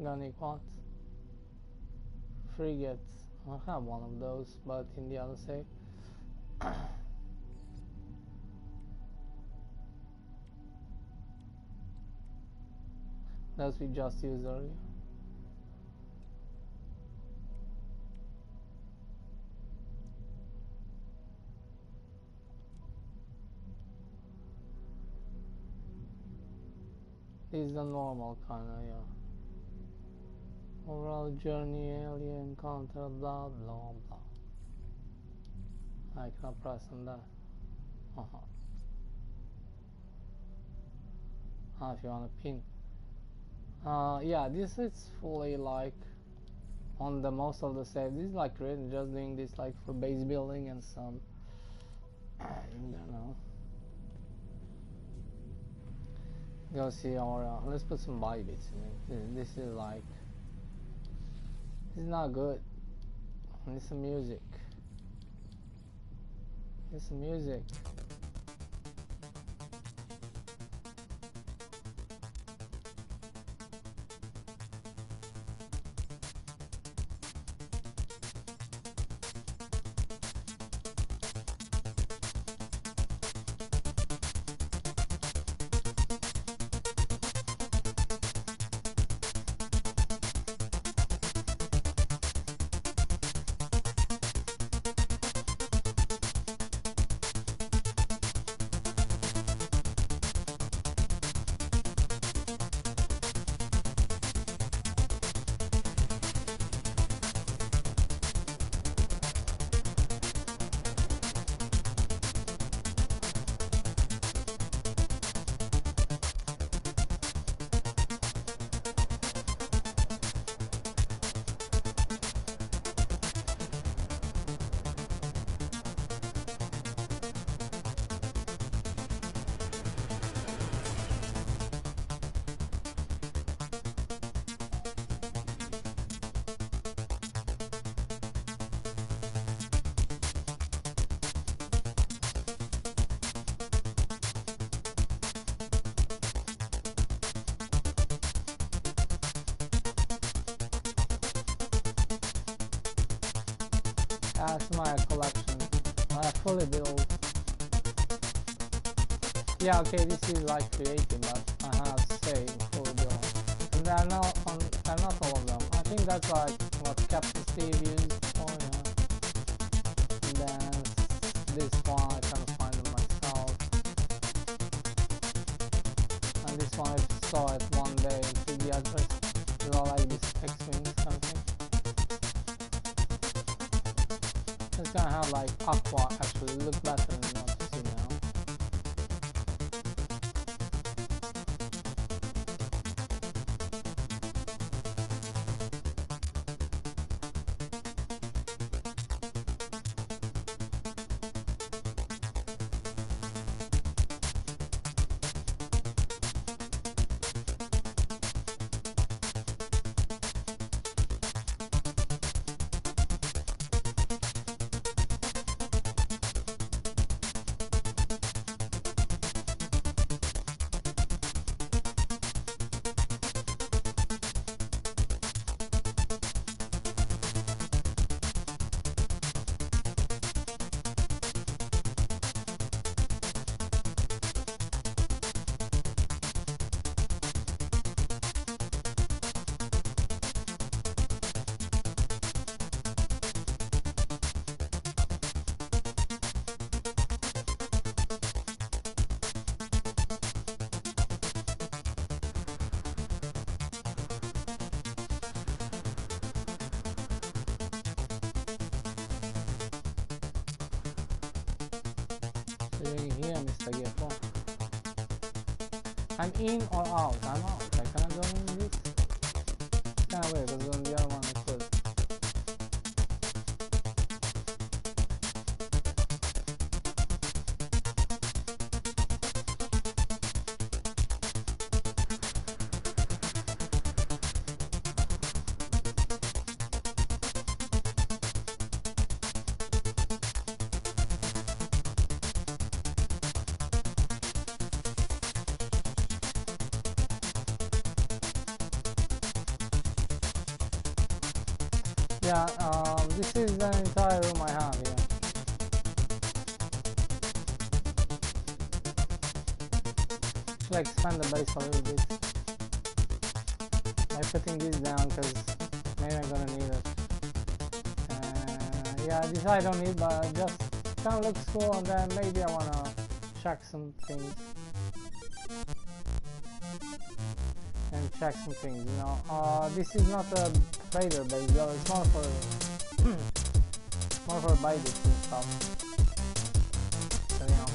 Gunny what? Frigates. I have one of those, but in the other save. Those we just used earlier. This is the normal kind of, yeah. Overall journey, alien encounter, blah blah blah. I cannot press on that. If you want to pin. Yeah, this is fully like on the most of the save. This is like really just doing this like for base building and some, I don't know. Go see our, let's put some body bits in it. This is like, this is not good. Need some music. Need some music. That's my collection. I fully built. Yeah, okay, this is like creative, but I have say fully built. And they're not all of them. I think that's like what Captain Steve used for, yeah. And then this one I can't find it myself. And this one I saw it one day and see the address. It's all like this X-Wings kind of thing. It's gonna have like aqua actually look better than what you see now. I'm in or out? I'm out. I cannot go in this. It's kinda weird because on the other one I could. Yeah, this is the entire room I have here. Should I expand the base a little bit by putting this down because maybe I'm gonna need it. Yeah, this I don't need, but just kind of looks cool, and then maybe I wanna check some things. And check some things, you know. This is not a trader base though, it's more for more for buy bits and stuff. So you know.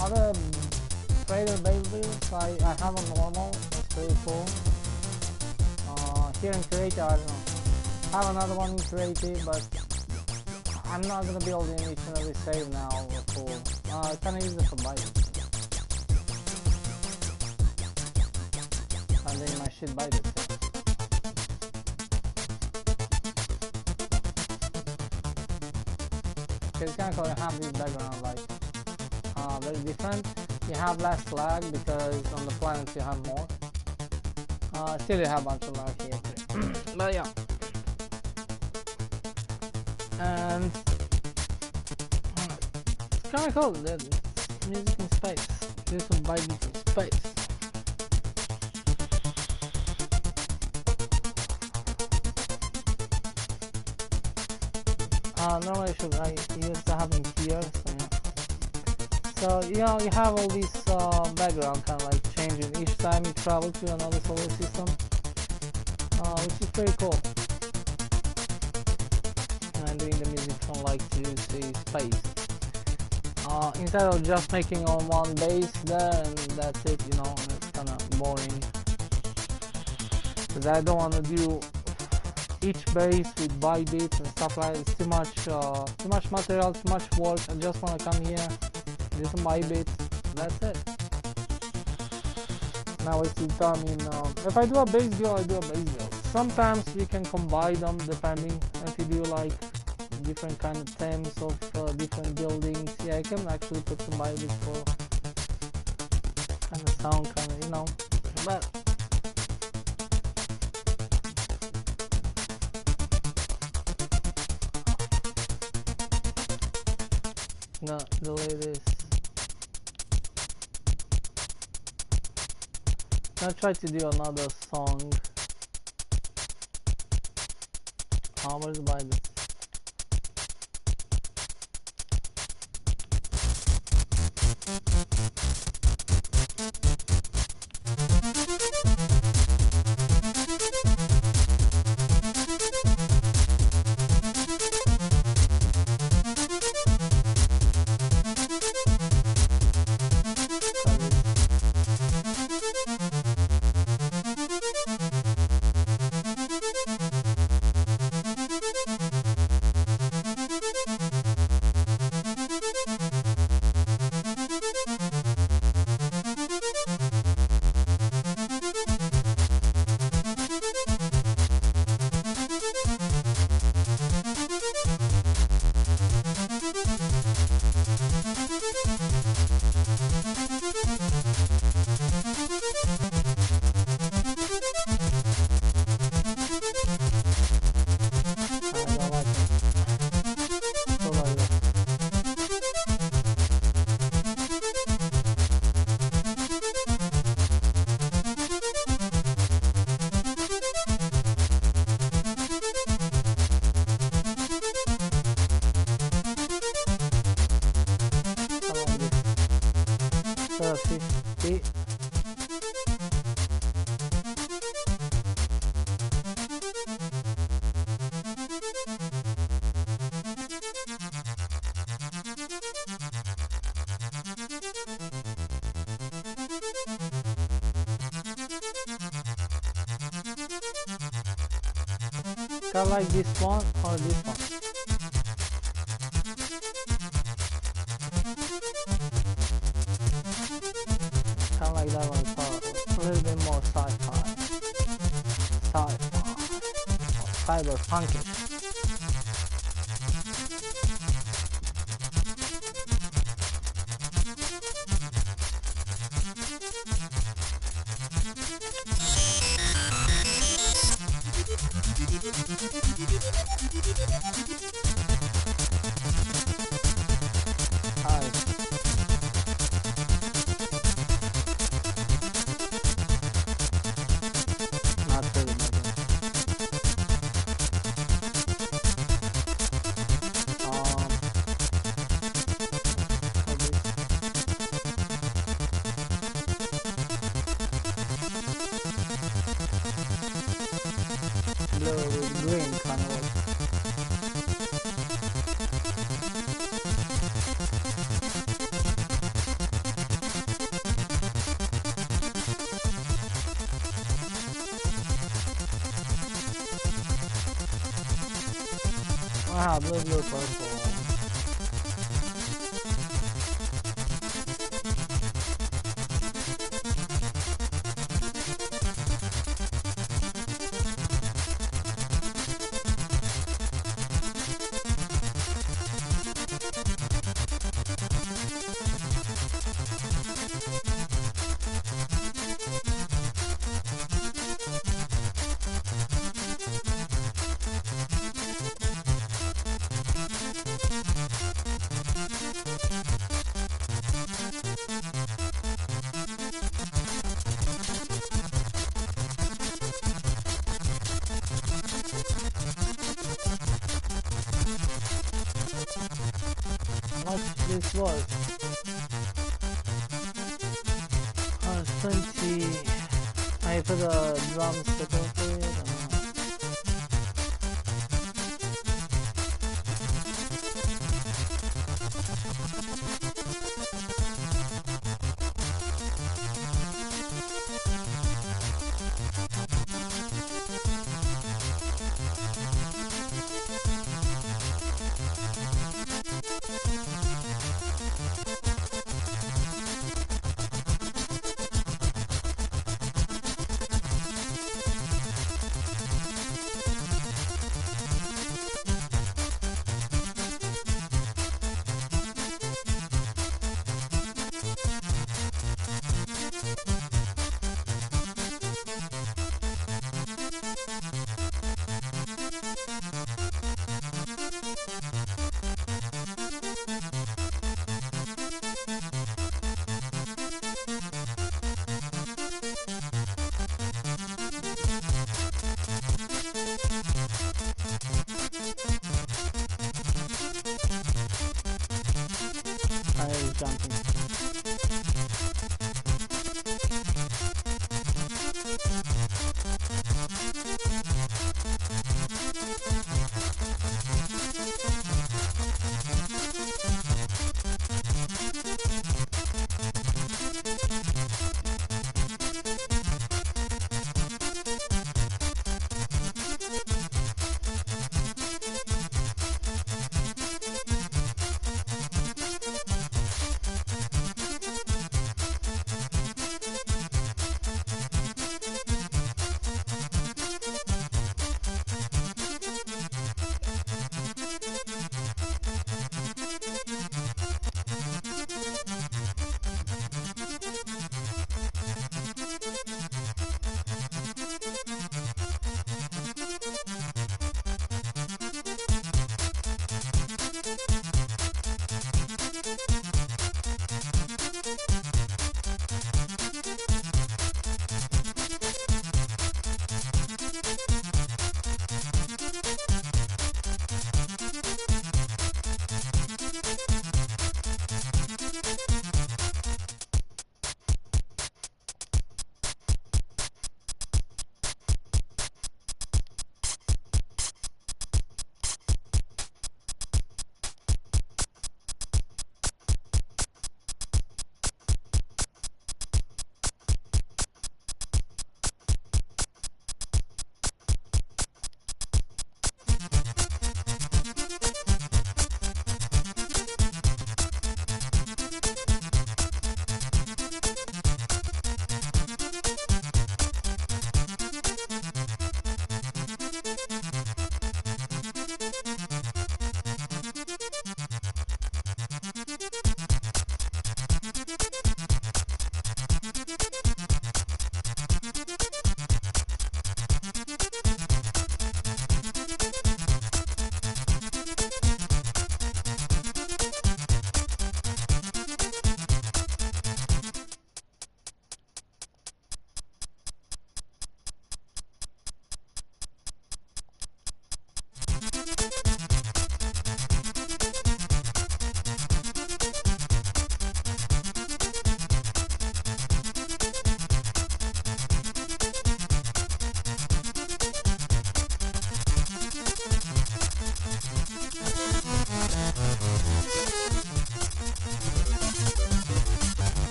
Other trader base builds I have on normal, that's pretty cool. Here in creative, I don't know. I have another one in creative, but I'm not gonna build in each and every save now or cool. I kinda use it for buy bits. And then my shit by this. It's kind of cool to have this background like very different. You have less lag because on the planets you have more. Still you have a bunch of lag here too. But yeah. And it's kind of cool that it's music in space. Do some vibes in space. Normally I used to have them here, so you know you have all these background kind of like changing each time you travel to another solar system, which is pretty cool. And doing the music from like to see space, instead of just making on one base there and that's it, you know, that's kind of boring. Because I don't want to do each base with buy bits and stuff like that. It's too much material, too much work. I just want to come here, do some buy bits, that's it. Now it's determined, if I do a base build, I do a base build. Sometimes you can combine them depending if you do like different kind of themes of different buildings. Yeah, I can actually put some buy bits for kind of sound, kind of, you know, but no, delete this. I'll try to do another song. Where's the Bible? I like this one or this one. Kind of like that one, so a little bit more sci-fi. Cyberpunkish. Not really, blue with green kind of like. Ah, blue, purple. How much this was? 120. I put a drum stick over it.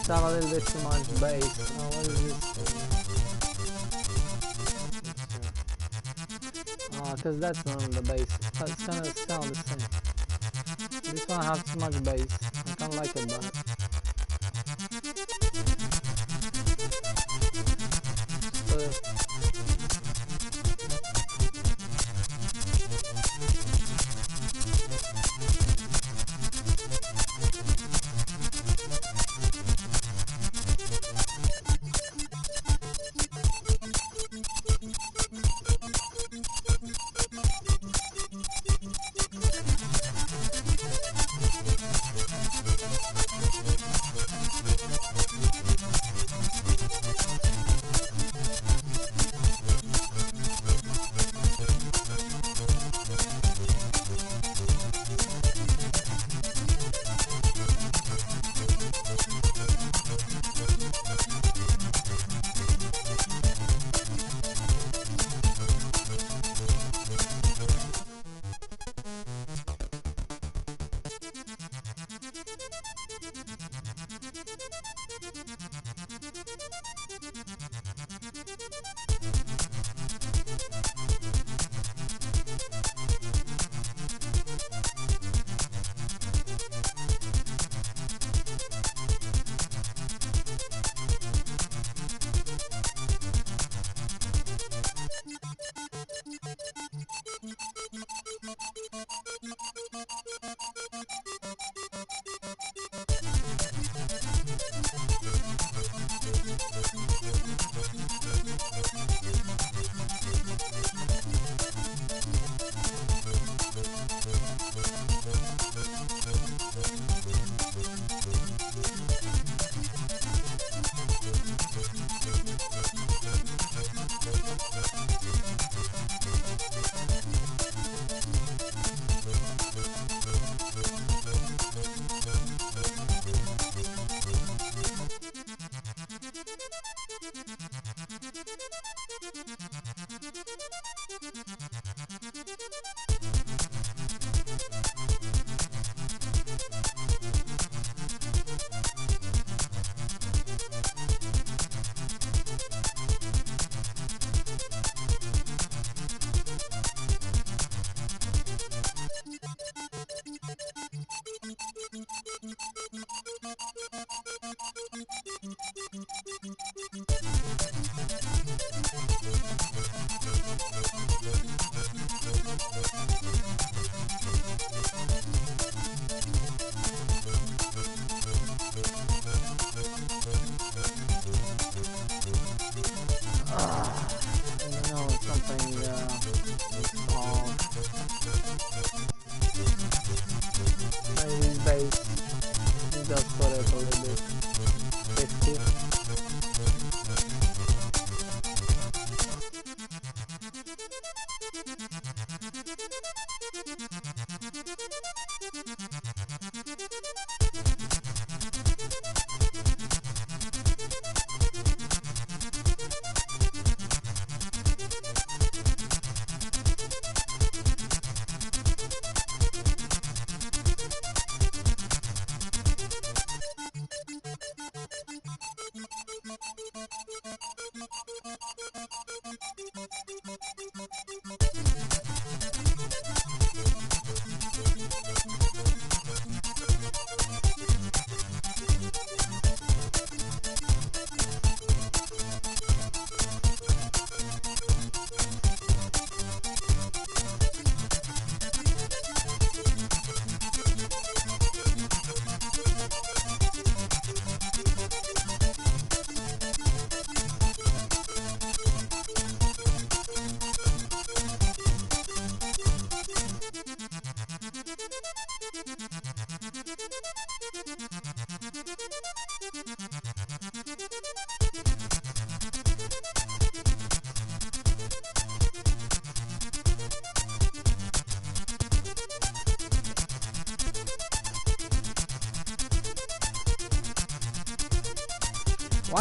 Sound a little bit too much bass. What is this thing? Cause that's not the bass. It's gonna sound the same. This one has too much bass. I can't like it, but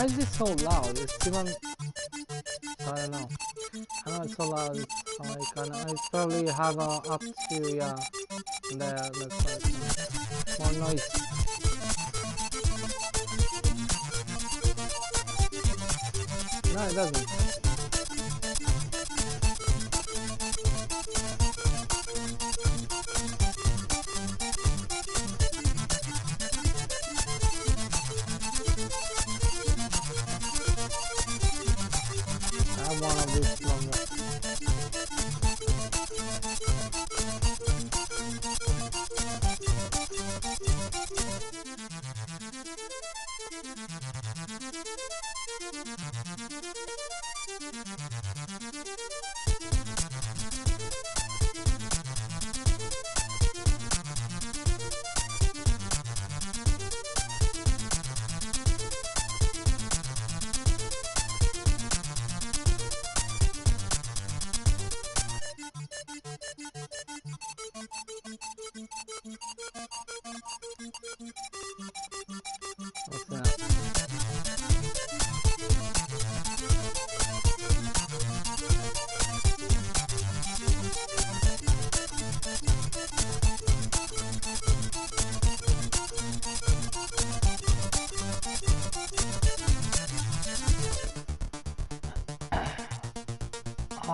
Why is this so loud? It's even, I don't know. I know it's so loud. It's like I probably have up to, yeah, there. That's why it's more noise. No, it doesn't. I have one of these longer. What's that?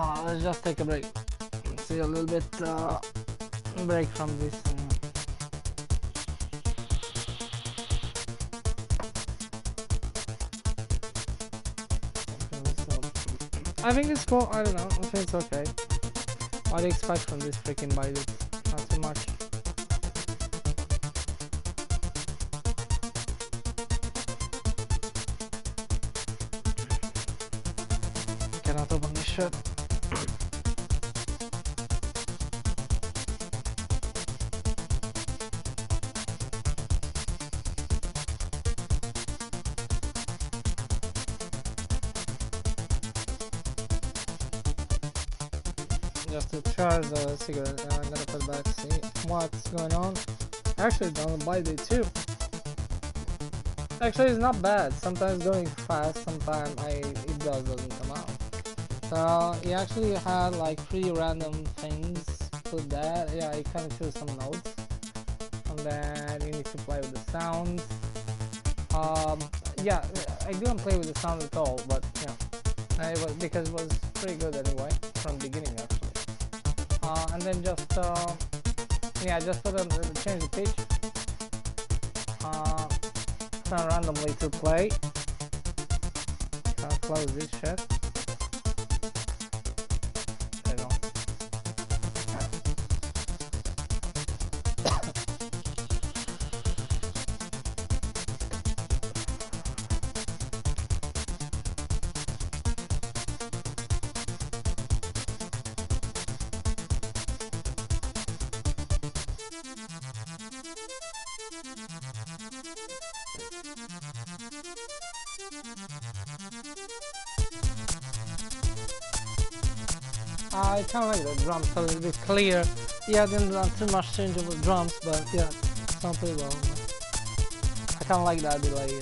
Oh, let's just take a break. See a little bit break from this. I think it's cool. I don't know. I think it's okay. What do you expect from this freaking bite? It's not too much. Cannot open this shit. Just to charge the cigarette. I'm gonna put it back to see what's going on. Actually, don't bite it too. Actually, it's not bad. Sometimes going fast, sometimes it doesn't come out. So he actually had like 3 random things. Put that. Yeah, you kind of choose some notes, and then you need to play with the sounds. Yeah, I didn't play with the sound at all, but yeah, because it was pretty good anyway from the beginning actually. And then just yeah, just put on change the pitch. Turn randomly to play. Close this shit. There you go. I kind of like the drums a little bit clear. Yeah, didn't run too much change over drums, but yeah, sound pretty well. I kind of like that delay.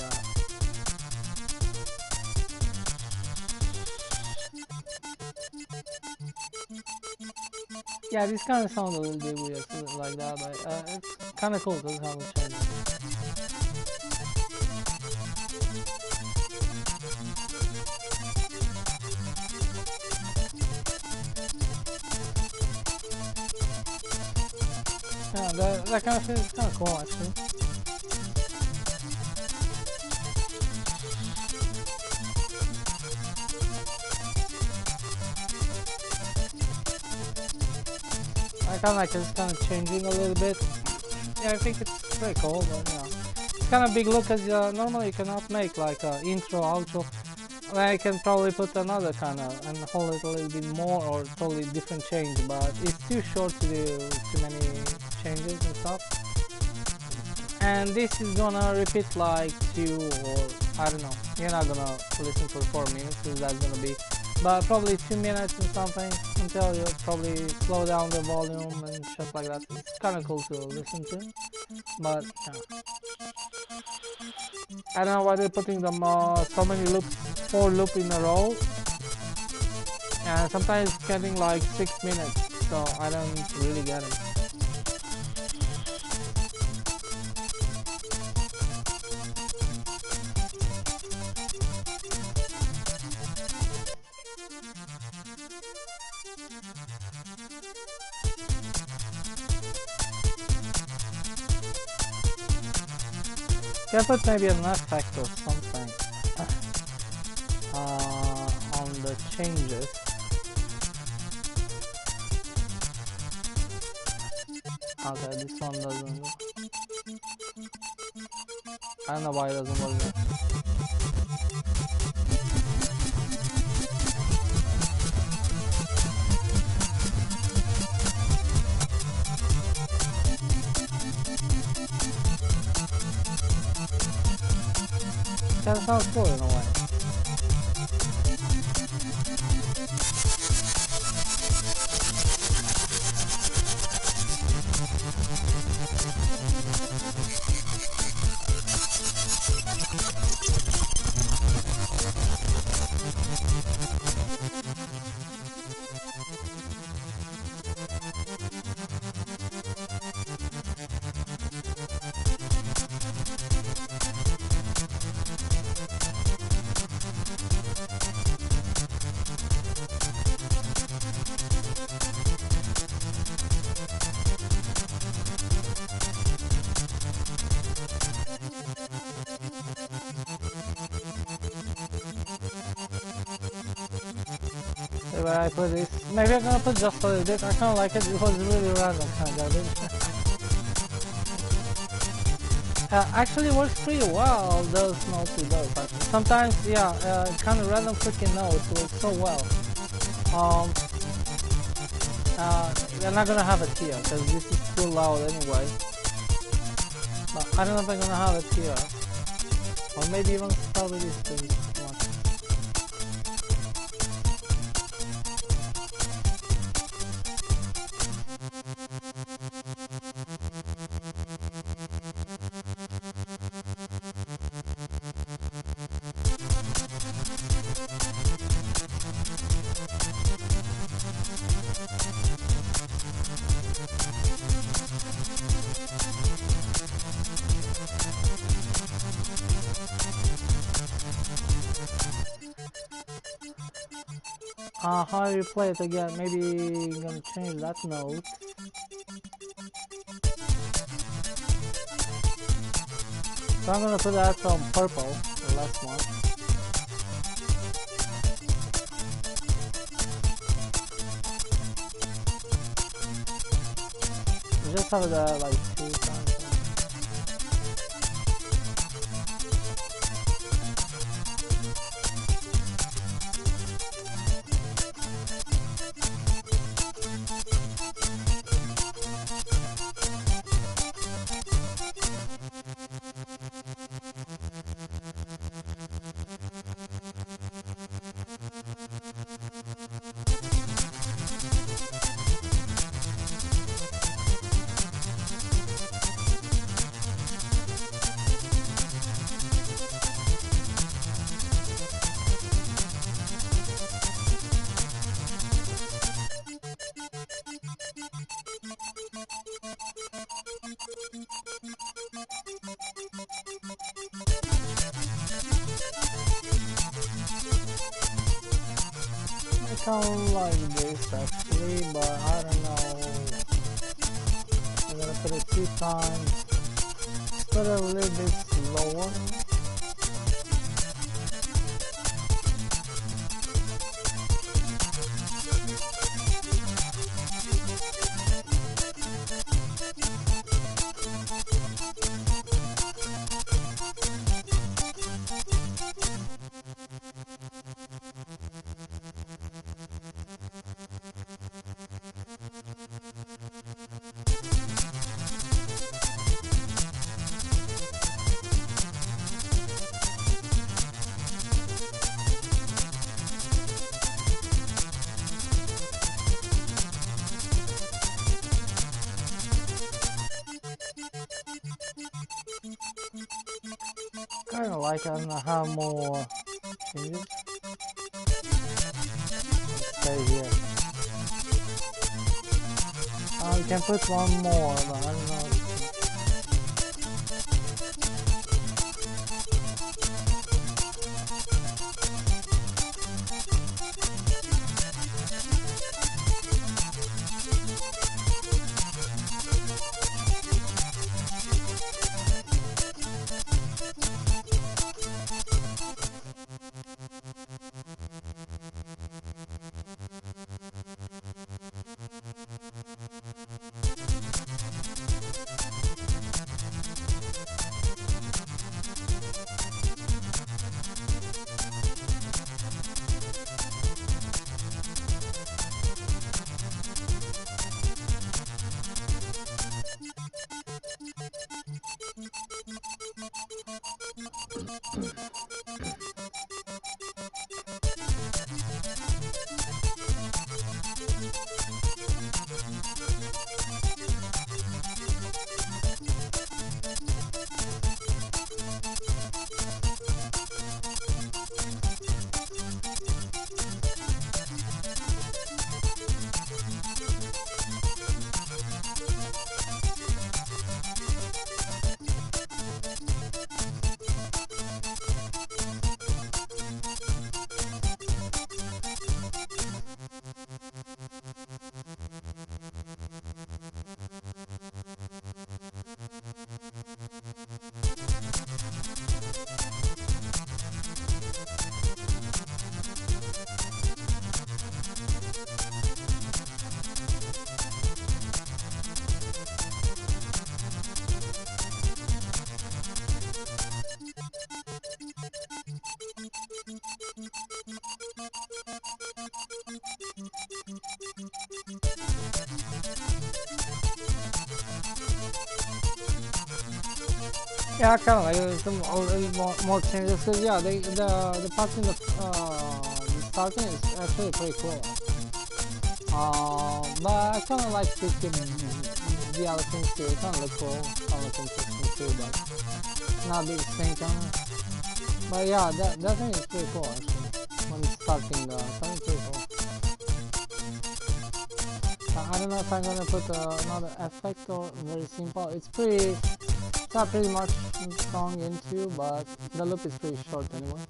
Yeah, this kind of sound a little bit weird like that, but it's kind of cool because how it changes. Yeah, that kind of thing is kind of cool actually. I kind of like it's kind of changing a little bit. Yeah, I think it's pretty cool, but yeah. It's kind of big look because normally you cannot make like a intro, outro. I can probably put another kind of and hold it a little bit more or totally different change, but it's too short to do too many changes and stuff. And this is gonna repeat like 2 or I don't know. You're not gonna listen for 4 minutes because that's gonna be, but probably 2 minutes and something until you probably slow down the volume and stuff like that. It's kind of cool to listen to, but yeah. I don't know why they're putting them so many loops, 4 loops in a row, and sometimes it's getting like 6 minutes, so I don't really get it. Can I put maybe an effect or something on the changes? Okay, this one doesn't work. I don't know why it doesn't work yet. That sounds cool in a way. Where I put this. Maybe I'm gonna put just a little bit. I kinda like it. It was really random kind of garbage. Actually works pretty well. Those notes it does. Actually. Sometimes, yeah, kind of random freaking notes work so well. I'm not gonna have it here because this is too loud anyway. But I don't know if I'm gonna have it here, or maybe even start with this too. How do you play it again? Maybe I'm gonna change that note. So I'm gonna put that on purple, the last one. You just have that like 2 times. I don't like this actually, but I don't know. I'm gonna put it 2 times. Put it a little bit slower. kind of like have more changes. Stay here. You can put one more, but I don't know. Yeah, I kind of like some a little more changes because yeah, the parts in the starting is actually pretty cool. But I kind of like the other things too. It kind of look cool, kind of look interesting too, but not the same kind of. But yeah, that thing is pretty cool actually. When it's starting, starting pretty cool. I don't know if I'm gonna put another effect or very simple. It's not pretty much strong into, but the loop is pretty short anyway.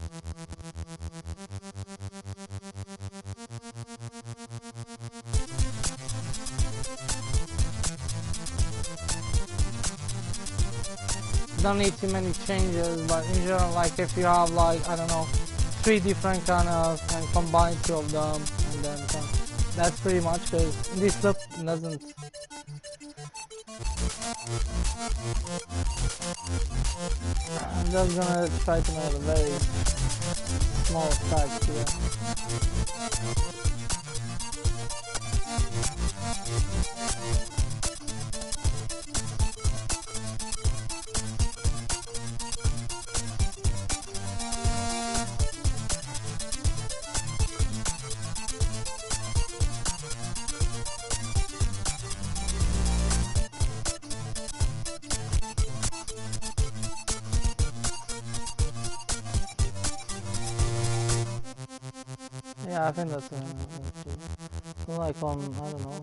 Don't need too many changes, but in general, like if you have like, I don't know, 3 different kind of and combine 2 of them, and then that's pretty much because this loop doesn't. I'm just gonna try to make a very small effect here. Yeah, I think that's like on, I don't know.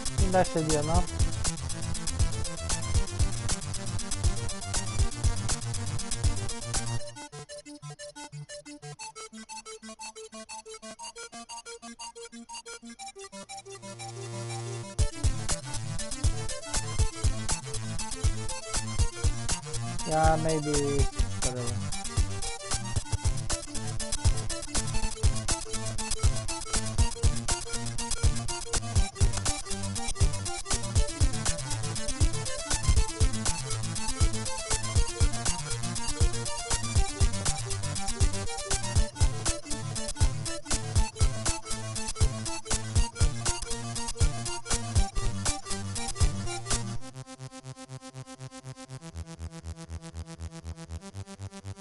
I think that should be enough. Yeah, maybe whatever.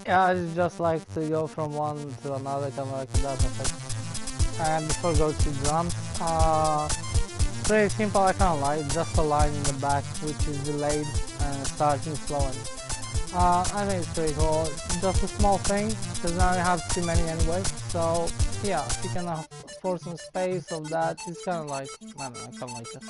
Yeah, I just like to go from one to another, kind of like that effect. And before go to drums, it's pretty simple, I kind of like just a line in the back which is delayed and starting flowing. I think it's pretty cool. It's just a small thing because now you have too many anyway. So yeah, if you can afford some space of that, it's kind of like, I don't know, I kind of like it.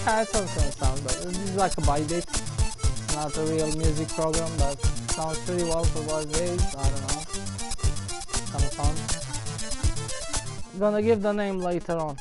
Yeah, it's also gonna sound, but this is like a Bybit. It's not a real music program, but it sounds pretty well for what it is. I don't know. Kind of fun. I'm gonna give the name later on.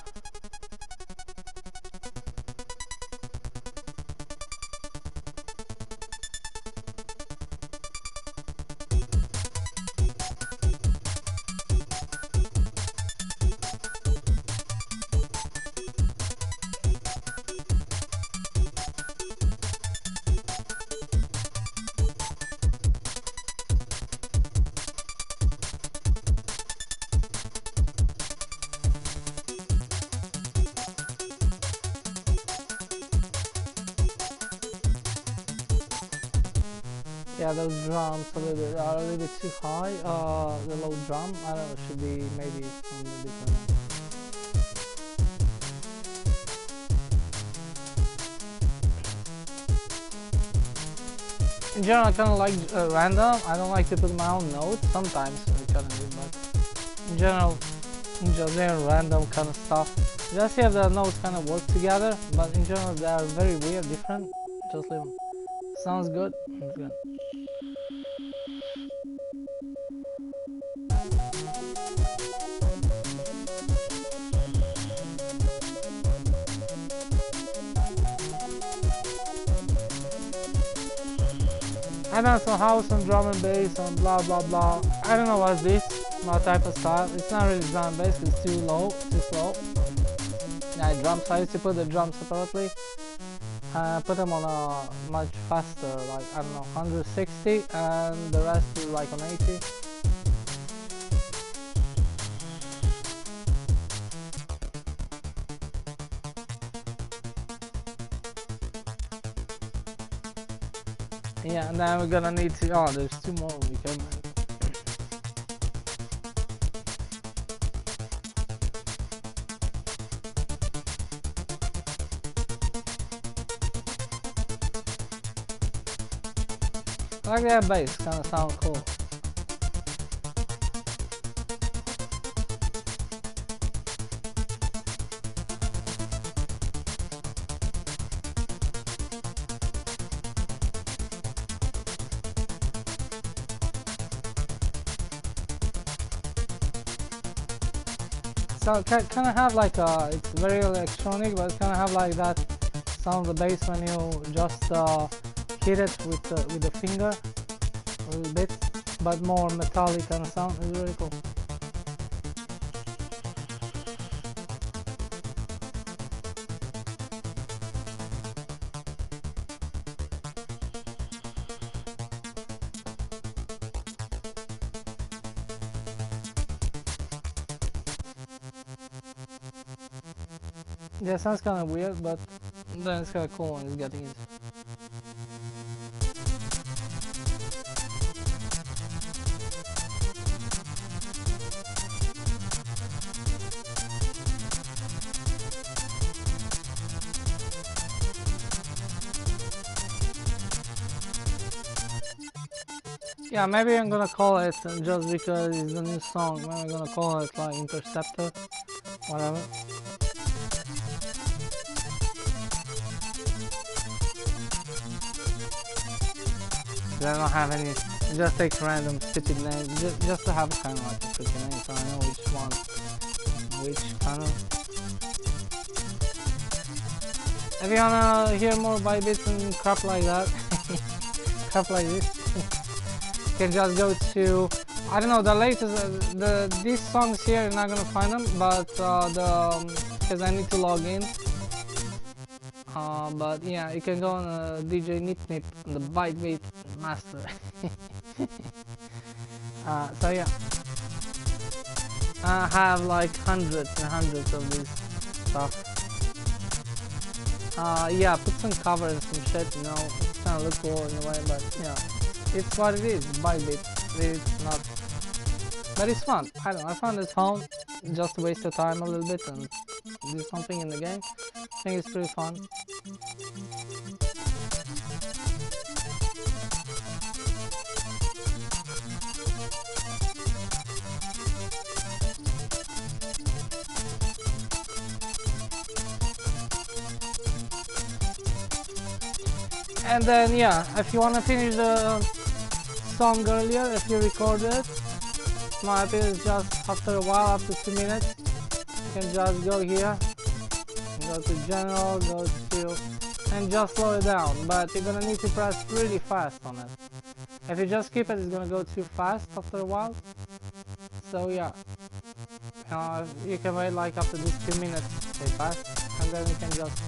Yeah, those drums are a little bit too high. The low drum, I don't know, should be maybe some different. In general, I kind of like random. I don't like to put my own notes. Sometimes I kind of do, but in general, just doing random kind of stuff. Just see if the notes kind of work together. But in general, they are very weird, different. Just leave them. Sounds good. It's good. I done some house and drum and bass and blah blah blah. I don't know what's this, my type of style. It's not really drum and bass, it's too low, too slow. Yeah, drums, I used to put the drums separately. Put them on a much faster, like I don't know, 160, and the rest is like on 80. Yeah, and then we're gonna need to, oh, there's two more we can. I like that bass, kinda sound cool. So kind of have like it's very electronic, but it kind of have like that sound of the bass when you just hit it with the finger a little bit, but more metallic kind of sound. It's really cool. Yeah, it sounds kind of weird, but then it's kind of cool when it's getting it. Yeah, maybe I'm gonna call it just because it's a new song. Maybe I'm gonna call it like Interceptor, whatever. I don't have any, just take random stupid names, just to have kind of like a freaking name so I know which one, which kind of. If you wanna hear more Bybits and crap like that, crap like this, you can just go to, I don't know, the latest, these songs here you're not gonna find them, but because I need to log in. But yeah, you can go on DJ Nip Nip, the Bybit master. So yeah, I have like hundreds and hundreds of these stuff. Yeah, put some cover and some shit, you know, it's kinda look cool in a way, but yeah, it's what it is, by bit, it's not, but it's fun. I don't know, I found this fun, just to waste your time a little bit and do something in the game. I think it's pretty fun. And then yeah, if you wanna finish the song earlier, if you record it, my opinion is just after a while, after 2 minutes, you can just go here, go to general, go to, and just slow it down, but you're gonna need to press really fast on it. If you just skip it, it's gonna go too fast after a while. So yeah, you can wait like after these 2 minutes they pass, and then you can just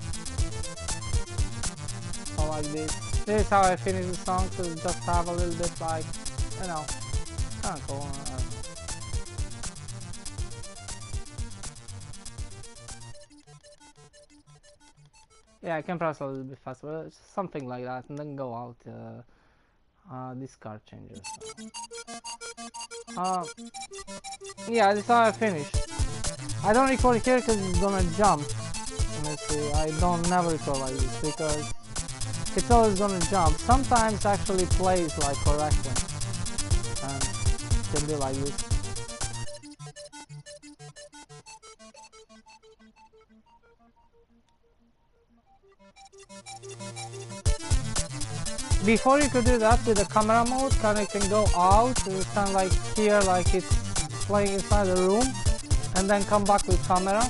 go like this. This is how I finish the song, to just have a little bit like, you know, kinda cool. Yeah, I can press a little bit faster, but something like that, and then go out. This card changes. Yeah, this is how I finished. I don't record here because it's gonna jump. Let me see. I don't never record like this because it's always gonna jump. Sometimes actually plays like correctly, and it can be like this. Before you could do that with the camera mode, kinda can go out and it's kinda like here, like it's playing inside the room, and then come back with camera.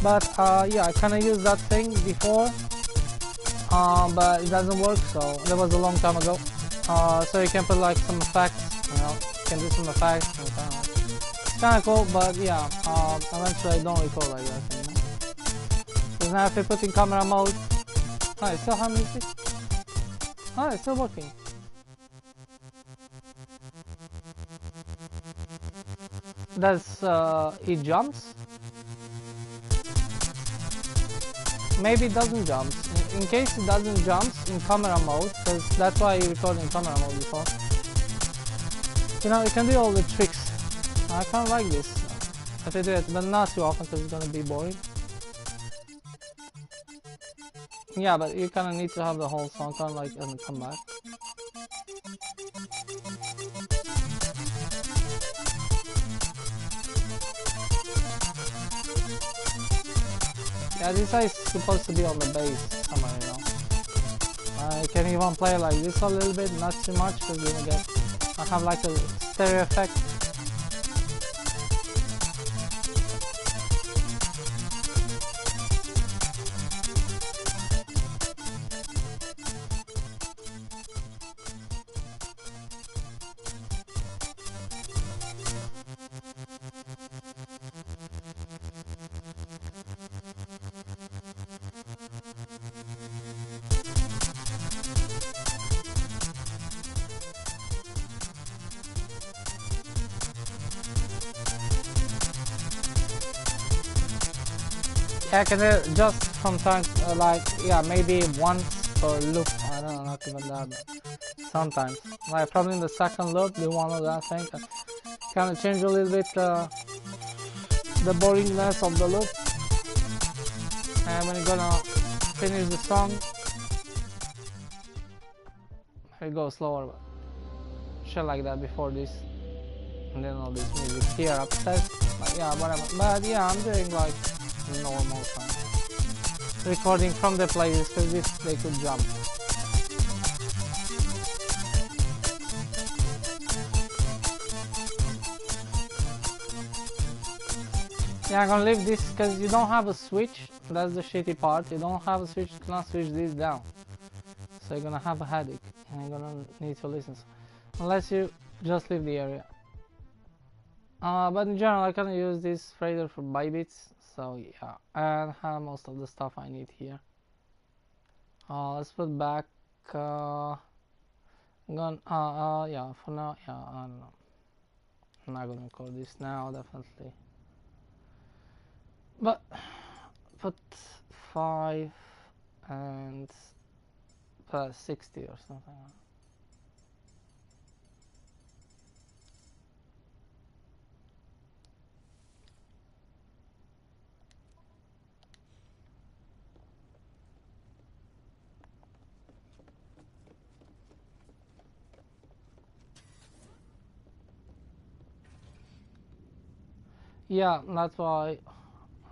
But yeah, I kinda used that thing before, but it doesn't work, so that was a long time ago. So you can put like some effects, you know, you can do some effects, and it's kinda cool, but yeah, eventually I don't record like that anymore. Because now if you put in camera mode, oh, I still have music? Oh, it's still working. That's, it jumps? Maybe it doesn't jump. In case it doesn't jump in camera mode, because that's why you record in camera mode before. You know, you can do all the tricks. I kinda like this. If you do it, but not too often because it's gonna be boring. Yeah, but you kinda need to have the whole song kinda like and come back. Yeah, this is supposed to be on the bass somewhere, you know. You can even play like this a little bit, not too much, because you're gonna get, I have like a stereo effect. Yeah, I can do it just from time, like, yeah, maybe once per loop. I don't know, not even that, but sometimes. Like, probably in the second loop, do one of that thing. Kind of change a little bit the boringness of the loop. And when you're gonna finish the song, it goes slower, but shit like that before this. And then all this music here upstairs. But yeah, whatever. But yeah, I'm doing like normal time. Recording from the playlist because this they could jump. Yeah, I'm gonna leave this because you don't have a switch. That's the shitty part. You don't have a switch, you cannot switch this down. So you're gonna have a headache and you're gonna need to listen. Unless you just leave the area. But in general, I can use this fader for bytes. So yeah, and have most of the stuff I need here. Let's put back. Yeah, for now, yeah, I don't know. I'm not gonna record this now, definitely. But put 5 and plus 60 or something. Yeah, that's why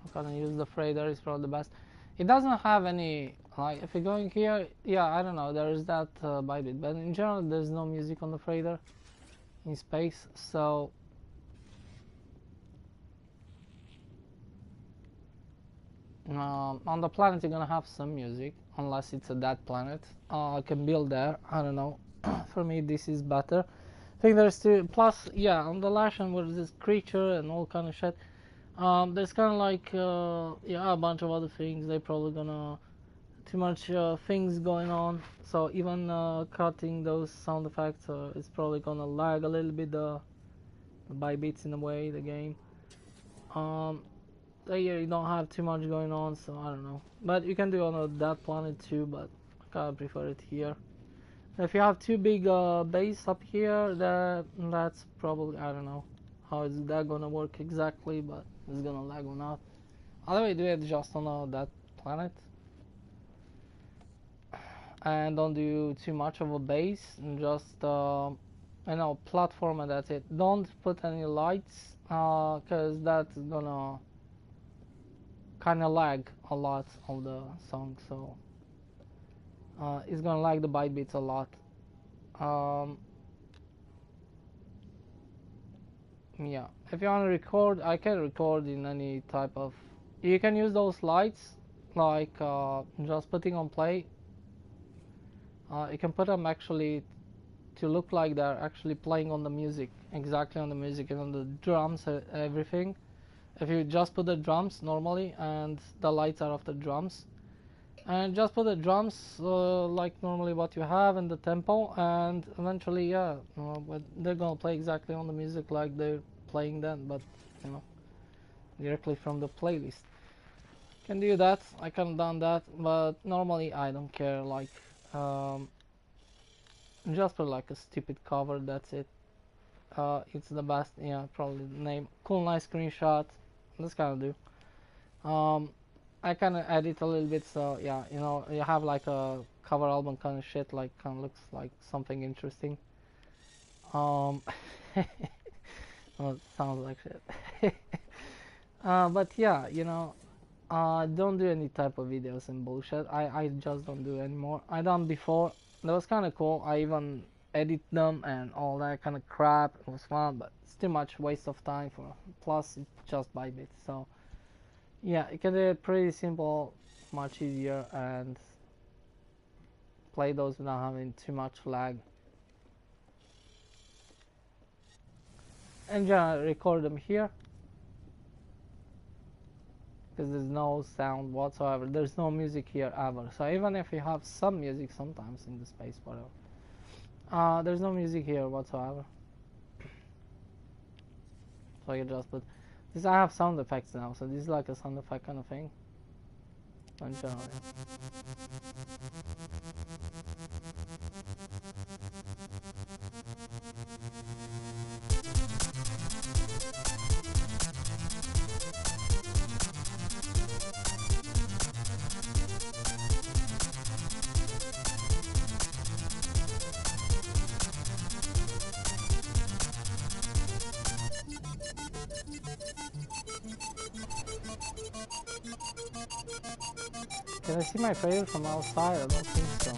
I'm gonna use the fader. Is probably the best. It doesn't have any, like, if you're going here, yeah, I don't know, there is that by bit, but in general there's no music on the fader in space, so on the planet you're gonna have some music, unless it's a dead planet. I can build there, I don't know. For me this is better. I think there's two, plus, yeah, on the Lashan where this creature and all kind of shit, there's kind of like, yeah, a bunch of other things. They're probably gonna too much things going on, so even cutting those sound effects is probably gonna lag a little bit the by bits in a way the game. Here you don't have too much going on, so I don't know, but you can do on that planet too, but I kinda prefer it here. If you have too big base up here, that's probably, I don't know how is that gonna work exactly, but it's gonna lag or not. Either way, do it just on that planet, and don't do too much of a base, and just platform, and that's it. Don't put any lights, cause that's gonna kind of lag a lot of the song, so it's gonna lag the byte bits a lot. Yeah, if you want to record, I can record in any type of, you can use those lights, like just putting on play. You can put them actually to look like they're actually playing on the music, exactly on the music and on the drums, everything. If you just put the drums normally and the lights are of the drums, and just put the drums like normally what you have in the tempo, and eventually, yeah, but they're gonna play exactly on the music like they're playing then, but you know, directly from the playlist. Can do that. I can done that, but normally I don't care. Like, um, just put like a stupid cover. That's it. It's the best. Yeah, probably the name. Cool, nice screenshot. This kind of do. I kind of edit a little bit, so yeah, you know, you have like a cover album kind of shit, like kind of looks like something interesting. Um, well, it sounds like shit. But yeah, you know, don't do any type of videos and bullshit. I just don't do anymore. I done before. That was kind of cool. I even edit them and all that kind of crap. It was fun, but it's too much waste of time for. Plus, it's just by bit. So yeah, you can do it pretty simple, much easier, and play those without having too much lag. And record them here, because there's no sound whatsoever. There's no music here ever. So even if you have some music sometimes in the space, whatever, there's no music here whatsoever. So you just put this. I have sound effects now, so this is like a sound effect kind of thing. In general, can I see my favorite from outside? I don't think so.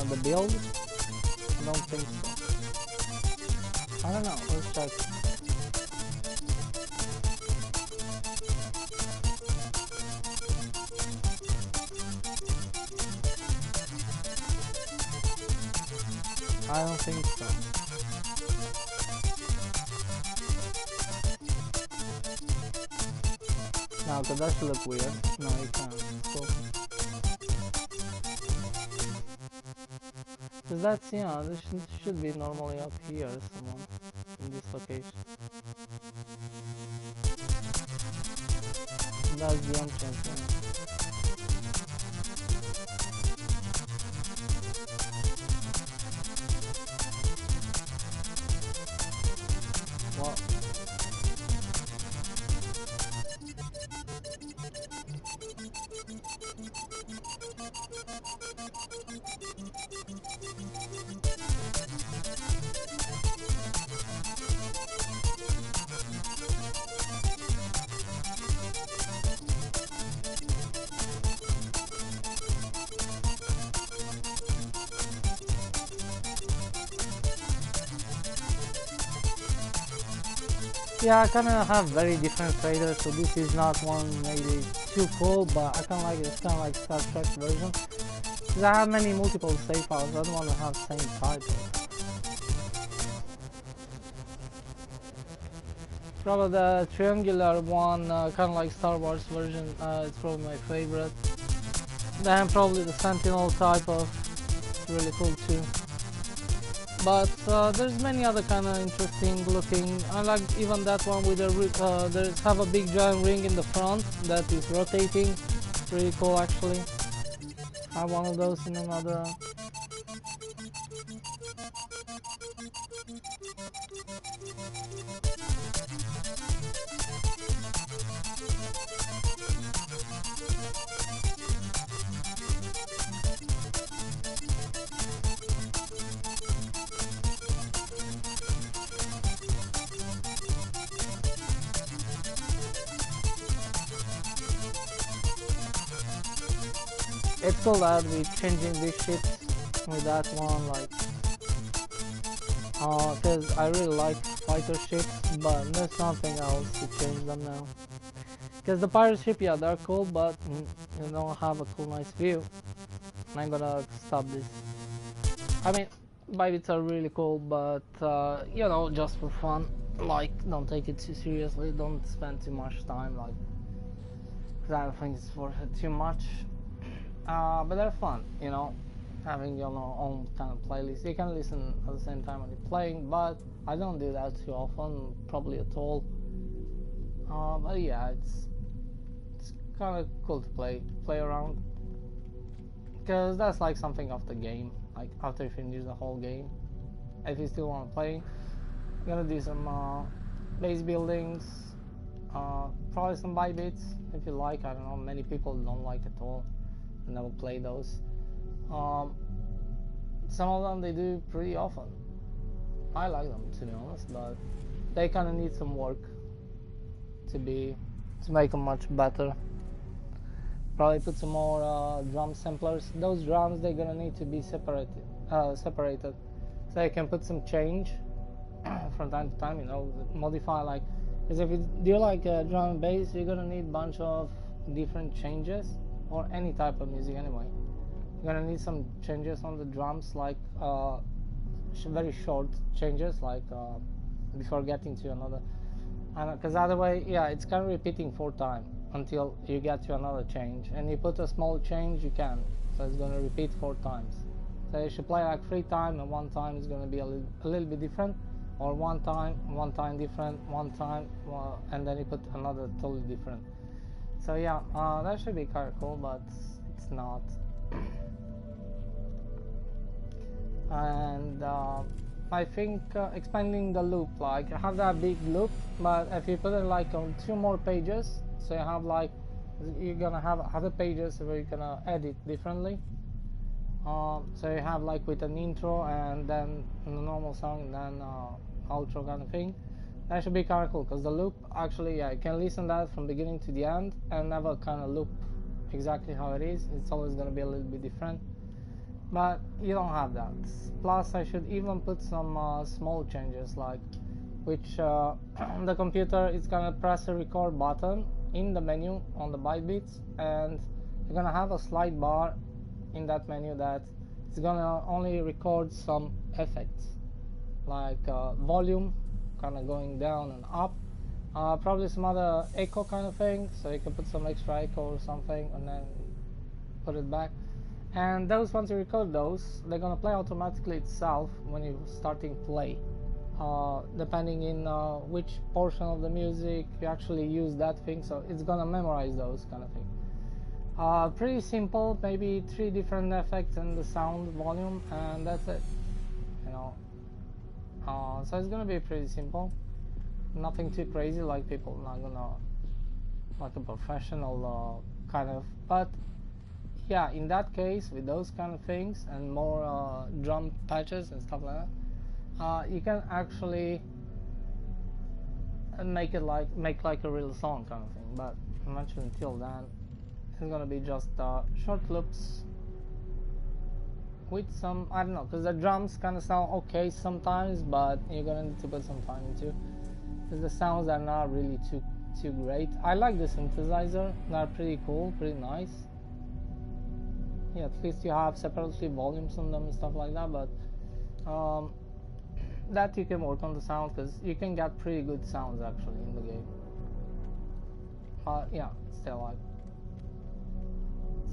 The build? I don't think so. I don't know. Let's check. I don't think so. No, because that should look weird. No, you can't. Cool. Because that's, yeah, this should be normally up here, someone in this location. That's the entrance. Well, yeah, I kind of have very different traders, so this is not one maybe too cool, but I kind of like it. It's kind of like Star Trek version. Because I have many multiple save files, I don't want to have the same title. Probably the triangular one, kind of like Star Wars version, it's probably my favorite. Then probably the Sentinel type of, it's really cool too. But there's many other kind of interesting looking. I like even that one with the there's have a big giant ring in the front that is rotating. It's really cool actually. I have one of those in another. It's cool that we're changing these ships with that one, like, cause I really like fighter ships, but there's nothing else to change them now. Cause the pirate ship, yeah, they're cool, but you don't have a cool, nice view. I'm gonna stop this. I mean, bits are really cool, but you know, just for fun. Like, don't take it too seriously. Don't spend too much time, like, cause I don't think it's worth it too much. But they're fun, you know, having your own kind of playlist. You can listen at the same time when you're playing, but I don't do that too often, probably at all. But yeah, it's kind of cool to play around, because that's like something of the game. Like after you finish the whole game, if you still want to play, you're gonna do some base buildings, probably some buy bits if you like. I don't know, many people don't like at all. Never play those. Some of them they do pretty often. I like them, to be honest, but they kind of need some work to make them much better. Probably put some more drum samplers. Those drums they're gonna need to be separated, so you can put some change from time to time. You know, modify, like, because if you do like drum and bass, you're gonna need a bunch of different changes. Or any type of music anyway. You're gonna need some changes on the drums, like very short changes, like before getting to another. Because other way, yeah, it's kind of repeating 4 times until you get to another change. And you put a small change, you can. So it's gonna repeat 4 times. So you should play like 3 times, and 1 time is gonna be a little bit different, or 1 time different, 1 time, and then you put another totally different. So yeah, that should be kind of cool, but it's not. And I think expanding the loop, like I have that big loop, but if you put it like on 2 more pages, so you have like, you're gonna have other pages where you're gonna edit differently. So you have like with an intro and then the normal song and then outro kind of thing. That should be kind of cool, because the loop actually, yeah, you can listen that from beginning to the end and never kind of loop exactly how it is. It's always going to be a little bit different, but you don't have that. Plus I should even put some small changes, like which the computer is going to press a record button in the menu on the byte bits, and you're going to have a slide bar in that menu that is going to only record some effects, like volume kind of going down and up, probably some other echo kind of thing, so you can put some extra echo or something and then put it back. And those, once you record those, they're gonna play automatically itself when you're starting play. depending in which portion of the music you actually use that thing, so it's gonna memorize those kind of things. Pretty simple, maybe 3 different effects and the sound volume, and that's it, you know. So it's gonna be pretty simple, nothing too crazy, like people not gonna like a professional kind of, but yeah, in that case with those kind of things and more drum patches and stuff like that, you can actually make like a real song kind of thing. But eventually, until then, it's gonna be just short loops with some, I don't know, because the drums kind of sound okay sometimes, but you're gonna need to put some time into, because the sounds are not really too great. I like the synthesizer, they're pretty cool, pretty nice. Yeah, at least you have separately volumes on them and stuff like that, but that you can work on the sound, because you can get pretty good sounds actually in the game. Yeah, still like.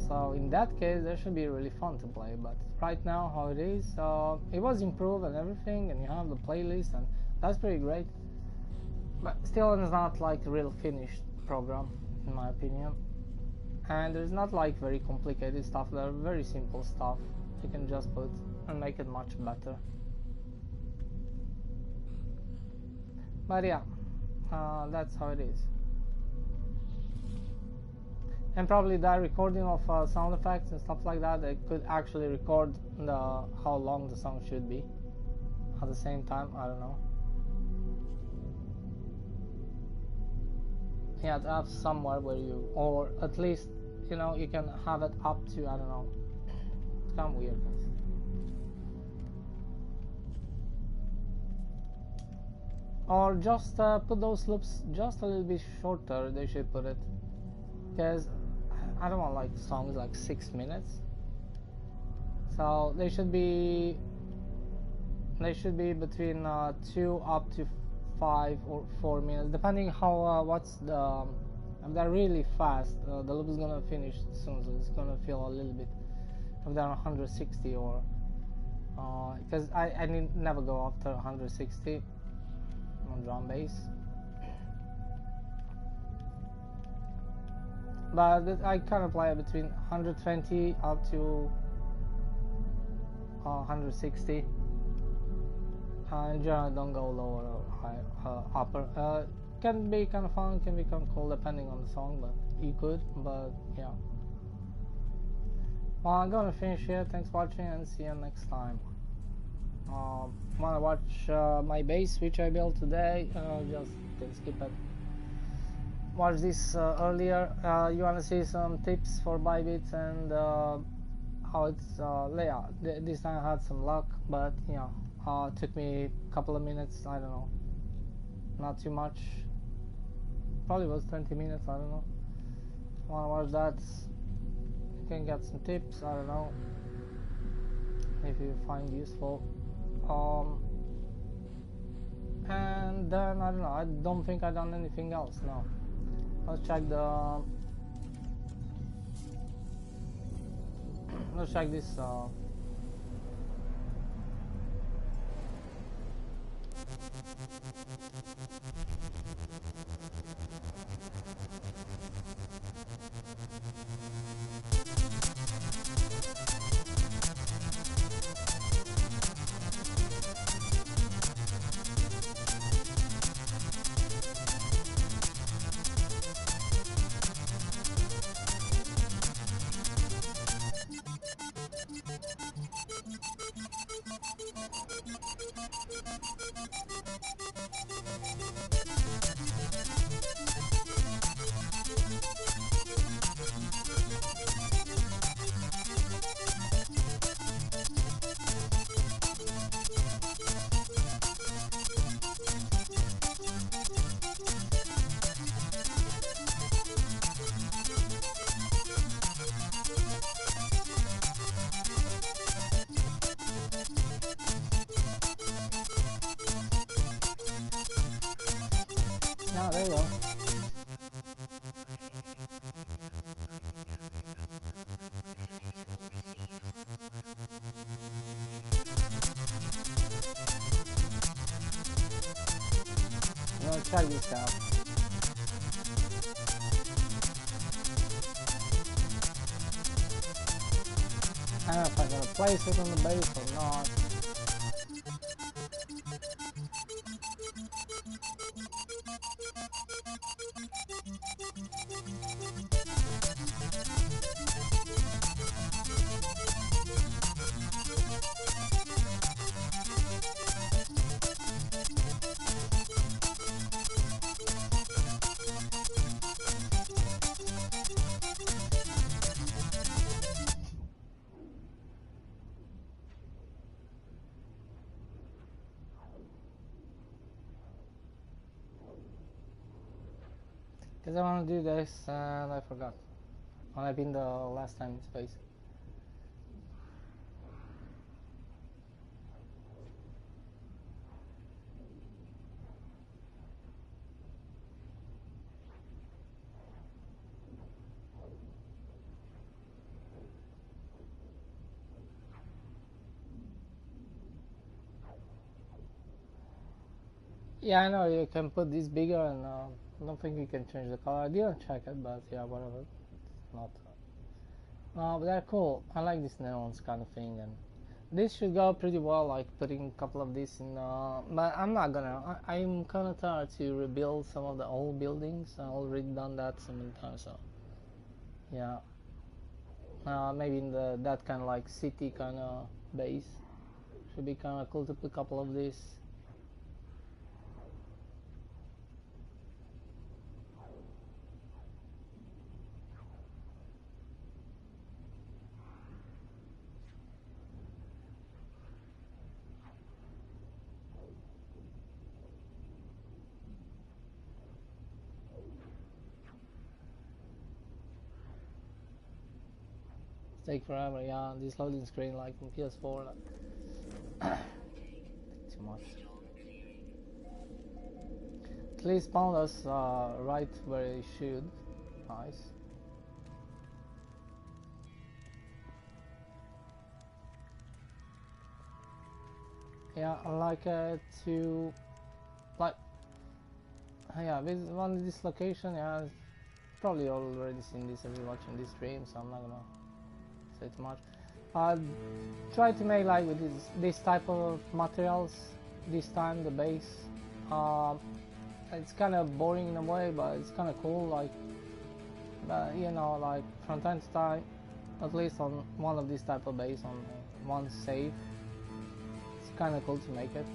So in that case, that should be really fun to play. But right now, how it is, it was improved and everything, and you have the playlist, and that's pretty great. But still, it's not like a real finished program, in my opinion. And there's not like very complicated stuff. There are very simple stuff you can just put and make it much better. But yeah, that's how it is. And probably that recording of sound effects and stuff like that, they could actually record how long the song should be at the same time. I don't know. Yeah, to have somewhere where you, or at least, you know, you can have it up to, I don't know, it's kind of weird. Or just put those loops just a little bit shorter. They should put it, because I don't want like songs like 6 minutes. So they should be between 2 up to 5 or 4 minutes, depending how what's the if they're really fast, the loop is gonna finish soon, so it's gonna feel a little bit. If they're 160 or because I never go after 160 on drum bass. But I kind of play between 120 up to 160. In general, I don't go lower or high, upper. Can be kind of fun, can be kind of cool depending on the song, but you could. But yeah. Well, I'm gonna finish here. Thanks for watching, and see you next time. Wanna watch my bass which I built today? Just can skip it. Watch this earlier. You wanna see some tips for Bybit and how it's layout. This time I had some luck, but yeah, took me a couple of minutes. I don't know, not too much. Probably was 20 minutes. I don't know. Wanna watch that? You can get some tips. I don't know if you find useful. And then I don't know. I don't think I've done anything else. No. Let's check the. Let's check this. Yeah, there you go. check this out. I don't know if I'm gonna place it on the base or not. Because I want to do this and I forgot. When I've been the last time in space. Yeah, I know you can put this bigger and I don't think you can change the color. I didn't check it, but yeah, whatever. It's not. No, but they're cool. I like this neons kind of thing, and this should go pretty well. Like putting a couple of these in. But I'm not gonna. I'm kind of tired to rebuild some of the old buildings. I already done that so many times. So yeah, maybe in that kind of like city kind of base should be kind of cool to put a couple of these. Take forever, yeah. This loading screen, like on PS4, like too much. At least found us right where it should. Nice. Yeah, I like to like. Yeah, this location. Yeah, probably already seen this if you're watching this stream, so I'm not gonna say too much. Try to make like with this type of materials this time, the base. It's kind of boring in a way, but it's kind of cool, like you know, like from time to time, at least on one of these type of base, on one save, it's kind of cool to make it.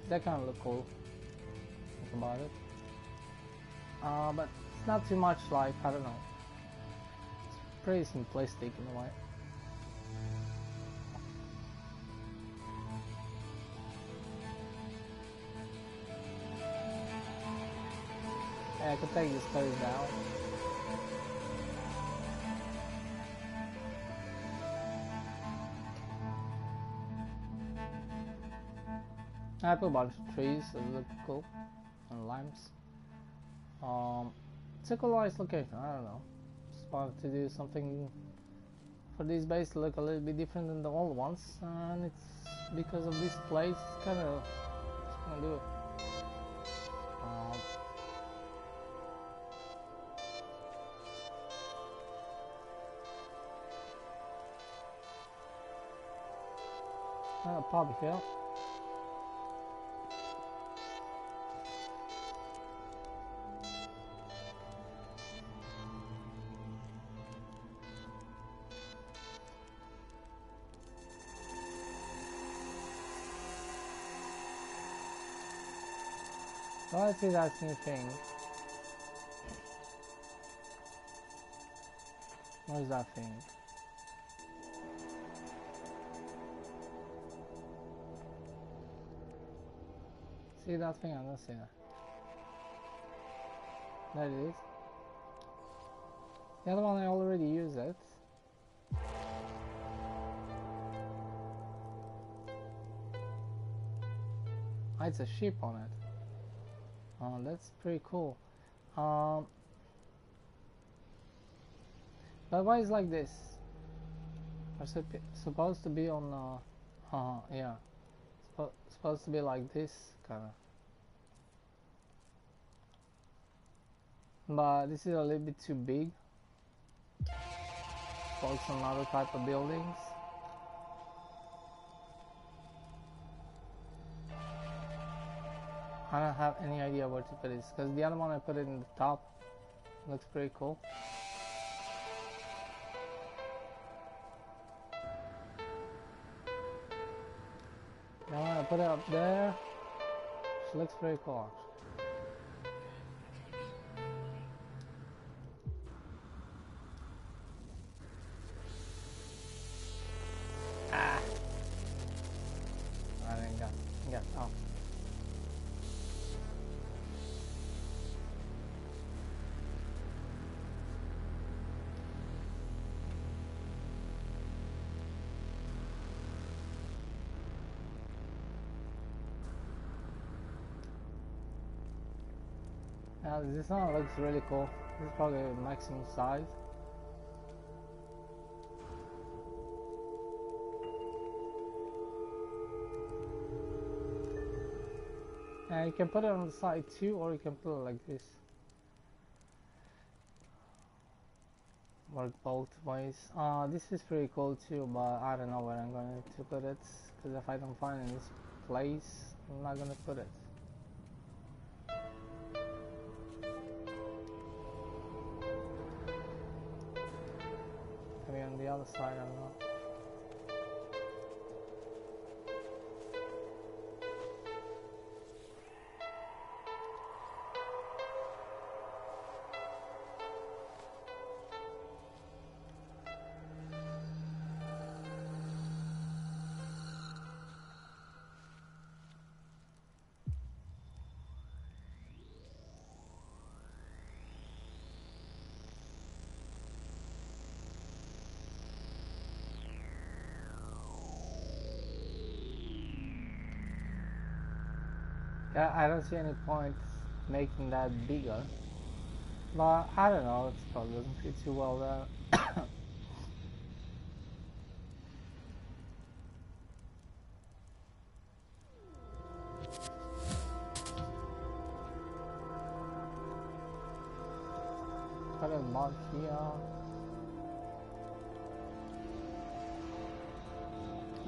That kind of look cool. Think about it. But it's not too much, like, I don't know, it's pretty simplistic in a way. Yeah, I could take this place down. I put a bunch of trees that look cool, and lamps. It's a cool nice location, I don't know. Just wanted to do something for this base to look a little bit different than the old ones, and it's because of this place, kind of just gonna do it. Pub here. So let's see that new thing. What is that thing? See that thing? I don't see that. There it is. The other one I already used it. Ah, it's a ship on it. Oh, that's pretty cool. But why is like this? Are supposed to be on? Yeah, supposed to be like this kind of. but this is a little bit too big. Focus on other type of buildings. I don't have any idea where to put this because the other one I put it in the top. Looks pretty cool. Now I put it up there. She looks pretty cool actually. I didn't get up. This one looks really cool. This is probably maximum size. And you can put it on the side too, or you can put it like this. Work both ways. This is pretty cool too, but I don't know where I'm going to put it. Because if I don't find it in this place, I'm not going to put it. Maybe on the other side, I don't know. Yeah, I don't see any point making that bigger, but I don't know, it probably doesn't fit too well there. Put a mark here.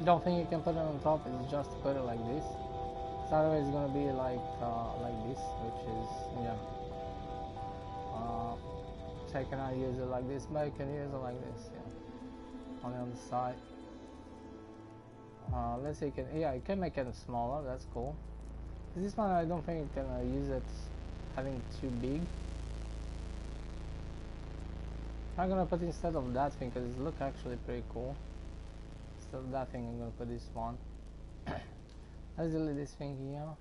Don't think you can put it on top, it's just put it like this. So otherwise it's gonna be like this, which is, yeah. So I cannot use it like this, but I can use it like this, yeah. Only on the side. Let's say you can, yeah, you can make it smaller, that's cool. This one I don't think you can use it having too big. I'm gonna put instead of that thing because it looks actually pretty cool. Instead of that thing, I'm gonna put this one. Let's delete this thing here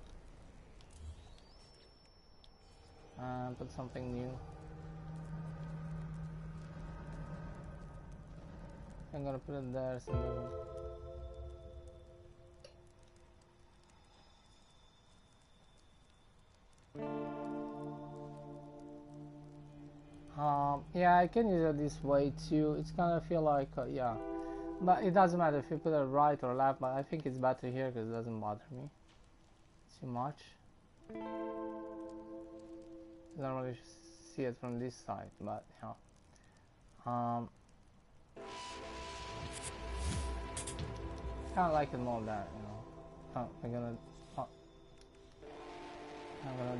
and put something new. I'm gonna put it there so it doesn't. Yeah, I can use it this way too. It's gonna feel like yeah. But it doesn't matter if you put it right or left, but I think it's better here because it doesn't bother me too much. I don't really see it from this side, but yeah. Kind of like it more that, you know. I'm gonna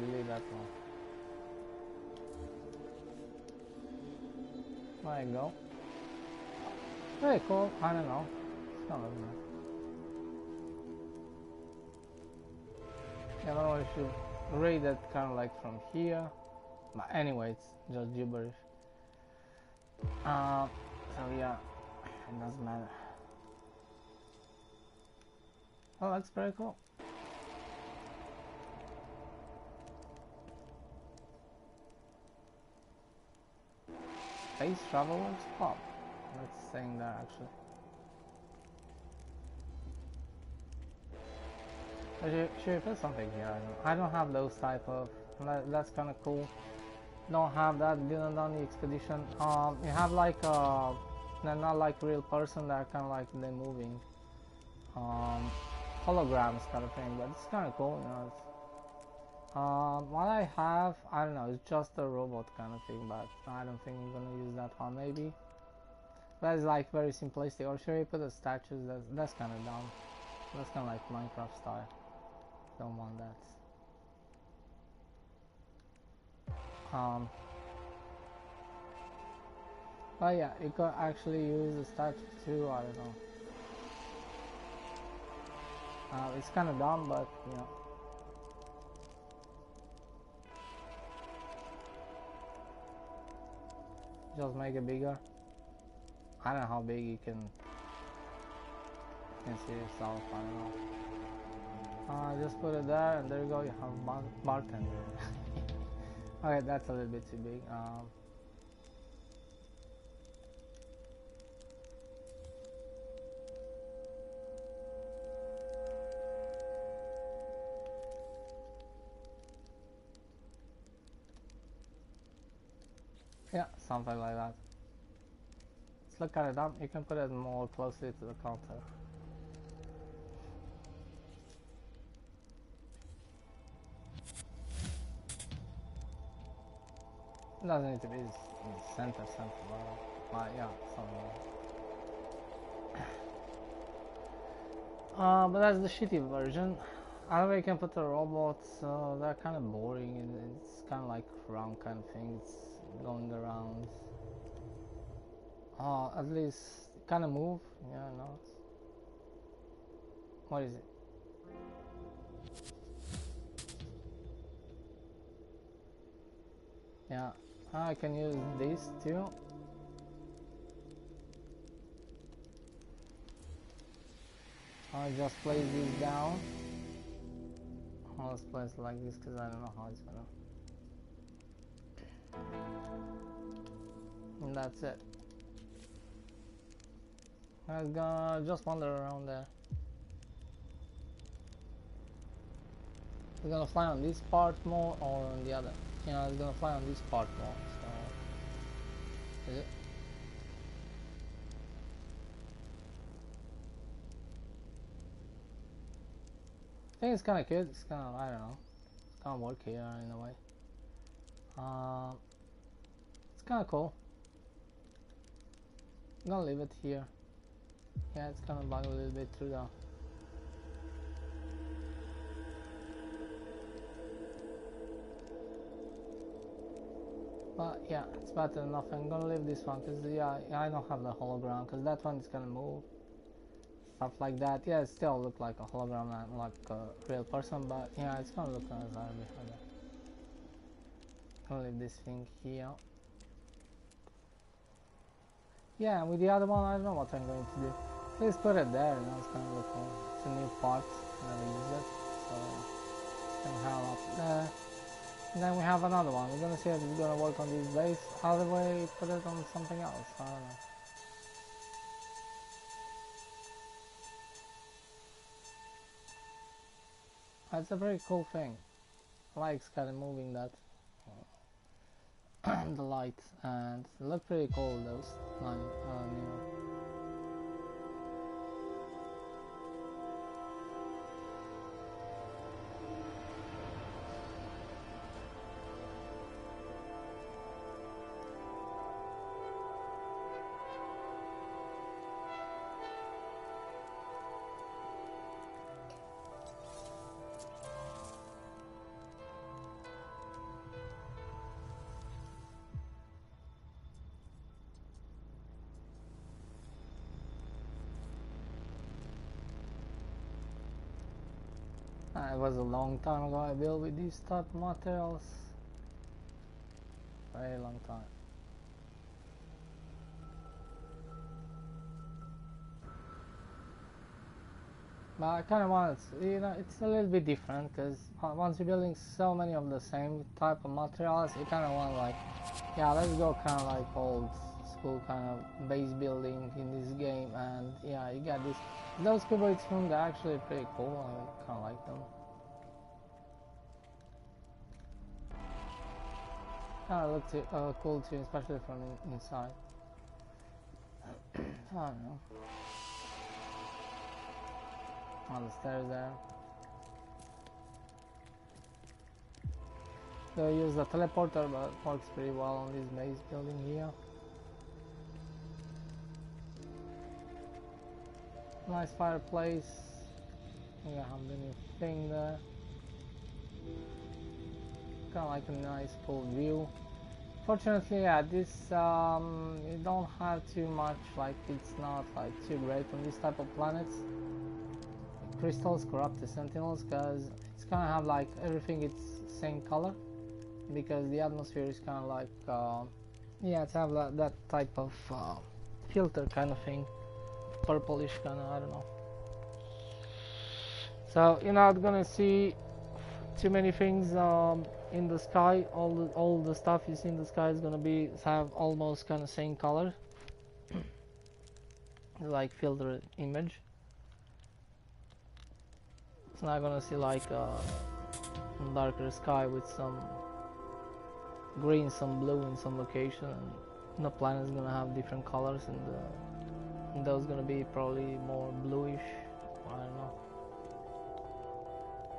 delete that one. There you go. Very cool. I don't know. It's not looking nice. Yeah, I don't know if you read it kind of like from here, but anyway, it's just gibberish. So yeah, it doesn't matter. Oh, that's very cool. Space Traveler's Pub. That's saying that actually. Should we put something here? I don't have those type of. That's kind of cool. Don't have that. Didn't done the expedition. You have like they're not like real person. They're kind of like they're moving. Holograms kind of thing, but it's kind of cool. You know, What I have, I don't know, it's just a robot kind of thing, but I don't think I'm gonna use that one maybe. That's like very simplistic. Or should we put the statues? That's kind of dumb. That's kind of like Minecraft style. Don't want that. But yeah, you could actually use the statues too. I don't know. It's kind of dumb, but you know. Just make it bigger. I don't know how big you can see yourself. I don't know. Just put it there, and there you go. You have bartender. Okay, that's a little bit too big. Yeah, something like that. Let's look at it up. You can put it more closely to the counter. It doesn't need to be in the center, but yeah, something. But that's the shitty version. Either way, you can put the robots. They're kind of boring, and it's kind of like round kind of thing. It's going around. At least kind of move. Yeah, no. What is it? Yeah, I can use this too. I'll just place this down. I'll just place it like this because I don't know how it's gonna. And that's it. I'm gonna just wander around there. It's gonna fly on this part more or on the other. You know, it's gonna fly on this part more. So, is it? I think it's kind of good. It's kind of, I don't know. It's kind of work here in a way. It's kind of cool. I'm gonna leave it here. Yeah, it's gonna bug a little bit through the. But yeah, it's better than nothing. I'm gonna leave this one because yeah, I don't have the hologram because that one is gonna move. Stuff like that. Yeah, it still look like a hologram, not like a real person, but yeah, it's gonna look as I behind it. Gonna leave this thing here. Yeah, with the other one, I don't know what I'm going to do. Please put it there, you know, it's gonna look cool. It's a new part, never use it, so then we have up there. And then we have another one. We're gonna see if it's gonna work on this base. Other way, put it on something else. I don't know. It's a very cool thing. I like kind of moving that the lights, and it look pretty cool. Those it was a long time ago I built with these type of materials. Very long time. But I kind of want it, you know, it's a little bit different because once you're building so many of the same type of materials, you kind of want like, yeah, let's go kind of like old school kind of base building in this game, and yeah, you got this. Those cuboids from they're actually pretty cool. I kind of like them. Kind of look cool too, especially from inside. I don't know. On the stairs there. use the teleporter, but works pretty well on this base building here. Nice fireplace. You have the new thing there. Kind of like a nice cool view. Fortunately, yeah, this you don't have too much, like it's not like too great on this type of planets. Crystals corrupt the sentinels because it's kind of have like everything it's same color, because the atmosphere is kind of like yeah, it's have that type of filter kind of thing, purplish kind of, I don't know. So you're not gonna see too many things in the sky. All the stuff you see in the sky is gonna have almost kind of same color, like filtered image. It's not gonna see like a darker sky with some green, some blue in some location, and the planet is gonna have different colors, and those gonna be probably more bluish, I don't know,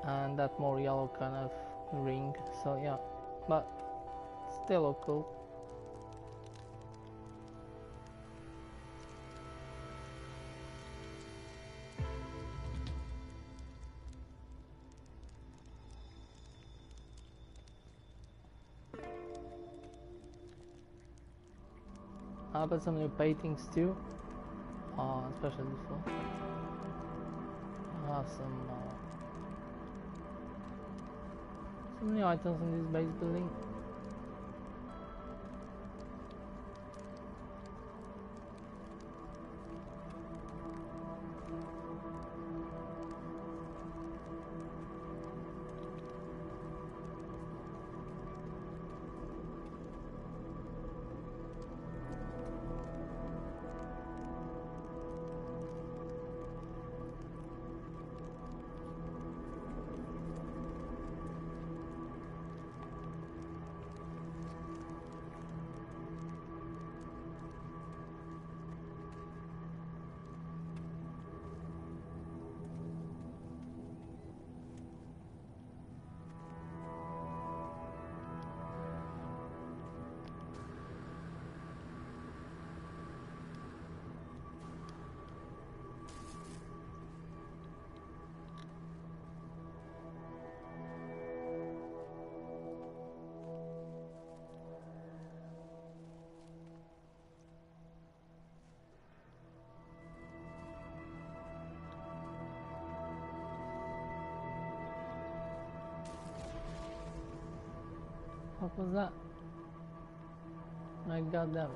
and that more yellow kind of ring. So yeah, but still look cool. I put some new paintings too, especially this one. I have some new items in this base building. What was that? I got damage.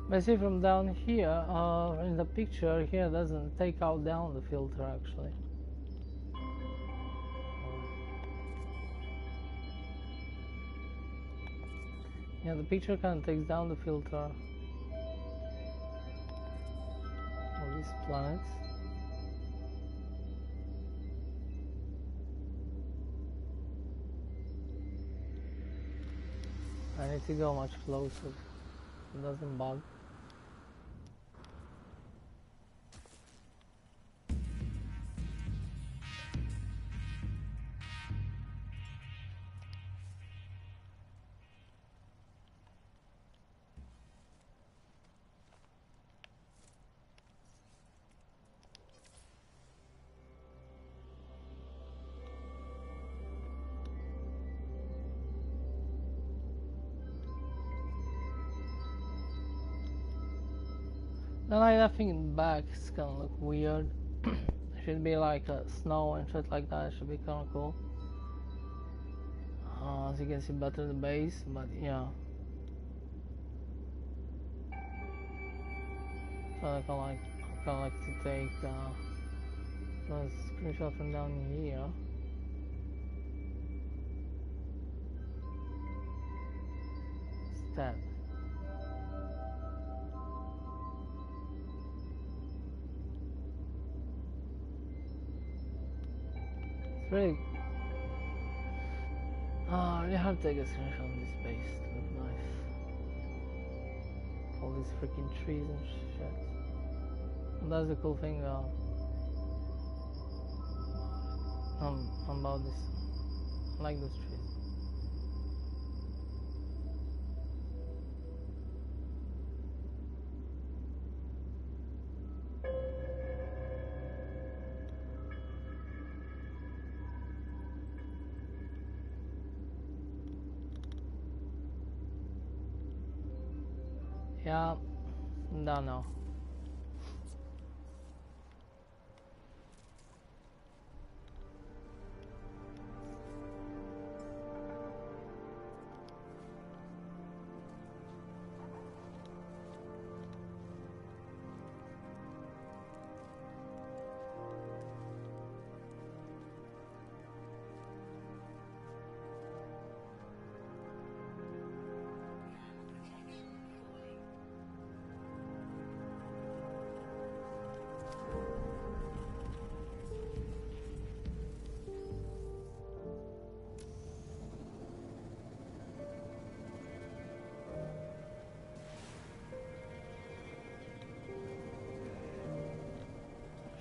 But see, from down here, in the picture here, doesn't take out down the filter actually. Yeah, the picture kind of takes down the filter of these planets. I need to go much closer so it doesn't bug. Then I think back it's gonna look weird. It should be like snow and shit like that. It should be kind of cool. As you can see better the base, but yeah. So I kind of like to take a screenshot from down here. Instead. It's really really hard to take a screenshot of this base to look nice. All these freaking trees and shit. And that's the cool thing about this. I like those trees. Yeah, don't know.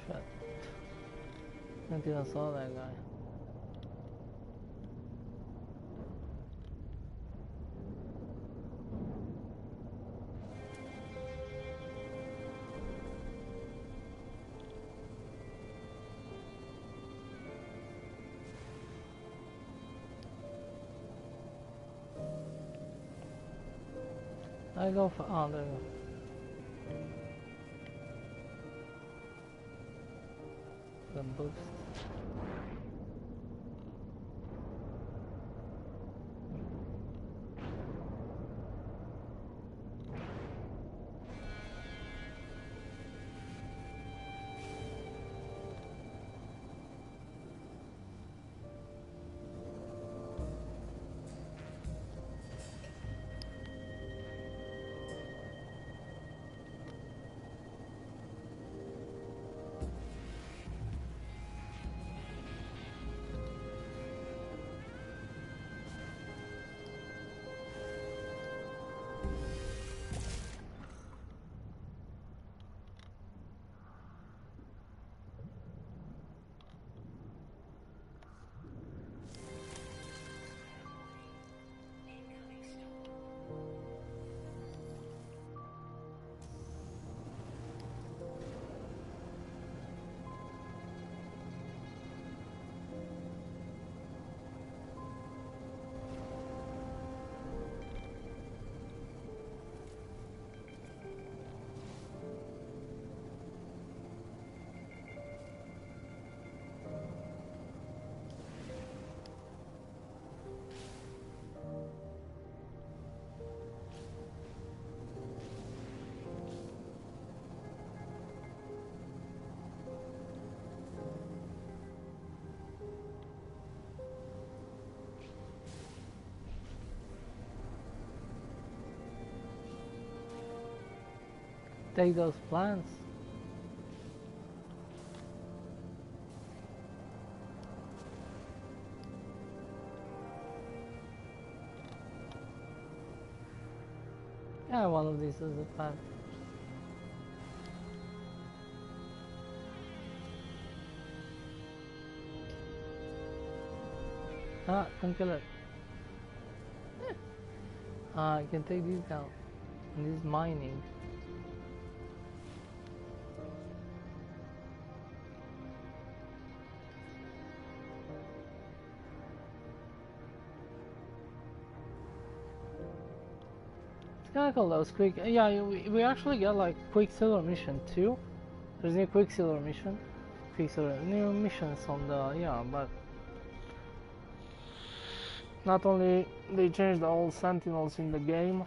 Shit. I didn't even saw that guy. I go for there you go. The boost. Take those plants. Yeah, one of these is a plant. Ah, don't kill it. I can take these down. And this is mining. It's kinda cool those quick. Yeah, we actually get like Quicksilver mission too. There's new Quicksilver mission. Quicksilver new missions on the but not only they changed all sentinels in the game,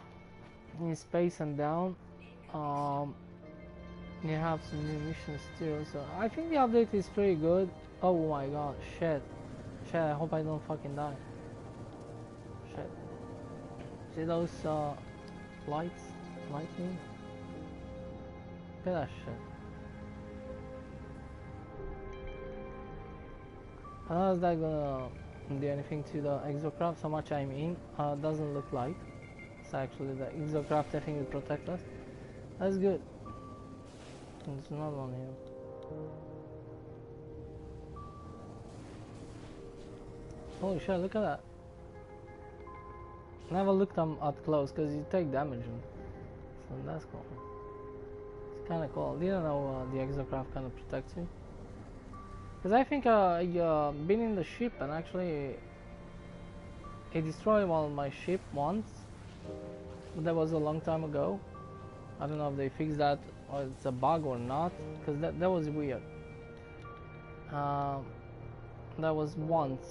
in space and down. You have some new missions too, so I think the update is pretty good. Oh my god, shit. I hope I don't fucking die. Shit. See those lights? Lightning? Look at that shit. How is that gonna do anything to the exocraft? So much I'm in? Doesn't look like. It's actually the exocraft I think will protect us. That's good. There's another one here. Holy shit, look at that. Never looked them up close because you take damage. So that's cool. It's kind of cool. Didn't know the exocraft kind of protects you. Because I think I been in the ship and actually it destroyed one of my ship once. But that was a long time ago. I don't know if they fixed that or it's a bug or not, because that was weird. That was once.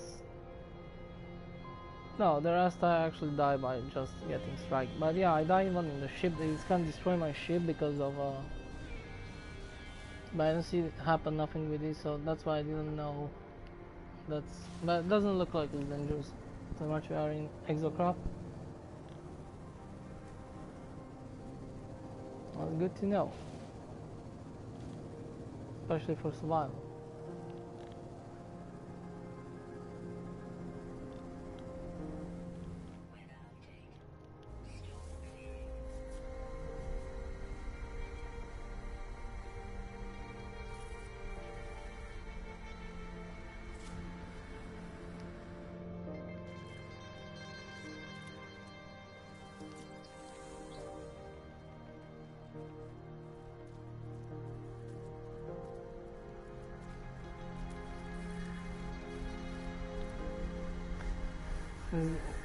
No, the rest I actually died by just getting struck. But yeah, I died even in the ship. They can't destroy my ship because of but I don't see it happen nothing with this, so that's why I didn't know. But it doesn't look like it's dangerous. So much we are in exocraft. Well, good to know. Especially for survival.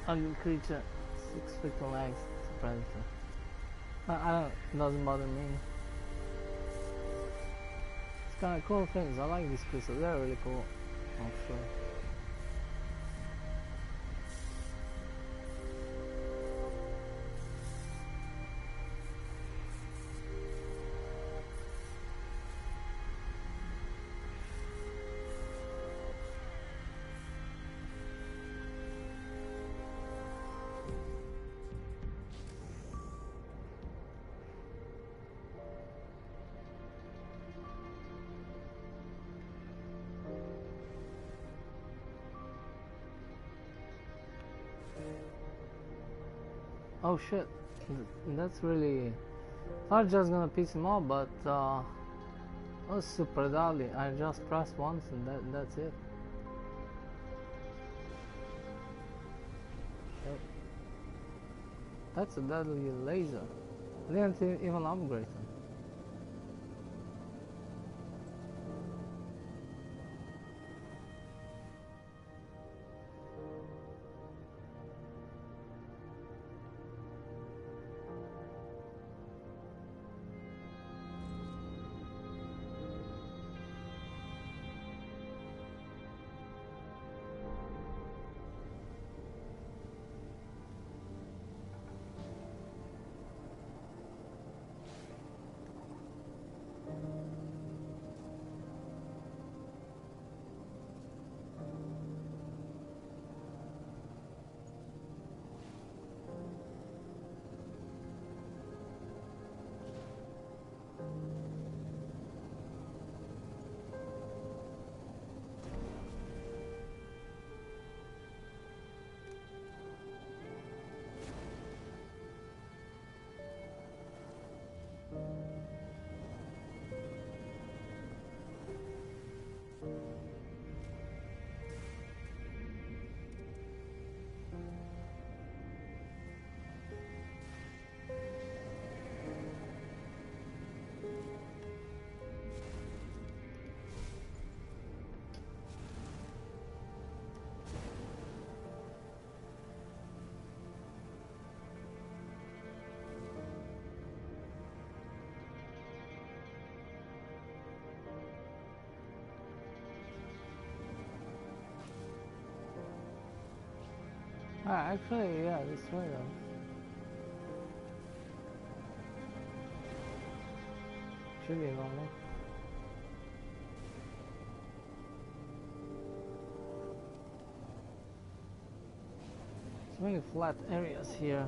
Ugly creature, 6 freaking legs, it's a predator. I don't, it doesn't bother me. It's kind of cool things, I like these crystals, they're really cool, I'm sure. Oh shit, that's really not just gonna piss him off, but that was super deadly. I just pressed once and that's it. Yep. That's a deadly laser. I didn't even upgrade them. Actually, yeah, destroy them. Should be normal. So many flat areas here.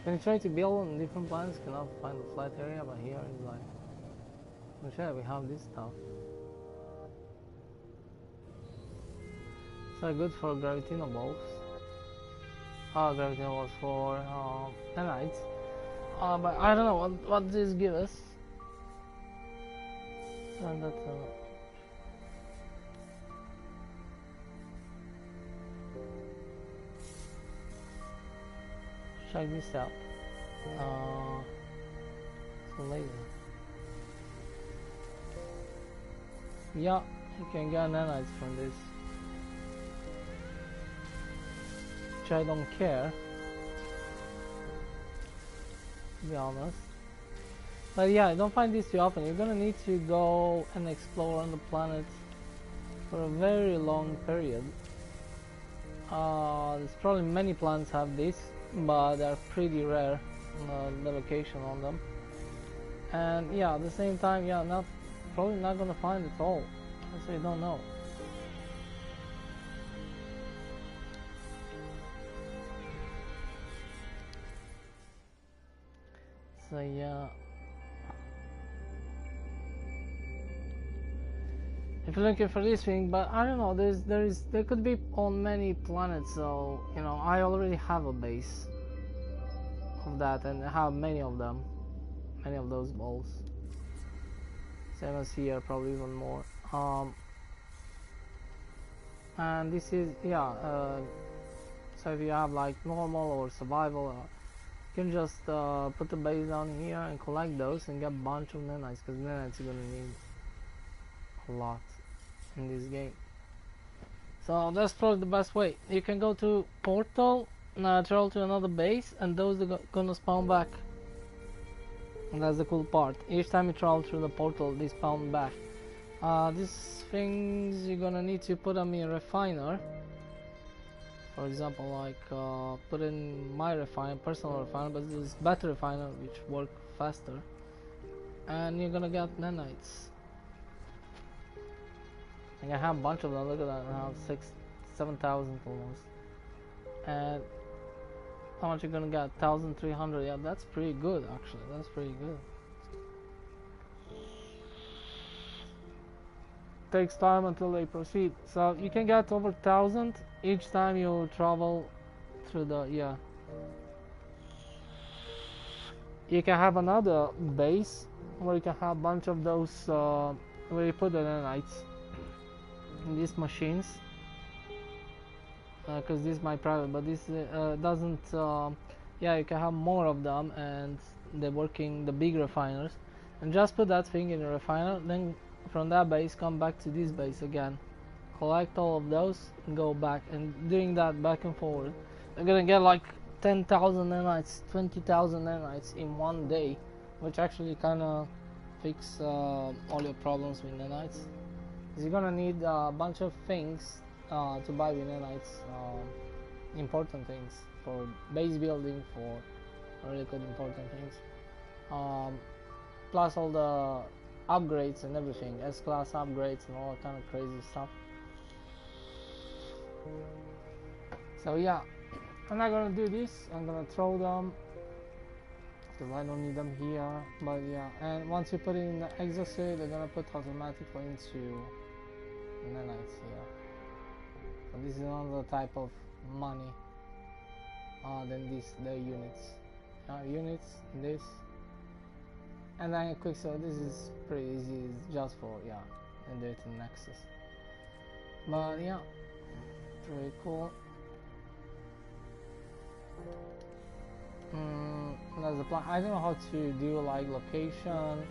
When you try to build on different planets, you cannot find a flat area, but here it's like, oh shit, we have this stuff. So good for gravitino balls. Gravitino balls for nanites. But I don't know what this gives us. And that, check this out. Some laser. Yeah, you can get nanites from this. Which I don't care, to be honest. But yeah, I don't find this too often. You're gonna need to go and explore on the planet for a very long period. There's probably many planets have this, but they're pretty rare, the location on them. And yeah, at the same time, yeah, probably not gonna find it all. So you don't know. So yeah. If you're looking for this thing, but I don't know, there could be on many planets, so you know, I already have a base of that and I have many of them, many of those balls. Same as here, probably even more. And this is, yeah, so if you have like normal or survival, you can just put the base down here and collect those and get a bunch of nanites, because nanites you're gonna need a lot in this game. So that's probably the best way. You can go to portal, travel to another base, and those are gonna spawn back. And that's the cool part. Each time you travel through the portal, they spawn back. These things you're gonna need to put them in a refiner. For example, like put in my refiner, personal refiner, but this is better refiner which work faster. And you're gonna get nanites. And I have a bunch of them. Look at that. I have 7,000 almost. And how much you're gonna get? 1,300. Yeah, that's pretty good actually. That's pretty good. Takes time until they proceed. So you can get over 1,000 each time you travel through the, yeah. You can have another base where you can have a bunch of those where you put the nanites in these machines, because this is my private, but this doesn't, yeah, you can have more of them and they're working the big refiners, and just put that thing in a refiner, then from that base come back to this base again, collect all of those and go back, and doing that back and forward, you're gonna get like 10,000 nanites, 20,000 nanites in one day, which actually kind of fix all your problems with nanites. You're gonna need a bunch of things to buy with nanites, important things for base building, for really good important things, plus all the upgrades and everything, S-class upgrades and all that kind of crazy stuff. So yeah, I'm not gonna do this, I'm gonna throw them because I don't need them here, but yeah, and once you put it in the exosuit, they're gonna put automatically into nanites here. So this is another type of money than the units. Units, this, and then a quick, so this is pretty easy, it's just for, yeah, and do it in Nexus. But yeah, pretty cool. That's the plan. I don't know how to do like location.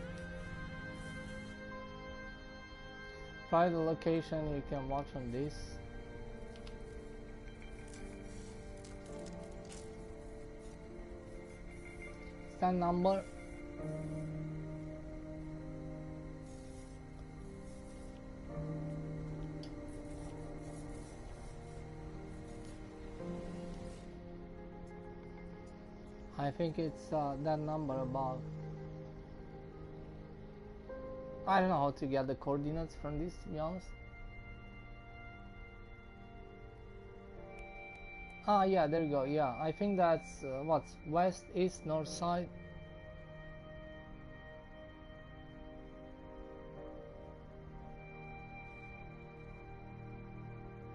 Try the location you can watch on this. Stand number. I think it's that number above. I don't know how to get the coordinates from this, to be honest. Ah, yeah, there you go. Yeah, I think that's what's west, east, north side.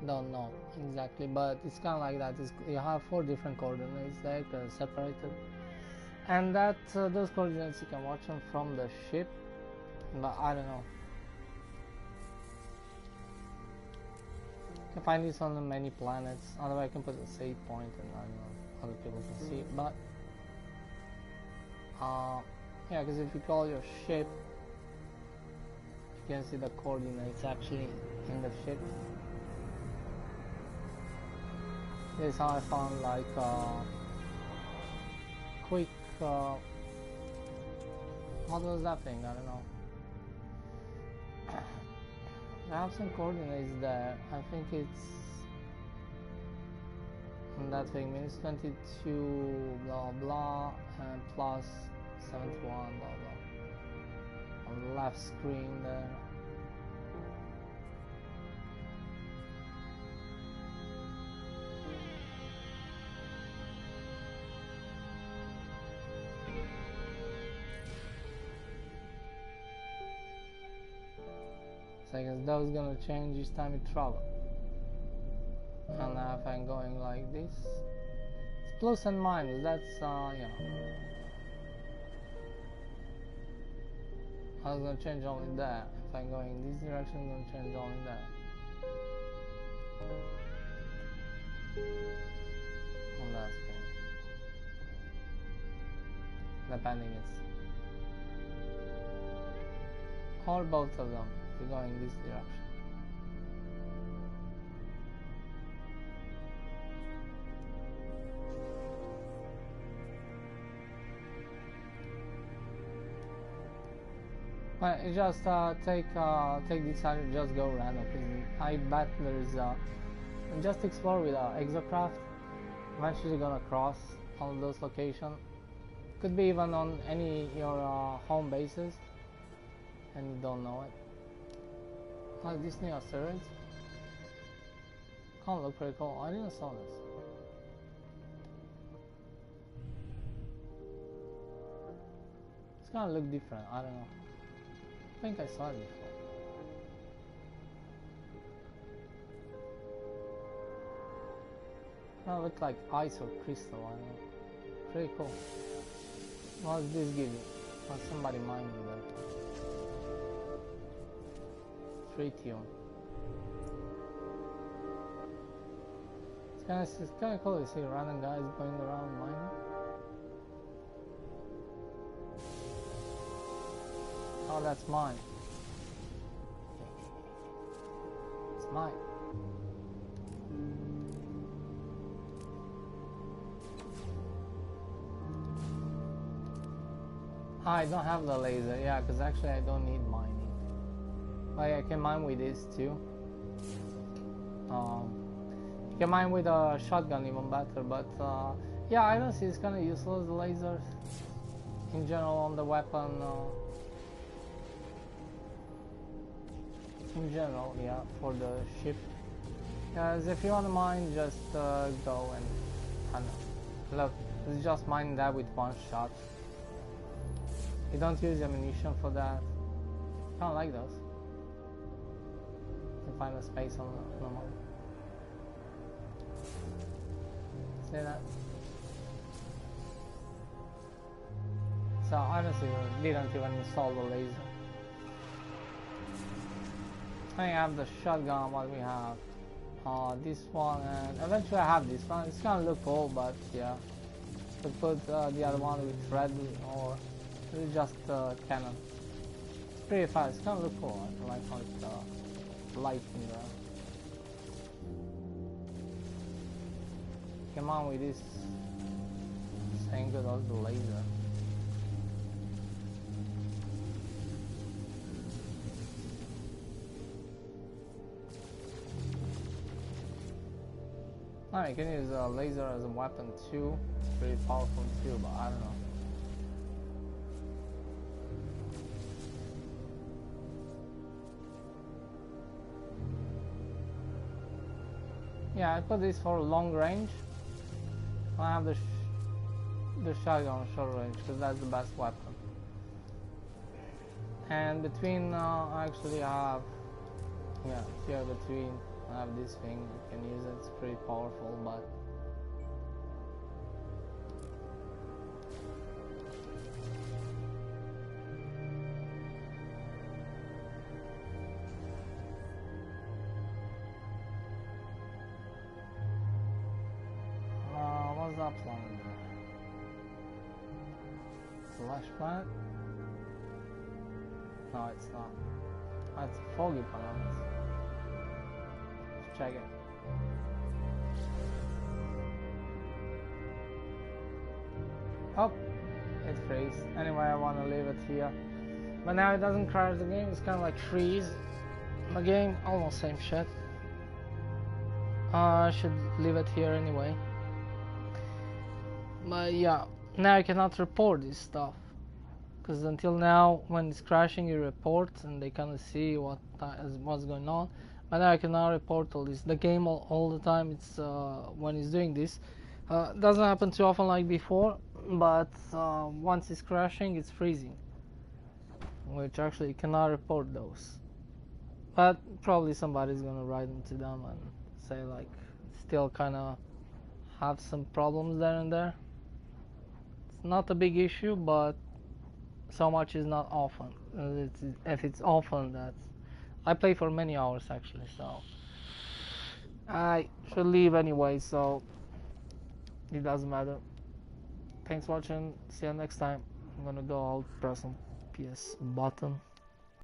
Don't know exactly, but it's kind of like that. You have 4 different coordinates there, separated, and that those coordinates you can watch them from the ship, but I don't know. You can find this on many planets. Otherwise, I can put a save point, and I don't know, other people can see it. But yeah, because if you call your ship, you can see the coordinates actually in the ship. This is how I found like quick. What was that thing? I don't know. I have some coordinates there. I think it's that thing minus 22 blah blah and plus 71 blah blah on the left screen there. So I guess that was gonna change each time you travel. And now if I'm going like this, it's plus and minus. That's yeah. I was gonna change only that. If I'm going in this direction, I'm gonna change only that. On that screen. Depending it's or both of them if you're going in this direction. But you just take this side and just go random. I bet there's just explore with exocraft. Eventually gonna cross all of those locations. Could be even on any your home bases, and you don't know it. Like these new asteroids. Kind of look pretty cool. I didn't saw this. It's gonna look different. I don't know. I think I saw it before. Kind of look like ice or crystal. I don't know. Pretty cool. What does this give you? Oh, somebody mining that. Tritium. It's kind of cool to see random guys going around mining. Oh, that's mine. It's mine. I don't have the laser, yeah, because actually I don't need mining. Like I can mine with this too. You can mine with a shotgun even better, but yeah, I don't see it's kind of useless, the lasers in general on the weapon. In general, yeah, for the ship. Because if you want to mine, just go and I don't know. Look, it's just mine that with one shot. You don't use ammunition for that. I don't like those. You can find a space on the map. See that? So honestly, didn't even install the laser. I have the shotgun, what we have. This one, and eventually I have this one. It's gonna look cool, but yeah. To put the other one with red or just cannon. It's pretty fast. It's gonna look cool. I like how it's light in the. Come on with this angle of the laser. No, you can use a laser as a weapon too. It's pretty powerful too, but I don't know. Yeah, I put this for long range. I have the shotgun short range because that's the best weapon. And between, actually I have, yeah, here between, I have this thing. You can use it. It's pretty powerful, but what's that planet there? Flash planet? No, it's not. Oh, it's a foggy planet. Let's check it. Oh, it freezes. Anyway, I want to leave it here. But now it doesn't crash the game. It's kind of like freeze. The game, almost same shit. I should leave it here anyway. But yeah, now I cannot report this stuff. Because until now, when it's crashing, you report and they kind of see what's going on. But now I cannot report all this. The game all the time, it's when it's doing this. Doesn't happen too often like before, but once it's crashing, it's freezing. Which actually you cannot report those. But probably somebody's gonna write into them and say like, still kind of have some problems there and there. It's not a big issue, but so much is not often. If it's often, that I play for many hours actually, so I should leave anyway, so it doesn't matter. Thanks for watching. See you next time. I'm gonna go out, press some PS button.